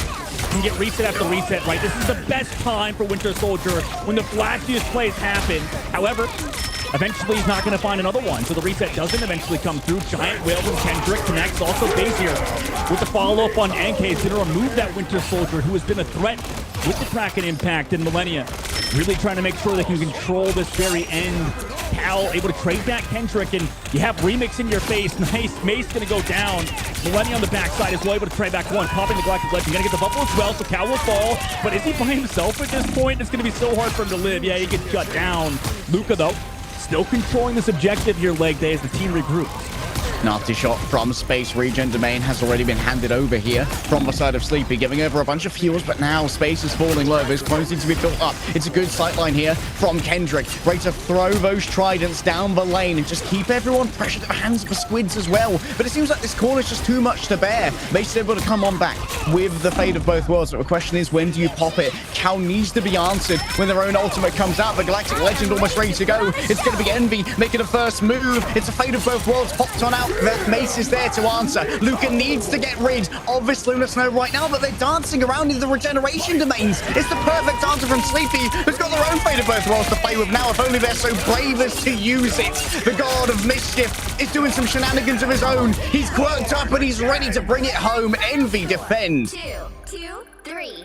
M: Can get reset after reset, right? This is the best time for Winter Soldier when the flashiest plays happen. However, eventually he's not going to find another one, so the reset doesn't eventually come through. Giant Whale from Kendrick connects. Also Bazier with the follow-up on NK is going to remove that Winter Soldier, who has been a threat with the Kraken impact in Millennia. Really trying to make sure they can control this very end. Cal able to trade back Kendrick, and you have Remix in your face. Nice. Mace going to go down. Millennia on the backside is well able to trade back one. Popping the Galactic Legend. Going to get the bubble as well, so Cal will fall. But is he by himself at this point? It's going to be so hard for him to live. Yeah, he gets shut down. Luca, though, still controlling this objective here, leg day, as the team regroups.
L: Nasty shot from Space. Regen domain has already been handed over here from the side of Sleepy, giving over a bunch of fuels, but now Space is falling low. There's closing to be built up. It's a good sightline here from Kendrick. Ready to throw those tridents down the lane and just keep everyone pressured at the hands of the squids as well. But it seems like this corner is just too much to bear. Mace able to come on back with the Fate of Both Worlds. But the question is, when do you pop it? Cal needs to be answered when their own ultimate comes out. The Galactic Legend almost ready to go. It's going to be Envy making a first move. It's a Fate of Both Worlds popped on out That mace is there to answer. Luca needs to get rid of this Lunar Snow right now, but they're dancing around in the regeneration domains. It's the perfect answer from Sleepy, who's got their own Fate of Birth Worlds to play with now, if only they're so brave as to use it. The God of Mischief is doing some shenanigans of his own. He's quirked up and he's ready to bring it home. Envy defend.
H: 2, 2, 3.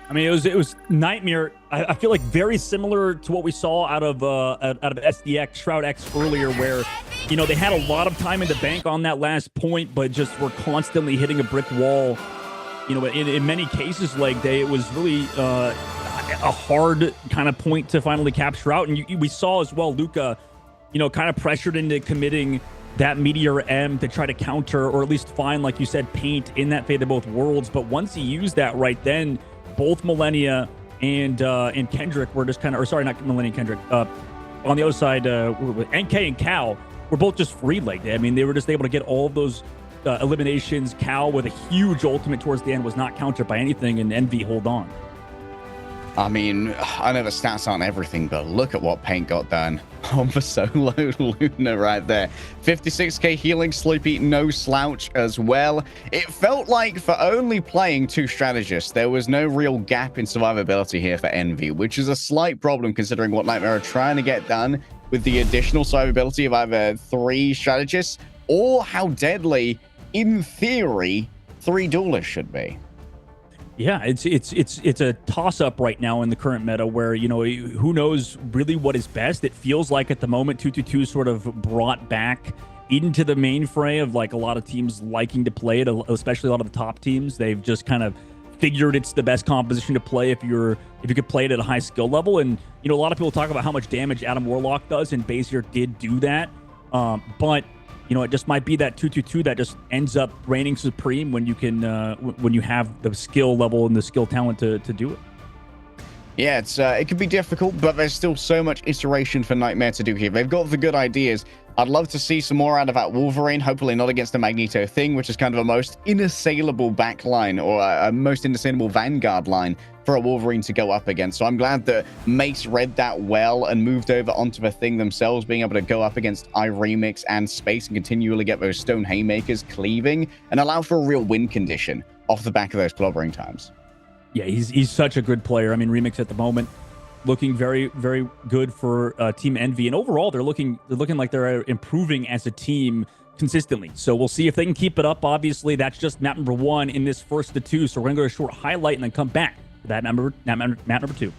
M: I mean, it was Nightmare. I feel like very similar to what we saw out of SDX, SHROUD-X earlier, where, you know, they had a lot of time in the bank on that last point, but just were constantly hitting a brick wall. You know, in many cases, like it was really a hard kind of point to finally capture out. And we saw as well, Luca, you know, kind of pressured into committing that Meteor M to try to counter, or at least find, like you said, paint in that Fate of Both Worlds. But once he used that right then, both Millennia and Kendrick were just kind of, or sorry, not Millennia and Kendrick, on the other side, NK and Cal were both just free-legged. I mean, they were just able to get all of those eliminations. Cal with a huge ultimate towards the end was not countered by anything, and Envy hold on.
L: I mean, I know the stats aren't everything, but look at what Paint got done on the solo Luna right there. 56k healing, Sleepy, no slouch as well. It felt like for only playing 2 strategists, there was no real gap in survivability here for Envy, which is a slight problem considering what Nightmare are trying to get done with the additional survivability of either 3 strategists or how deadly, in theory, 3 duelists should be.
M: Yeah, it's a toss-up right now in the current meta where, you know, who knows really what is best. It feels like at the moment 222 sort of brought back into the main fray of like a lot of teams liking to play it, especially a lot of the top teams. They've just kind of figured it's the best composition to play if you could play it at a high skill level. And, you know, a lot of people talk about how much damage Adam Warlock does, and Bazier did do that. But you know, it just might be that 222 that just ends up reigning supreme when you can, when you have the skill level and the skill talent to do it.
L: Yeah, it can be difficult, but there's still so much iteration for Nightmare to do here. They've got the good ideas. I'd love to see some more out of that Wolverine, hopefully not against the Magneto thing, which is kind of a most inassailable backline, or a most inassailable Vanguard line for a Wolverine to go up against. So I'm glad that Mace read that well and moved over onto the thing themselves, being able to go up against iRemix and Space and continually get those Stone Haymakers cleaving and allow for a real win condition off the back of those clobbering times.
M: Yeah, he's such a good player. I mean, Remix at the moment looking very, very good for Team Envy, and overall they're looking like they're improving as a team consistently. So we'll see if they can keep it up. Obviously, that's just map number 1 in this first of 2. So we're gonna go to a short highlight and then come back to that map number 2.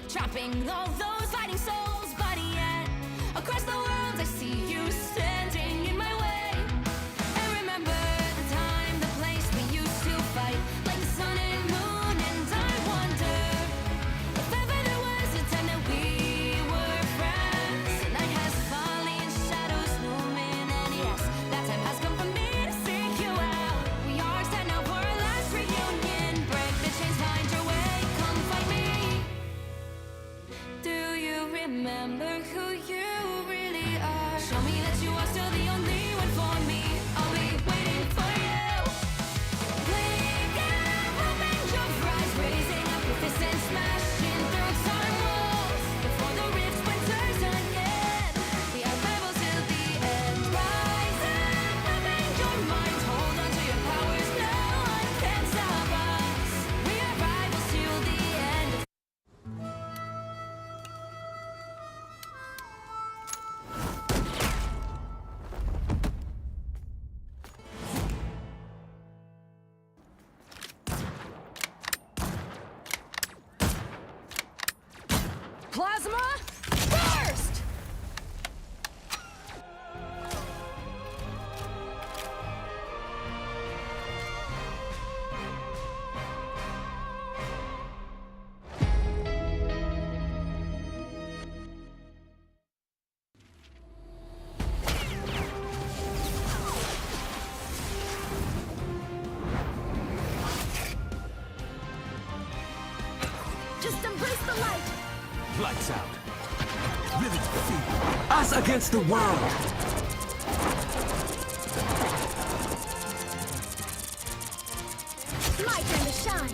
H: Trapping all those fighting souls, but yet across the world I see you standing in my way. And remember the time, the place we used to fight, like the sun and moon. And I wonder if ever there was a time that we were friends. The night has fallen, shadows looming, and yes, that time has come for me to seek you out. We are set now for our last reunion. Break the chains, find your way, come find me. Do Plasma burst! Just embrace the light!
D: Lights out. Vivid feet. Us against the world.
H: My time to shine!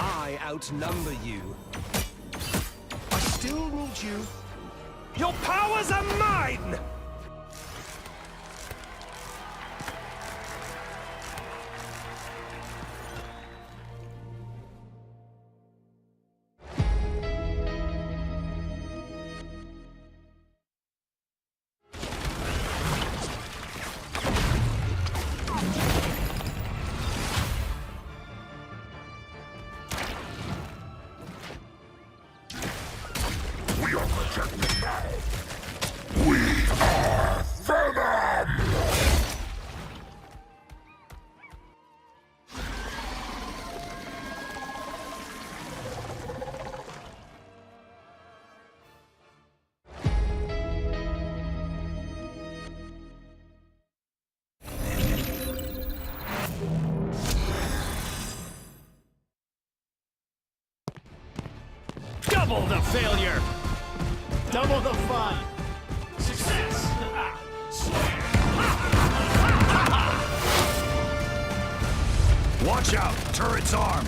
C: I outnumber you. I still ruled you. Your powers are mine!
I: Double the failure! Double the fun! Success!
C: Watch out! Turret's armed!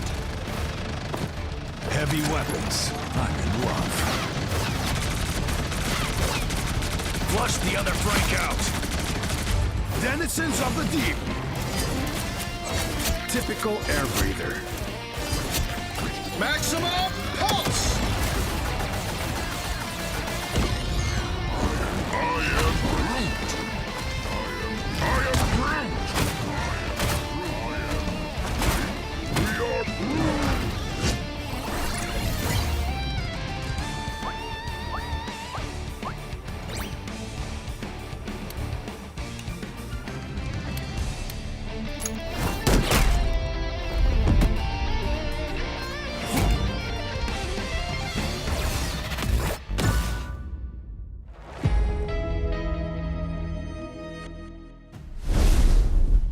C: Heavy weapons. I'm in love. Flush the other flank out! Denizens of the deep! Typical air breather. Maximum pulse!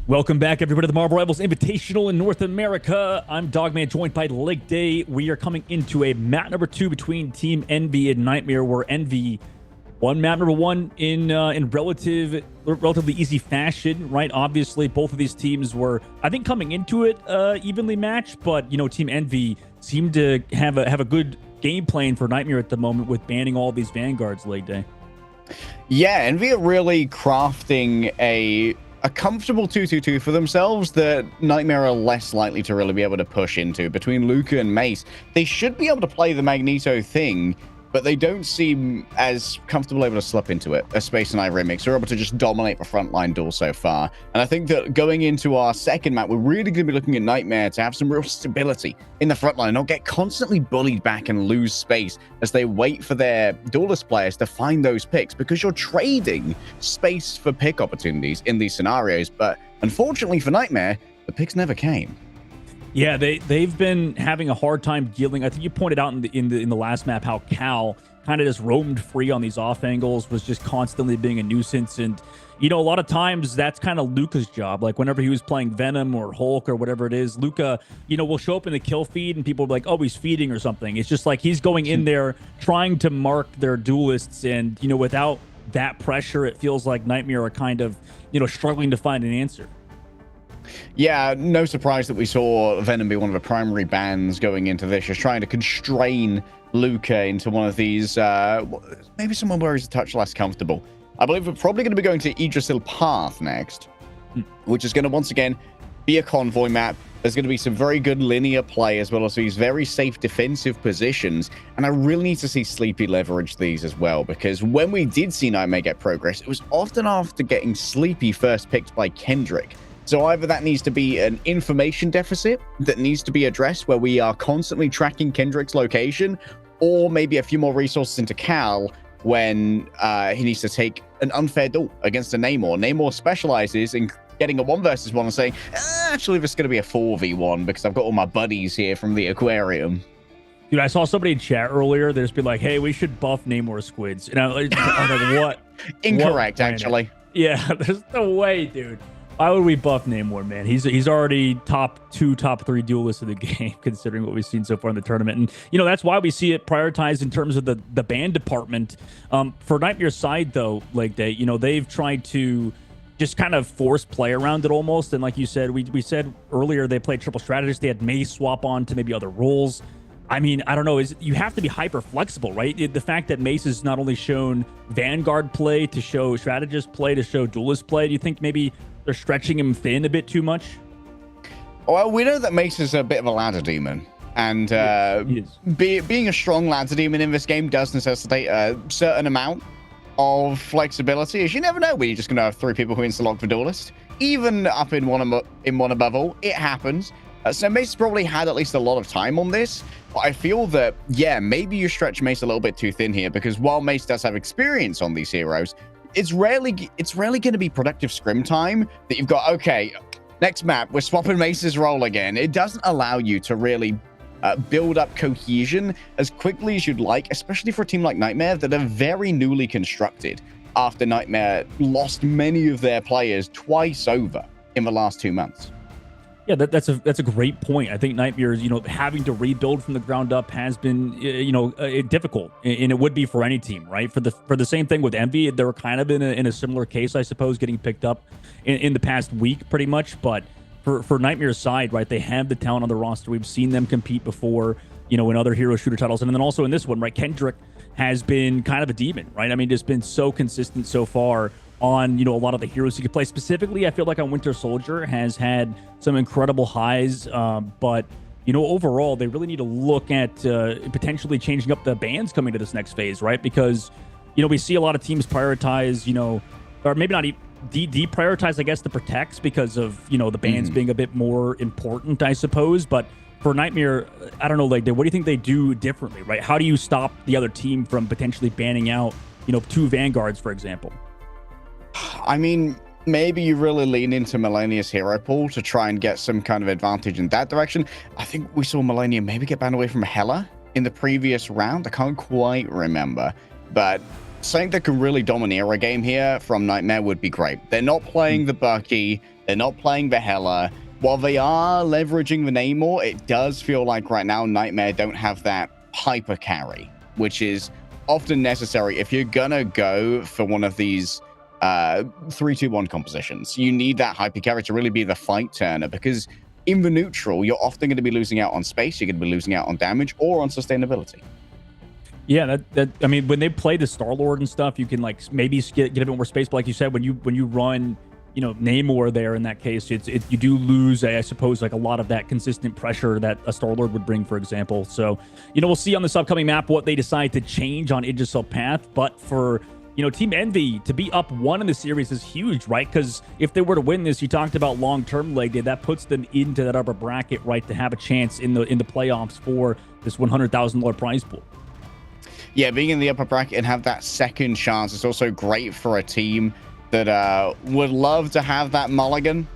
M: Welcome back, everybody, to the Marvel Rivals Invitational in North America. I'm Dogman, joined by Leg Day. We are coming into a map number 2 between Team Envy and Nightmare, where Envy won map number 1 in relatively easy fashion, right? Obviously, both of these teams were, I think, coming into it evenly matched, but Team Envy seemed to have a good game plan for Nightmare at the moment with banning all these Vanguards. Leg Day.
L: Yeah, Envy are really crafting a comfortable 2-2-2 for themselves that Nightmare are less likely to really be able to push into. Between Luca and Mace, they should be able to play the Magneto thing, but they don't seem as comfortable able to slip into it as Space and I Remix are able to just dominate the frontline duel so far. And I think that going into our second map, we're really going to be looking at Nightmare to have some real stability in the frontline, not get constantly bullied back and lose space as they wait for their duelist players to find those picks, because you're trading space for pick opportunities in these scenarios. But unfortunately for Nightmare, the picks never came.
M: Yeah, they've been having a hard time dealing. I think you pointed out in the last map how Cal kind of just roamed free on these off angles, was just constantly being a nuisance. And a lot of times that's kind of Luca's job. Like whenever he was playing Venom or Hulk or whatever it is, Luca, will show up in the kill feed and people will be like, oh, he's feeding or something. It's just like he's going in there trying to mark their duelists, and without that pressure, it feels like Nightmare are kind of struggling to find an answer.
L: Yeah, no surprise that we saw Venom be one of the primary bans going into this, just trying to constrain Luca into one of these, maybe someone where he's a touch less comfortable. I believe we're probably going to be going to Yggdrasil Path next, which is going to once again be a convoy map. There's going to be some very good linear play as well as these very safe defensive positions. And I really need to see Sleepy leverage these as well, because when we did see Nightmare get progress, it was often after getting Sleepy first picked by Kendrick. So either that needs to be an information deficit that needs to be addressed where we are constantly tracking Kendrick's location, or maybe a few more resources into Cal when he needs to take an unfair duel against a Namor. Namor specializes in getting a 1 versus 1 and saying, actually, this is going to be a 4v1 because I've got all my buddies here from the aquarium.
M: Dude, I saw somebody in chat earlier. There's been like, hey, we should buff Namor squids. And I was like, what?
L: Incorrect,
M: what
L: actually.
M: Yeah, there's no way, dude. Why would we buff Namor, man? He's already top 2, top 3 duelist in the game, considering what we've seen so far in the tournament. And, you know, that's why we see it prioritized in terms of the ban department. For Nightmare's side, though, like, they've tried to just kind of force play around it almost. And like you said, we said earlier, they played triple strategist. They had Mace swap on to maybe other roles. I mean, I don't know. You have to be hyper flexible, right? The fact that Mace has not only shown Vanguard play to show strategist play to show duelist play, do you think maybe they're stretching him thin a bit too much?
L: Well, we know that Mace is a bit of a ladder demon. And being a strong ladder demon in this game does necessitate a certain amount of flexibility, as you never know when you're just going to have 3 people who insta-lock for duelist. Even up in one above all, it happens. So Mace has probably had at least a lot of time on this. But I feel that, yeah, maybe you stretch Mace a little bit too thin here, because while Mace does have experience on these heroes, it's rarely going to be productive scrim time that you've got, okay, next map, we're swapping Mace's role again. It doesn't allow you to really build up cohesion as quickly as you'd like, especially for a team like Nightmare that are very newly constructed after Nightmare lost many of their players twice over in the last 2 months.
M: Yeah, that's a great point. I think Nightmare's, having to rebuild from the ground up has been, difficult, and it would be for any team, right? For the same thing with Envy, they were kind of in a similar case, I suppose, getting picked up in the past week, pretty much. But for Nightmare's side, right, they have the talent on the roster. We've seen them compete before, in other hero shooter titles, and then also in this one, right? Kendrick has been kind of a demon, right? I mean, just been so consistent so far on, a lot of the heroes he could play. Specifically, I feel like on Winter Soldier has had some incredible highs, but, overall, they really need to look at potentially changing up the bans coming to this next phase, right? Because, we see a lot of teams prioritize, or maybe not deprioritize, I guess, the protects because of, the bans being a bit more important, I suppose. But for Nightmare, I don't know, like, what do you think they do differently, right? How do you stop the other team from potentially banning out, 2 Vanguards, for example?
L: I mean, maybe you really lean into Millennia's hero pool to try and get some kind of advantage in that direction. I think we saw Millennia maybe get banned away from Hela in the previous round. I can't quite remember, but something that can really domineer a game here from Nightmare would be great. They're not playing the Bucky, they're not playing the Hela. While they are leveraging the Namor, it does feel like right now Nightmare don't have that hyper carry, which is often necessary if you're gonna go for one of these 3-2-1 compositions. You need that hyper carry to really be the fight turner, because in the neutral, you're often going to be losing out on space, you're going to be losing out on damage or on sustainability.
M: Yeah, I mean, when they play the Star-Lord and stuff, you can like maybe get a bit more space. But like you said, when you run, Namor there in that case, you do lose, I suppose, like a lot of that consistent pressure that a Star-Lord would bring, for example. So, we'll see on this upcoming map what they decide to change on Yggdrasil Path. But for Team Envy to be up 1 in the series is huge, right? Because if they were to win this, you talked about long-term leg day, that puts them into that upper bracket, right, to have a chance in the playoffs for this $100,000 prize pool.
L: Yeah, being in the upper bracket and have that second chance is also great for a team that would love to have that mulligan.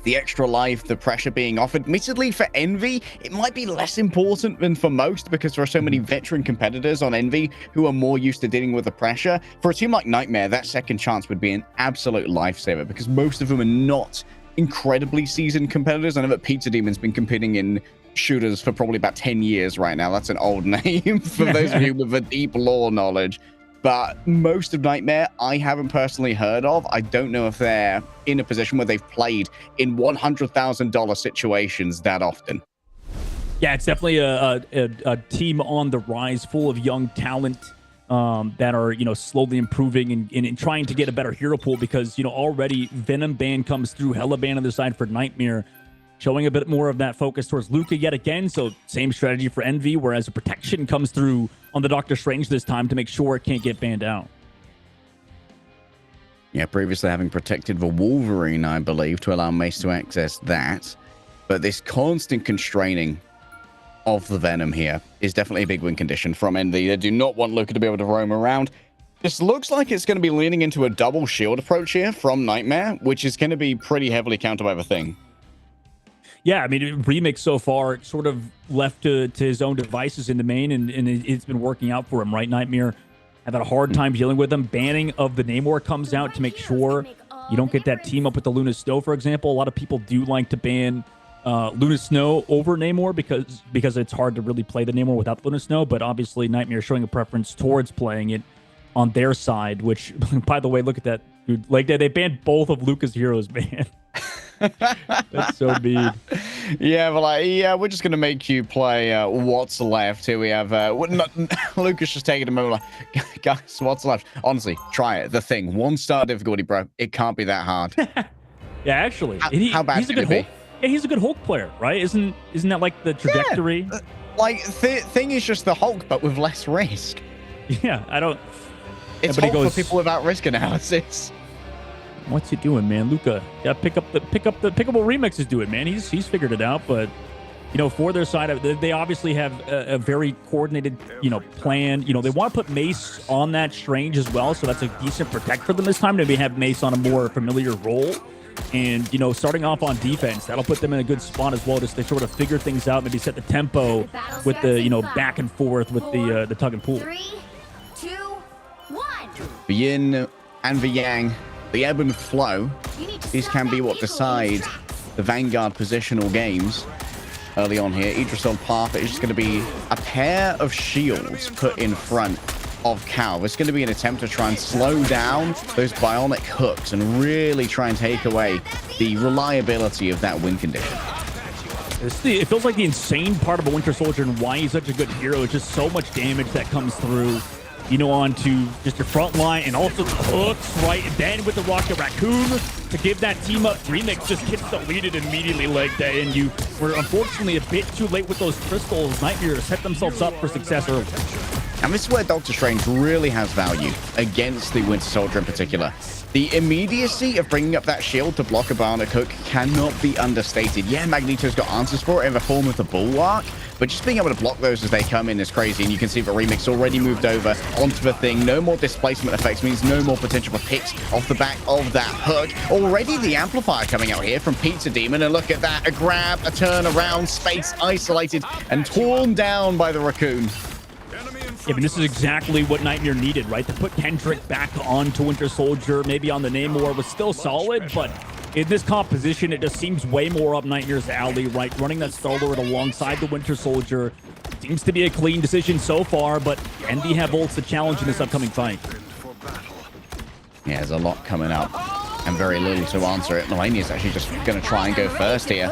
L: The extra life, the pressure being offered. Admittedly, for Envy, it might be less important than for most because there are so many veteran competitors on Envy who are more used to dealing with the pressure. For a team like Nightmare, that second chance would be an absolute lifesaver because most of them are not incredibly seasoned competitors. I know that Pizza Demon's been competing in shooters for probably about 10 years right now. That's an old name for those of you with a deep lore knowledge. but most of Nightmare I haven't personally heard of. I don't know if they're in a position where they've played in $100,000 situations that often.
M: Yeah, it's definitely a team on the rise, full of young talent that are, slowly improving and trying to get a better hero pool because, already Venom ban comes through, Hella ban on the side for Nightmare, showing a bit more of that focus towards Luca yet again. So same strategy for Envy, whereas a protection comes through on the Doctor Strange this time to make sure it can't get banned out.
L: Yeah, previously having protected the Wolverine, I believe, to allow Mace to access that. But this constant constraining of the Venom here is definitely a big win condition from Envy. They do not want Luca to be able to roam around. This looks like it's going to be leaning into a double shield approach here from Nightmare, which is going to be pretty heavily countered by the Thing.
M: Yeah, I mean, Remix so far sort of left to his own devices in the main, and it's been working out for him, right? Nightmare have had a hard time dealing with him. Banning of the Namor comes out to make sure you don't get that team up with the Luna Snow, for example. A lot of people do like to ban Luna Snow over Namor because it's hard to really play the Namor without Luna Snow, but obviously Nightmare showing a preference towards playing it on their side, which, by the way, look at that, dude. Like, they banned both of Luca's heroes, man. That's so mean.
L: Yeah, but we're just gonna make you play what's left. Here we have Lucas just taking a moment. Like, guys, what's left? Honestly, try it. The Thing, 1-star difficulty, bro. It can't be that hard.
M: Yeah, actually,
L: how bad
M: he's a good Hulk. Yeah, he's a good Hulk player, right? Isn't that like the trajectory?
L: Yeah, Thing is just the Hulk, but with less risk.
M: Yeah, I don't.
L: It's Hulk for people without risk analysis.
M: What's he doing, man? Luca, yeah, pick up what Remix is doing, man. He's figured it out, but for their side, they obviously have a very coordinated, plan. They want to put Mace on that Strange as well, so that's a decent protect for them this time. Maybe have Mace on a more familiar role, and starting off on defense, that'll put them in a good spot as well, just to sort of figure things out, maybe set the tempo with the back and forth with the tug and pull.
H: 3, 2, 1.
L: The yin and the yang. The ebb and flow, these can be what decide the Vanguard positional games early on here. Idrisil Path is just going to be a pair of shields put in front of Cal. It's going to be an attempt to try and slow down those bionic hooks and really try and take away the reliability of that win condition.
M: It feels like the insane part of a Winter Soldier and why he's such a good hero is just so much damage that comes through. Onto just your front line and also the hooks, right? And then with the Rocket Raccoon to give that team up. Remix just gets deleted immediately like that. And you were unfortunately a bit too late with those crystals. Nightmare set themselves up for success early.
L: And this is where Doctor Strange really has value against the Winter Soldier in particular. The immediacy of bringing up that shield to block a bionic hook cannot be understated. Yeah, Magneto's got answers for it in the form of the Bulwark, but just being able to block those as they come in is crazy. And you can see the Remix already moved over onto the Thing. No more displacement effects means no more potential for picks off the back of that hook. Already the amplifier coming out here from Pizza Demon. And look at that, a grab, a turn around, space isolated and torn down by the Raccoon.
M: Yeah, but this is exactly what Nightmare needed, right? To put Kendrick back onto Winter Soldier, maybe on the Namor was still solid, but in this composition, it just seems way more up Nightmare's alley, right? Running that Star-Lord alongside the Winter Soldier seems to be a clean decision so far, but Envy have ults to challenge in this upcoming fight.
L: Yeah, there's a lot coming up and very little to answer it. Melania's actually just going to try and go first here.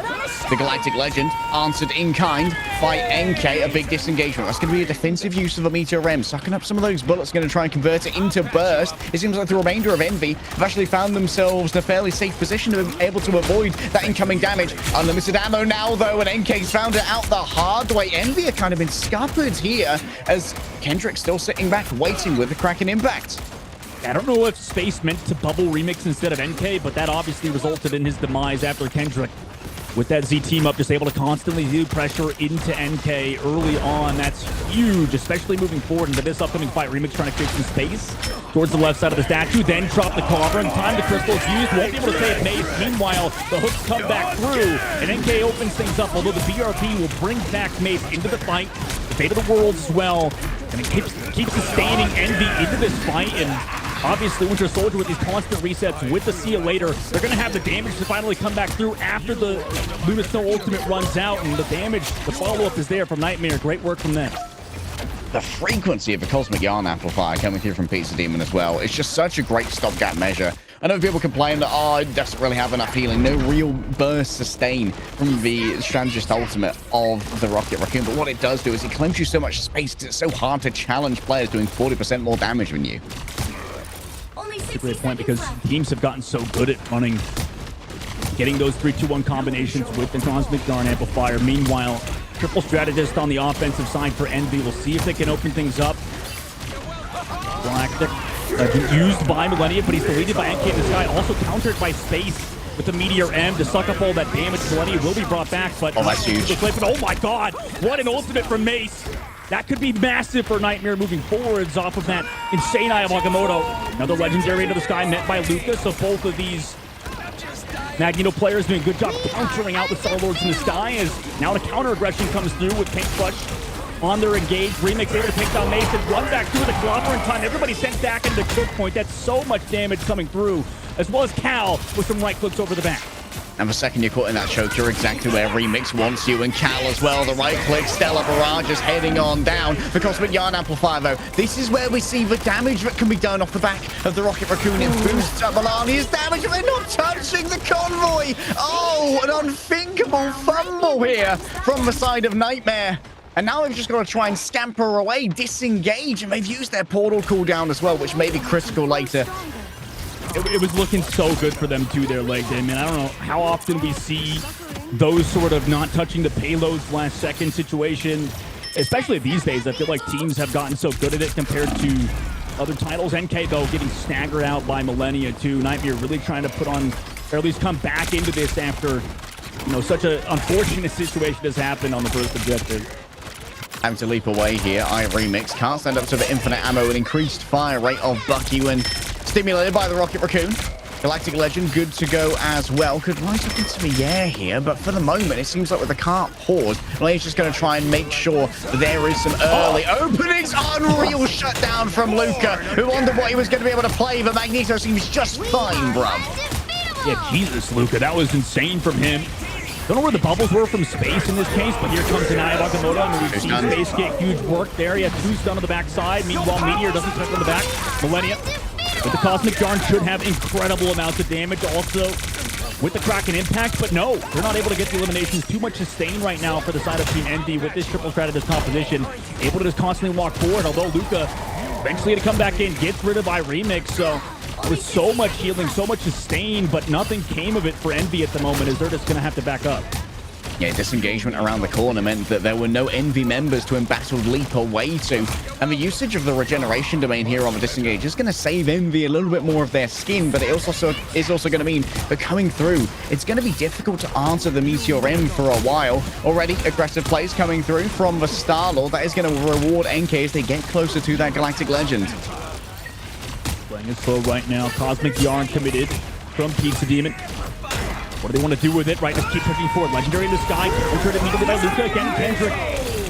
L: The Galactic Legend answered in kind by NK, a big disengagement. That's going to be a defensive use of a Meteor M, sucking up some of those bullets, going to try and convert it into burst. It seems like the remainder of Envy have actually found themselves in a fairly safe position to be able to avoid that incoming damage. Unlimited ammo now, though, and NK's found it out the hard way. Envy are kind of been scuppered here as Kendrick's still sitting back, waiting with the Kraken impact.
M: I don't know if Space meant to bubble Remix instead of NK, but that obviously resulted in his demise after Kendrick. With that Z team up, just able to constantly do pressure into NK early on. That's huge, especially moving forward into this upcoming fight. Remix trying to create some space towards the left side of the statue, then drop the cover, and time the crystals used. Won't be able to save Mace. Meanwhile, the hooks come back through, and NK opens things up, although the BRP will bring back Mace into the fight. The fate of the worlds as well, and it keeps sustaining Envy into this fight, and obviously, Winter Soldier with these constant resets with the See You Later, they're going to have the damage to finally come back through after the Luna Snow ultimate runs out, and the damage, the follow-up is there from Nightmare. Great work from them.
L: the frequency of the Cosmic Yarn Amplifier coming through from Pizza Demon as well. It's just such a great stopgap measure. I know people complain that, oh, it doesn't really have enough healing. No real burst sustain from the Strategist ultimate of the Rocket Raccoon. But what it does do is it claims you so much space. It's so hard to challenge players doing 40% more damage than you.
M: That's a great point, because teams have gotten so good at running, getting those 3-2-1 combinations with the Cosmic Yarn Amplifier. Meanwhile, Triple Strategist on the offensive side for Envy. We'll see if they can open things up. Galactic used by Millennia, but he's deleted by NK in the sky. Also countered by Space with the Meteor M to suck up all that damage. Millennia will be brought back, but
L: that's huge.
M: Oh my god, what an ultimate from Mace. That could be massive for Nightmare moving forwards off of that insane Eye of Agamotto. Another legendary into the sky met by Lucas. So both of these Magneto players doing a good job countering out the Star-Lords in the sky, as now the counter aggression comes through with Paint Flush on their engage. Remix able to take down Mason, run back through the Clobber in time. Everybody sent back into the choke point. That's so much damage coming through, as well as Cal with some right clicks over the back.
L: And the second you're caught in that choke, you're exactly where Remix wants you, and Cal as well. The right click, Stellar Barrage is heading on down. The Cosmic Yarn Amplifier, though, this is where we see the damage that can be done off the back of the Rocket Raccoon. It boosts up Melania's damage, and they're not touching the convoy. Oh, an unthinkable fumble here from the side of Nightmare. And now they've just got to try and scamper away, disengage, and they've used their portal cooldown as well, which may be critical later.
M: It was looking so good for them too there, Leg Day, man. I don't know how often we see those sort of not touching the payloads last second situation, especially these days. I feel like teams have gotten so good at it compared to other titles. NK, though, getting staggered out by Millennia too. Nightmare really trying to put on, or at least come back into this after, you know, such an unfortunate situation has happened on the first objective.
L: Having to leap away here. Remix can't stand up to the infinite ammo and increased fire rate of Bucky when stimulated by the Rocket Raccoon. Galactic Legend good to go as well. Could rise up into the air here, but for the moment, it seems like with the cart paused, Blaine's just going to try and make sure there is some early openings. Unreal shutdown from Luca, who wondered what he was going to be able to play, but Magneto seems just fine, bruv.
M: Yeah, Jesus, Luca, that was insane from him. Don't know where the bubbles were from Space in this case, but here comes an Eye of Agamotto. I mean, we've seen Space get huge work there. He had 2 stun on the backside. Meanwhile, Meteor doesn't touch on the back. Millennia with the Cosmic Yarn should have incredible amounts of damage also with the Kraken Impact, but no, they're not able to get the eliminations. Too much sustain right now for the side of Team Envy with this triple strategist composition. Able to just constantly walk forward, although Luca eventually to come back in, gets rid of Remix. So with so much healing, so much sustain, but nothing came of it for Envy at the moment, as they're just going to have to back up.
L: Yeah, disengagement around the corner meant that there were no Envy members to embattled leap away to. And the usage of the regeneration domain here on the disengage is going to save Envy a little bit more of their skin, but it also going to mean that coming through, it's going to be difficult to answer the Meteor M for a while. Already aggressive plays coming through from the Star-Lord. That is going to reward NK as they get closer to that Galactic Legend.
M: Playing it slow right now. Cosmic Yarn committed from Pizza Demon. What do they want to do with it? Right, just keep pushing forward. Legendary in the sky. Countered immediately by Luca. Again, Kendrick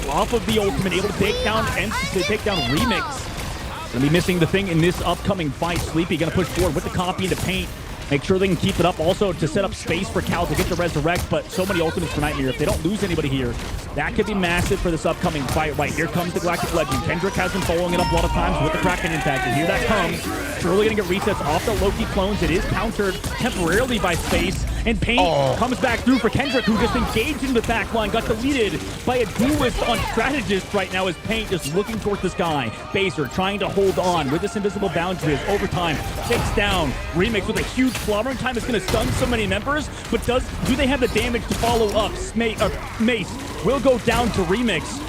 M: off of the ultimate, able to take down Remix. Gonna be missing the thing in this upcoming fight. Sleepy gonna push forward with the copy into paint. Make sure they can keep it up. Also to set up space for Cal to get the resurrect, but so many ultimates for Nightmare. If they don't lose anybody here, that could be massive for this upcoming fight. Right, here comes the Galactic Legend. Kendrick has been following it up a lot of times with the Kraken Impact, and here that comes. Surely gonna get resets off the Loki clones. It is countered temporarily by Space, and Paint comes back through for Kendrick, who just engaged into the back line, got deleted by a duelist on Strategist right now as Paint just looking towards the sky. Baser trying to hold on with this invisible boundaries. Overtime takes down Remix with a huge clobbering time. It's going to stun so many members, but do they have the damage to follow up? Mace will go down to Remix.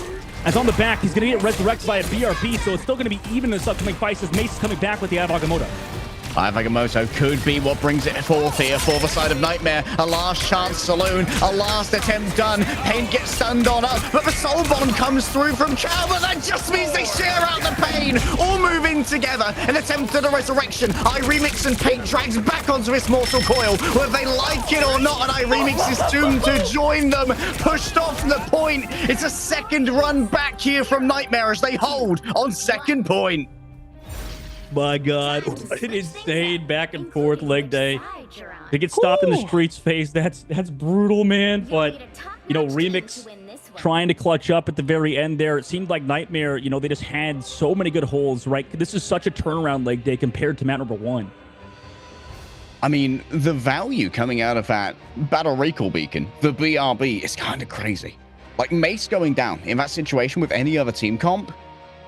M: As on the back, he's going to get resurrected by a BRB, so it's still going to be even in this upcoming fight as Mace is coming back with the Eye of Agamotto.
L: Eye of Agamotto could be what brings it forth here for the side of Nightmare. A last chance saloon, a last attempt done. Pain gets stunned on up, but the soul bond comes through from Chow, but that just means they share out the pain. All move in together, an attempt at a resurrection. Remix and Paint drags back onto his mortal coil, whether they like it or not, and Remix is doomed to join them. Pushed off the point. It's a second run back here from Nightmare as they hold on second point.
M: My God, what an insane back and forth leg day. They get stopped in the streets phase. That's brutal, man. But you know, Remix trying to clutch up at the very end there. It seemed like Nightmare, you know, they just had so many good holes, right? This is such a turnaround leg day compared to map number 1.
L: I mean, the value coming out of that Battle Recall Beacon, the BRB, is kind of crazy. Like, Mace going down in that situation with any other team comp,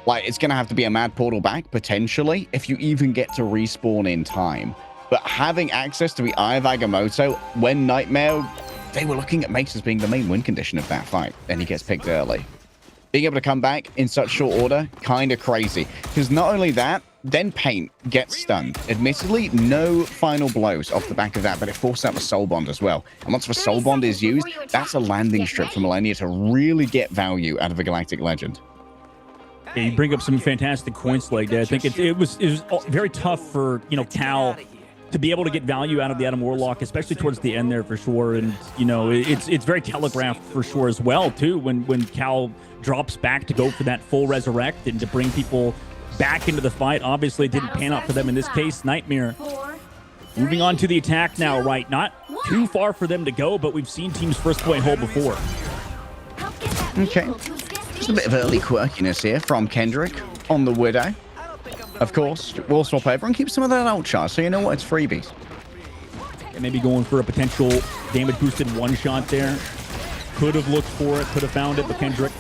L: like, it's going to have to be a mad portal back, potentially, if you even get to respawn in time. But having access to the Eye of Agamotto, when Nightmare, they were looking at Mace as being the main win condition of that fight, and he gets picked early. Being able to come back in such short order, kind of crazy. Because not only that, then Paint gets stunned. Admittedly, no final blows off the back of that, but it forced out the Soul Bond as well. And once the Soul Bond is used, that's a landing strip for Millennia to really get value out of a Galactic Legend.
M: Yeah, you bring up some fantastic points like that. I think it was very tough for, you know, Cal to be able to get value out of the Adam Warlock, especially towards the end there for sure. And, you know, it's very telegraphed for sure as well, too, when Cal drops back to go for that full resurrect and to bring people back into the fight. Obviously, it didn't pan out for them in this case. Nightmare moving on to the attack now, right? Not too far for them to go, but we've seen teams first point hold before.
L: Okay. Just a bit of early quirkiness here from Kendrick on the Widow. Of course, we'll swap over and keep some of that out charge, so you know what? It's freebies.
M: And maybe going for a potential damage boosted one-shot there. Could have looked for it, could have found it, but Kendrick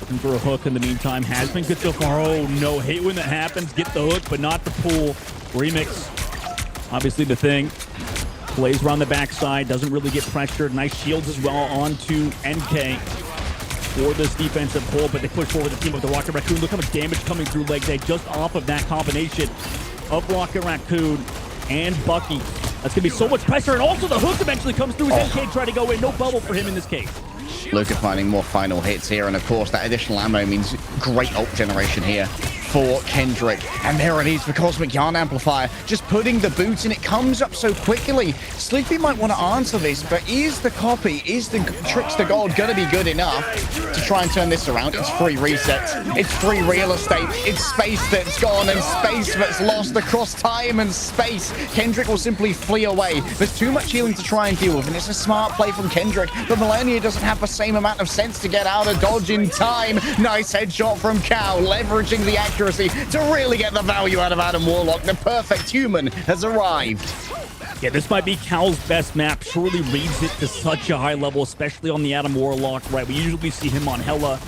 M: looking for a hook in the meantime. Has been good so far. Oh, no. Hate when that happens. Get the hook, but not the pull. Remix. Obviously the thing. Plays around the backside. Doesn't really get pressured. Nice shields as well onto NK for this defensive pull, but they push forward the team of the Rocket Raccoon. Look how much damage coming through leg day just off of that combination of Rocket Raccoon and Bucky. That's going to be so much pressure, and also the hook eventually comes through as NK trying to go in. No bubble for him in this case.
L: Luca finding more final hits here, and of course that additional ammo means great ult generation here for Kendrick. And there it is, the Cosmic Yarn Amplifier, just putting the boots in. It comes up so quickly. Sleepy might want to answer this, but is the copy, is the Trickster Gold going to be good enough to try and turn this around? It's free resets, it's free real estate, it's space that's gone and space that's lost across time and space. Kendrick will simply flee away. There's too much healing to try and deal with, and it's a smart play from Kendrick, but Millennia doesn't have the same amount of sense to get out of dodge in time. Nice headshot from Cal, leveraging the accuracy to really get the value out of Adam Warlock. The perfect human has arrived.
M: Yeah, this might be Cal's best map. Surely reads it to such a high level, especially on the Adam Warlock, right? We usually see him on Hela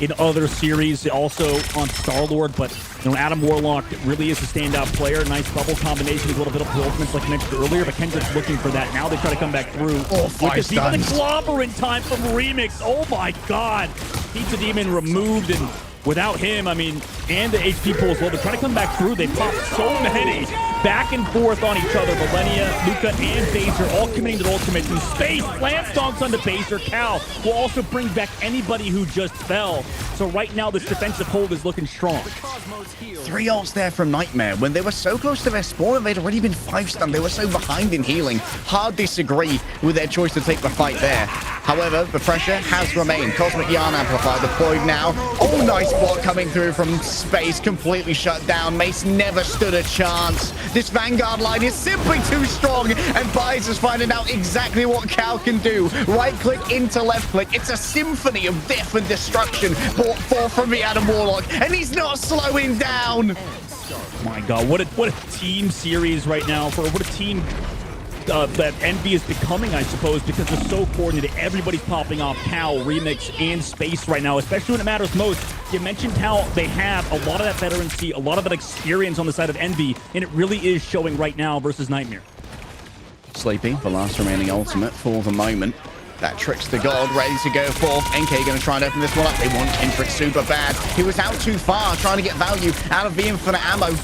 M: in other series, also on Star-Lord, but you know, Adam Warlock really is a standout player. Nice bubble combination, a little bit of ultimates like I mentioned earlier, but Kendrick's looking for that. Now they try to come back through.
L: Oh, 5 stuns.
M: The clobber in time from Remix. Oh my God. Pizza Demon removed, and without him, I mean, and the HP pool as well, they're trying to come back through. They pop so many back and forth on each other. Millennia, Luca, and Baser all committing to the ultimate. In space, slam stonks onto Baser. Cal will also bring back anybody who just fell. So right now, this defensive hold is looking strong.
L: 3 ults there from Nightmare. When they were so close to their spawn, they'd already been 5 stunned. They were so behind in healing. Hard disagree with their choice to take the fight there. However, the pressure has remained. Cosmic Yarn Amplifier deployed now. Oh, nice block coming through from space. Completely shut down. Mace never stood a chance. This Vanguard line is simply too strong, and Byes is finding out exactly what Cal can do. Right click into left click. It's a symphony of death and destruction brought forth from the Adam Warlock, and he's not slowing down.
M: Oh my God, what a team series right now, for what a team that Envy is becoming, I suppose, because they're so coordinated. Everybody's popping off. Cal, Remix, and Space right now, especially when it matters most. You mentioned how they have a lot of that veterancy, a lot of that experience on the side of Envy, and it really is showing right now versus Nightmare.
L: Sleepy, the last remaining ultimate for the moment. That Trickster God ready to go forth. NK going to try and open this one up. They want Kendrick super bad. He was out too far, trying to get value out of the infinite ammo.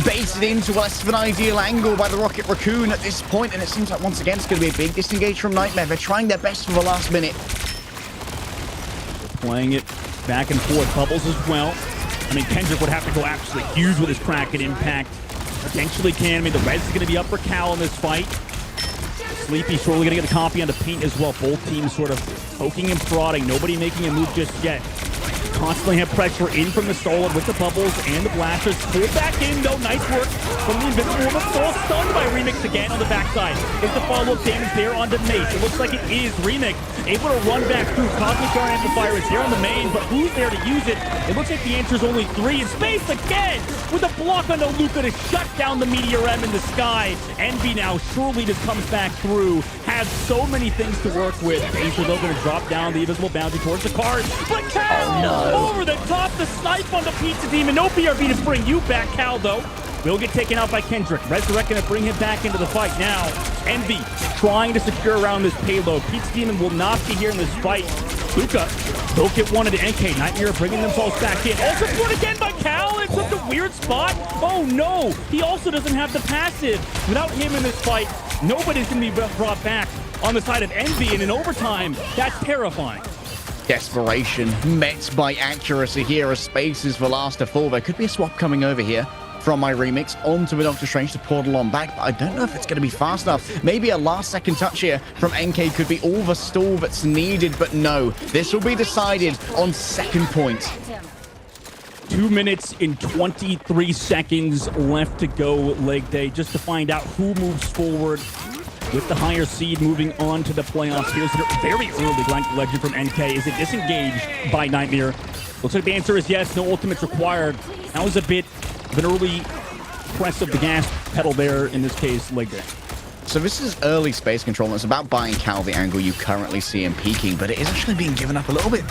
L: Baited into less of an ideal angle by the Rocket Raccoon at this point, and it seems like once again it's going to be a big disengage from Nightmare. They're trying their best for the last minute.
M: Playing it back and forth. Bubbles as well. I mean, Kendrick would have to go absolutely huge with his Kraken impact. Potentially can. I mean, the res is going to be up for Cal in this fight. Sleepy surely going to get a copy on the Paint as well. Both teams sort of poking and prodding. Nobody making a move just yet. constantly have pressure in from the Solid with the bubbles and the blasters. Pulled back in, though. Nice work from the Invincible Woman. Soul stunned by Remix again on the backside. Is the follow-up damage there onto Mace? It looks like it is. Remix able to run back through. Cosmic Guard Amplifier is here on the main, but who's there to use it? It looks like the answer is only 3. In space again with a block on Luca to shut down the Meteor M in the sky. Envy now surely just comes back through. Has so many things to work with. Acer though going to drop down the invisible boundary towards the card. But Cal over the top, the snipe on the Pizza Demon. No BRB to bring you back. Cal though will get taken out by Kendrick. Resurrect going to bring him back into the fight now. Envy trying to secure around this payload. Pizza Demon will not be here in this fight. Luca will get one into NK. Nightmare bringing themselves back in. Also put again by Cal in such a weird spot. Oh no, he also doesn't have the passive. Without him in this fight, nobody's going to be brought back on the side of Envy, and in overtime, that's terrifying.
L: Desperation met by accuracy here as space is the last to fall. There could be a swap coming over here from my Remix onto the Doctor Strange to portal on back, but I don't know if it's going to be fast enough. Maybe a last-second touch here from NK could be all the stall that's needed, but no. This will be decided on second point.
M: 2 minutes and 23 seconds left to go, leg day, just to find out who moves forward with the higher seed moving on to the playoffs. Here's a very early blank legend from NK. Is it disengaged by Nightmare? Looks like the answer is yes. No ultimates required. That was a bit of an early press of the gas pedal there, in this case, leg day.
L: So this is early space control, and it's about buying Cal the angle you currently see him peaking, but it is actually being given up a little bit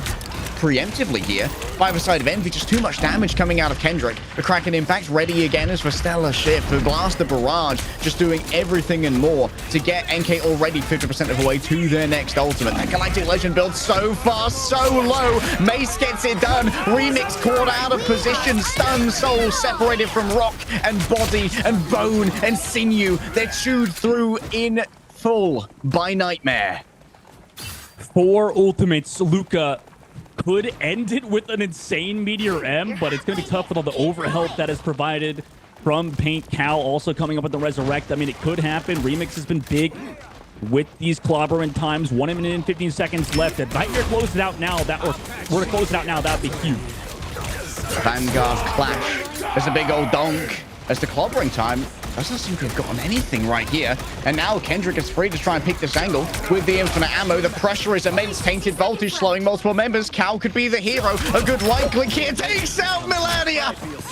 L: preemptively here by the side of Envy. Just too much damage coming out of Kendrick. The Kraken Impact ready again as for Stellar Shift. The Blaster Barrage just doing everything and more to get NK already 50% of the way to their next ultimate. That Galactic Legend builds so fast, so low. Mace gets it done. Remix caught out of position. Stun Soul separated from rock and body and bone and sinew. They're chewed through in full by Nightmare.
M: 4 ultimates. Luca could end it with an insane Meteor M, but it's going to be tough with all the overhelp that is provided from Paint. Cal also coming up with the Resurrect. I mean, it could happen. Remix has been big with these clobbering times. 1 minute and 15 seconds left. If Nightmare closes it out now, that were to close it out now, that would be huge.
L: Vanguard clash. There's a big old donk. As the clobbering time doesn't seem to have gotten anything right here. And now Kendrick is free to try and pick this angle with the infinite ammo. The pressure is immense. Tainted Voltage slowing multiple members. Cal could be the hero. A good right click here takes out Melania.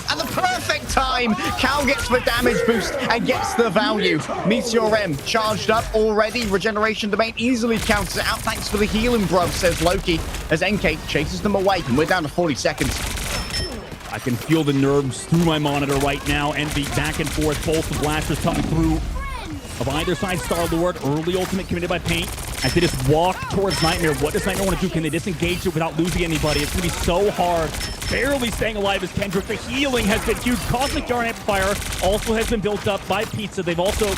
L: At the perfect time, Cal gets the damage boost and gets the value. Meteor M charged up already. Regeneration Domain easily counters it out. Thanks for the healing, bro, says Loki, as NK chases them away. And we're down to 40 seconds.
M: I can feel the nerves through my monitor right now. Envy back and forth. Both the blasters coming through of either side. Star-Lord, early ultimate committed by Paint. As they just walk towards Nightmare. What does Nightmare want to do? Can they disengage it without losing anybody? It's going to be so hard. Barely staying alive as Kendrick. The healing has been huge. Cosmic Yarn Amplifier also has been built up by Pizza. They've also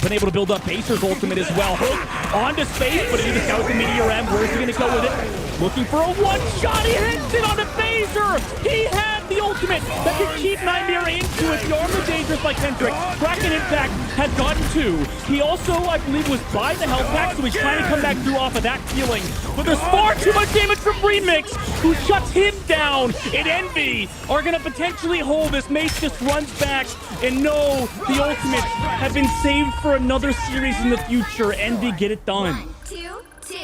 M: been able to build up Acer's ultimate as well. Hook onto space, but it is out the Meteor M. Where's he going to go with it? Looking for a one-shot. He hits it on the phaser. He had the ultimate that could keep Nightmare into it. The armor dangerous by Kendrick. Kraken Impact has gotten 2. He also, I believe, was by the health pack, so he's trying to come back through off of that healing. But there's far too much damage from Remix, who shuts him down. And Envy are going to potentially hold this. Mace just runs back. And no, the ultimates have been saved for another series in the future. Envy get it done.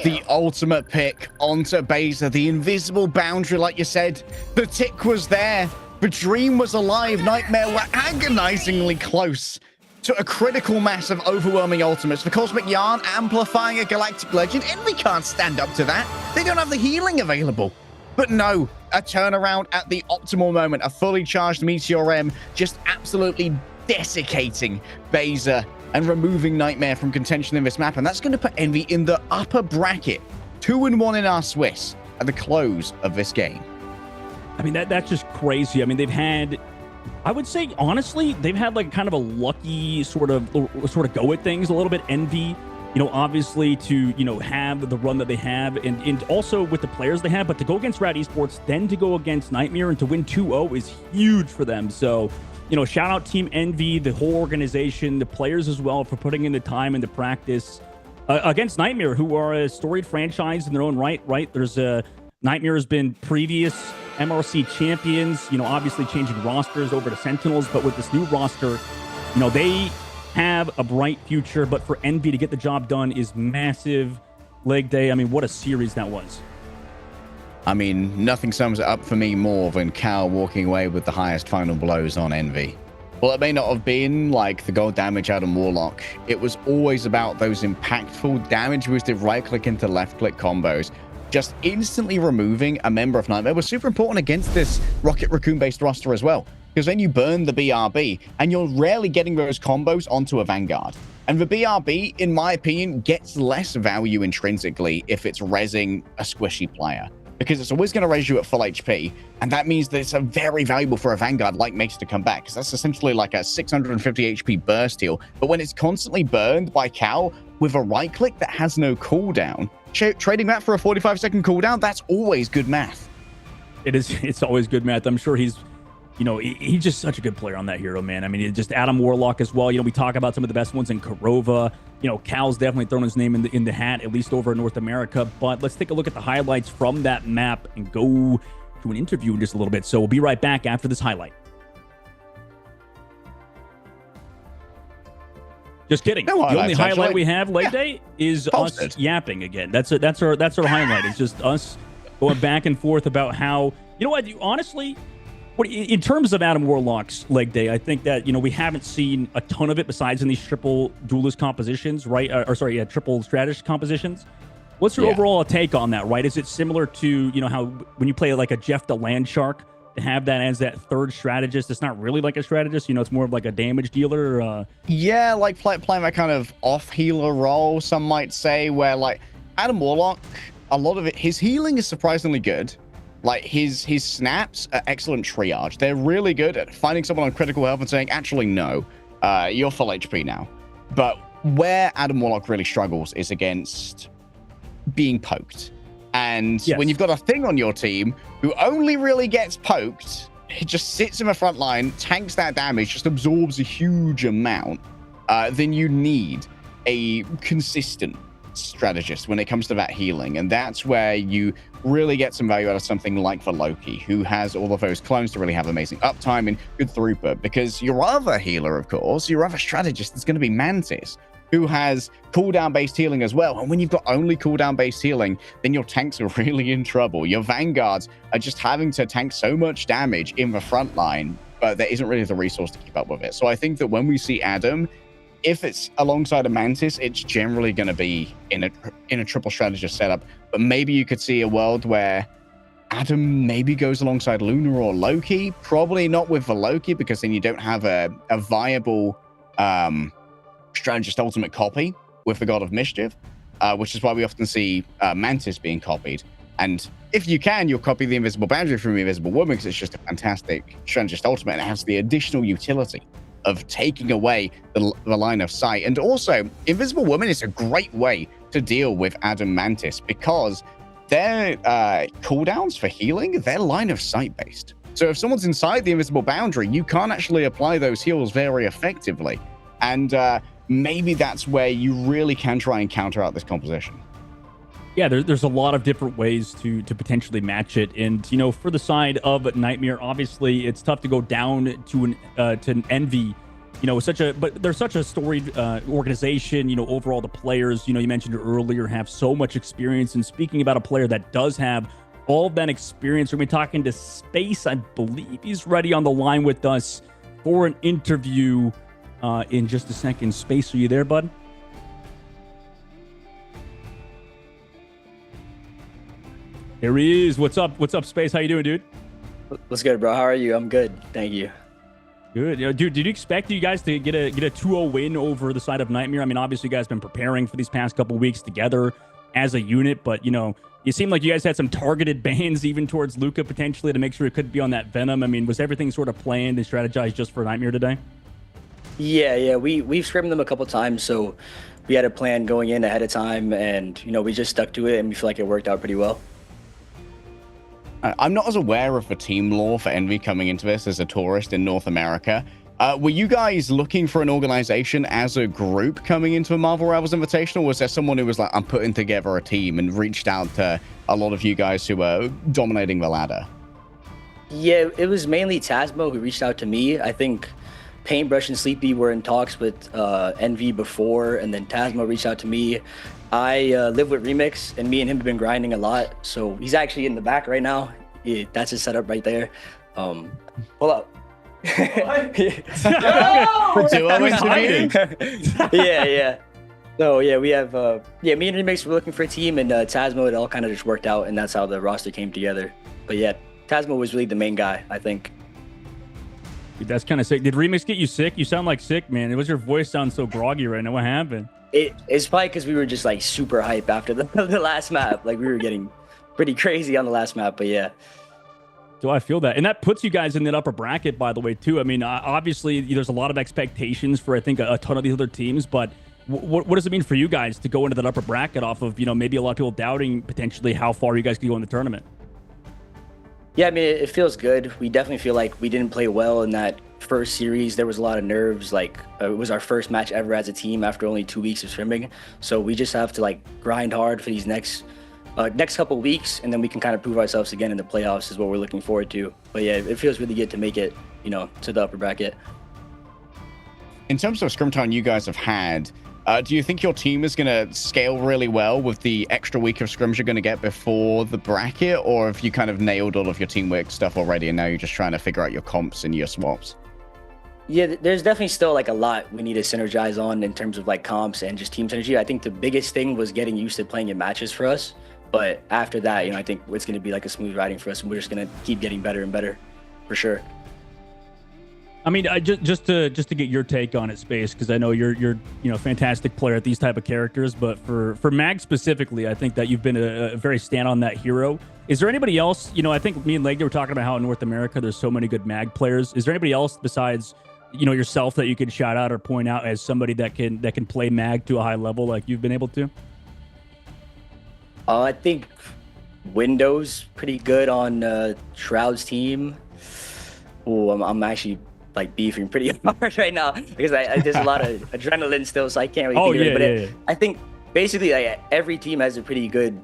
L: The ultimate pick onto Beza. The invisible boundary, like you said. The tick was there. The dream was alive. Nightmare were agonizingly close to a critical mass of overwhelming ultimates. The Cosmic Yarn amplifying a Galactic Legend. Envy can't stand up to that. They don't have the healing available. But no, a turnaround at the optimal moment. A fully charged Meteor M just absolutely desiccating Beza and removing Nightmare from contention in this map. And that's going to put Envy in the upper bracket. 2-1 in our Swiss at the close of this game.
M: I mean, that's just crazy. I mean, they've had, I would say, honestly, they've had like kind of a lucky sort of go at things a little bit. Envy, obviously to, have the run that they have and also with the players they have, but to go against Rad Esports, then to go against Nightmare and to win 2-0 is huge for them. So, shout out Team Envy, the whole organization, the players as well for putting in the time and the practice against Nightmare, who are a storied franchise in their own right? There's Nightmare has been previous MRC champions, obviously changing rosters over to Sentinels, but with this new roster, they have a bright future, but for Envy to get the job done is massive. Leg day, I mean, what a series that was.
L: I mean, nothing sums it up for me more than Cal walking away with the highest final blows on Envy. Well, it may not have been like the gold damage Adam Warlock. It was always about those impactful damage boosted right-click into left-click combos. Just instantly removing a member of Nightmare was super important against this Rocket Raccoon-based roster as well. Because then you burn the BRB, and you're rarely getting those combos onto a Vanguard. And the BRB, in my opinion, gets less value intrinsically if it's rezzing a squishy player. Because it's always going to raise you at full HP, and that means that it's very valuable for a Vanguard like Mace to come back, because that's essentially like a 650 HP burst heal. But when it's constantly burned by Cal with a right-click that has no cooldown, trading that for a 45-second cooldown, that's always good math.
M: It's always good math. I'm sure he's just such a good player on that hero, man. I mean, just Adam Warlock as well. We talk about some of the best ones in Korova. Cal's definitely thrown his name in the hat, at least over in North America. But let's take a look at the highlights from that map and go to an interview in just a little bit. So we'll be right back after this highlight. Just kidding. No, the only highlight we have leg day is us yapping again. That's our highlight. It's just us going back and forth about how, honestly, in terms of Adam Warlock's leg day, I think that, we haven't seen a ton of it besides in these triple duelist compositions, right? Triple strategist compositions. What's your overall take on that, right? Is it similar to, how when you play like a Jeff the Land Shark, to have that as that third strategist? It's not really like a strategist, it's more of like a damage dealer.
L: Yeah, like playing that kind of off healer role, some might say, where like Adam Warlock, a lot of it, his healing is surprisingly good. Like his snaps are excellent triage. They're really good at finding someone on critical health and saying, actually, no, you're full HP now. But where Adam Warlock really struggles is against being poked. And when you've got a thing on your team who only really gets poked, it just sits in the front line, tanks that damage, just absorbs a huge amount, then you need a consistent strategist when it comes to that healing. And that's where you really get some value out of something like the Loki, who has all of those clones to really have amazing uptime and good throughput. Because your other healer, of course, your other strategist is going to be Mantis, who has cooldown-based healing as well. And when you've got only cooldown-based healing, then your tanks are really in trouble. Your Vanguards are just having to tank so much damage in the front line, but there isn't really the resource to keep up with it. So I think that when we see Adam, if it's alongside a Mantis, it's generally going to be in a triple strategist setup. But maybe you could see a world where Adam maybe goes alongside Luna or Loki. Probably not with the Loki, because then you don't have a viable strategist ultimate copy with the God of Mischief, which is why we often see Mantis being copied. And if you can, you'll copy the Invisible Boundary from the Invisible Woman, because it's just a fantastic strategist ultimate, and it has the additional utility of taking away the line of sight. And also, Invisible Woman is a great way to deal with Adam Mantis, because their cooldowns for healing, they're line of sight based. So if someone's inside the Invisible Boundary, you can't actually apply those heals very effectively. And maybe that's where you really can try and counter out this composition.
M: Yeah, there's a lot of different ways to potentially match it. And, for the side of Nightmare, obviously, it's tough to go down to an Envy. But they're such a storied organization. Overall, the players, you mentioned earlier, have so much experience. And speaking about a player that does have all of that experience, we're going to be talking to Space. I believe he's ready on the line with us for an interview in just a second. Space, are you there, bud? There he is. What's up? What's up, Space? How you doing, dude?
N: What's good, bro? How are you? I'm good. Thank you.
M: Good. Dude, did you expect you guys to get a 2-0 win over the side of Nightmare? I mean, obviously, you guys have been preparing for these past couple weeks together as a unit, but, you seem like you guys had some targeted bans even towards Luca potentially to make sure it could be on that Venom. I mean, was everything sort of planned and strategized just for Nightmare today?
N: Yeah. We've scrimmed them a couple times, so we had a plan going in ahead of time, and, we just stuck to it, and we feel like it worked out pretty well.
L: I'm not as aware of the team lore for Envy coming into this as a tourist in North America. Were you guys looking for an organization as a group coming into a Marvel Rivals Invitational? Or was there someone who was like, I'm putting together a team, and reached out to a lot of you guys who were dominating the ladder?
N: Yeah, it was mainly Tasmo who reached out to me. I think Paintbrush and Sleepy were in talks with NV before, and then Tasmo reached out to me. I live with Remix, and me and him have been grinding a lot. So he's actually in the back right now. That's his setup right there. Hold up. Yeah. So yeah, we have me and Remix were looking for a team, and Tasmo, it all kind of just worked out, and that's how the roster came together. But yeah, Tasmo was really the main guy, I think.
M: Dude, that's kind of sick. Did Remix get you sick? You sound like sick, man. It was your voice sounds so groggy right now. What happened?
N: It's probably because we were just like super hype after the last map. Like we were getting pretty crazy on the last map, but yeah.
M: So I feel that. And that puts you guys in that upper bracket, by the way, too. I mean, obviously, there's a lot of expectations for, I think, a ton of these other teams. But what does it mean for you guys to go into that upper bracket off of, maybe a lot of people doubting potentially how far you guys could go in the tournament?
N: Yeah, I mean, it feels good. We definitely feel like we didn't play well in that first series. There was a lot of nerves. Like, it was our first match ever as a team after only 2 weeks of scrimming. So we just have to, like, grind hard for these next couple weeks, and then we can kind of prove ourselves again in the playoffs is what we're looking forward to. But yeah, it feels really good to make it, to the upper bracket.
L: In terms of scrim time you guys have had, do you think your team is going to scale really well with the extra week of scrims you're going to get before the bracket, or have you kind of nailed all of your teamwork stuff already and now you're just trying to figure out your comps and your swaps?
N: Yeah, there's definitely still like a lot we need to synergize on in terms of like comps and just team synergy. I think the biggest thing was getting used to playing in matches for us. But after that, I think it's going to be like a smooth riding for us, and we're just going to keep getting better and better, for sure.
M: I mean, just to get your take on it, Space, because I know you're a fantastic player at these type of characters, but for Mag specifically, I think that you've been a very stand on that hero. Is there anybody else? I think me and Leg were talking about how in North America there's so many good Mag players. Is there anybody else besides yourself that you could shout out or point out as somebody that can play Mag to a high level like you've been able to?
N: I think Windows pretty good on Shroud's team. Oh, I'm actually like beefing pretty hard right now because there's a lot of adrenaline still, so I can't really think of it. But I think basically like every team has a pretty good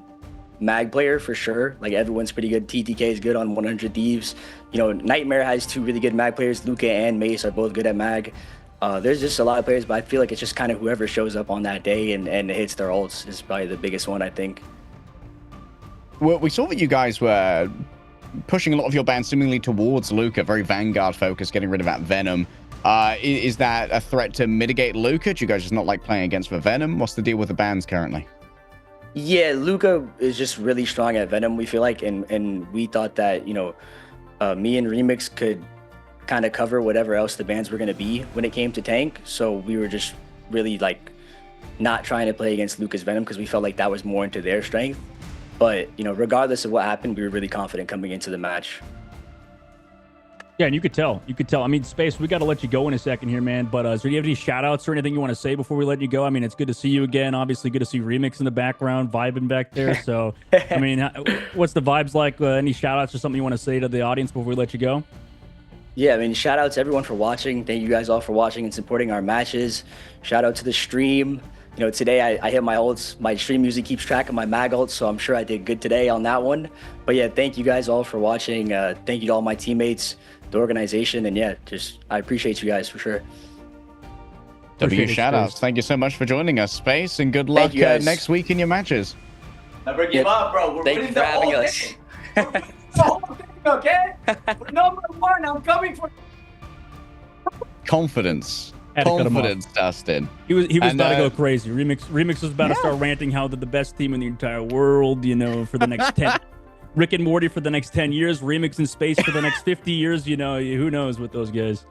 N: Mag player for sure. Like everyone's pretty good. TTK is good on 100 Thieves. Nightmare has 2 really good Mag players. Luca and Mace are both good at Mag. There's just a lot of players, but I feel like it's just kind of whoever shows up on that day and hits their ults is probably the biggest one, I think.
L: Well, we saw that you guys were pushing a lot of your band seemingly towards Luca, very Vanguard focused, getting rid of that Venom. Is that a threat to mitigate Luca? Do you guys just not like playing against the Venom? What's the deal with the bands currently?
N: Yeah, Luca is just really strong at Venom, we feel like, and we thought that, me and Remix could kind of cover whatever else the bands were going to be when it came to tank. So we were just really like not trying to play against Luca's Venom because we felt like that was more into their strength. But, regardless of what happened, we were really confident coming into the match.
M: Yeah, and you could tell. I mean, Space, we got to let you go in a second here, man. But do you have any shout-outs or anything you want to say before we let you go? I mean, it's good to see you again. Obviously, good to see Remix in the background, vibing back there. So, I mean, what's the vibes like? Any shout-outs or something you want to say to the audience before we let you go?
N: Yeah, I mean, shout-out to everyone for watching. Thank you guys all for watching and supporting our matches. Shout-out to the stream. Today I hit my ults. My stream usually keeps track of my Mag ults, so I'm sure I did good today on that one. But yeah, thank you guys all for watching. Thank you to all my teammates, the organization, and yeah, I appreciate you guys for sure.
L: Shoutouts. Thank you so much for joining us, Space, and good luck next week in your matches.
I: Never give up, bro. We're
N: Thank you for having us.
I: Okay? We're number 1. I'm coming for
L: confidence, Dustin.
M: He was about to go crazy. Remix was about to start ranting how they're the best team in the entire world, for the next 10. Rick and Morty for the next 10 years, Remix in Space for the next 50 years. Who knows with those guys.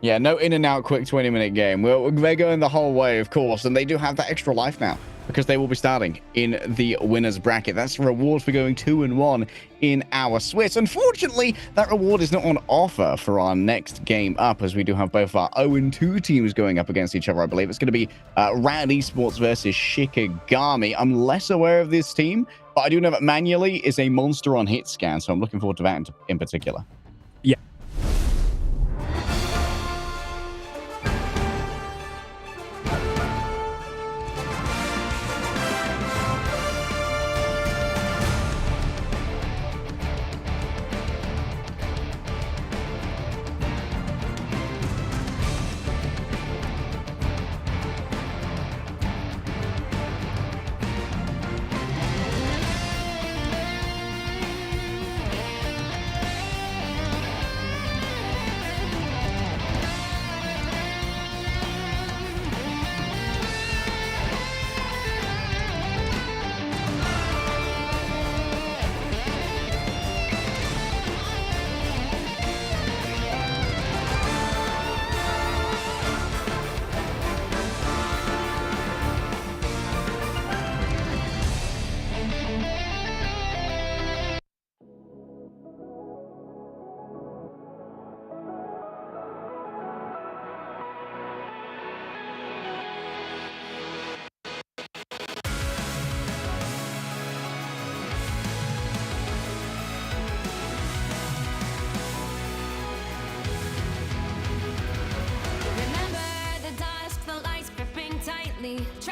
L: Yeah, no in and out quick 20-minute game. Well, they're going the whole way, of course, and they do have that extra life now because they will be starting in the winner's bracket. That's the reward for going 2-1 in our Swiss. Unfortunately, that reward is not on offer for our next game up, as we do have both our 0-2 teams going up against each other, I believe. It's going to be Rad Esports versus Shikigami. I'm less aware of this team, but I do know that Manually is a monster on hit scan, so I'm looking forward to that in particular.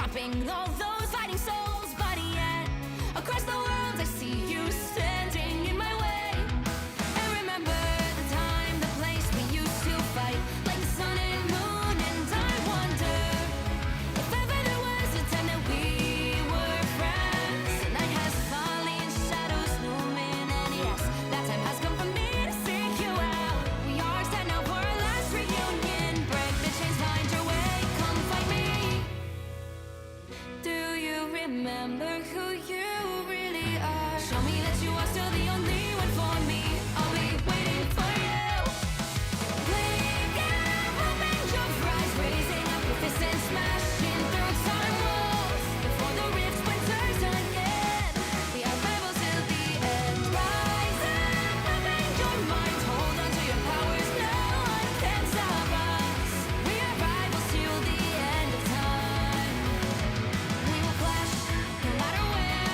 H: dropping all those fighting souls, but yet across the world I see you standing in my way. And remember the time, the place we used to fight like the sun and moon. And I wonder if ever there was a time that we were friends. The night has fallen, shadows looming, and yes, that time has come for me to seek you out. We are set now for our last reunion. Break the chains, find your way, come find me. Do you remember who you really are? Show me that you are still the only one for me. I'll be waiting for you. Wake up, open your eyes, raising up your fists and smashing through time walls. Before the rift splinters again, we are rebels till the end. Rise up, open your mind, hold on to your powers. No one can stop us. We are rivals till the end of time. We will clash, no matter where.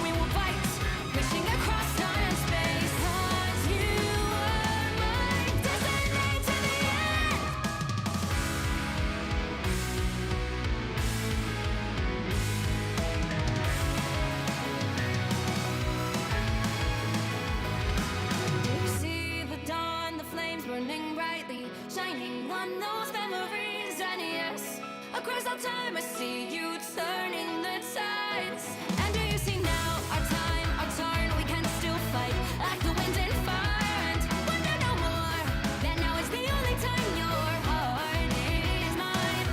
H: We will fight, reaching across time and space. 'Cause you are my destiny to the end. You see the dawn, the flames burning brightly, shining on those memories. And yes, across all time I see you turning the tides. And do you see now our time, our turn? We can still fight like the wind and fire. And wonder no more that now is the only time your heart is mine.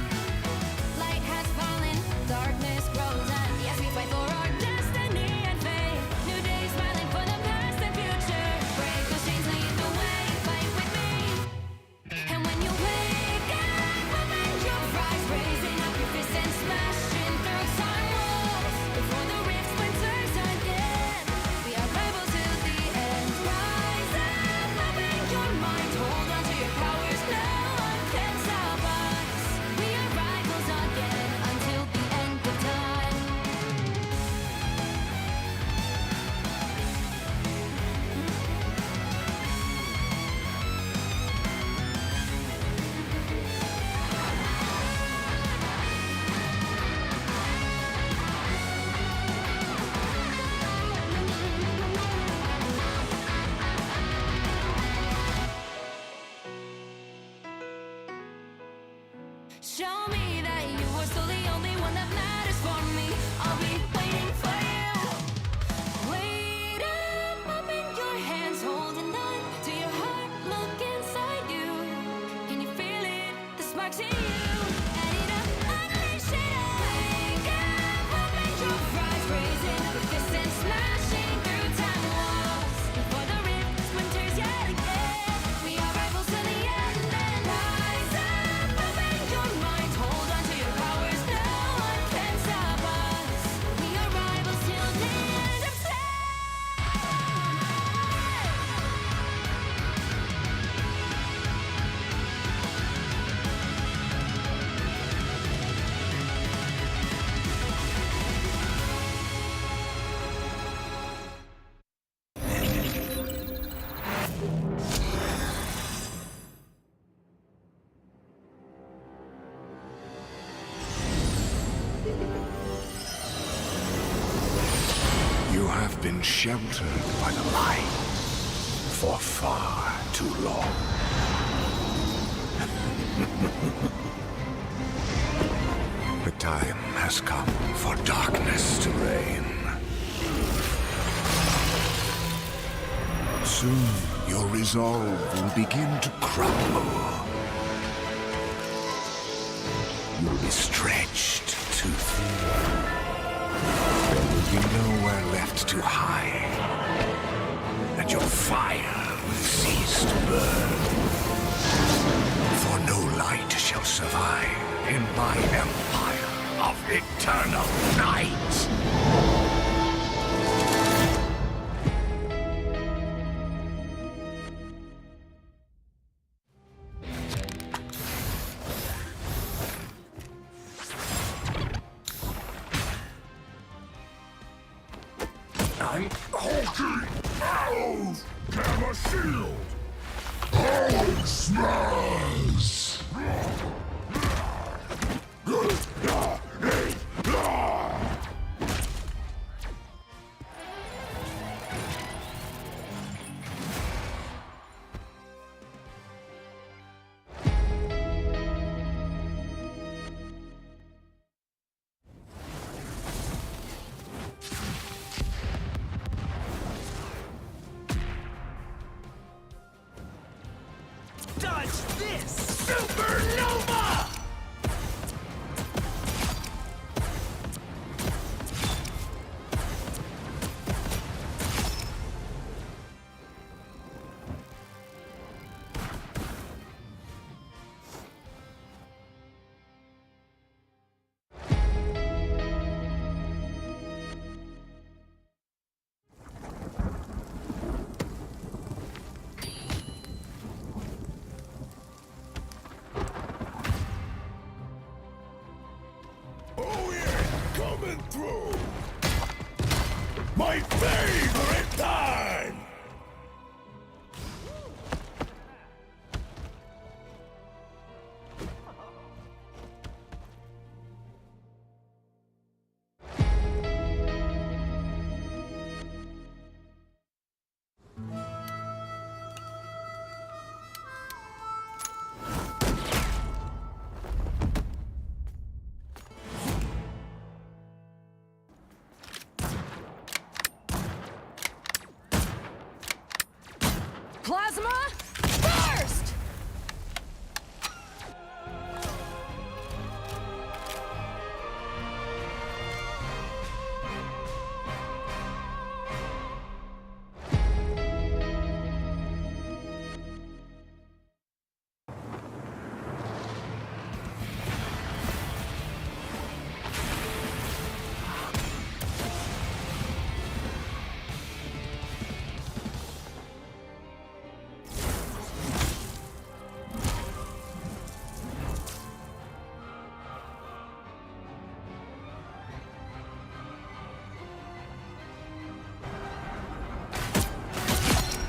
H: Light has fallen, darkness grows, and yes, we fight for our destiny and fate. New days smiling for the past and future. Break those chains, lead the way, fight with me. And when you wake up, open your eyes, raising up your fists and smashing through time walls. Before the rift splinters again, we are rebels till the end. Rise up, open your mind, hold on to your powers. No one can stop us. We are rivals again until the end of time. Show me that you are still the only one that matters for me. I'll be waiting for you. Wait up, open your hands, holding on to your heart. Look inside you. Can you feel it? The sparks in you. Add it up, unleash it up. Wake up, open your eyes, raising up your fists and smashing through time walls. Before the rift splinters yet again, we are rivals till the end. And rise up, open your mind, hold on to your powers. No one can stop us. We are rivals till the end of time.
A: You have been sheltered by the light for far too long. The time has come for darkness to reign. Soon your resolve will begin to crumble. You'll be stretched too thin. There will be nowhere left to hide, and your fire will cease to burn. For no light shall survive in my empire of eternal night.
O: I'm hulking arrows! Gamma shield! All smash!
I: this! Supernova!
O: Oh yeah, coming through! My favorite time!
H: Plasma burst!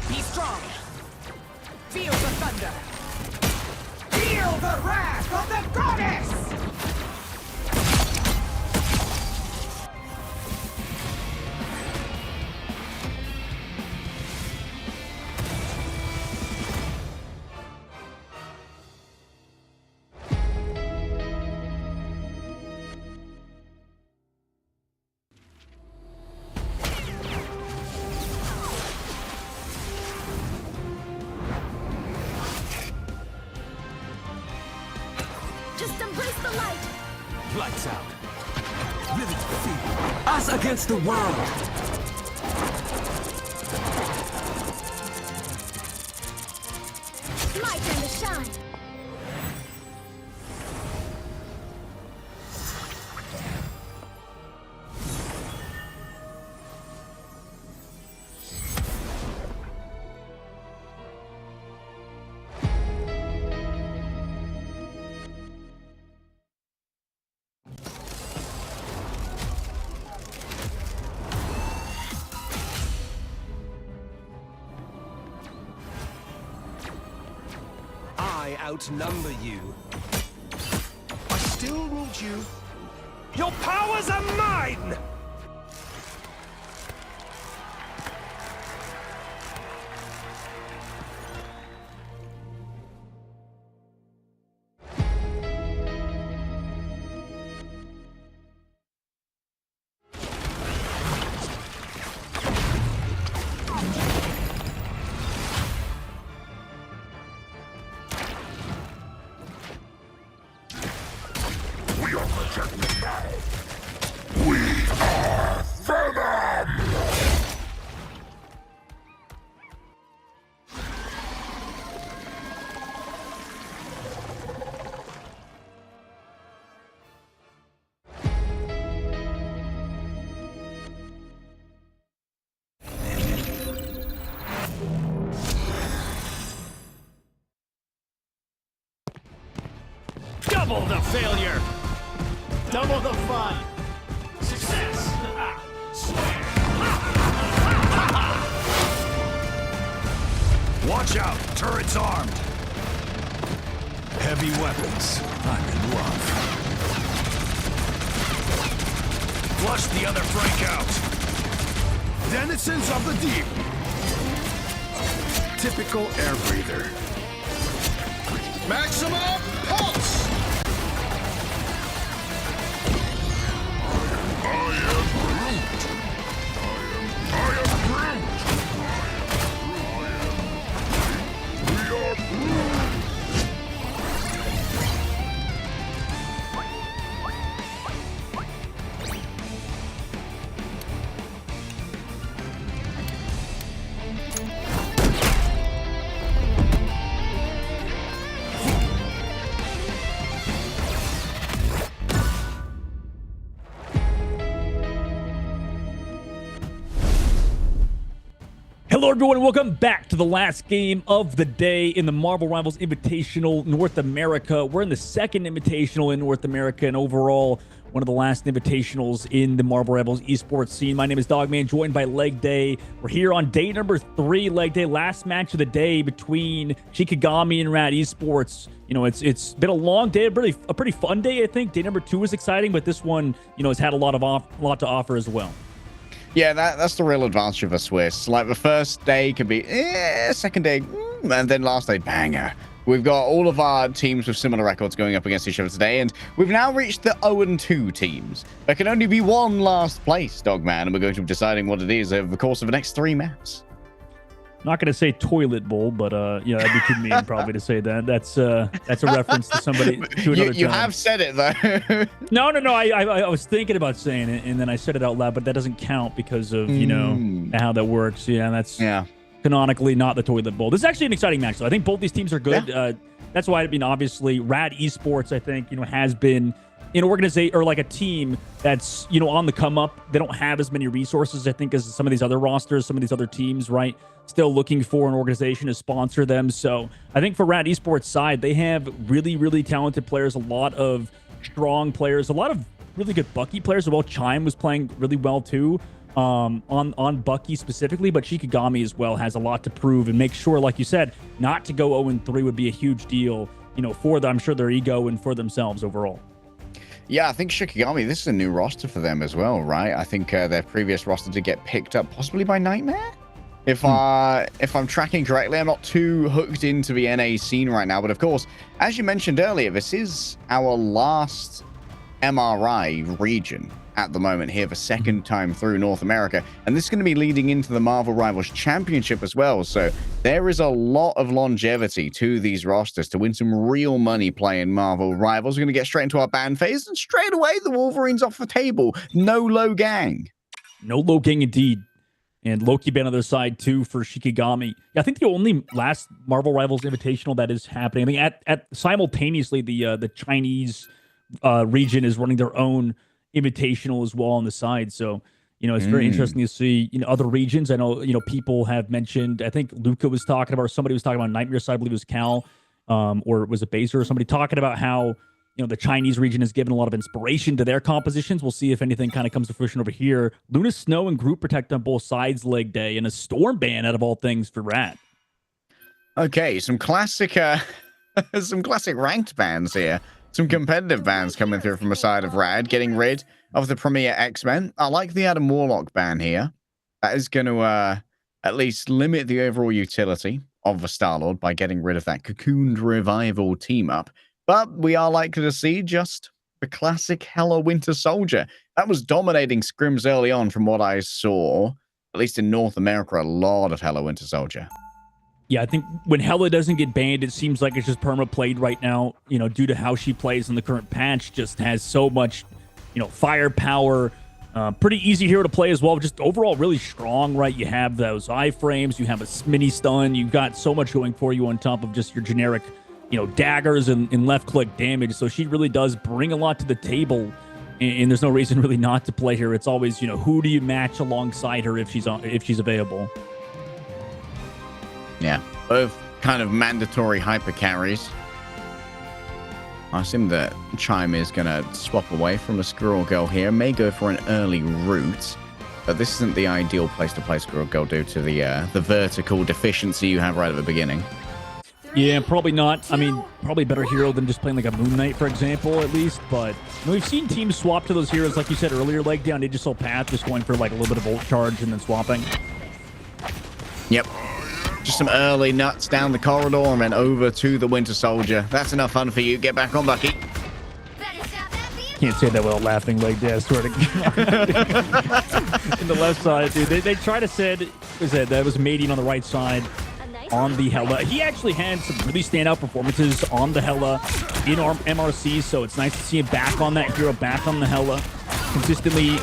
H: Be strong. Feel the thunder. Feel the wrath of the goddess! Just embrace the light!
D: Lights out. Vivid feet. Us against the world.
H: It's my turn to shine!
C: I outnumber you. I still need you. Your powers are mine!
O: We are protected now. We are Venom!
I: Double the failure! Double the fun! Success!
C: Watch out! Turret's armed! Heavy weapons. I'm in love. Flush the other Frank out! Denizens of the deep! Typical air breather. Maximum pulse!
M: Hello, everyone, and welcome back to the last game of the day in the Marvel Rivals Invitational North America. We're in the second Invitational in North America, and overall, one of the last Invitationals in the Marvel Rivals esports scene. My name is Dogman, joined by Leg Day. We're here on day number 3, Leg Day, last match of the day between Shikigami and Rad Esports. You know, it's been a long day, a pretty fun day, I think. Day number 2 was exciting, but this one, you know, has had a lot to offer as well.
L: Yeah, that's the real advantage of a Swiss. Like, the first day could be, second day, and then last day, banger. We've got all of our teams with similar records going up against each other today, and we've now reached the 0-2 teams. There can only be one last place, Dogman, and we're going to be deciding what it is over the course of the next 3 maps.
M: Not going to say toilet bowl, but yeah, that'd be too mean probably to say that. That's a reference to somebody to another
L: You
M: time.
L: have said it though.
M: No. I was thinking about saying it, and then I said it out loud, but that doesn't count because of you know how that works. Yeah, that's canonically not the toilet bowl. This is actually an exciting match, though. I think both these teams are good. Yeah. That's why I mean, obviously, Rad Esports, I think, you know, has been an organization or like a team that's, you know, on the come up. They don't have as many resources, I think, as some of these other rosters, some of these other teams, right? Still looking for an organization to sponsor them. So I think for Rad Esports side, they have really, really talented players, a lot of strong players, a lot of really good Bucky players as well. Chime was playing really well too on Bucky specifically, but Shikigami as well has a lot to prove and make sure, like you said, not to go 0-3 would be a huge deal, you know, for them, I'm sure their ego and for themselves overall.
L: Yeah, I think Shikigami, this is a new roster for them as well, right? I think their previous roster did get picked up possibly by Nightmare. If I'm tracking correctly, I'm not too hooked into the NA scene right now, but of course, as you mentioned earlier, this is our last MRI region at the moment here, the second time through North America, and this is going to be leading into the Marvel Rivals Championship as well, so there is a lot of longevity to these rosters to win some real money playing Marvel Rivals. We're going to get straight into our ban phase, and straight away, the Wolverine's off the table. No low gang.
M: No low gang indeed. And Loki been on their side too for Shikigami. Yeah, I think the only last Marvel Rivals Invitational that is happening, I think at simultaneously the Chinese region is running their own Invitational as well on the side. So, you know, it's very interesting to see, you know, other regions. I know, you know, people have mentioned, I think Luca was talking about, or somebody was talking about Nightmare side, I believe it was Cal, or was it Baser or somebody talking about how, you know, the Chinese region has given a lot of inspiration to their compositions. We'll see if anything kind of comes to fruition over here. Luna Snow and Group Protect on both sides, Leg Day, and a Storm ban out of all things for Rat.
L: Okay, some classic ranked bans here. Some competitive bans coming through from the side of Rad, getting rid of the Premier X-Men. I like the Adam Warlock ban here. That is going to at least limit the overall utility of the Star-Lord by getting rid of that Cocooned Revival team-up. But we are likely to see just the classic Hela Winter Soldier. That was dominating scrims early on from what I saw, at least in North America, a lot of Hela Winter Soldier.
M: Yeah, I think when Hela doesn't get banned, it seems like it's just perma played right now, you know, due to how she plays in the current patch. Just has so much, you know, firepower. Pretty easy hero to play as well. Just overall really strong, right? You have those iframes, you have a mini stun, you've got so much going for you on top of just your generic, you know, daggers and left click damage. So she really does bring a lot to the table, and there's no reason really not to play her. It's always, you know, who do you match alongside her if she's available.
L: Yeah, both kind of mandatory hyper carries. I assume that Chime is going to swap away from a Squirrel Girl here. May go for an early route, but this isn't the ideal place to play Squirrel Girl due to the vertical deficiency you have right at the beginning.
M: Yeah, probably not. I mean, probably a better hero than just playing like a Moon Knight, for example, at least. But you know, we've seen teams swap to those heroes, like you said earlier, like down Digital Path, just going for like a little bit of Volt Charge and then swapping.
L: Yep. Just some early nuts down the corridor and then over to the Winter Soldier. That's enough fun for you. Get back on, Bucky.
M: Can't say that without laughing like that, I swear to God. In the left side, dude. They try to say that was mating on the right side on the Hela. He actually had some really standout performances on the Hela in MRC, so it's nice to see him back on that hero, back on the Hela, consistently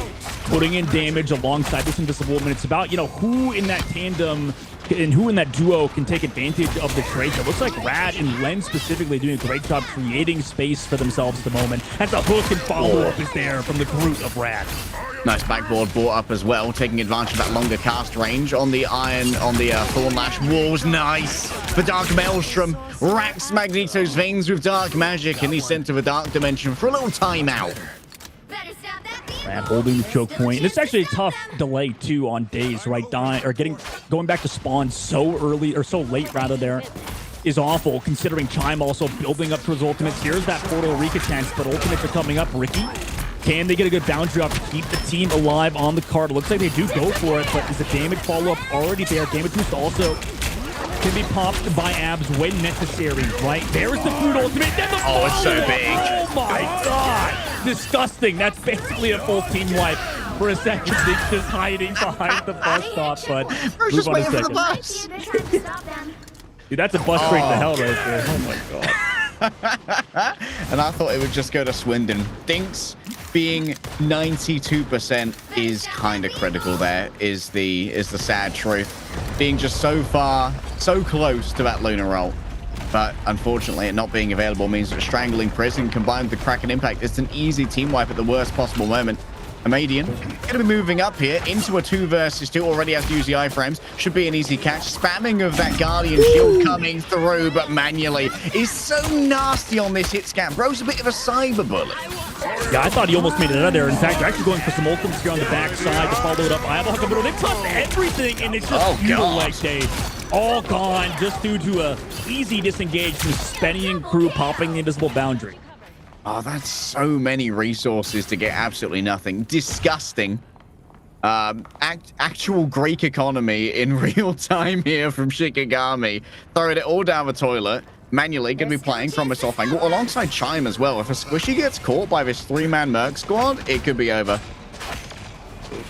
M: putting in damage alongside this Invisible Woman. It's about, you know, who in that tandem and who in that duo can take advantage of the trade. It looks like Rad and Len specifically doing a great job creating space for themselves at the moment. As the hook and follow-up is there from the Groot of Rad.
L: Nice backboard brought up as well, taking advantage of that longer cast range on the iron, on the Thornlash walls. Nice. The Dark Maelstrom racks Magneto's veins with dark magic, and he's sent to the Dark Dimension for a little timeout.
M: Rad holding the choke point. And it's actually a tough delay too on Days, right? Going back to spawn so early, or so late rather, there is awful, considering Chime also building up towards ultimates. Here's that Portal Rika chance, but ultimates are coming up. Ricky, can they get a good boundary up to keep the team alive on the card? Looks like they do go for it, but is the damage follow-up already there? Damage boost also can be popped by Abs when necessary, right? There's the food ultimate. Then the
L: oh, it's so big.
M: Oh my god. Disgusting. That's basically a full team wipe. For a second, it's just hiding behind the bus stop, but
L: we're just waiting for the bus.
M: Dude, that's a bus straight to hell right there. Oh my god.
L: And I thought it would just go to Swindon. Dinks being 92% is kind of critical there, is the sad truth. Being just so far, so close to that Lunar roll. But unfortunately, it not being available means that Strangling Prison combined with the Kraken Impact, it's an easy team wipe at the worst possible moment. Amadian going to be moving up here into a 2 versus 2. Already has to use the iframes. Should be an easy catch. Spamming of that Guardian Shield coming through, but manually is so nasty on this hit scan. Bro's a bit of a cyber bullet.
M: Yeah, I thought he almost made it out of there. In fact, they're actually going for some ultimates here on the backside to follow it up. I have a hook, but they tossed everything, and it's just futile like Dave. All gone just due to a easy disengage from Spenny and crew popping the invisible boundary.
L: Oh, that's so many resources to get absolutely nothing. Disgusting. Actual Greek economy in real time here from Shikigami. Throwing it all down the toilet. Manually going to be playing from this off angle alongside Chime as well. If a Squishy gets caught by this 3-man Merc squad, it could be over.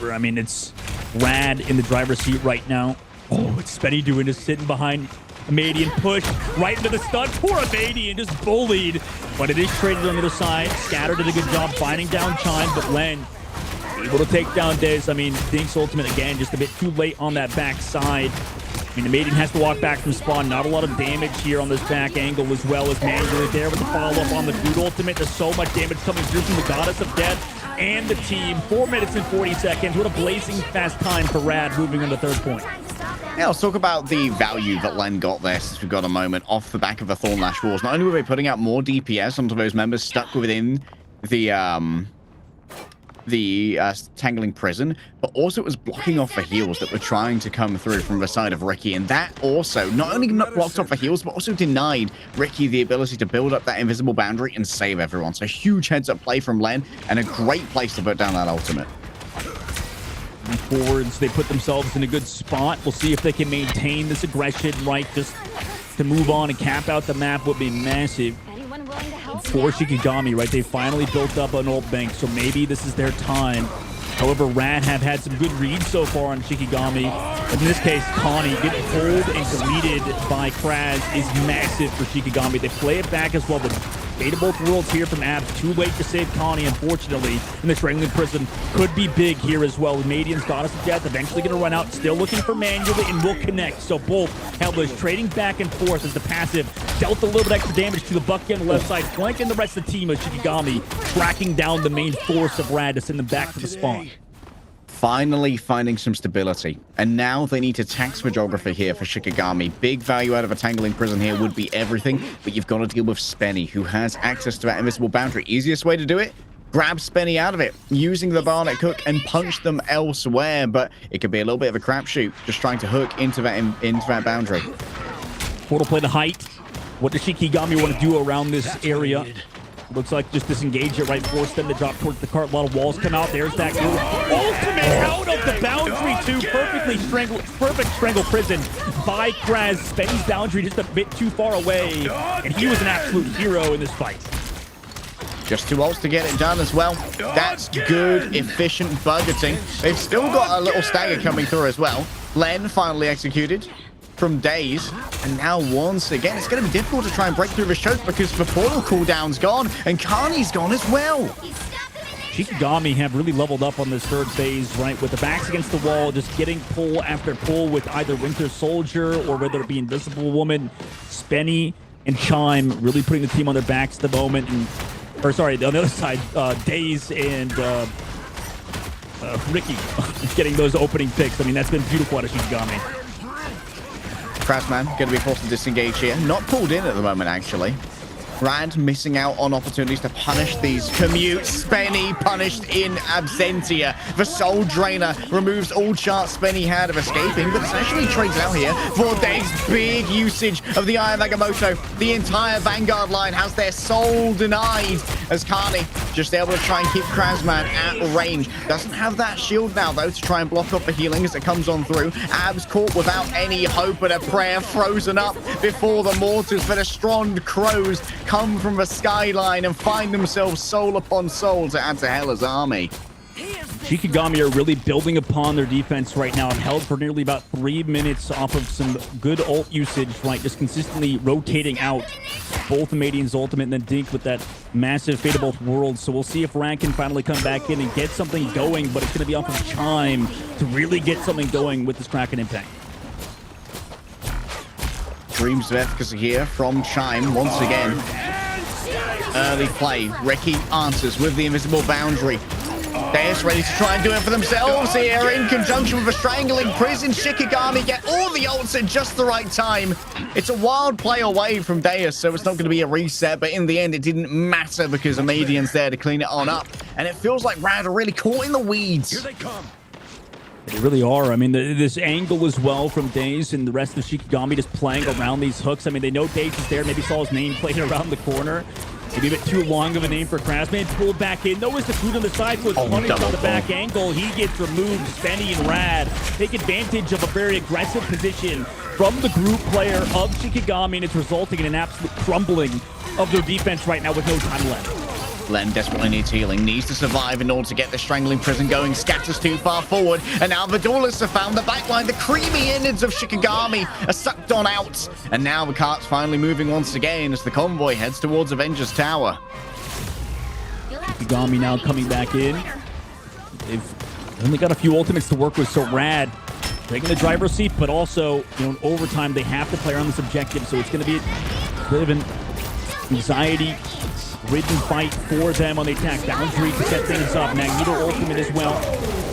M: I mean, it's Rad in the driver's seat right now. Oh, it's Spenny doing is sitting behind Amadian, push right into the stun. Poor Amadian, just bullied. But it is traded on the other side. Scatter did a good job finding down Chime, but Len able to take down Dez. I mean, Dink's ultimate again, just a bit too late on that back side. I mean, Amadian has to walk back from spawn. Not a lot of damage here on this back angle, as well as Manually there with the follow-up on the food ultimate. There's so much damage coming through from the Goddess of Death and the team. 4 minutes and 40 seconds. What a blazing fast time for Rad moving on the third point.
L: Yeah, let's talk about the value that Len got there, since we've got a moment, off the back of the Thornlash walls. Not only were they putting out more DPS onto those members stuck within the Tangling Prison, but also it was blocking off the heals that were trying to come through from the side of Ricky, and that also not only blocked off the heals, but also denied Ricky the ability to build up that invisible boundary and save everyone. So huge heads-up play from Len, and a great place to put down that ultimate.
M: Forwards, they put themselves in a good spot. We'll see if they can maintain this aggression, right? Just to move on and cap out the map would be massive for Shikigami, right? They finally built up an ult bank, so maybe this is their time. However, Rad have had some good reads so far on Shikigami. In this case, Connie getting pulled and deleted by Kraz is massive for Shikigami. They play it back as well, but Fate of both worlds here from Abs. Too late to save Connie, unfortunately. And the Strangling Prison could be big here as well. Madian's Goddess of Death eventually going to run out. Still looking for Manually and will connect. So both Hellblades trading back and forth as the passive dealt a little bit extra damage to the Bucky on the left side, flanking the rest of the team of Shikigami, tracking down the main force of Rad to send them back to the spawn.
L: Finally finding some stability, and now they need to tax the geography here for Shikigami. Big value out of a Tangling Prison here would be everything, but you've got to deal with Spenny, who has access to that invisible boundary. Easiest way to do it, grab Spenny out of it, using the Barnet Cook and punch them elsewhere, but it could be a little bit of a crapshoot, just trying to hook into that boundary.
M: Portal play the height. What does Shikigami want to do around this area? Looks like just disengage it, right? Force them to drop towards the cart. A lot of walls come out. There's that group. Ultimate out of the boundary, too. Perfect strangle prison by Kraz. Spenny's boundary just a bit too far away. And he was an absolute hero in this fight.
L: Just 2 ults to get it done as well. That's good, efficient budgeting. They've still got a little stagger coming through as well. Len finally executed from Days, and now once again it's going to be difficult to try and break through the choke because the portal cooldown's gone and Carney's gone as well.
M: Shikigami have really leveled up on this third phase, right? With the backs against the wall, just getting pull after pull with either Winter Soldier or whether it be Invisible Woman. Spenny and Chime really putting the team on their backs at the moment. And, or sorry, on the other side, Days and Ricky getting those opening picks. I mean, that's been beautiful out of Shikigami.
L: Krasman going to be forced to disengage here. Not pulled in at the moment, actually. Rad missing out on opportunities to punish these commutes. Spenny punished in absentia. The Soul Drainer removes all chance Spenny had of escaping, but essentially trades out here for Dave's big usage of the Eye of Agamotto. The entire Vanguard line has their soul denied as Carney just able to try and keep Krasman at range. Doesn't have that shield now, though, to try and block off the healing as it comes on through. Abs caught without any hope, but a prayer frozen up before the mortars. But the strong crows come from the skyline and find themselves soul upon soul to add to Hela's army.
M: Shikigami are really building upon their defense right now and held for nearly about 3 minutes off of some good ult usage, right? Just consistently rotating out both the Madian's ultimate and then Dink with that massive Fate of Both Worlds. So we'll see if Ran can finally come back in and get something going, but it's going to be off of Chime to really get something going with this Kraken impact.
L: Dreams of efficacy here from Chime once again. Early play. Ricky answers with the invisible boundary. Deus ready to try and do it for themselves here in conjunction with a strangling prison. Shikigami get all the ults at just the right time. It's a wild play away from Deus, so it's not going to be a reset, but in the end it didn't matter because Amadian's there to clean it on up. And it feels like Rad are really caught in the weeds.
O: Here they come.
M: They really are. I mean, this angle as well from Daze and the rest of Shikigami just playing around these hooks. I mean, they know Daze is there. Maybe saw his name played around the corner. Maybe a bit too long of a name for Krasman. Pulled back in. Though, as the food on the side was punished on the back angle, he gets removed. Spenny and Rad take advantage of a very aggressive position from the group player of Shikigami, and it's resulting in an absolute crumbling of their defense right now with no time left.
L: Len desperately needs healing, needs to survive in order to get the strangling prison going. Scatters too far forward, and now the duelists have found the backline. The creamy innards of Shikigami are sucked on out, and now the cart's finally moving once again as the convoy heads towards Avengers Tower.
M: Shikigami now coming back in. They've only got a few ultimates to work with, so Rad taking the driver's seat, but also, you know, in overtime they have to play around this objective, so it's going to be a bit of an anxiety-ridden fight for them on the attack. Boundary to set things up. Magneto ultimate as well.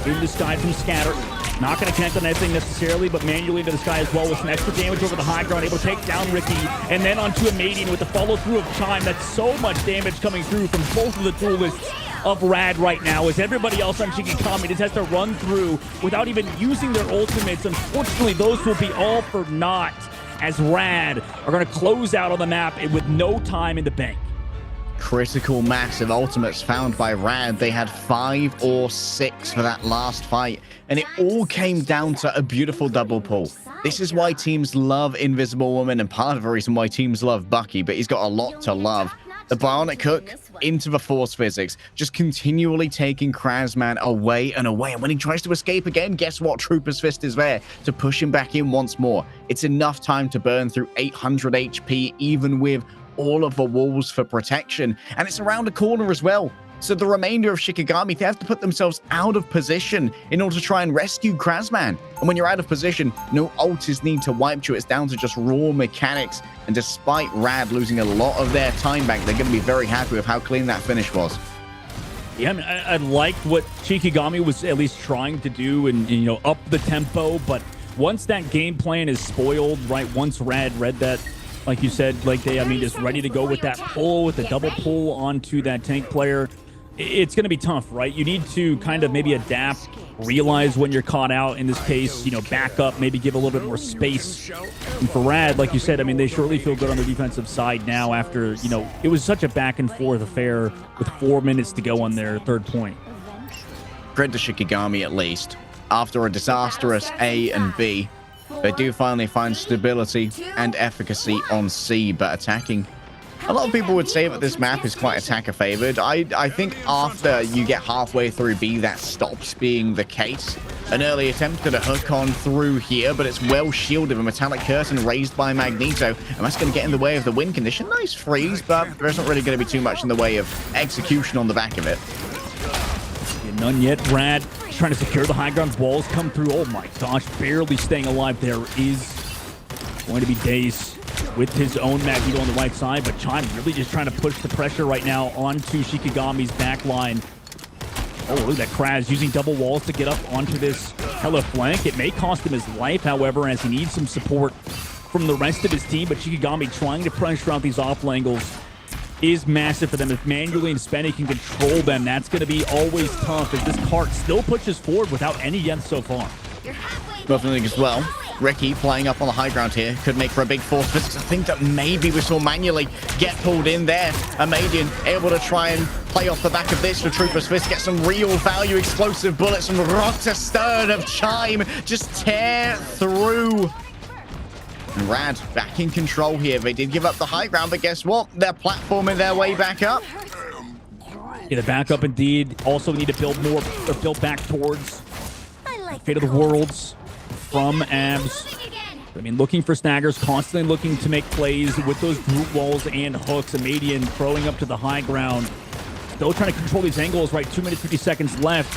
M: In the sky from Scatter. Not going to connect on anything necessarily, but manually into the sky as well with some extra damage over the high ground. Able to take down Ricky, and then onto a Madian with the follow-through of Chime. That's so much damage coming through from both of the duelists of Rad right now, as everybody else on Shikigami just has to run through without even using their ultimates. Unfortunately, those will be all for naught, as Rad are going to close out on the map with no time in the bank.
L: Critical massive ultimates found by Rad. They had 5 or 6 for that last fight, and it all came down to a beautiful double pull. This is why teams love Invisible Woman, and part of the reason why teams love Bucky, but he's got a lot to love. The Bionic Hook into the Force Physics, just continually taking Krasman away and away. And when he tries to escape again, guess what? Trooper's Fist is there to push him back in once more. It's enough time to burn through 800 HP, even with all of the walls for protection. And it's around the corner as well. So the remainder of Shikigami, they have to put themselves out of position in order to try and rescue Krasman. And when you're out of position, no ultis need to wipe you. It's down to just raw mechanics. And despite Rad losing a lot of their time back, they're going to be very happy with how clean that finish was.
M: Yeah, I mean, I liked what Shikigami was at least trying to do and, you know, up the tempo. But once that game plan is spoiled, right, once Rad read that, like you said, like they, I mean, just ready to go with that pull, with the double pull onto that tank player, it's going to be tough, right? You need to kind of maybe adapt, realize when you're caught out. In this case, you know, back up, maybe give a little bit more space. And for Rad, like you said, I mean, they surely feel good on the defensive side now after, you know, it was such a back and forth affair with 4 minutes to go on their third point.
L: Credit to Shikigami, at least. After a disastrous A and B, they do finally find stability and efficacy on C, but attacking. A lot of people would say that this map is quite attacker favored. I think after you get halfway through B, that stops being the case. An early attempt at a hook on through here, but it's well shielded. A metallic curtain raised by Magneto, and that's going to get in the way of the win condition. Nice freeze, but there isn't really going to be too much in the way of execution on the back of it.
M: Yeah, none yet. Rad trying to secure the high ground. Walls come through. Oh my gosh, barely staying alive. There is going to be Daze with his own Magneto on the right side, but Chime really just trying to push the pressure right now onto Shikigami's backline. Oh, look at that Kraz using double walls to get up onto this Hella flank. It may cost him his life, however, as he needs some support from the rest of his team, but Shikigami trying to pressure out these off angles is massive for them. If Manually and Spenny can control them, that's going to be always tough as this cart still pushes forward without any deaths so far.
L: Definitely as well. Ricky playing up on the high ground here could make for a big force physics. I think that maybe we saw Manually get pulled in there. Amadian able to try and play off the back of this for Trooper's Fist, get some real value, explosive bullets from Rotter Stern of Chime, just tear through. And Rad back in control here. They did give up the high ground, but guess what? They're platforming their way back up.
M: Yeah, the backup indeed. Also need to build more, or build back towards Fate of the Worlds from Abs. I mean, looking for snaggers, constantly looking to make plays with those group walls and hooks. Amadian throwing up to the high ground. Still trying to control these angles, right? 2 minutes, 50 seconds left.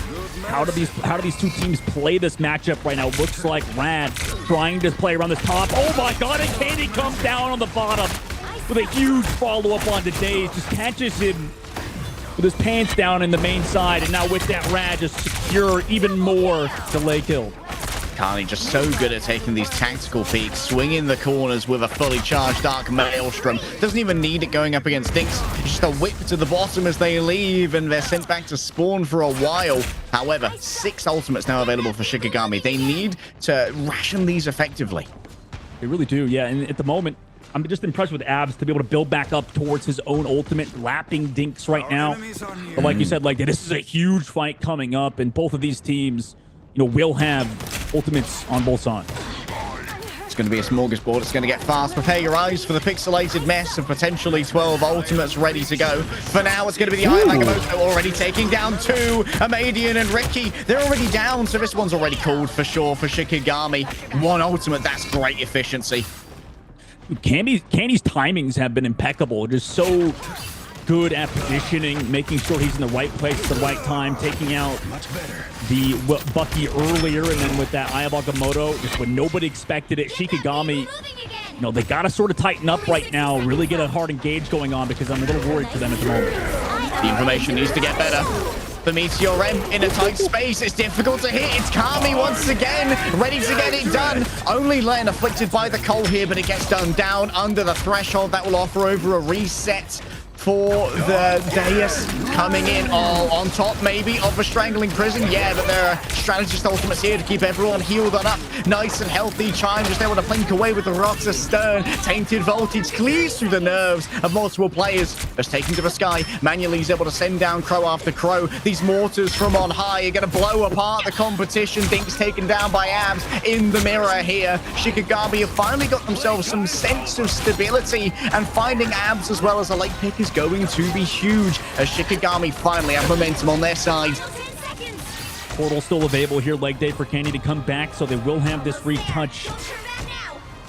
M: How do these two teams play this matchup right now? Looks like Rad trying to play around the top. Oh my god, and Candy comes down on the bottom with a huge follow-up on Daze. Just catches him with his pants down in the main side, and now with that Rad just secure even more delay kill.
L: Carney just so good at taking these tactical peeks, swinging the corners with a fully charged Dark Maelstrom. Doesn't even need it going up against Dinks. It's just a whip to the bottom as they leave, and they're sent back to spawn for a while. However, 6 ultimates now available for Shikigami. They need to ration these effectively.
M: They really do, yeah. And at the moment, I'm just impressed with Abs to be able to build back up towards his own ultimate, lapping Dinks right now. But like you said, like this is a huge fight coming up, and both of these teams, you know, will have ultimates on both sides.
L: It's going to be a smorgasbord. It's going to get fast. Prepare your eyes for the pixelated mess of potentially 12 ultimates ready to go. For now, it's going to be the Eye of Agamotto already taking down 2. Amadian and Ricky, they're already down, so this one's already called for sure for Shikigami. 1 ultimate, that's great efficiency.
M: Candy's timings have been impeccable. Just so good at positioning, making sure he's in the right place at the right time, taking out the Bucky earlier, and then with that Eye of Agamotto, just when nobody expected it, Shikigami, you know, they got to sort of tighten up right now, really get a hard engage going on, because I'm a little worried for them at the moment.
L: The information needs to get better. The Meteor M in a tight space. It's difficult to hit. It's Kami once again, ready to get it done. Only Len afflicted by the coal here, but it gets done down under the threshold. That will offer over a reset for the Deus coming in on top maybe of a strangling prison. Yeah, but there are strategist ultimates here to keep everyone healed on up, nice and healthy. Chime just able to blink away with the rocks astern. Tainted voltage cleaves through the nerves of multiple players. Just taking to the sky. Manually's able to send down crow after crow. These mortars from on high are going to blow apart the competition. Dinks taken down by Abs in the mirror here. Shikigami have finally got themselves some sense of stability, and finding Abs as well as a late pick is going to be huge as Shikigami finally have momentum on their side.
M: Portal still available here, leg day for Candy to come back, so they will have this retouch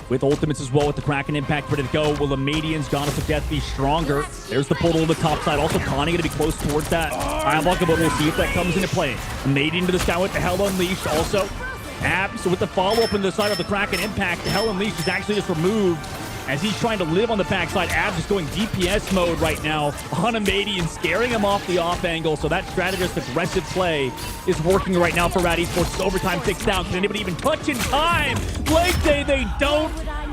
M: with ultimates as well with the Kraken impact ready to go. Will the Median's Goddess of Death be stronger? There's the portal on the top side. Also, Connie going to be close towards that. But we'll see if that comes into play. Median to the sky with the Hell Unleashed. Also, Abs with the follow-up on the side of the Kraken impact. The Hell Unleashed is actually just removed as he's trying to live on the backside. Abs is going DPS mode right now on Amadian, scaring him off the off angle. So that strategist aggressive play is working right now for Rad Esports. Overtime ticks down. Can anybody even touch in time? Leg day, they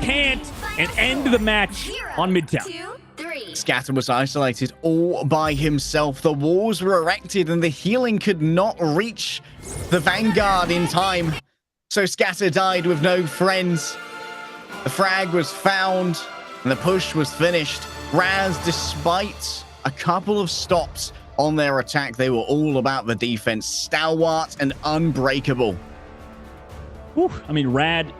M: can't, and end the match on Midtown.
L: Scatter was isolated all by himself. The walls were erected and the healing could not reach the Vanguard in time. So Scatter died with no friends. The frag was found, and the push was finished. Raz, despite a couple of stops on their attack, they were all about the defense. Stalwart and unbreakable.
M: Whew. I mean, Rad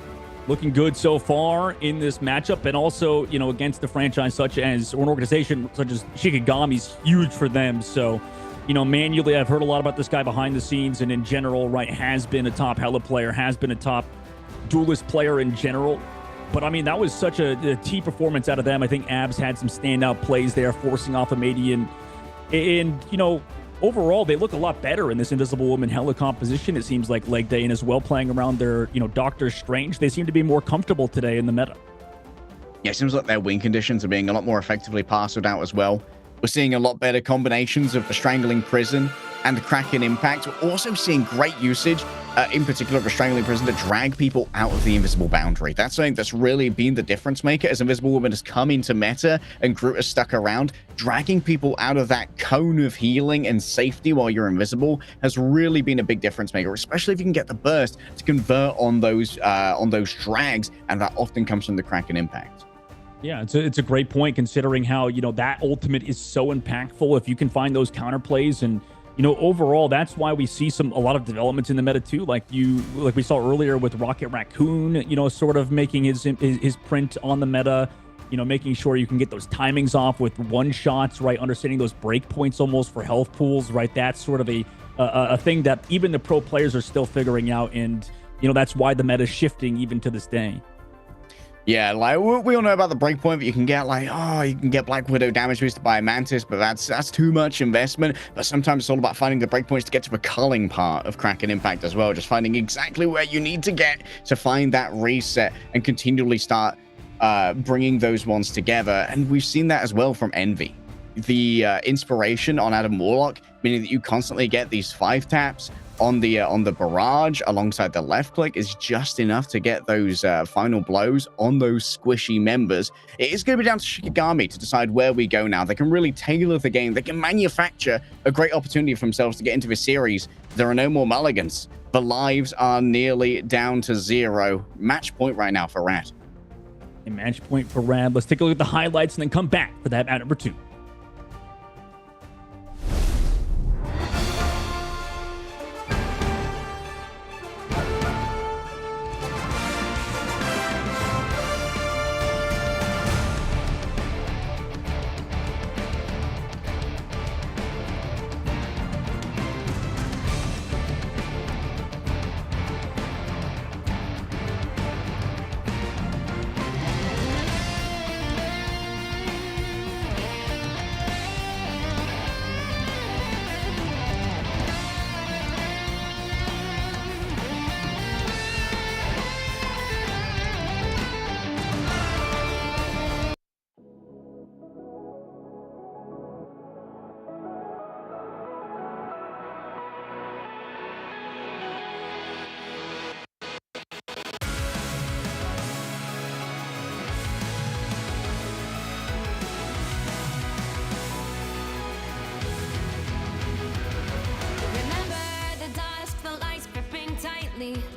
M: looking good so far in this matchup, and also, you know, against a franchise such as, or an organization such as Shikigami's huge for them. So, you know, Manually, I've heard a lot about this guy behind the scenes, and in general, right, has been a top Hella player, has been a top duelist player in general. But, I mean, that was such a T performance out of them. I think Abs had some standout plays there, forcing off a Median. And, you know, overall, they look a lot better in this Invisible Woman Hella composition, it seems like, leg day, and as well playing around their, you know, Doctor Strange. They seem to be more comfortable today in the meta.
L: Yeah, it seems like their win conditions are being a lot more effectively parceled out as well. We're seeing a lot better combinations of the Strangling Prison and the Kraken impact. We're also seeing great usage, in particular of a Strangling Prison, to drag people out of the invisible boundary. That's something that's really been the difference maker as Invisible Woman has come into meta and Groot has stuck around. Dragging people out of that cone of healing and safety while you're invisible has really been a big difference maker, especially if you can get the burst to convert on those drags, and that often comes from the Kraken impact.
M: Yeah, it's a great point considering how, you know, that ultimate is so impactful if you can find those counterplays. And, you know, overall, that's why we see a lot of developments in the meta too. Like we saw earlier with Rocket Raccoon, you know, sort of making his print on the meta, you know, making sure you can get those timings off with one shots, right? Understanding those break points almost for health pools, right? That's sort of a thing that even the pro players are still figuring out. And, you know, that's why the meta is shifting even to this day.
L: Yeah, like we all know about the breakpoint, but you can get like, you can get Black Widow damage boosted by a Mantis, but that's too much investment. But sometimes it's all about finding the breakpoints to get to the culling part of Kraken impact as well. Just finding exactly where you need to get to find that reset and continually start bringing those ones together. And we've seen that as well from Envy. The inspiration on Adam Warlock, meaning that you constantly get these 5 taps on the barrage alongside the left click, is just enough to get those final blows on those squishy members. It is going to be down to Shikigami to decide where we go now. They can really tailor the game. They can manufacture a great opportunity for themselves to get into the series. There are no more mulligans. The lives are nearly down to 0. Match point right now for Rad.
M: A match point for Rad. Let's take a look at the highlights and then come back for that at number 2.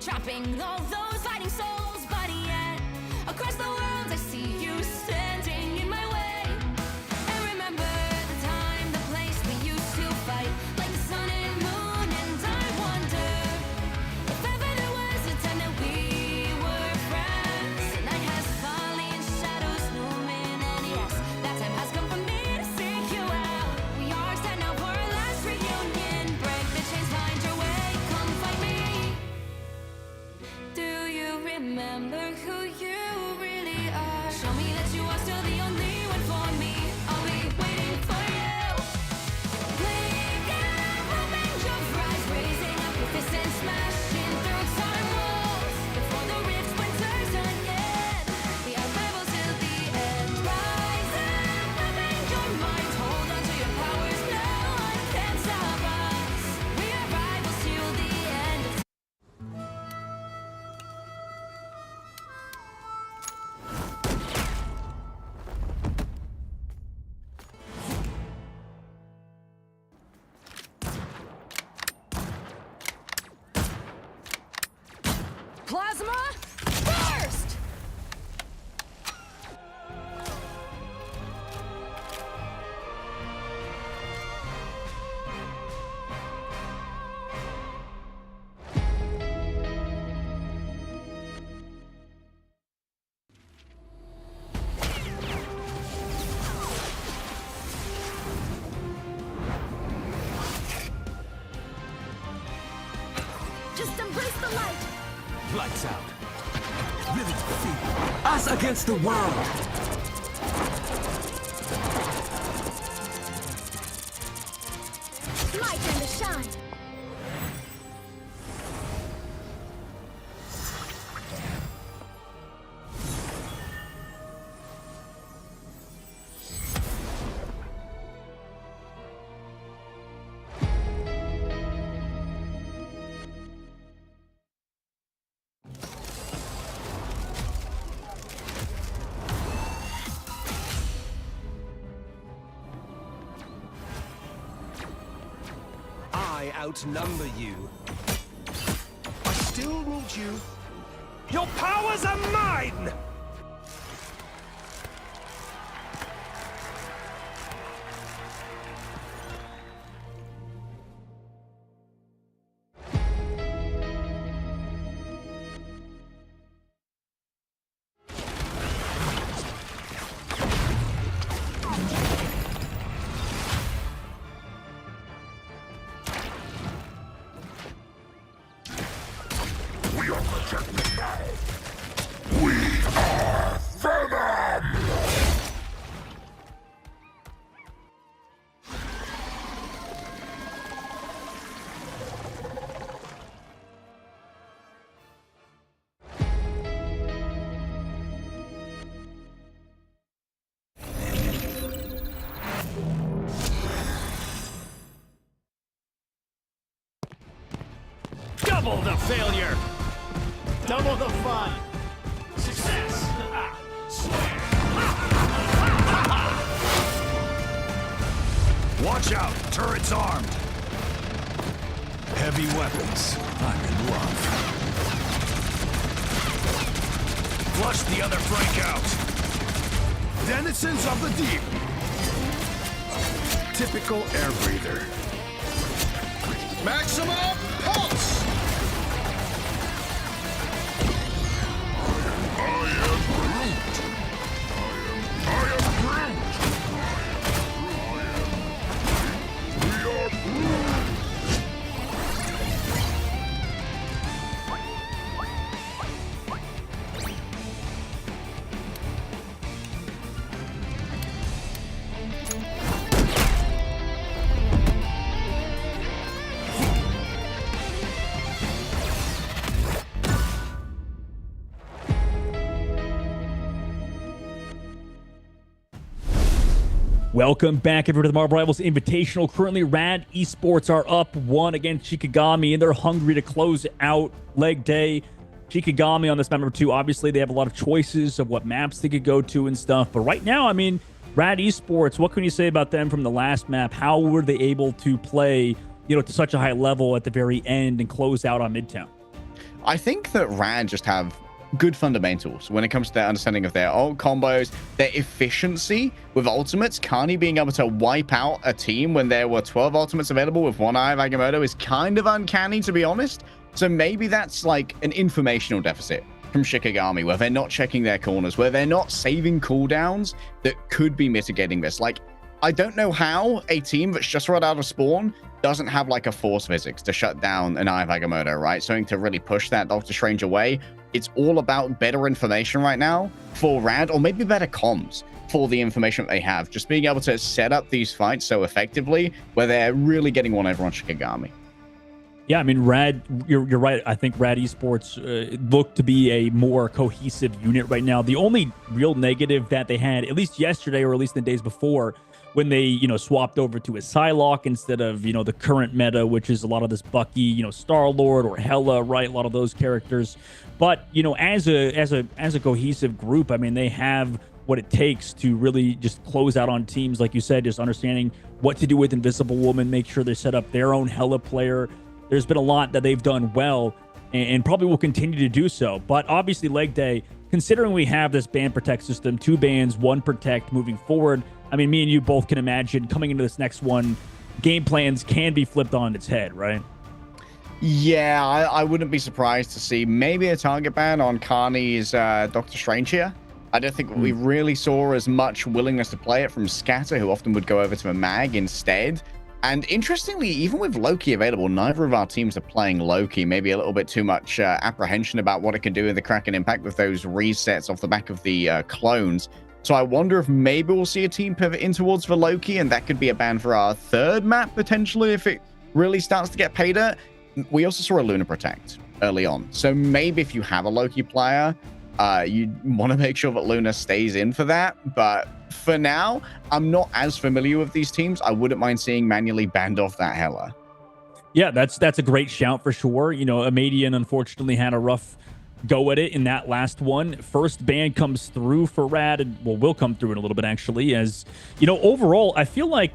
H: Trapping all those fighting souls, but yet across the world I see you standing in my way. And remember the time, the place we used to fight, like the sun and moon. And I wonder if ever there was a time that we were friends. The night has fallen, shadows looming, and yes, that time has come for me to seek you out. We are set now for our last reunion. Break the chains, find your way, come find me. Do you remember who you really are? Show me that you are still the only one for me. I'll be waiting for you. Blink and open your eyes, raising up your fists and smashing through time walls. Before the rift splinters again, we are rebels till the end. Rise and open your mind, hold on to your powers. No one can stop us. We are rivals till the end. Plasma burst! Just embrace the light!
D: Lights out. Vivid feet. Us against the world.
H: Light and the shine!
C: I outnumber you. I still ruled you. Your powers are mine!
O: We are protected now. We are Venom!
I: Double the failure. Double the fun. Success.
C: Watch out! Turret's armed! Heavy weapons. I'm in love. Flush the other flank out! Denizens of the deep! Typical air breather. Maximum pulse!
M: Welcome back, everyone, to the Marvel Rivals Invitational. Currently, Rad Esports are up 1 against Shikigami, and they're hungry to close out leg day. Shikigami on this map number 2, obviously, they have a lot of choices of what maps they could go to and stuff. But right now, I mean, Rad Esports, what can you say about them from the last map? How were they able to play, to such a high level at the very end and close out on Midtown?
L: I think that Rad just have good fundamentals when it comes to their understanding of their ult combos, their efficiency with ultimates. Kani being able to wipe out a team when there were 12 ultimates available with one Eye of Agamotto is kind of uncanny, to be honest. So maybe that's like an informational deficit from Shikigami, where they're not checking their corners, where they're not saving cooldowns that could be mitigating this. Like, I don't know how a team that's just run out of spawn doesn't have like a force physics to shut down an Eye of Agamotto, right? Something to really push that Doctor Strange away. It's all about better information right now for Rad, or maybe better comms for the information that they have. Just being able to set up these fights so effectively where they're really getting one over on Shikigami.
M: Yeah, I mean, Rad, you're right. I think Rad Esports look to be a more cohesive unit right now. The only real negative that they had, at least yesterday or at least the days before, when they, swapped over to a Psylocke instead of, the current meta, which is a lot of this Bucky, Star-Lord or Hela, right? A lot of those characters. But, as a cohesive group, I mean, they have what it takes to really just close out on teams, like you said, just understanding what to do with Invisible Woman, make sure they set up their own Hela player. There's been a lot that they've done well and probably will continue to do so. But obviously, leg day, considering we have this ban protect system, 2 bans, 1 protect moving forward, I mean, me and you both can imagine coming into this next one, game plans can be flipped on its head, right?
L: Yeah, I wouldn't be surprised to see maybe a target ban on Kani's Doctor Strange here. I don't think we really saw as much willingness to play it from Scatter, who often would go over to a Mag instead. And interestingly, even with Loki available, neither of our teams are playing Loki. Maybe a little bit too much apprehension about what it can do in the Kraken Impact with those resets off the back of the clones. So I wonder if maybe we'll see a team pivot in towards the Loki, and that could be a ban for our 3rd map, potentially, if it really starts to get paid at. We also saw a Luna Protect early on. So maybe if you have a Loki player, you want to make sure that Luna stays in for that. But for now, I'm not as familiar with these teams. I wouldn't mind seeing manually banned off that Hela.
M: Yeah, that's a great shout for sure. Amadian unfortunately had a rough go at it in that last one. First ban comes through for Rad, and will come through in a little bit, actually, as overall I feel like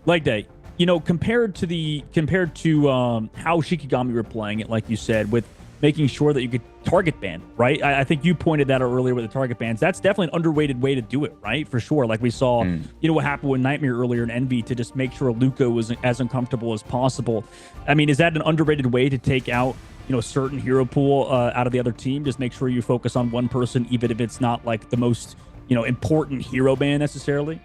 M: leg day, you know, compared to how Shikigami were playing it, like you said, with making sure that you could target ban, right? I think you pointed that out earlier with the target bans. That's definitely an underrated way to do it, right? For sure. Like we saw, you know, what happened with Nightmare earlier in Envy to just make sure Luca was as uncomfortable as possible. I mean, is that an underrated way to take out, you know, a certain hero pool out of the other team? Just make sure you focus on one person, even if it's not like the most, you know, important hero ban necessarily?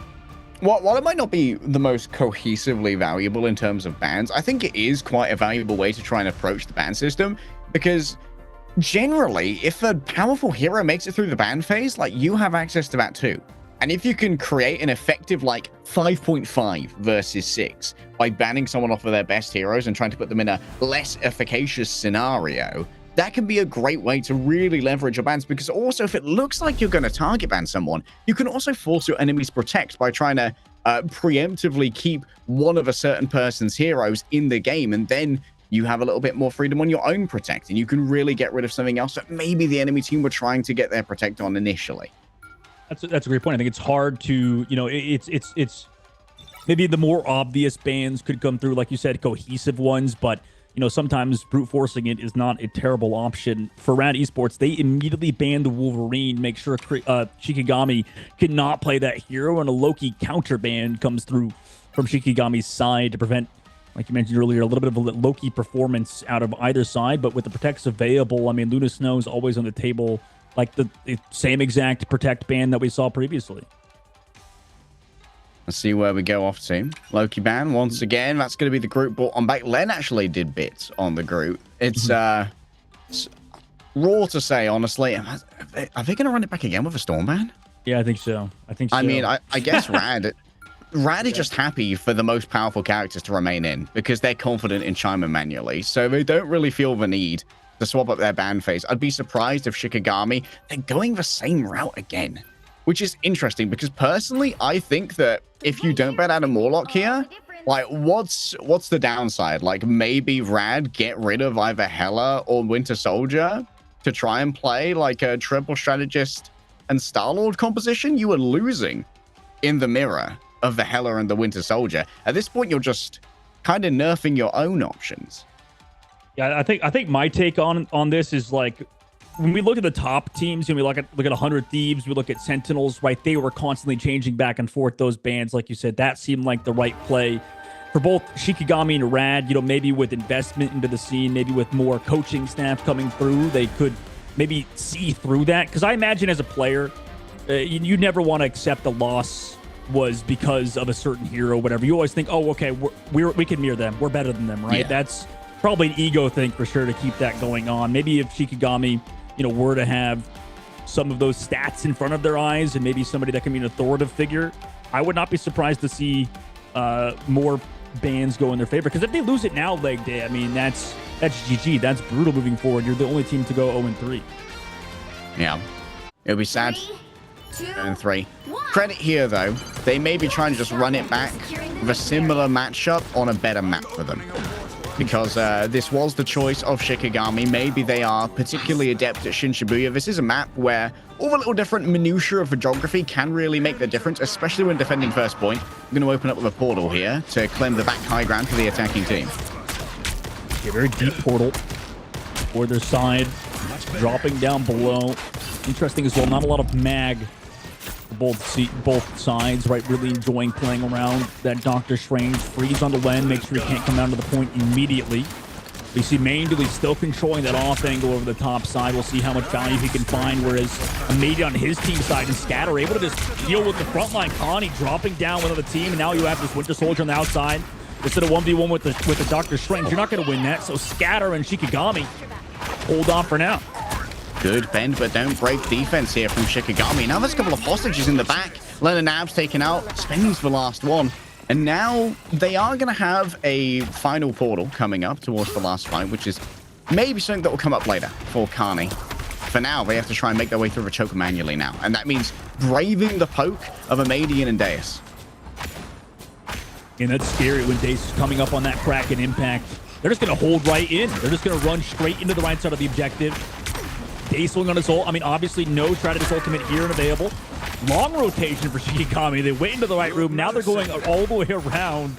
L: While it might not be the most cohesively valuable in terms of bans, I think it is quite a valuable way to try and approach the ban system, because generally, if a powerful hero makes it through the ban phase, like, you have access to that too. And if you can create an effective, like, 5.5 versus 6 by banning someone off of their best heroes and trying to put them in a less efficacious scenario, that can be a great way to really leverage your bans, because also if it looks like you're going to target ban someone, you can also force your enemies protect by trying to preemptively keep one of a certain person's heroes in the game, and then you have a little bit more freedom on your own protect, and you can really get rid of something else that maybe the enemy team were trying to get their protect on initially.
M: That's a great point. I think it's hard to, you know, it's maybe the more obvious bans could come through, like you said, cohesive ones, but you know, sometimes brute forcing it is not a terrible option. For Rad Esports, they immediately banned the Wolverine, make sure Shikigami cannot play that hero, and a Loki counter ban comes through from Shikigami's side to prevent, like you mentioned earlier, a little bit of a Loki performance out of either side. But with the protects available, I mean, Luna Snow is always on the table, like the same exact protect ban that we saw previously.
L: Let's see where we go off to. Loki ban once again. That's going to be the group brought on back. Len actually did bits on the group. It's raw to say, honestly. Are they going to run it back again with a Storm ban?
M: Yeah, I think so. I
L: mean, I guess Rad is just happy for the most powerful characters to remain in, because they're confident in Chima manually, so they don't really feel the need to swap up their ban phase. I'd be surprised if Shikigami, they're going the same route again, which is interesting, because personally, I think that if you don't ban out a Morlock here, like, what's the downside? Like, maybe Rad get rid of either Hela or Winter Soldier to try and play like a triple strategist and Star-Lord composition? You are losing in the mirror of the Hela and the Winter Soldier. At this point, you're just kind of nerfing your own options.
M: Yeah, I think my take on this is, like, when we look at the top teams and we look at 100 Thieves, we look at Sentinels, right? They were constantly changing back and forth those bans, like you said. That seemed like the right play for both Shikigami and Rad. You know, maybe with investment into the scene, maybe with more coaching staff coming through, they could maybe see through that. Because I imagine as a player, you never want to accept a loss was because of a certain hero or whatever. You always think, oh, okay, we can mirror them. We're better than them, right? Yeah. That's probably an ego thing for sure to keep that going on. Maybe if Shikigami, you know, were to have some of those stats in front of their eyes and maybe somebody that can be an authoritative figure, I would not be surprised to see more bans go in their favor. Because if they lose it now, leg day, I mean, that's GG. That's brutal moving forward. You're the only team to go 0-3.
L: Yeah. It'll be sad. 3. Credit here, though. They may be trying to just run it back with a similar matchup on a better map for them. Because this was the choice of Shikigami. Maybe they are particularly adept at Shin Shibuya. This is a map where all the little different minutiae of the geography can really make the difference, especially when defending first point. I'm going to open up with a portal here to claim the back high ground for the attacking team.
M: Yeah, very deep portal for their side, dropping down below. Interesting as well, not a lot of mag for both sides, right? Really enjoying playing around that Doctor Strange. Freeze on the Len, make sure he can't come down to the point immediately. We see Mainduli still controlling that off angle over the top side. We'll see how much value he can find, whereas Amadi on his team side and Scatter able to just deal with the front line. Connie dropping down with the team, and now you have this Winter Soldier on the outside. Instead of 1v1 with the Doctor Strange, you're not going to win that, so Scatter and Shikigami hold on for now.
L: Good bend, but don't break defense here from Shikigami. Now there's a couple of hostages in the back. Leonard Nab's taken out. Spends the last one. And now they are going to have a final portal coming up towards the last fight, which is maybe something that will come up later for Kani. For now, they have to try and make their way through the choke manually now. And that means braving the poke of Amadian and Deus.
M: And that's scary when Deus is coming up on that crack and impact. They're just going to hold right in. They're just going to run straight into the right side of the objective. Deus swing on his ult. I mean, obviously, no strategist ultimate here and available. Long rotation for Shikigami. They went into the right room. Now they're going all the way around.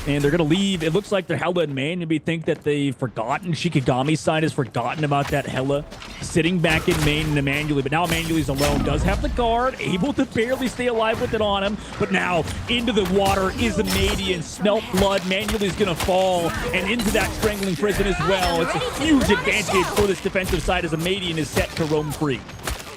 M: and they're going to leave. It looks like they're Hella in main. Maybe think that they've forgotten. Shikigami's side has forgotten about that Hella sitting back in main and Emmanuel. But now Emmanuel's alone. Does have the guard. Able to barely stay alive with it on him. But now into the water is Amadian. Smelt blood. Emmanuel's going to fall. And into that strangling prison as well. It's a huge advantage for this defensive side as Amadian is set to roam free.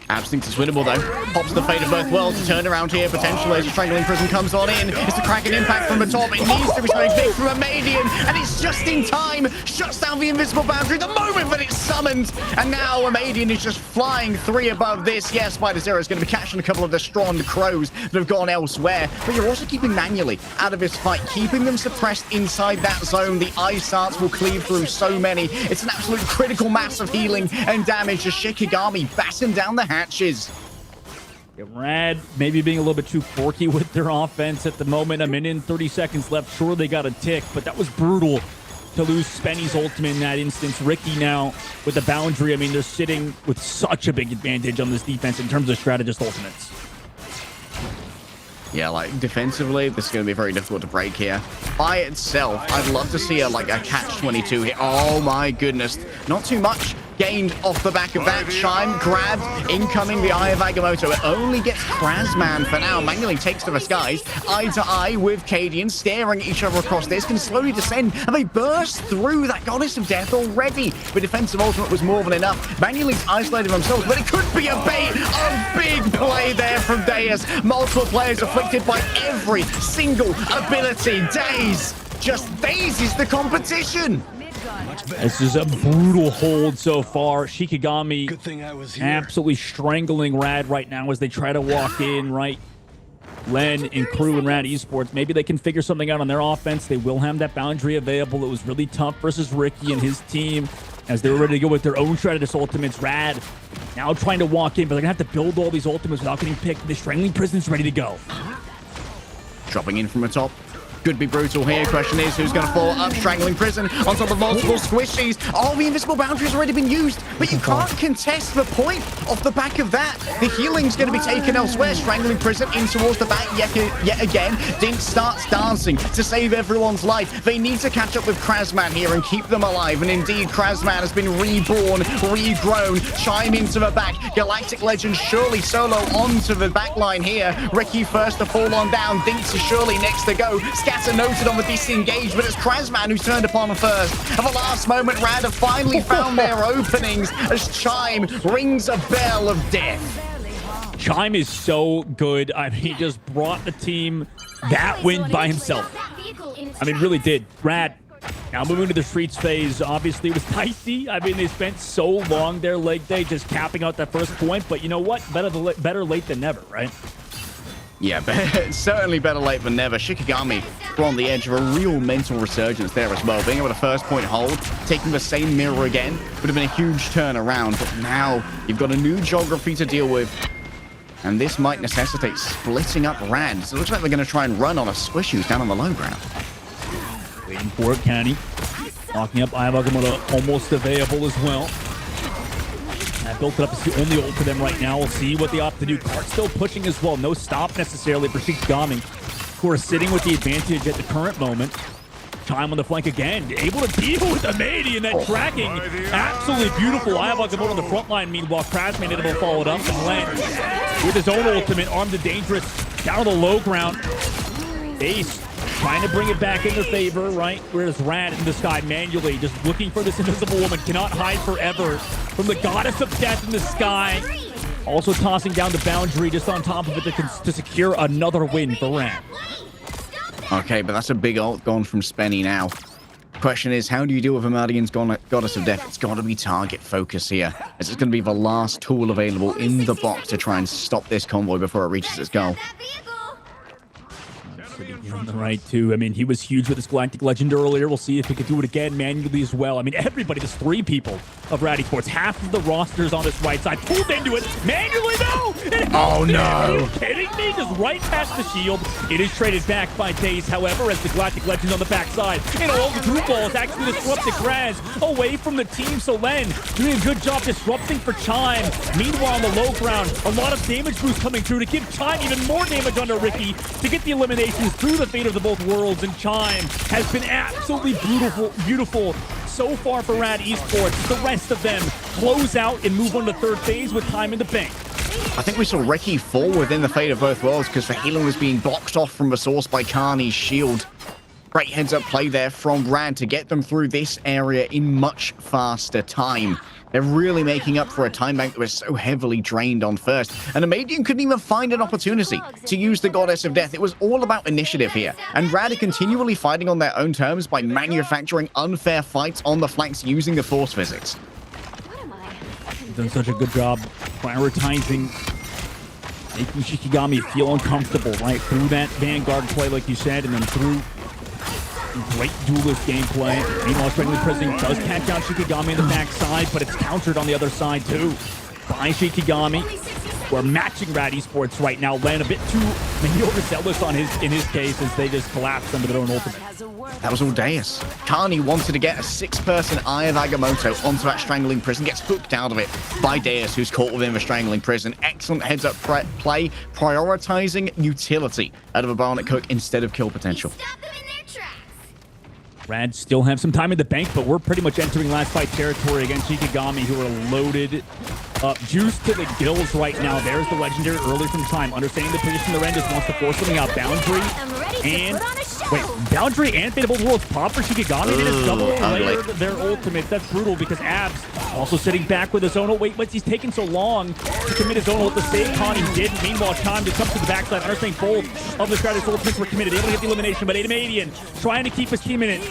L: Abstinence is winnable though. Pops the fate of both worlds to turn around here potentially as a strangling prison comes on in. It's a cracking impact from the top. It needs to be something big from Amadian, and it's just in time. Shuts down the invisible boundary the moment that it's summoned. And now Amadian is just flying 3 above this. Yes, Spider Zero is going to be catching a couple of the strong crows that have gone elsewhere. But you're also keeping manually out of this fight, keeping them suppressed inside that zone. The ice darts will cleave through so many. It's an absolute critical mass of healing and damage as Shikigami batten down the hatches.
M: Rad maybe being a little bit too quirky with their offense at the moment. A minute and 30 seconds left. Sure, they got a tick, but that was brutal to lose Spenny's ultimate in that instance. Ricky now with the boundary. I mean, they're sitting with such a big advantage on this defense in terms of strategist ultimates.
L: Yeah, like defensively, this is going to be very difficult to break here. By itself, I'd love to see a catch-22 here. Oh my goodness. Not too much gained off the back of that. Chime grabbed, incoming the Eye of Agamotto. It only gets Krasman for now. Manually takes to the skies, eye to eye with Cadian, staring at each other across this, can slowly descend, and they burst through that Goddess of Death already. The defensive ultimate was more than enough. Manually's isolated themselves, but it could be a bait. A big play there from Deus. Multiple players afflicted by every single ability. Days just dazes the competition.
M: This is a brutal hold so far. Shikigami absolutely strangling Rad right now as they try to walk in, right? Len and crew and Rad Esports, maybe they can figure something out on their offense. They will have that boundary available. It was really tough versus Ricky and his team as they were ready to go with their own strategist ultimates. Rad now trying to walk in, but they're going to have to build all these ultimates without getting picked. The strangling prison's ready to go.
L: Dropping in from the top. Could be brutal here. Question is, who's going to fall up? Strangling prison on top of multiple squishies. Oh, the invisible boundary has already been used, but you can't contest the point off the back of that. The healing's going to be taken elsewhere. Strangling prison in towards the back yet again. Dink starts dancing to save everyone's life. They need to catch up with Krasman here and keep them alive. And indeed, Krasman has been reborn, regrown. Chime into the back. Galactic Legend surely solo onto the back line here. Ricky first to fall on down. Dinks is surely next to go. Scatter noted on the disengage, but it's Krasman who's turned upon first. At the last moment, Rad have finally found their openings as Chime rings a bell of death.
M: Chime is so good. I mean, he just brought the team that win by himself. I mean, really did. Rad now moving to the Streets phase. Obviously, it was dicey. I mean, they spent so long their leg day just capping out that first point, but you know what? Better late than never, right?
L: Yeah, but certainly better late than never. Shikigami were on the edge of a real mental resurgence there as well. Being able to first point hold, taking the same mirror again, would have been a huge turnaround. But now you've got a new geography to deal with. And this might necessitate splitting up Rad. So it looks like they're going to try and run on a squish who's down on the low ground.
M: Waiting for it, Kenny. Locking up Ayavagamota, almost available as well. That built it up. It's the only ult for them right now. We'll see what they opt to do. Cart still pushing as well. No stop necessarily for Shikigami, who are sitting with the advantage at the current moment. Chime on the flank again. Able to deal with Amadi and that tracking. Absolutely beautiful. Ayavagamota on the front line. Meanwhile, Krasman able to follow it up. And Len with his own ultimate, armed and dangerous. Down on the low ground. Ace trying to bring it back in their favor, right? Whereas Rad in the sky manually just looking for this invisible woman. Cannot hide forever from the Goddess of Death in the sky. Also tossing down the boundary just on top of it to secure another win for Rad.
L: Okay, but that's a big ult gone from Spenny now. Question is, how do you deal with Amadian's Goddess of Death? It's got to be target focus here. This is going to be the last tool available in the box to try and stop this convoy before it reaches its goal.
M: On the right, too. I mean, he was huge with his Galactic Legend earlier. We'll see if he can do it again manually as well. I mean, everybody, there's 3 people of Rad Esports. Half of the rosters on this right side pulled into it. Manually, no!
L: Oh, no!
M: Are you kidding me? Just right past the shield. It is traded back by Daze, however, as the Galactic Legend on the backside. And all the group balls actually disrupted Graz away from the team. So Len doing a good job disrupting for Chime. Meanwhile, on the low ground, a lot of damage boost coming through to give Chime even more damage under Ricky to get the elimination sees through the fate of the both worlds, and Chime has been absolutely beautiful so far for Rad Esports. The rest of them close out and move on to third phase with time in the bank.
L: I think we saw Ricky fall within the fate of both worlds because the healing was being blocked off from the source by Carney's shield. Great heads-up play there from Rad to get them through this area in much faster time. They're really making up for a time bank that was so heavily drained on first. And Amadian couldn't even find an opportunity to use the Goddess of Death. It was all about initiative here. And Rad are continually fighting on their own terms by manufacturing unfair fights on the flanks using the force physics.
M: Done such a good job prioritizing, making Shikigami feel uncomfortable, right? Through that Vanguard play, like you said, and then through great duelist gameplay. Meanwhile, Strangling Prison does catch out Shikigami in the backside, but it's countered on the other side too by Shikigami. We're matching Rad Esports right now, laying a bit too maybe overzealous on in his case as they just collapsed under their own ultimate.
L: That was all Deus. Carney wanted to get a 6-person Eye of Agamotto onto that Strangling Prison, gets hooked out of it by Deus, who's caught within the Strangling Prison. Excellent heads-up play, prioritizing utility out of a Barnet Cook instead of kill potential.
M: Rad still have some time in the bank, but we're pretty much entering last fight territory against Shikigami, who are loaded up. Juice to the gills right now. There's the legendary early from time. Understanding the position they're in, just wants to force something out. Boundary and... Wait, Boundary and Fate of Both Worlds pop for Shikigami. They just double layered their ultimate. That's brutal because Abs also sitting back with his own ult. Wait, but he's taking so long to commit his own ult. The same con he did. Meanwhile, Chime just comes to the backside. Understanding both of the Stratus ultimates were committed. Able to get the elimination, but Adamadian trying to keep his team in it.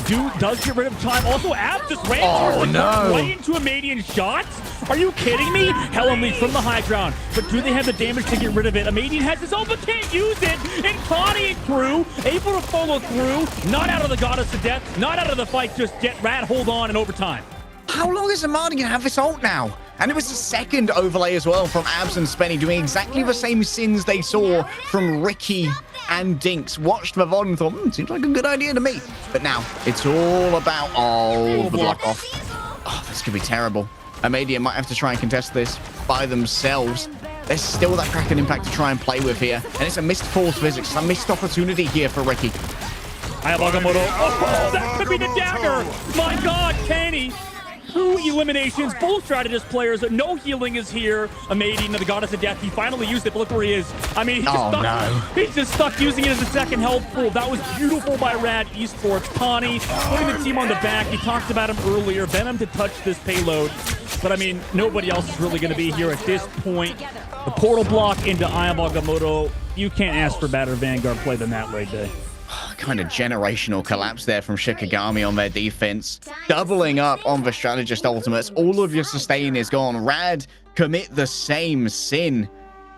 M: Dude does get rid of Chime. Also, Abs just ran right into Amadian shots. Are you kidding me? Hell Unleashed from the high ground. But do they have the damage to get rid of it? Amadian has his own, but can't use it. And Connie and crew able to follow through. Not out of the Goddess of Death. Not out of the fight just yet. Rad hold on in overtime.
L: How long is Amadian gonna have this ult now? And it was a second overlay as well from Abs and Spenny, doing exactly the same sins they saw from Ricky and Dinks. Watched the VOD and thought, seems like a good idea to me. But now it's all about, the block off. Oh, this could be terrible. Amadian might have to try and contest this by themselves. There's still that Kraken impact to try and play with here. And it's a missed force physics, a missed opportunity here for Ricky.
M: I have Agamotto. Oh, that could be the dagger. My God, Kenny. 2 eliminations, both strategist players. No healing is here. Amadian, the Goddess of Death. He finally used it, but look where he is. I mean, he's just stuck using it as a second health pool. That was beautiful by Rad Esports. Connie putting the team on the back. He talked about him earlier. Venom to touch this payload. But I mean, nobody else is really going to be here at this point. The portal block into Eye of Agamotto. You can't ask for better Vanguard play than that right there.
L: Kind of generational collapse there from Shikigami on their defense. Doubling up on the strategist ultimates. All of your sustain is gone. Rad commit the same sin,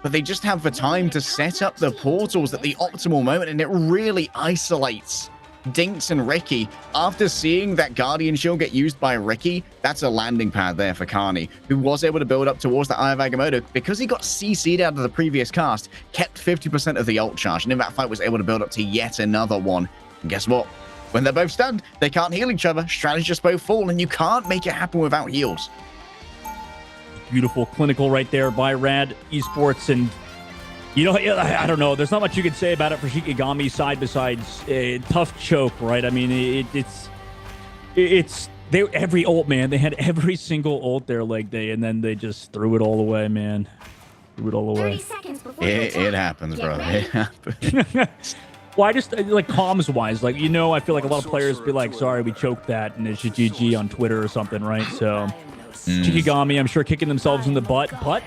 L: but they just have the time to set up the portals at the optimal moment, and it really isolates Dinks and Ricky. After seeing that Guardian Shield get used by Ricky, that's a landing pad there for Carney, who was able to build up towards the Eye of Agamotto because he got CC'd out of the previous cast, kept 50% of the ult charge, and in that fight was able to build up to yet another one. And guess what? When they're both stunned, they can't heal each other. Strategists both fall, and you can't make it happen without heals.
M: Beautiful clinical right there by Rad Esports, and you know, I don't know. There's not much you can say about it for Shikigami side besides a tough choke, right? I mean, they every ult, man. They had every single ult there leg day, and then they just threw it all away, man. Threw it all away.
L: It happens, bro. It happens.
M: Well, I just, like, comms-wise, like, you know, I feel like a lot of players be like, sorry, we choked that, and it's GG on Twitter or something, right? So, Shikigami, I'm sure, kicking themselves in the butt, but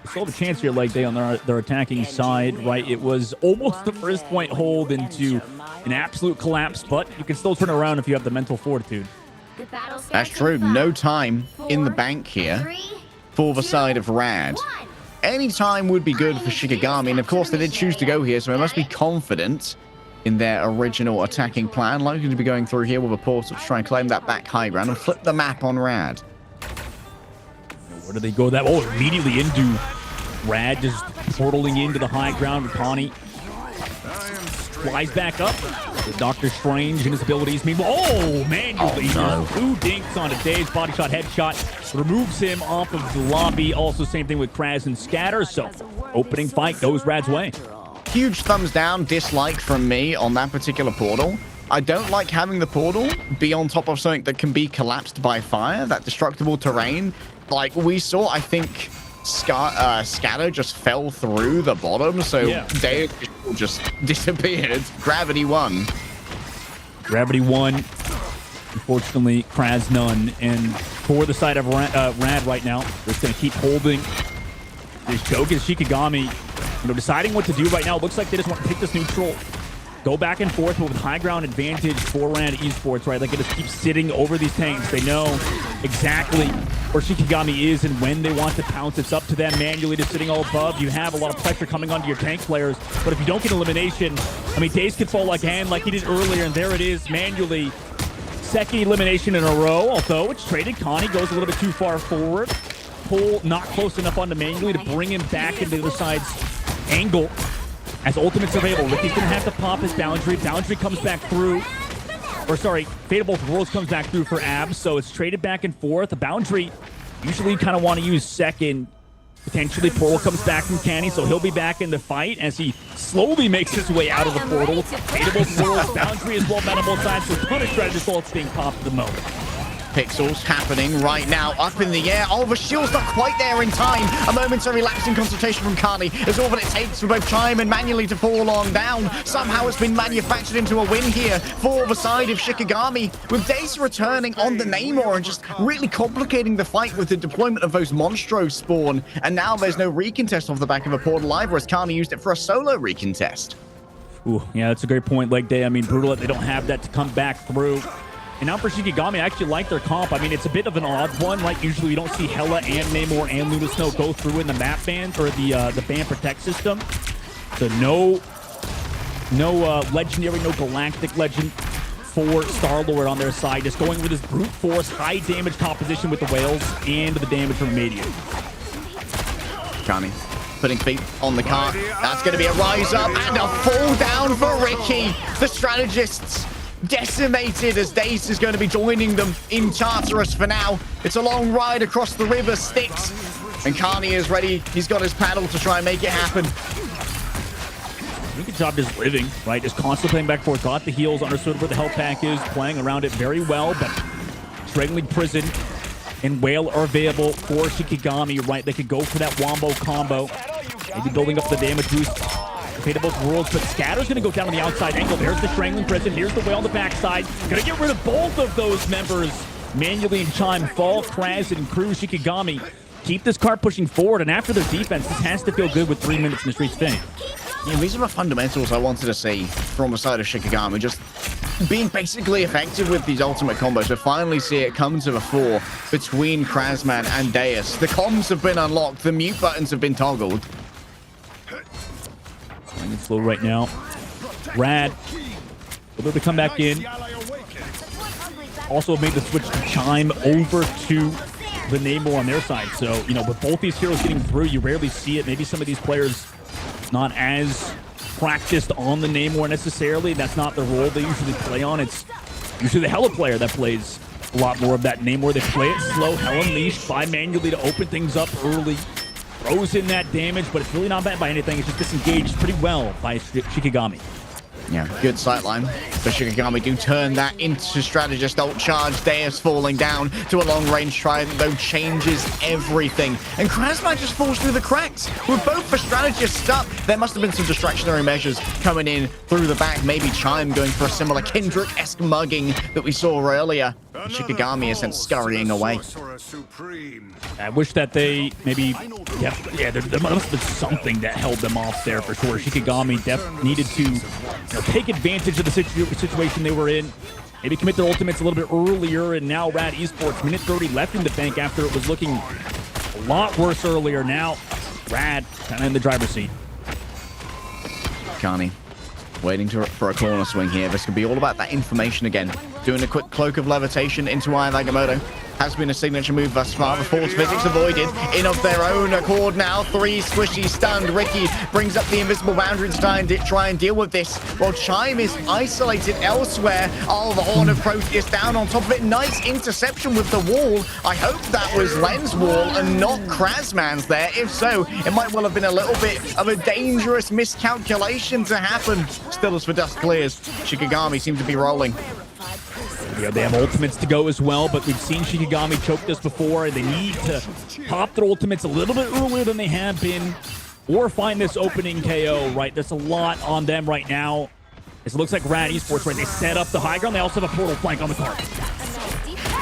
M: still have a chance here leg day on their attacking side, right? It was almost the first point hold into an absolute collapse, but you can still turn around if you have the mental fortitude.
L: That's true. No time in the bank here for the side of Rad. Any time would be good for Shikigami, and of course they did choose to go here, so they must be confident in their original attacking plan. Likely to be going through here with a portal to try and claim that back high ground and flip the map on Rad.
M: Where do they go? That immediately into Rad, just portaling into the high ground with Connie. Flies back up with Doctor Strange and his abilities. Meanwhile, two dinks on a day's body shot, headshot. Removes him off of the lobby. Also, same thing with Kraz and Scatter. So, opening fight goes Rad's way.
L: huge thumbs down, dislike from me on that particular portal. I don't like having the portal be on top of something that can be collapsed by fire, that destructible terrain. Like we saw, I think Scatter just fell through the bottom, so they just disappeared. Gravity won.
M: Gravity won. Unfortunately, Kraz none. And for the side of Rad right now, they're just going to keep holding this choke as Shikigami, deciding what to do right now. It looks like they just want to take this neutral, go back and forth, but with high ground advantage for Rad Esports, right? Like, they just keep sitting over these tanks. They know exactly where Shikigami is and when they want to pounce. It's up to them manually, just sitting all above. You have a lot of pressure coming onto your tank players, but if you don't get elimination, I mean, Daze could fall again like he did earlier, and there it is, manually. Second elimination in a row, although it's traded. Connie goes a little bit too far forward. Pull not close enough onto manually to bring him back into the other side's angle. As ultimates available, Ricky's going to have to pop his boundary. Boundary comes back through. Or sorry, Fate of Both Worlds comes back through for Abs, so it's traded back and forth. The boundary, usually you kind of want to use second. Potentially Portal comes back from Canny, so he'll be back in the fight as he slowly makes his way out of the portal. Fate of Both Worlds, boundary as well, on both sides, so punish strategist ults being popped at the moment.
L: Pixels happening right now, up in the air. Oliver Shield's not quite there in time. A momentary lapse in consultation from Carney is all that it takes for both Chime and manually to fall on down. Somehow it's been manufactured into a win here for the side of Shikigami, with Daze returning on the Namor and just really complicating the fight with the deployment of those Monstro spawn. And now there's no recontest off the back of a portal live, as Carney used it for a solo recontest.
M: Ooh, yeah, that's a great point, Leg Day. I mean, Brutal, they don't have that to come back through. And now for Shikigami, I actually like their comp. I mean, it's a bit of an odd one, right? Usually we don't see Hela and Namor and Luna Snow go through in the map ban or the ban protect system. So no legendary, no galactic legend for Star-Lord on their side. Just going with his brute force, high damage composition with the whales and the damage from Meteor.
L: Kani putting feet on the cart. That's going to be a rise up and a fall down for Ricky. The strategists decimated as Daze is going to be joining them in Tartarus for now. It's a long ride across the river Styx, and Carney is ready. He's got his paddle to try and make it happen.
M: Good job just living, right? Just constantly playing back and forth. Got the heals, understood where the health pack is, playing around it very well, but Strangling Prison and Whale are available for Shikigami, right? They could go for that Wombo combo. Maybe building up the damage boost. Fate of Both Worlds, but Scatter's going to go down on the outside angle. There's the Strangling Prison. Here's the Whale on the backside. Going to get rid of both of those members. Manually and Chime fall, Kraz and Crew. Shikigami keep this cart pushing forward, and after their defense, this has to feel good with 3 minutes in the streets thing.
L: Yeah, these are the fundamentals I wanted to see from the side of Shikigami. Just being basically effective with these ultimate combos. To finally see it come to the fore between Krazman and Deus. The comms have been unlocked. The mute buttons have been toggled.
M: Playing slow right now. Rad able to come back in. Also made the switch to Chime over to the Namor on their side. So, you know, with both these heroes getting through, you rarely see it. Maybe some of these players not as practiced on the Namor necessarily. That's not the role they usually play on. It's usually the Hela player that plays a lot more of that Namor. They play it slow, Hela Unleashed by manually to open things up early. Throws in that damage, but it's really not bad by anything. It's just disengaged pretty well by Shikigami.
L: Yeah, good sightline. The Shikigami do turn that into strategist ult charge. Deus falling down to a long-range trident, though, changes everything. And Krazman just falls through the cracks. With both the strategists up, there must have been some distractionary measures coming in through the back. Maybe Chime going for a similar Kendrick-esque mugging that we saw earlier. Shikigami is sent scurrying away.
M: I wish that they maybe, there must have been something that held them off there for sure. Shikigami needed to take advantage of the situation they were in. Maybe commit their ultimates a little bit earlier, and now Rad Esports, minute 30 left in the bank after it was looking a lot worse earlier. Now, Rad kind of in the driver's seat.
L: Carney waiting for a corner swing here. This could be all about that information again. Doing a quick cloak of levitation into Iron Agamotto. has been a signature move thus far. The force physics avoided in of their own accord now. 3 squishy stunned. Ricky brings up the invisible boundary to try and deal with this, while Chime is isolated elsewhere. Oh, the Horn of Proteus down on top of it. Nice interception with the wall. I hope that was Len's wall and not Krasman's there. If so, it might well have been a little bit of a dangerous miscalculation to happen. Still, as the dust clears, Shikigami seems to be rolling.
M: Yeah, they have ultimates to go as well, but we've seen Shikigami choke this before, and they need to pop their ultimates a little bit earlier than they have been, or find this opening KO, right? There's a lot on them right now. It looks like Rad Esports, right? They set up the high ground. They also have a portal flank on the card.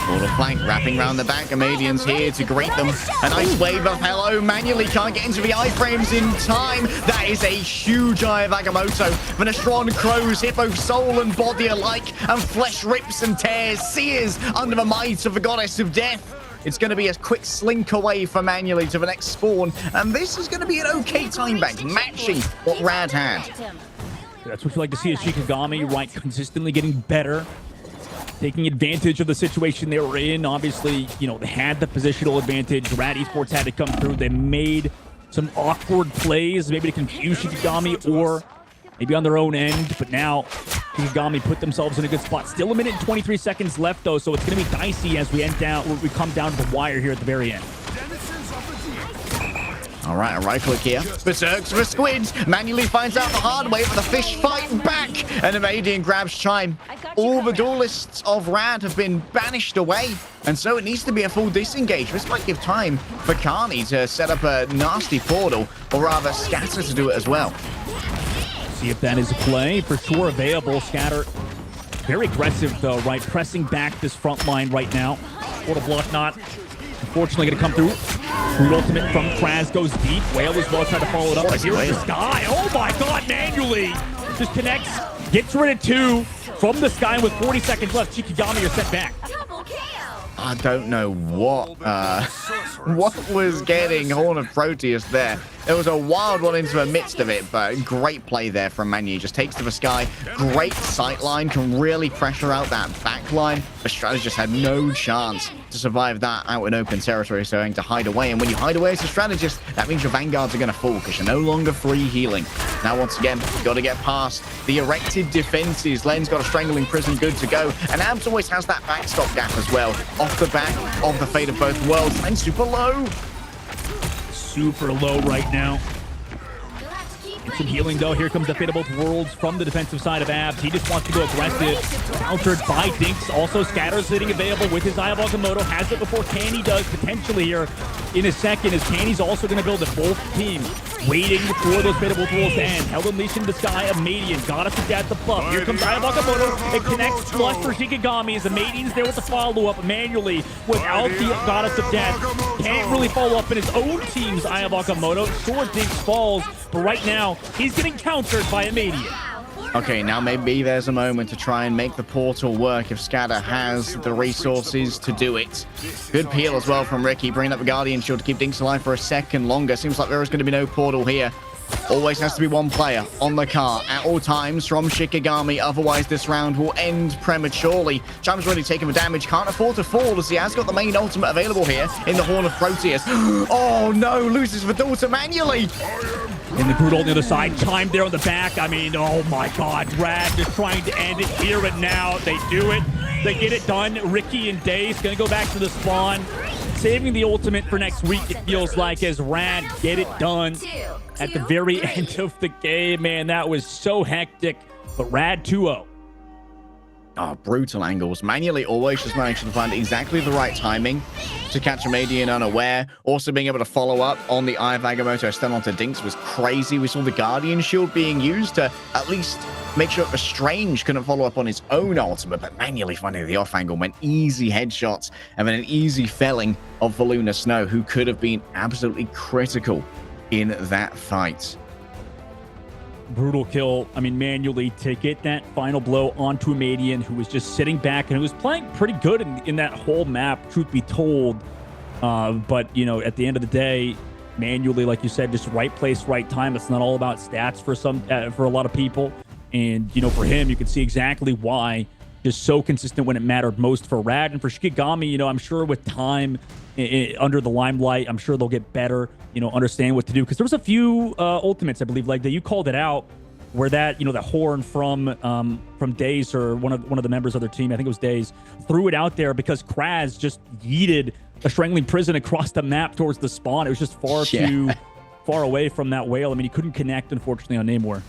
L: Portal flank wrapping around the back. Amadian's here to greet them. A nice wave of hello. Manually can't get into the iframes in time. That is a huge Eye of Agamotto. Venestron crows hit both soul and body alike, and flesh rips and tears, sears under the might of the goddess of death. It's going to be a quick slink away for Manually to the next spawn, and this is going to be an okay time bank, matching what Rad had.
M: That's what you like to see, is Shikigami, right, consistently getting better, taking advantage of the situation they were in. Obviously, you know, they had the positional advantage. Rad Esports had to come through. They made some awkward plays, maybe to confuse Shikigami or maybe on their own end. But now Shikigami put themselves in a good spot. Still 1 minute and 23 seconds left, though, so it's going to be dicey as we come down to the wire here at the very end.
L: All right, a right click here. Berserks for Squids. Manually finds out the hard way, but the fish fight back. And Amadian grabs Chime. All the duelists of Rad have been banished away, and so it needs to be a full disengage. This might give time for Carney to set up a nasty portal, or rather Scatter to do it as well.
M: See if that is a play. For sure available. Scatter very aggressive, though, right? Pressing back this front line right now. Portal block not. Unfortunately, going to come through. Root ultimate from Kraz goes deep. Whale as well, trying to follow it up. But here's the Sky. Oh my god, Manually just connects, gets rid of 2 from the Sky with 40 seconds left. Shikigami are sent back.
L: I don't know what was getting Horn of Proteus there. There was a wild one into the midst of it, but great play there from Manu. Just takes to the sky. Great sight line. Can really pressure out that back line. The strategist had no chance to survive that out in open territory, so going to hide away. And when you hide away as a strategist, that means your vanguards are going to fall because you're no longer free healing. Now, once again, you've got to get past the erected defenses. Len's got a strangling prison good to go. And Abs always has that backstop gap as well. Off the back of the Fate of Both Worlds. And super low.
M: Super low right now. Get some healing, though. Here comes the Fate of Both Worlds from the defensive side of Abs. He just wants to go aggressive. Countered by Dinks. Also, Scatter's sitting available with his Eye of Agamotto. Has it before Canny does, potentially here in a second, as Canny's also going to build at both teams. Waiting for those Fate of Both Worlds to end. Held Unleashed in the Sky, Amadian. Got us to death, the buff. Here comes Eye of Agamotto. It connects flush for Shikigami as Amadian's there with the follow-up. Manually, without the Goddess of Death, can't really follow up in his own team's Eye of Agamotto. Sure, Dinks falls, but right now, he's getting countered by Amadian.
L: Okay, now maybe there's a moment to try and make the portal work if Scatter has the resources to do it. Good peel as well from Ricky, bringing up the Guardian Shield to keep Dinks alive for a second longer. Seems like there is going to be no portal here. Always has to be one player on the car at all times from Shikigami. Otherwise, this round will end prematurely. Chime's already taken the damage. Can't afford to fall as he has got the main ultimate available here in the Horn of Proteus. Oh no, loses the duel to Manually.
M: In the Groot on the other side, Chime there on the back. I mean, oh my god, Rad just trying to end it here and now. They do it. They get it done. Ricky and Dace gonna go back to the spawn. Saving the ultimate for next week, it feels like, as Rad get it done at the very end of the game. Man, that was so hectic. But Rad 2-0.
L: Oh, brutal angles. Manually always just managed to find exactly the right timing to catch Amadian unaware. Also being able to follow up on the Eye of Agamotto stun onto Dinks was crazy. We saw the Guardian Shield being used to at least make sure that the Strange couldn't follow up on his own ultimate, but Manually finding the off angle meant easy headshots and then an easy felling of the Lunar Snow, who could have been absolutely critical in that fight.
M: Brutal kill. I mean, Manually to get that final blow onto Amadian, who was just sitting back and who was playing pretty good in that whole map, truth be told. But, you know, at the end of the day, Manually, like you said, just right place, right time. It's not all about stats for a lot of people. And, you know, for him, you can see exactly why just so consistent when it mattered most for Rad. And for Shikigami, you know, I'm sure with time under the limelight, I'm sure they'll get better, you know, understand what to do. Because there was a few ultimates, I believe, like that you called it out, where that, you know, the horn from Daze or one of the members of their team, I think it was Daze, threw it out there because Kraz just yeeted a Strangling Prison across the map towards the spawn. It was just far too far away from that whale. I mean, he couldn't connect, unfortunately, on Namor.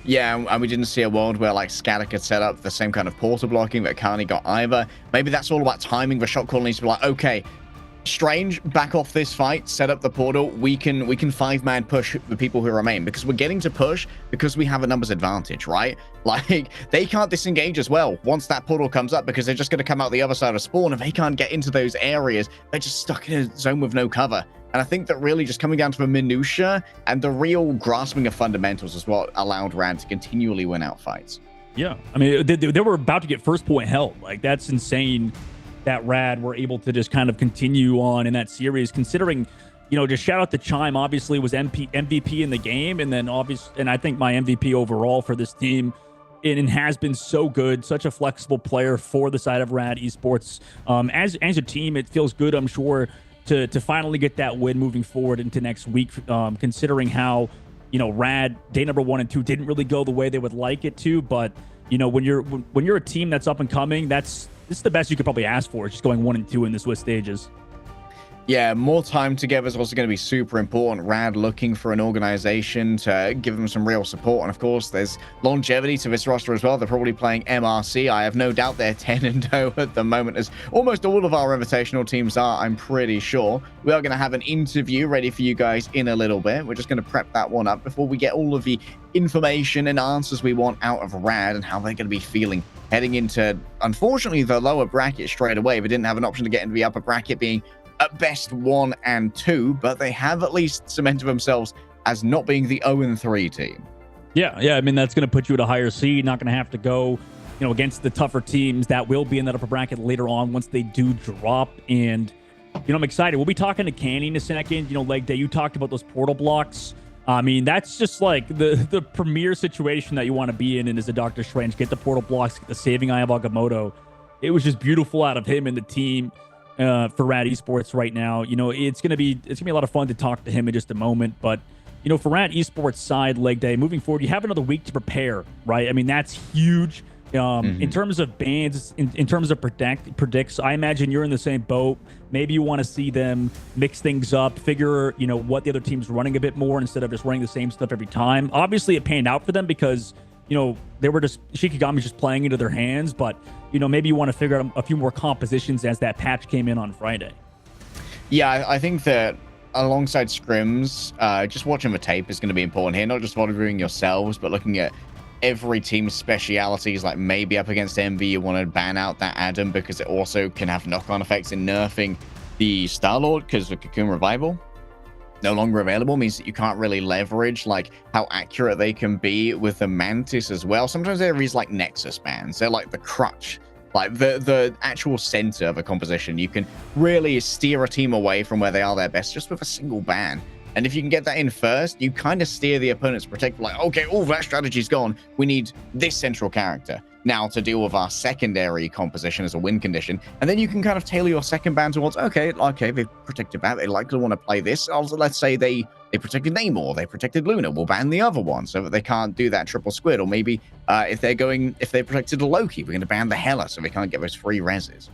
L: Yeah, and we didn't see a world where like Scatter could set up the same kind of portal blocking that Carney got either. Maybe that's all about timing. The shot call needs to be like, okay, Strange, back off this fight, set up the portal. We can 5-man push the people who remain, because we're getting to push because we have a numbers advantage, right? Like, they can't disengage as well once that portal comes up, because they're just going to come out the other side of spawn. If they can't get into those areas, they're just stuck in a zone with no cover. And I think that really just coming down to the minutia and the real grasping of fundamentals is what allowed Rad to continually win out fights.
M: Yeah, I mean, they were about to get first point held. Like, that's insane that Rad were able to just kind of continue on in that series, considering, you know, just shout out to Chime, obviously was MVP in the game, and then and I think my MVP overall for this team, and has been so good, such a flexible player for the side of Rad Esports. As a team, it feels good, I'm sure, to finally get that win moving forward into next week, considering how, you know, Rad day number 1 and 2 didn't really go the way they would like it to. But, you know, when you're a team that's up and coming, this is the best you could probably ask for, just going 1 and 2 in the Swiss stages.
L: Yeah, more time together is also going to be super important. Rad looking for an organization to give them some real support. And of course, there's longevity to this roster as well. They're probably playing MRC. I have no doubt they're 10-0 at the moment, as almost all of our invitational teams are, I'm pretty sure. We are going to have an interview ready for you guys in a little bit. We're just going to prep that one up before we get all of the information and answers we want out of Rad and how they're going to be feeling heading into, unfortunately, the lower bracket straight away. They didn't have an option to get into the upper bracket, being at best 1 and 2, but they have at least cemented themselves as not being the 0-3 team. Yeah.
M: I mean, that's going to put you at a higher seed, not going to have to go, you know, against the tougher teams that will be in that upper bracket later on once they do drop. And, you know, I'm excited. We'll be talking to Canny in a second. You know, Leg Day, you talked about those portal blocks. I mean, that's just like the premier situation that you want to be in, and as a Doctor Strange, get the portal blocks, get the saving eye of Agamotto. It was just beautiful out of him and the team. For Rad Esports right now. You know, it's gonna be a lot of fun to talk to him in just a moment. But, you know, for Rad Esports side, Leg Day, moving forward, you have another week to prepare, right? I mean, that's huge. In terms of bans, in terms of predicts, I imagine you're in the same boat. Maybe you want to see them mix things up, figure, you know, what the other team's running a bit more instead of just running the same stuff every time. Obviously, it panned out for them because, you know, they were just, Shikigami's just playing into their hands, but, you know, maybe you want to figure out a few more compositions as that patch came in on Friday.
L: Yeah, I think that alongside scrims, just watching the tape is going to be important here, not just monitoring yourselves, but looking at every team's specialities. Like maybe up against Envy, you want to ban out that Adam because it also can have knock-on effects in nerfing the Star-Lord, because the Cocoon Revival no longer available means that you can't really leverage like how accurate they can be with the Mantis as well. Sometimes there is like Nexus bans. They're like the crutch, like the actual center of a composition. You can really steer a team away from where they are their best just with a single ban. And if you can get that in first, you kind of steer the opponent's protector, like, okay, all that strategy's gone. We need this central character now to deal with our secondary composition as a win condition. And then you can kind of tailor your second ban towards, okay, they've protected that. They likely want to play this. Also, let's say they protected Namor, they protected Luna. We'll ban the other one so that they can't do that triple squid. Or maybe if they protected Loki, we're going to ban the Hela so they can't get those free reses.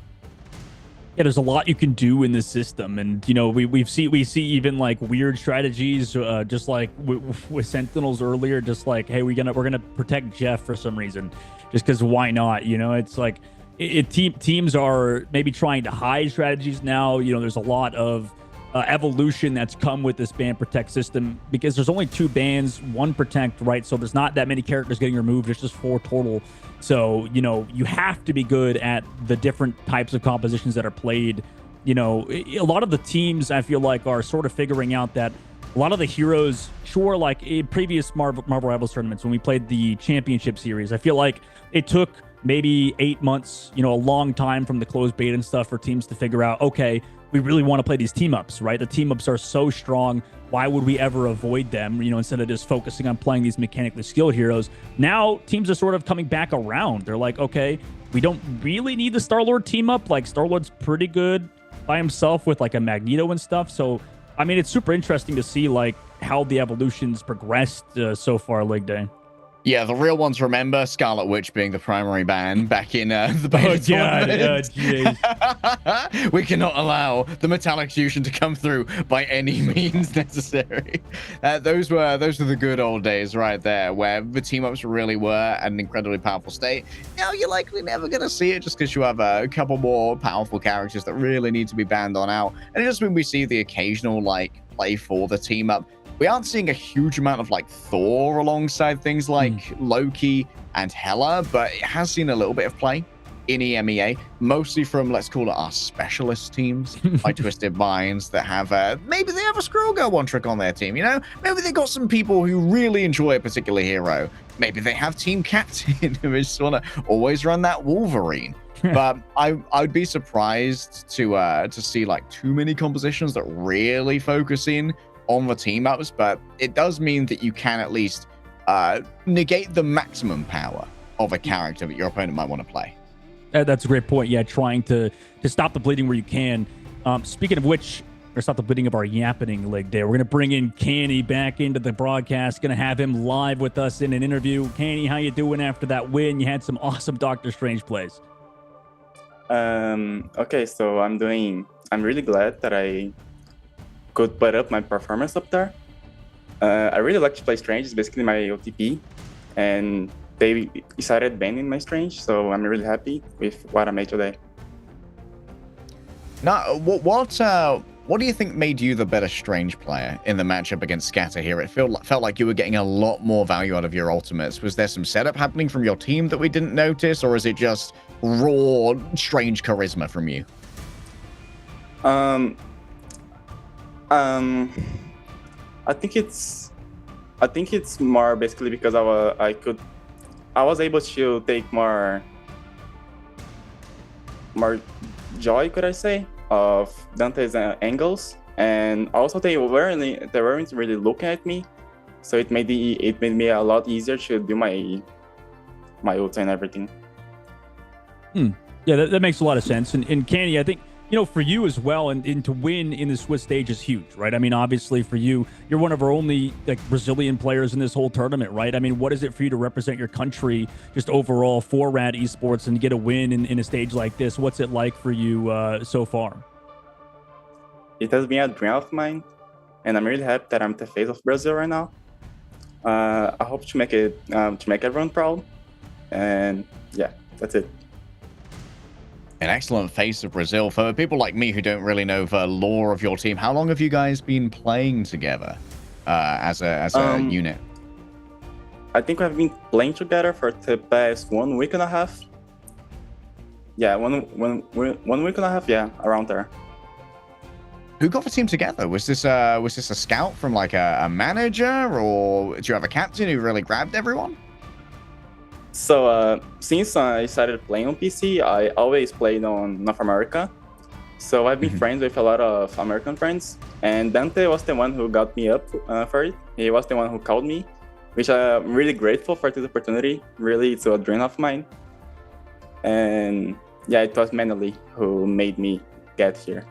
M: Yeah, there's a lot you can do in this system, and you know we see even like weird strategies, just like with Sentinels earlier, just like, hey, we're gonna protect Jeff for some reason, just because why not? You know, it's like teams are maybe trying to hide strategies now. You know, there's a lot of evolution that's come with this ban protect system, because there's only 2 bans, 1 protect, right? So there's not that many characters getting removed. There's just 4 total. So, you know, you have to be good at the different types of compositions that are played. You know, a lot of the teams, I feel like, are sort of figuring out that a lot of the heroes, sure, like in previous Marvel Rivals tournaments, when we played the championship series, I feel like it took maybe 8 months, you know, a long time from the closed beta and stuff for teams to figure out, okay, we really want to play these team ups, right? The team ups are so strong. Why would we ever avoid them? Instead of just focusing on playing these mechanically skilled heroes. Now teams are sort of coming back around. They're like, okay, we don't really need the Star-Lord team up. Like Star-Lord's pretty good by himself with like a Magneto and stuff. So, I mean, it's super interesting to see like how the evolutions progressed so far, League Day.
L: Yeah, the real ones remember Scarlet Witch being the primary ban back in the beta tournament. We cannot allow the metallic fusion to come through by any means necessary. Those were the good old days right there, where the team ups really were an incredibly powerful state. Now you're likely never gonna see it just because you have a couple more powerful characters that really need to be banned on out. And just when we see the occasional like play for the team up, we aren't seeing a huge amount of like Thor alongside things like Loki and Hela, but it has seen a little bit of play in EMEA, mostly from, let's call it, our specialist teams by Twisted Minds that have maybe they have a Squirrel Girl one trick on their team, maybe they got some people who really enjoy a particular hero, maybe they have team captain who just want to always run that Wolverine. But I'd be surprised to see like too many compositions that really focus in on the team ups, but it does mean that you can at least negate the maximum power of a character that your opponent might want to play.
M: That's a great point. Yeah, trying to stop the bleeding where you can. Speaking of which, or stop the bleeding of our yappening League Day, we're going to bring in Canny back into the broadcast. Going to have him live with us in an interview. Canny, how you doing after that win? You had some awesome Doctor Strange plays.
P: Okay, so I'm really glad that I could put up my performance up there. I really like to play Strange. It's basically my OTP, and they decided banning my Strange, so I'm really happy with what I made today.
L: Now, what do you think made you the better Strange player in the matchup against Scatter here? It felt like you were getting a lot more value out of your ultimates. Was there some setup happening from your team that we didn't notice, or is it just raw Strange charisma from you?
P: I think it's more basically because I was able to take more joy, could I say, of Dante's angles, and also they weren't really looking at me, so it made me a lot easier to do my ult and everything.
M: Yeah, that makes a lot of sense. And Canny, I think, for you as well, and to win in the Swiss stage is huge, right? I mean, obviously for you, you're one of our only Brazilian players in this whole tournament, right? I mean, what is it for you to represent your country just overall for Rad Esports and get a win in a stage like this? What's it like for you so far?
P: It has been a dream of mine, and I'm really happy that I'm the face of Brazil right now. I hope to make everyone proud, and yeah, that's it.
L: An excellent face of Brazil. For people like me who don't really know the lore of your team, how long have you guys been playing together as a unit?
P: I think we've been playing together for the past 1 week and a half. Yeah, one week and a half. Yeah, around there.
L: Who got the team together? Was this a scout from like a manager, or do you have a captain who really grabbed everyone?
P: So since I started playing on PC, I always played on North America. So I've been friends with a lot of American friends, and Dante was the one who got me up for it. He was the one who called me, which I'm really grateful for this opportunity. Really, it's a dream of mine. And yeah, it was Manly who made me get here.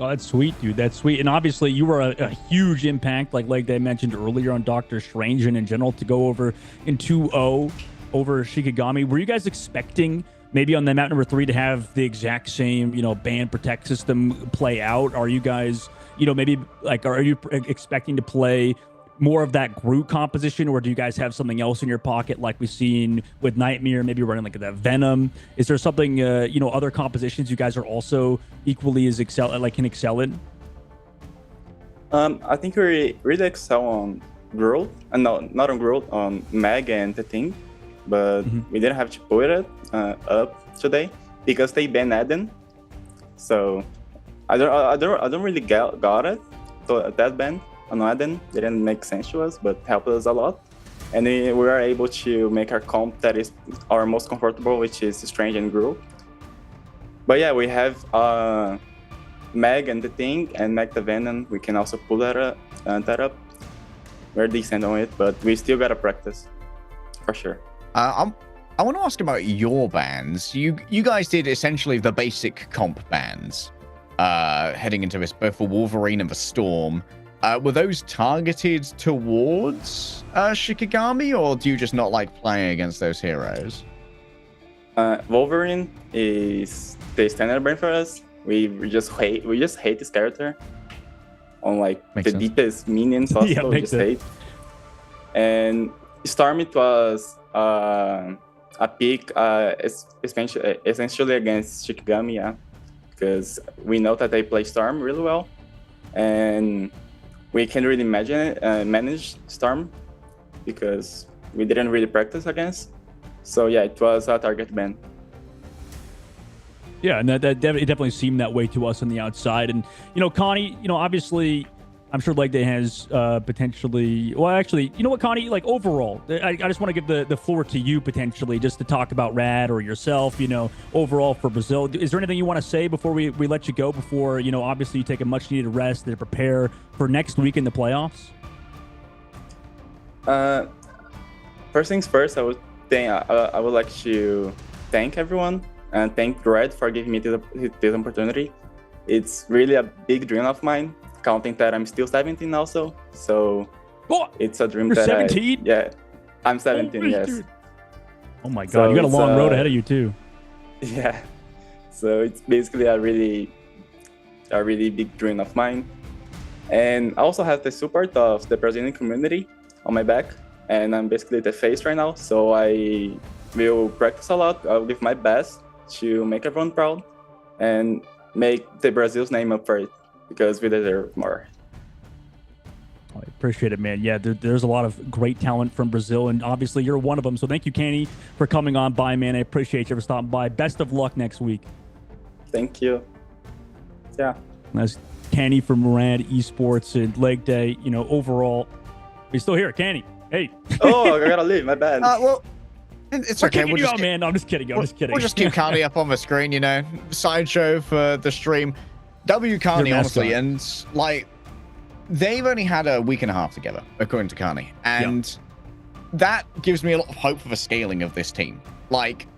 M: Oh, that's sweet, dude. That's sweet. And obviously, you were a huge impact, like they mentioned earlier, on Doctor Strange and in general, to go over in 2-0 over Shikigami. Were you guys expecting maybe on the map number 3 to have the exact same, ban protect system play out? Are you guys, maybe are you expecting to play more of that Groot composition, or do you guys have something else in your pocket like we've seen with Nightmare, maybe running like that Venom? Is there something, other compositions you guys are also equally as can excel in?
P: I think we really excel on Groot, and no, not on Groot, on Meg and the Thing, but we didn't have to put it up today because they banned Eden. So I don't really got it. So that ban on Eden didn't make sense to us, but helped us a lot. And we were able to make our comp that is our most comfortable, which is Strange and Groot. But yeah, we have Meg and the Thing and Meg the Venom. We can also pull that up. We're decent on it, but we still gotta practice for sure.
L: I want to ask about your bans. You guys did essentially the basic comp bans heading into this, both for Wolverine and the Storm. Were those targeted towards Shikigami, or do you just not like playing against those heroes?
P: Wolverine is the standard ban for us. We just hate this character on like
L: Makes
P: the
L: sense.
P: deepest meaning possible.
M: Yeah,
P: We
M: makes
P: just hate. And Storm, it was a pick essentially against Shikigami, yeah, because we know that they play Storm really well, and we can really manage Storm because we didn't really practice against. So yeah, it was a target ban.
M: Yeah, and it definitely seemed that way to us on the outside. And, Connie, obviously, I'm sure Leg Day has potentially... Well, actually, you know what, Connie? Like, overall, I just want to give the floor to you, potentially, just to talk about Rad or yourself, overall for Brazil. Is there anything you want to say before we let you go, before, obviously you take a much-needed rest to prepare for next week in the playoffs?
P: First things first, I would like to thank everyone and thank Red for giving me this opportunity. It's really a big dream of mine, counting that I'm still 17 also. So it's a dream.
M: You're
P: that
M: 17?
P: Yeah, I'm 17, yes.
M: Dude. Oh my God,
P: So
M: you got a
P: it's,
M: long road ahead of you too.
P: Yeah, so it's basically a really big dream of mine. And I also have the support of the Brazilian community on my back. And I'm basically the face right now. So I will practice a lot. I'll give my best to make everyone proud and make the Brazil's name up for it, because we deserve more.
M: I appreciate it, man. Yeah, there's a lot of great talent from Brazil, and obviously you're one of them. So thank you, Kenny, for coming on by, man. I appreciate you for stopping by. Best of luck next week.
P: Thank you. Yeah.
M: That's Kenny from Rad Esports and Leg Day. Overall, he's still here. Kenny, hey.
P: Oh, I gotta leave. My bad.
L: Well, it's
M: We're
L: okay.
M: kicking you out, man. No, I'm just kidding. I'm just kidding.
L: We'll just keep Carney up on the screen, sideshow for the stream. W Carney,
M: Your
L: honestly,
M: mascot.
L: and like they've only had a week and a half together, according to Carney, and that gives me a lot of hope for the scaling of this team. Like,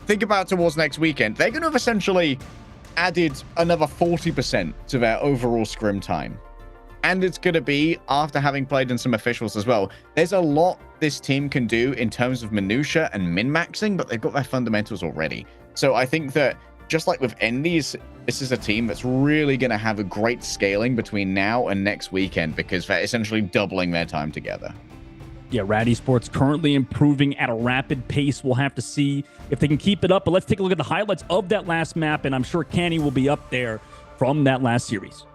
L: think about towards next weekend, they're going to have essentially added another 40% to their overall scrim time. And it's going to be after having played in some officials as well. There's a lot this team can do in terms of minutia and min-maxing, but they've got their fundamentals already. So I think that just like with Endies, this is a team that's really going to have a great scaling between now and next weekend, because they're essentially doubling their time together.
M: Yeah, Rad Esports currently improving at a rapid pace. We'll have to see if they can keep it up. But let's take a look at the highlights of that last map, and I'm sure Kenny will be up there from that last series.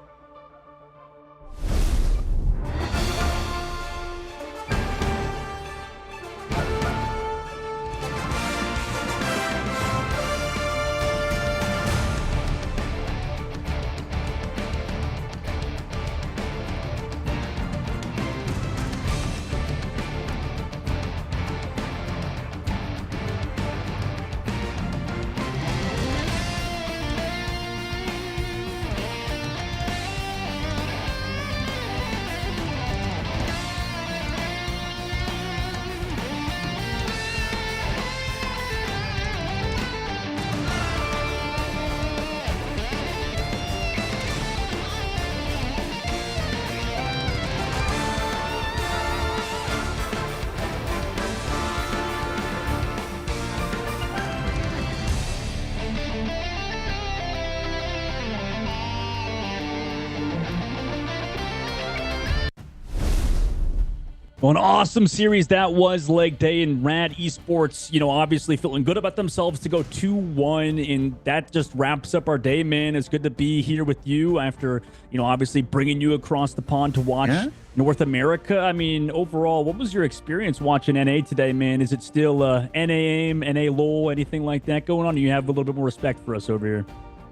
M: Well, an awesome series that was, Leg Day, and Rad Esports, obviously feeling good about themselves to go 2-1, and that just wraps up our day, man. It's good to be here with you after, obviously bringing you across the pond to watch North America. I mean, overall, what was your experience watching NA today, man? Is it still NA AIM, NA LOL, anything like that going on? Do you have a little bit more respect for us over here?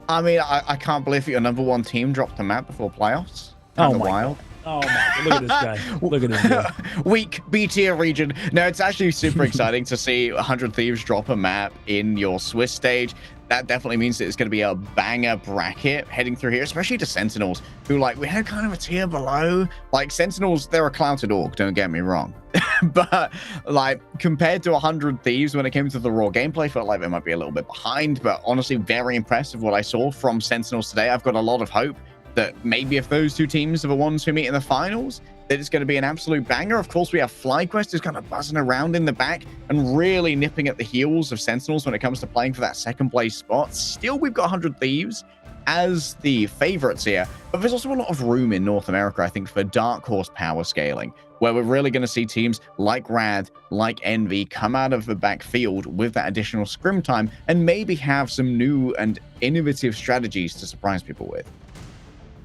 L: I mean, I can't believe your number one team dropped the map before playoffs.
M: Oh
L: Kinda
M: my
L: wild.
M: God. Oh my! Look at this guy. Look at this guy.
L: Weak B tier region. No, it's actually super exciting to see 100 Thieves drop a map in your Swiss stage. That definitely means that it's going to be a banger bracket heading through here, especially to Sentinels, who, like, we had kind of a tier below. Like, Sentinels, they're a clouted orc, don't get me wrong. But, like, compared to 100 Thieves when it came to the raw gameplay, felt like they might be a little bit behind. But honestly, very impressed with what I saw from Sentinels today. I've got a lot of hope that maybe if those two teams are the ones who meet in the finals, that it's going to be an absolute banger. Of course, we have FlyQuest who's kind of buzzing around in the back and really nipping at the heels of Sentinels when it comes to playing for that second place spot. Still, we've got 100 Thieves as the favorites here, but there's also a lot of room in North America, I think, for dark horse power scaling, where we're really going to see teams like Rad, like Envy come out of the backfield with that additional scrim time and maybe have some new and innovative strategies to surprise people with.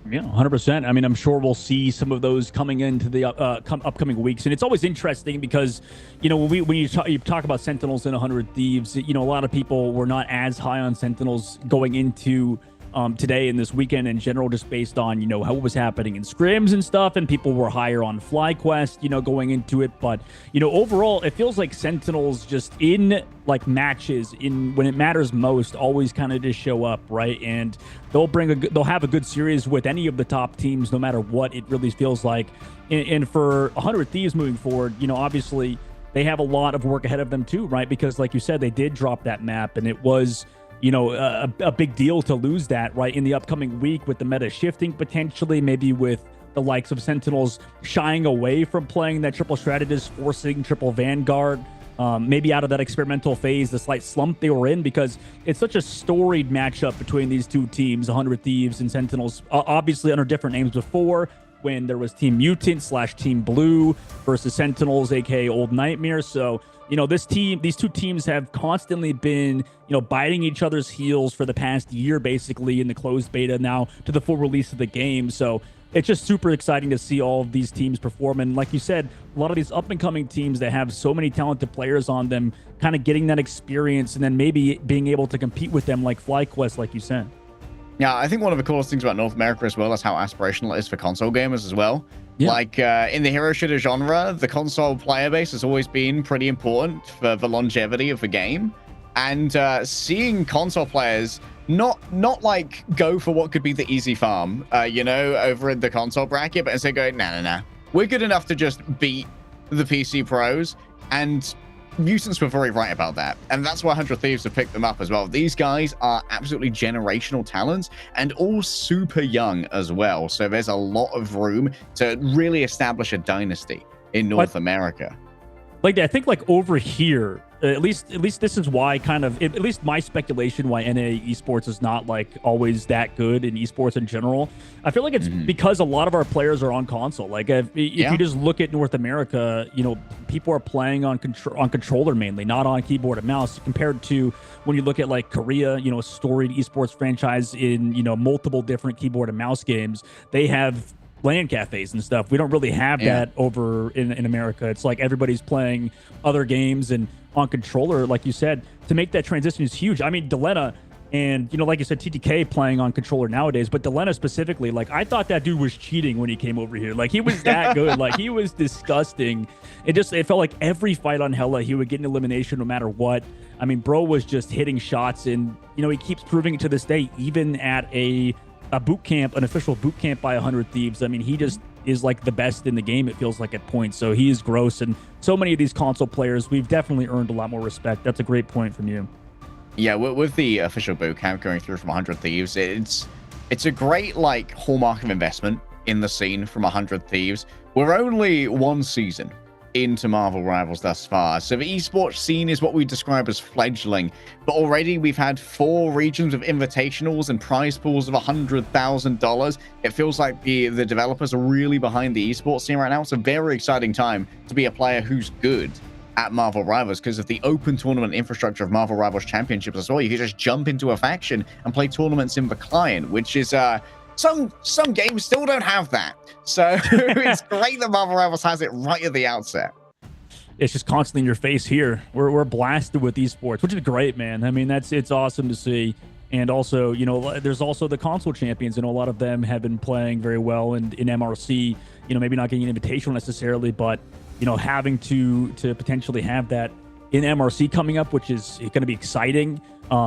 M: Yeah, 100%. I mean, I'm sure we'll see some of those coming into the upcoming weeks. And it's always interesting because, you know, when you talk about Sentinels and 100 Thieves, you know, a lot of people were not as high on Sentinels going into today and this weekend in general, just based on, you know, what was happening in scrims and stuff. And people were higher on FlyQuest, you know, going into it. But, you know, overall, it feels like Sentinels just in like matches when it matters most, always kind of just show up, right? And they'll have a good series with any of the top teams, no matter what it really feels like. And for 100 Thieves moving forward, you know, obviously they have a lot of work ahead of them too, right? Because like you said, they did drop that map and it was, you know, a big deal to lose that, right, in the upcoming week with the meta shifting potentially, maybe with the likes of Sentinels shying away from playing that triple strategist, forcing triple Vanguard, maybe out of that experimental phase, the slight slump they were in, because it's such a storied matchup between these two teams, 100 Thieves and Sentinels, obviously under different names before, when there was Team Mutant / Team Blue versus Sentinels, aka Old Nightmare. So, you know, these two teams have constantly been, you know, biting each other's heels for the past year, basically, in the closed beta now to the full release of the game. So it's just super exciting to see all of these teams perform. And like you said, a lot of these up-and-coming teams that have so many talented players on them, kind of getting that experience and then maybe being able to compete with them like FlyQuest, like you said.
L: Yeah, I think one of the coolest things about North America as well is how aspirational it is for console gamers as well. Yeah. Like, in the hero shooter genre, the console player base has always been pretty important for the longevity of the game. And seeing console players not like go for what could be the easy farm, you know, over in the console bracket, but instead go, nah. We're good enough to just beat the PC pros. And Mutants were very right about that. And that's why 100 Thieves have picked them up as well. These guys are absolutely generational talents and all super young as well. So there's a lot of room to really establish a dynasty in North America.
M: Like, I think like over here, at least this is why at least my speculation why NA esports is not like always that good in esports in general. I feel like it's because a lot of our players are on console. Like if you just look at North America, you know, people are playing on controller mainly, not on keyboard and mouse, compared to when you look at like Korea, you know, a storied esports franchise in, you know, multiple different keyboard and mouse games. They have LAN cafes and stuff. We don't really have that over in America. It's like everybody's playing other games and on controller, like you said. To make that transition is huge. I mean, Delena and, you know, like you said, TTK playing on controller nowadays, but Delena specifically, like, I thought that dude was cheating when he came over here. Like, he was that good. Like, he was disgusting. It felt like every fight on Hella, he would get an elimination no matter what. I mean, bro was just hitting shots, and, you know, he keeps proving it to this day, even at a boot camp, an official boot camp by 100 Thieves. I mean, he just is like the best in the game, it feels like, at points. So he is gross. And so many of these console players, we've definitely earned a lot more respect. That's a great point from you.
L: Yeah, with the official boot camp going through from 100 Thieves, it's a great like hallmark of investment in the scene from 100 Thieves. We're only one season into Marvel Rivals thus far, so the esports scene is what we describe as fledgling, but already we've had 4 regions of invitationals and prize pools of $100,000. It feels like the developers are really behind the esports scene right now. It's a very exciting time to be a player who's good at Marvel Rivals because of the open tournament infrastructure of Marvel Rivals Championships as well. You can just jump into a faction and play tournaments in the client, which is some games still don't have that. So it's great that Marvel Rivals has it right at the outset.
M: It's just constantly in your face here. We're blasted with esports, which is great, man. I mean, it's awesome to see. And also, you know, there's also the console champions. You know, a lot of them have been playing very well in MRC, you know, maybe not getting an invitational necessarily, but, you know, having to potentially have that in MRC coming up, which is going to be exciting.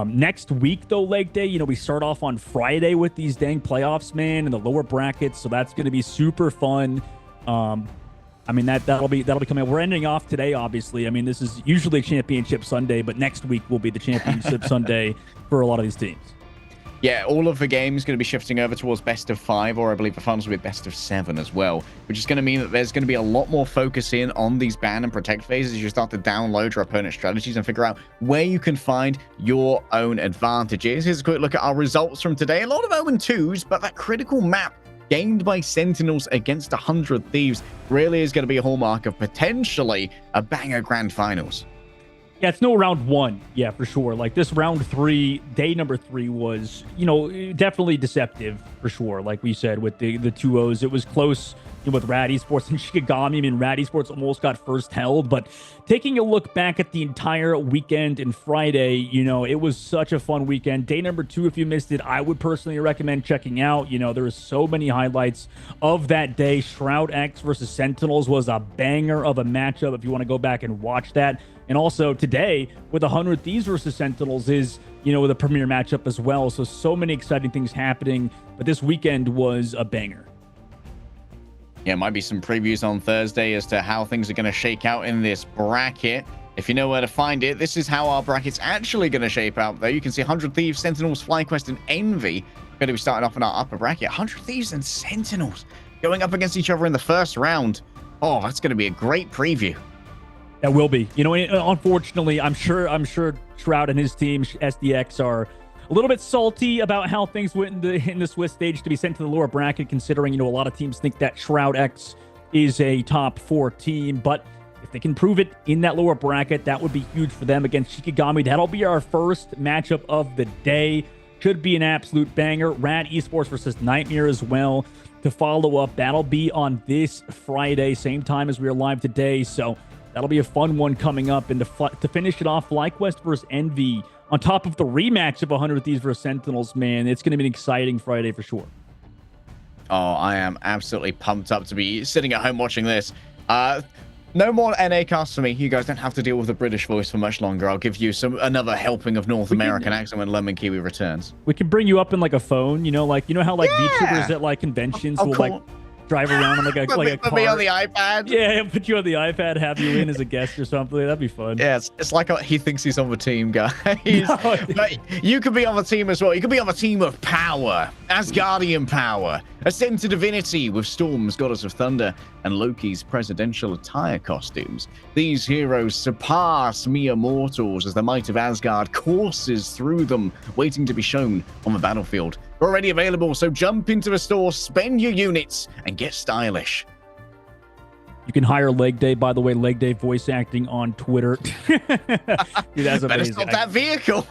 M: Next week, though, leg day, you know, we start off on Friday with these dang playoffs, man, in the lower brackets. So that's going to be super fun. I mean, that'll be coming up. We're ending off today, obviously. I mean, this is usually Championship Sunday, but next week will be the Championship Sunday for a lot of these teams.
L: Yeah, all of the games going to be shifting over towards best of 5, or I believe the finals will be best of 7 as well, which is going to mean that there's going to be a lot more focus in on these ban and protect phases as you start to download your opponent's strategies and figure out where you can find your own advantages. Here's a quick look at our results from today. A lot of 0-2s, but that critical map gained by Sentinels against 100 Thieves really is going to be a hallmark of potentially a banger grand finals.
M: Yeah, it's no round 1. Yeah, for sure. Like this round 3, day number 3 was, you know, definitely deceptive for sure. Like we said with the 2-0s, it was close with Rad Esports and Shikigami. I mean, Rad Esports almost got first held, but taking a look back at the entire weekend and Friday, you know, it was such a fun weekend. Day number 2, if you missed it, I would personally recommend checking out. You know, there was so many highlights of that day. SHROUD-X versus Sentinels was a banger of a matchup if you want to go back and watch that. And also today with 100 Thieves versus Sentinels is, you know, the premier matchup as well. So many exciting things happening, but this weekend was a banger.
L: Yeah, might be some previews on Thursday as to how things are going to shake out in this bracket. If you know where to find it, this is how our bracket's actually going to shape out, though. You can see 100 Thieves, Sentinels, FlyQuest, and Envy going to be starting off in our upper bracket. 100 Thieves and Sentinels going up against each other in the first round. Oh, that's going to be a great preview.
M: That will be. You know, unfortunately, I'm sure Shroud and his team, SDX, are a little bit salty about how things went in the Swiss stage to be sent to the lower bracket, considering, you know, a lot of teams think that SHROUD-X is a top 4 team. But if they can prove it in that lower bracket, that would be huge for them against Shikigami. That'll be our first matchup of the day. Should be an absolute banger. Rad Esports versus Nightmare as well to follow up. That'll be on this Friday, same time as we are live today. So that'll be a fun one coming up. And to finish it off, FlyQuest versus Envy on top of the rematch of 100 Thieves versus Sentinels, man. It's going to be an exciting Friday for sure.
L: Oh, I am absolutely pumped up to be sitting at home watching this. No more NA casts for me. You guys don't have to deal with the British voice for much longer. I'll give you another helping of North American accent when Lemon Kiwi returns.
M: We can bring you up in like a phone, you know, like, you know how like VTubers at like conventions will like drive around on like a car.
L: Put me on the iPad.
M: Yeah, put you on the iPad, have you in as a guest or something. That'd be fun.
L: Yeah, it's like he thinks he's on the team, guys. But you could be on the team as well. You could be on the team of power, Asgardian power, ascend to divinity with Storm's Goddess of Thunder and Loki's presidential attire costumes. These heroes surpass mere mortals as the might of Asgard courses through them, waiting to be shown on the battlefield. Already available, so jump into the store, spend your units, and get stylish.
M: You can hire Leg Day, by the way. Leg Day voice acting on Twitter. Dude, that's amazing.
L: Better stop that vehicle.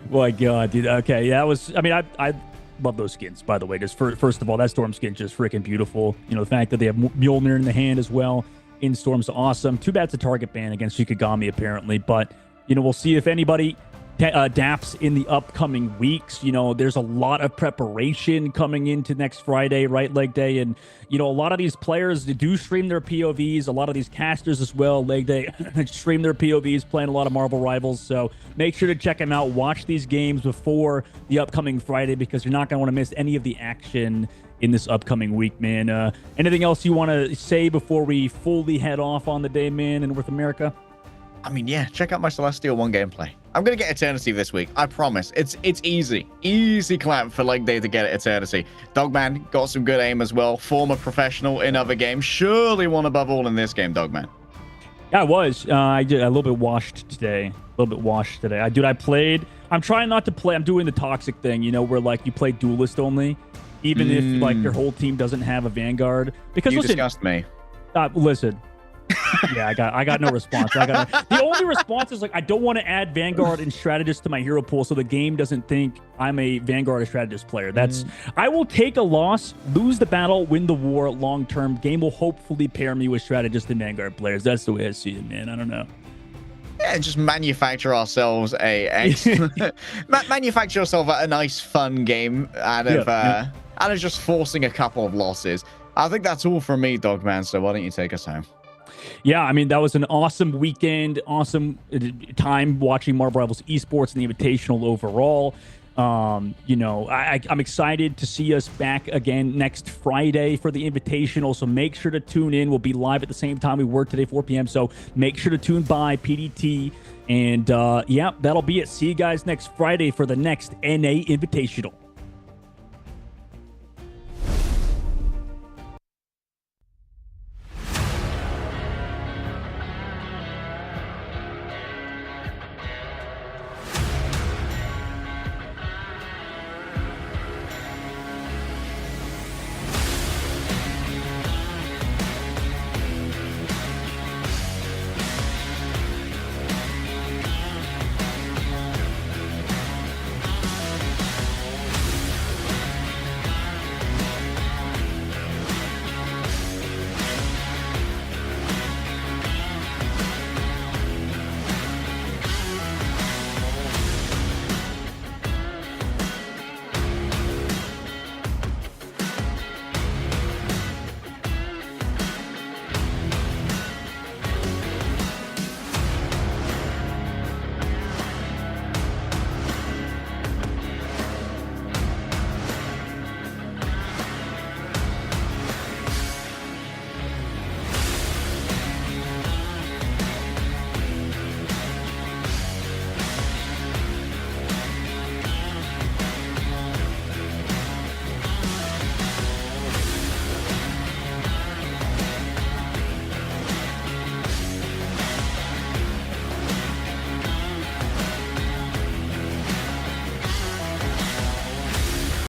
M: My God, dude. Okay, yeah, that was. I mean, I love those skins, by the way. Just first of all, that Storm skin just freaking beautiful. You know, the fact that they have Mjolnir in the hand as well in Storm's awesome. Too bad it's a target ban against Shikigami apparently, but you know, we'll see if anybody daps in the upcoming weeks. You know, there's a lot of preparation coming into next Friday, right, Leg Day? And, you know, a lot of these players do stream their POVs. A lot of these casters as well, Leg Day, stream their POVs, playing a lot of Marvel Rivals. So make sure to check them out. Watch these games before the upcoming Friday because you're not going to want to miss any of the action in this upcoming week, man. Anything else you want to say before we fully head off on the day, man, in North America?
L: I mean, yeah, check out my Celestial 1 gameplay. I'm going to get Eternity this week. I promise. It's easy. Easy clap for Leg Day to get Eternity. Dogman got some good aim as well. Former professional in other games. Surely won above all in this game, Dogman.
M: Yeah, I was. I did a little bit washed today. I played. I'm trying not to play. I'm doing the toxic thing, you know, where like you play duelist only, even if like your whole team doesn't have a Vanguard. Because
L: you disgust me.
M: Listen. Yeah, I got no response. The only response is like I don't want to add Vanguard and Strategist to my hero pool so the game doesn't think I'm a Vanguard or Strategist player. That's I will take a loss, lose the battle, win the war long term. Game will hopefully pair me with Strategist and Vanguard players. That's the way I see it, man. I don't know.
L: Yeah, just manufacture ourselves manufacture yourself a nice fun game out of just forcing a couple of losses. I think that's all from me, Dogman. So why don't you take us home?
M: Yeah, I mean, that was an awesome weekend, awesome time watching Marble Rivals Esports and the Invitational overall. You know, I'm excited to see us back again next Friday for the Invitational. So make sure to tune in. We'll be live at the same time we were today, 4 p.m. So make sure to tune by PDT. And yeah, that'll be it. See you guys next Friday for the next NA Invitational.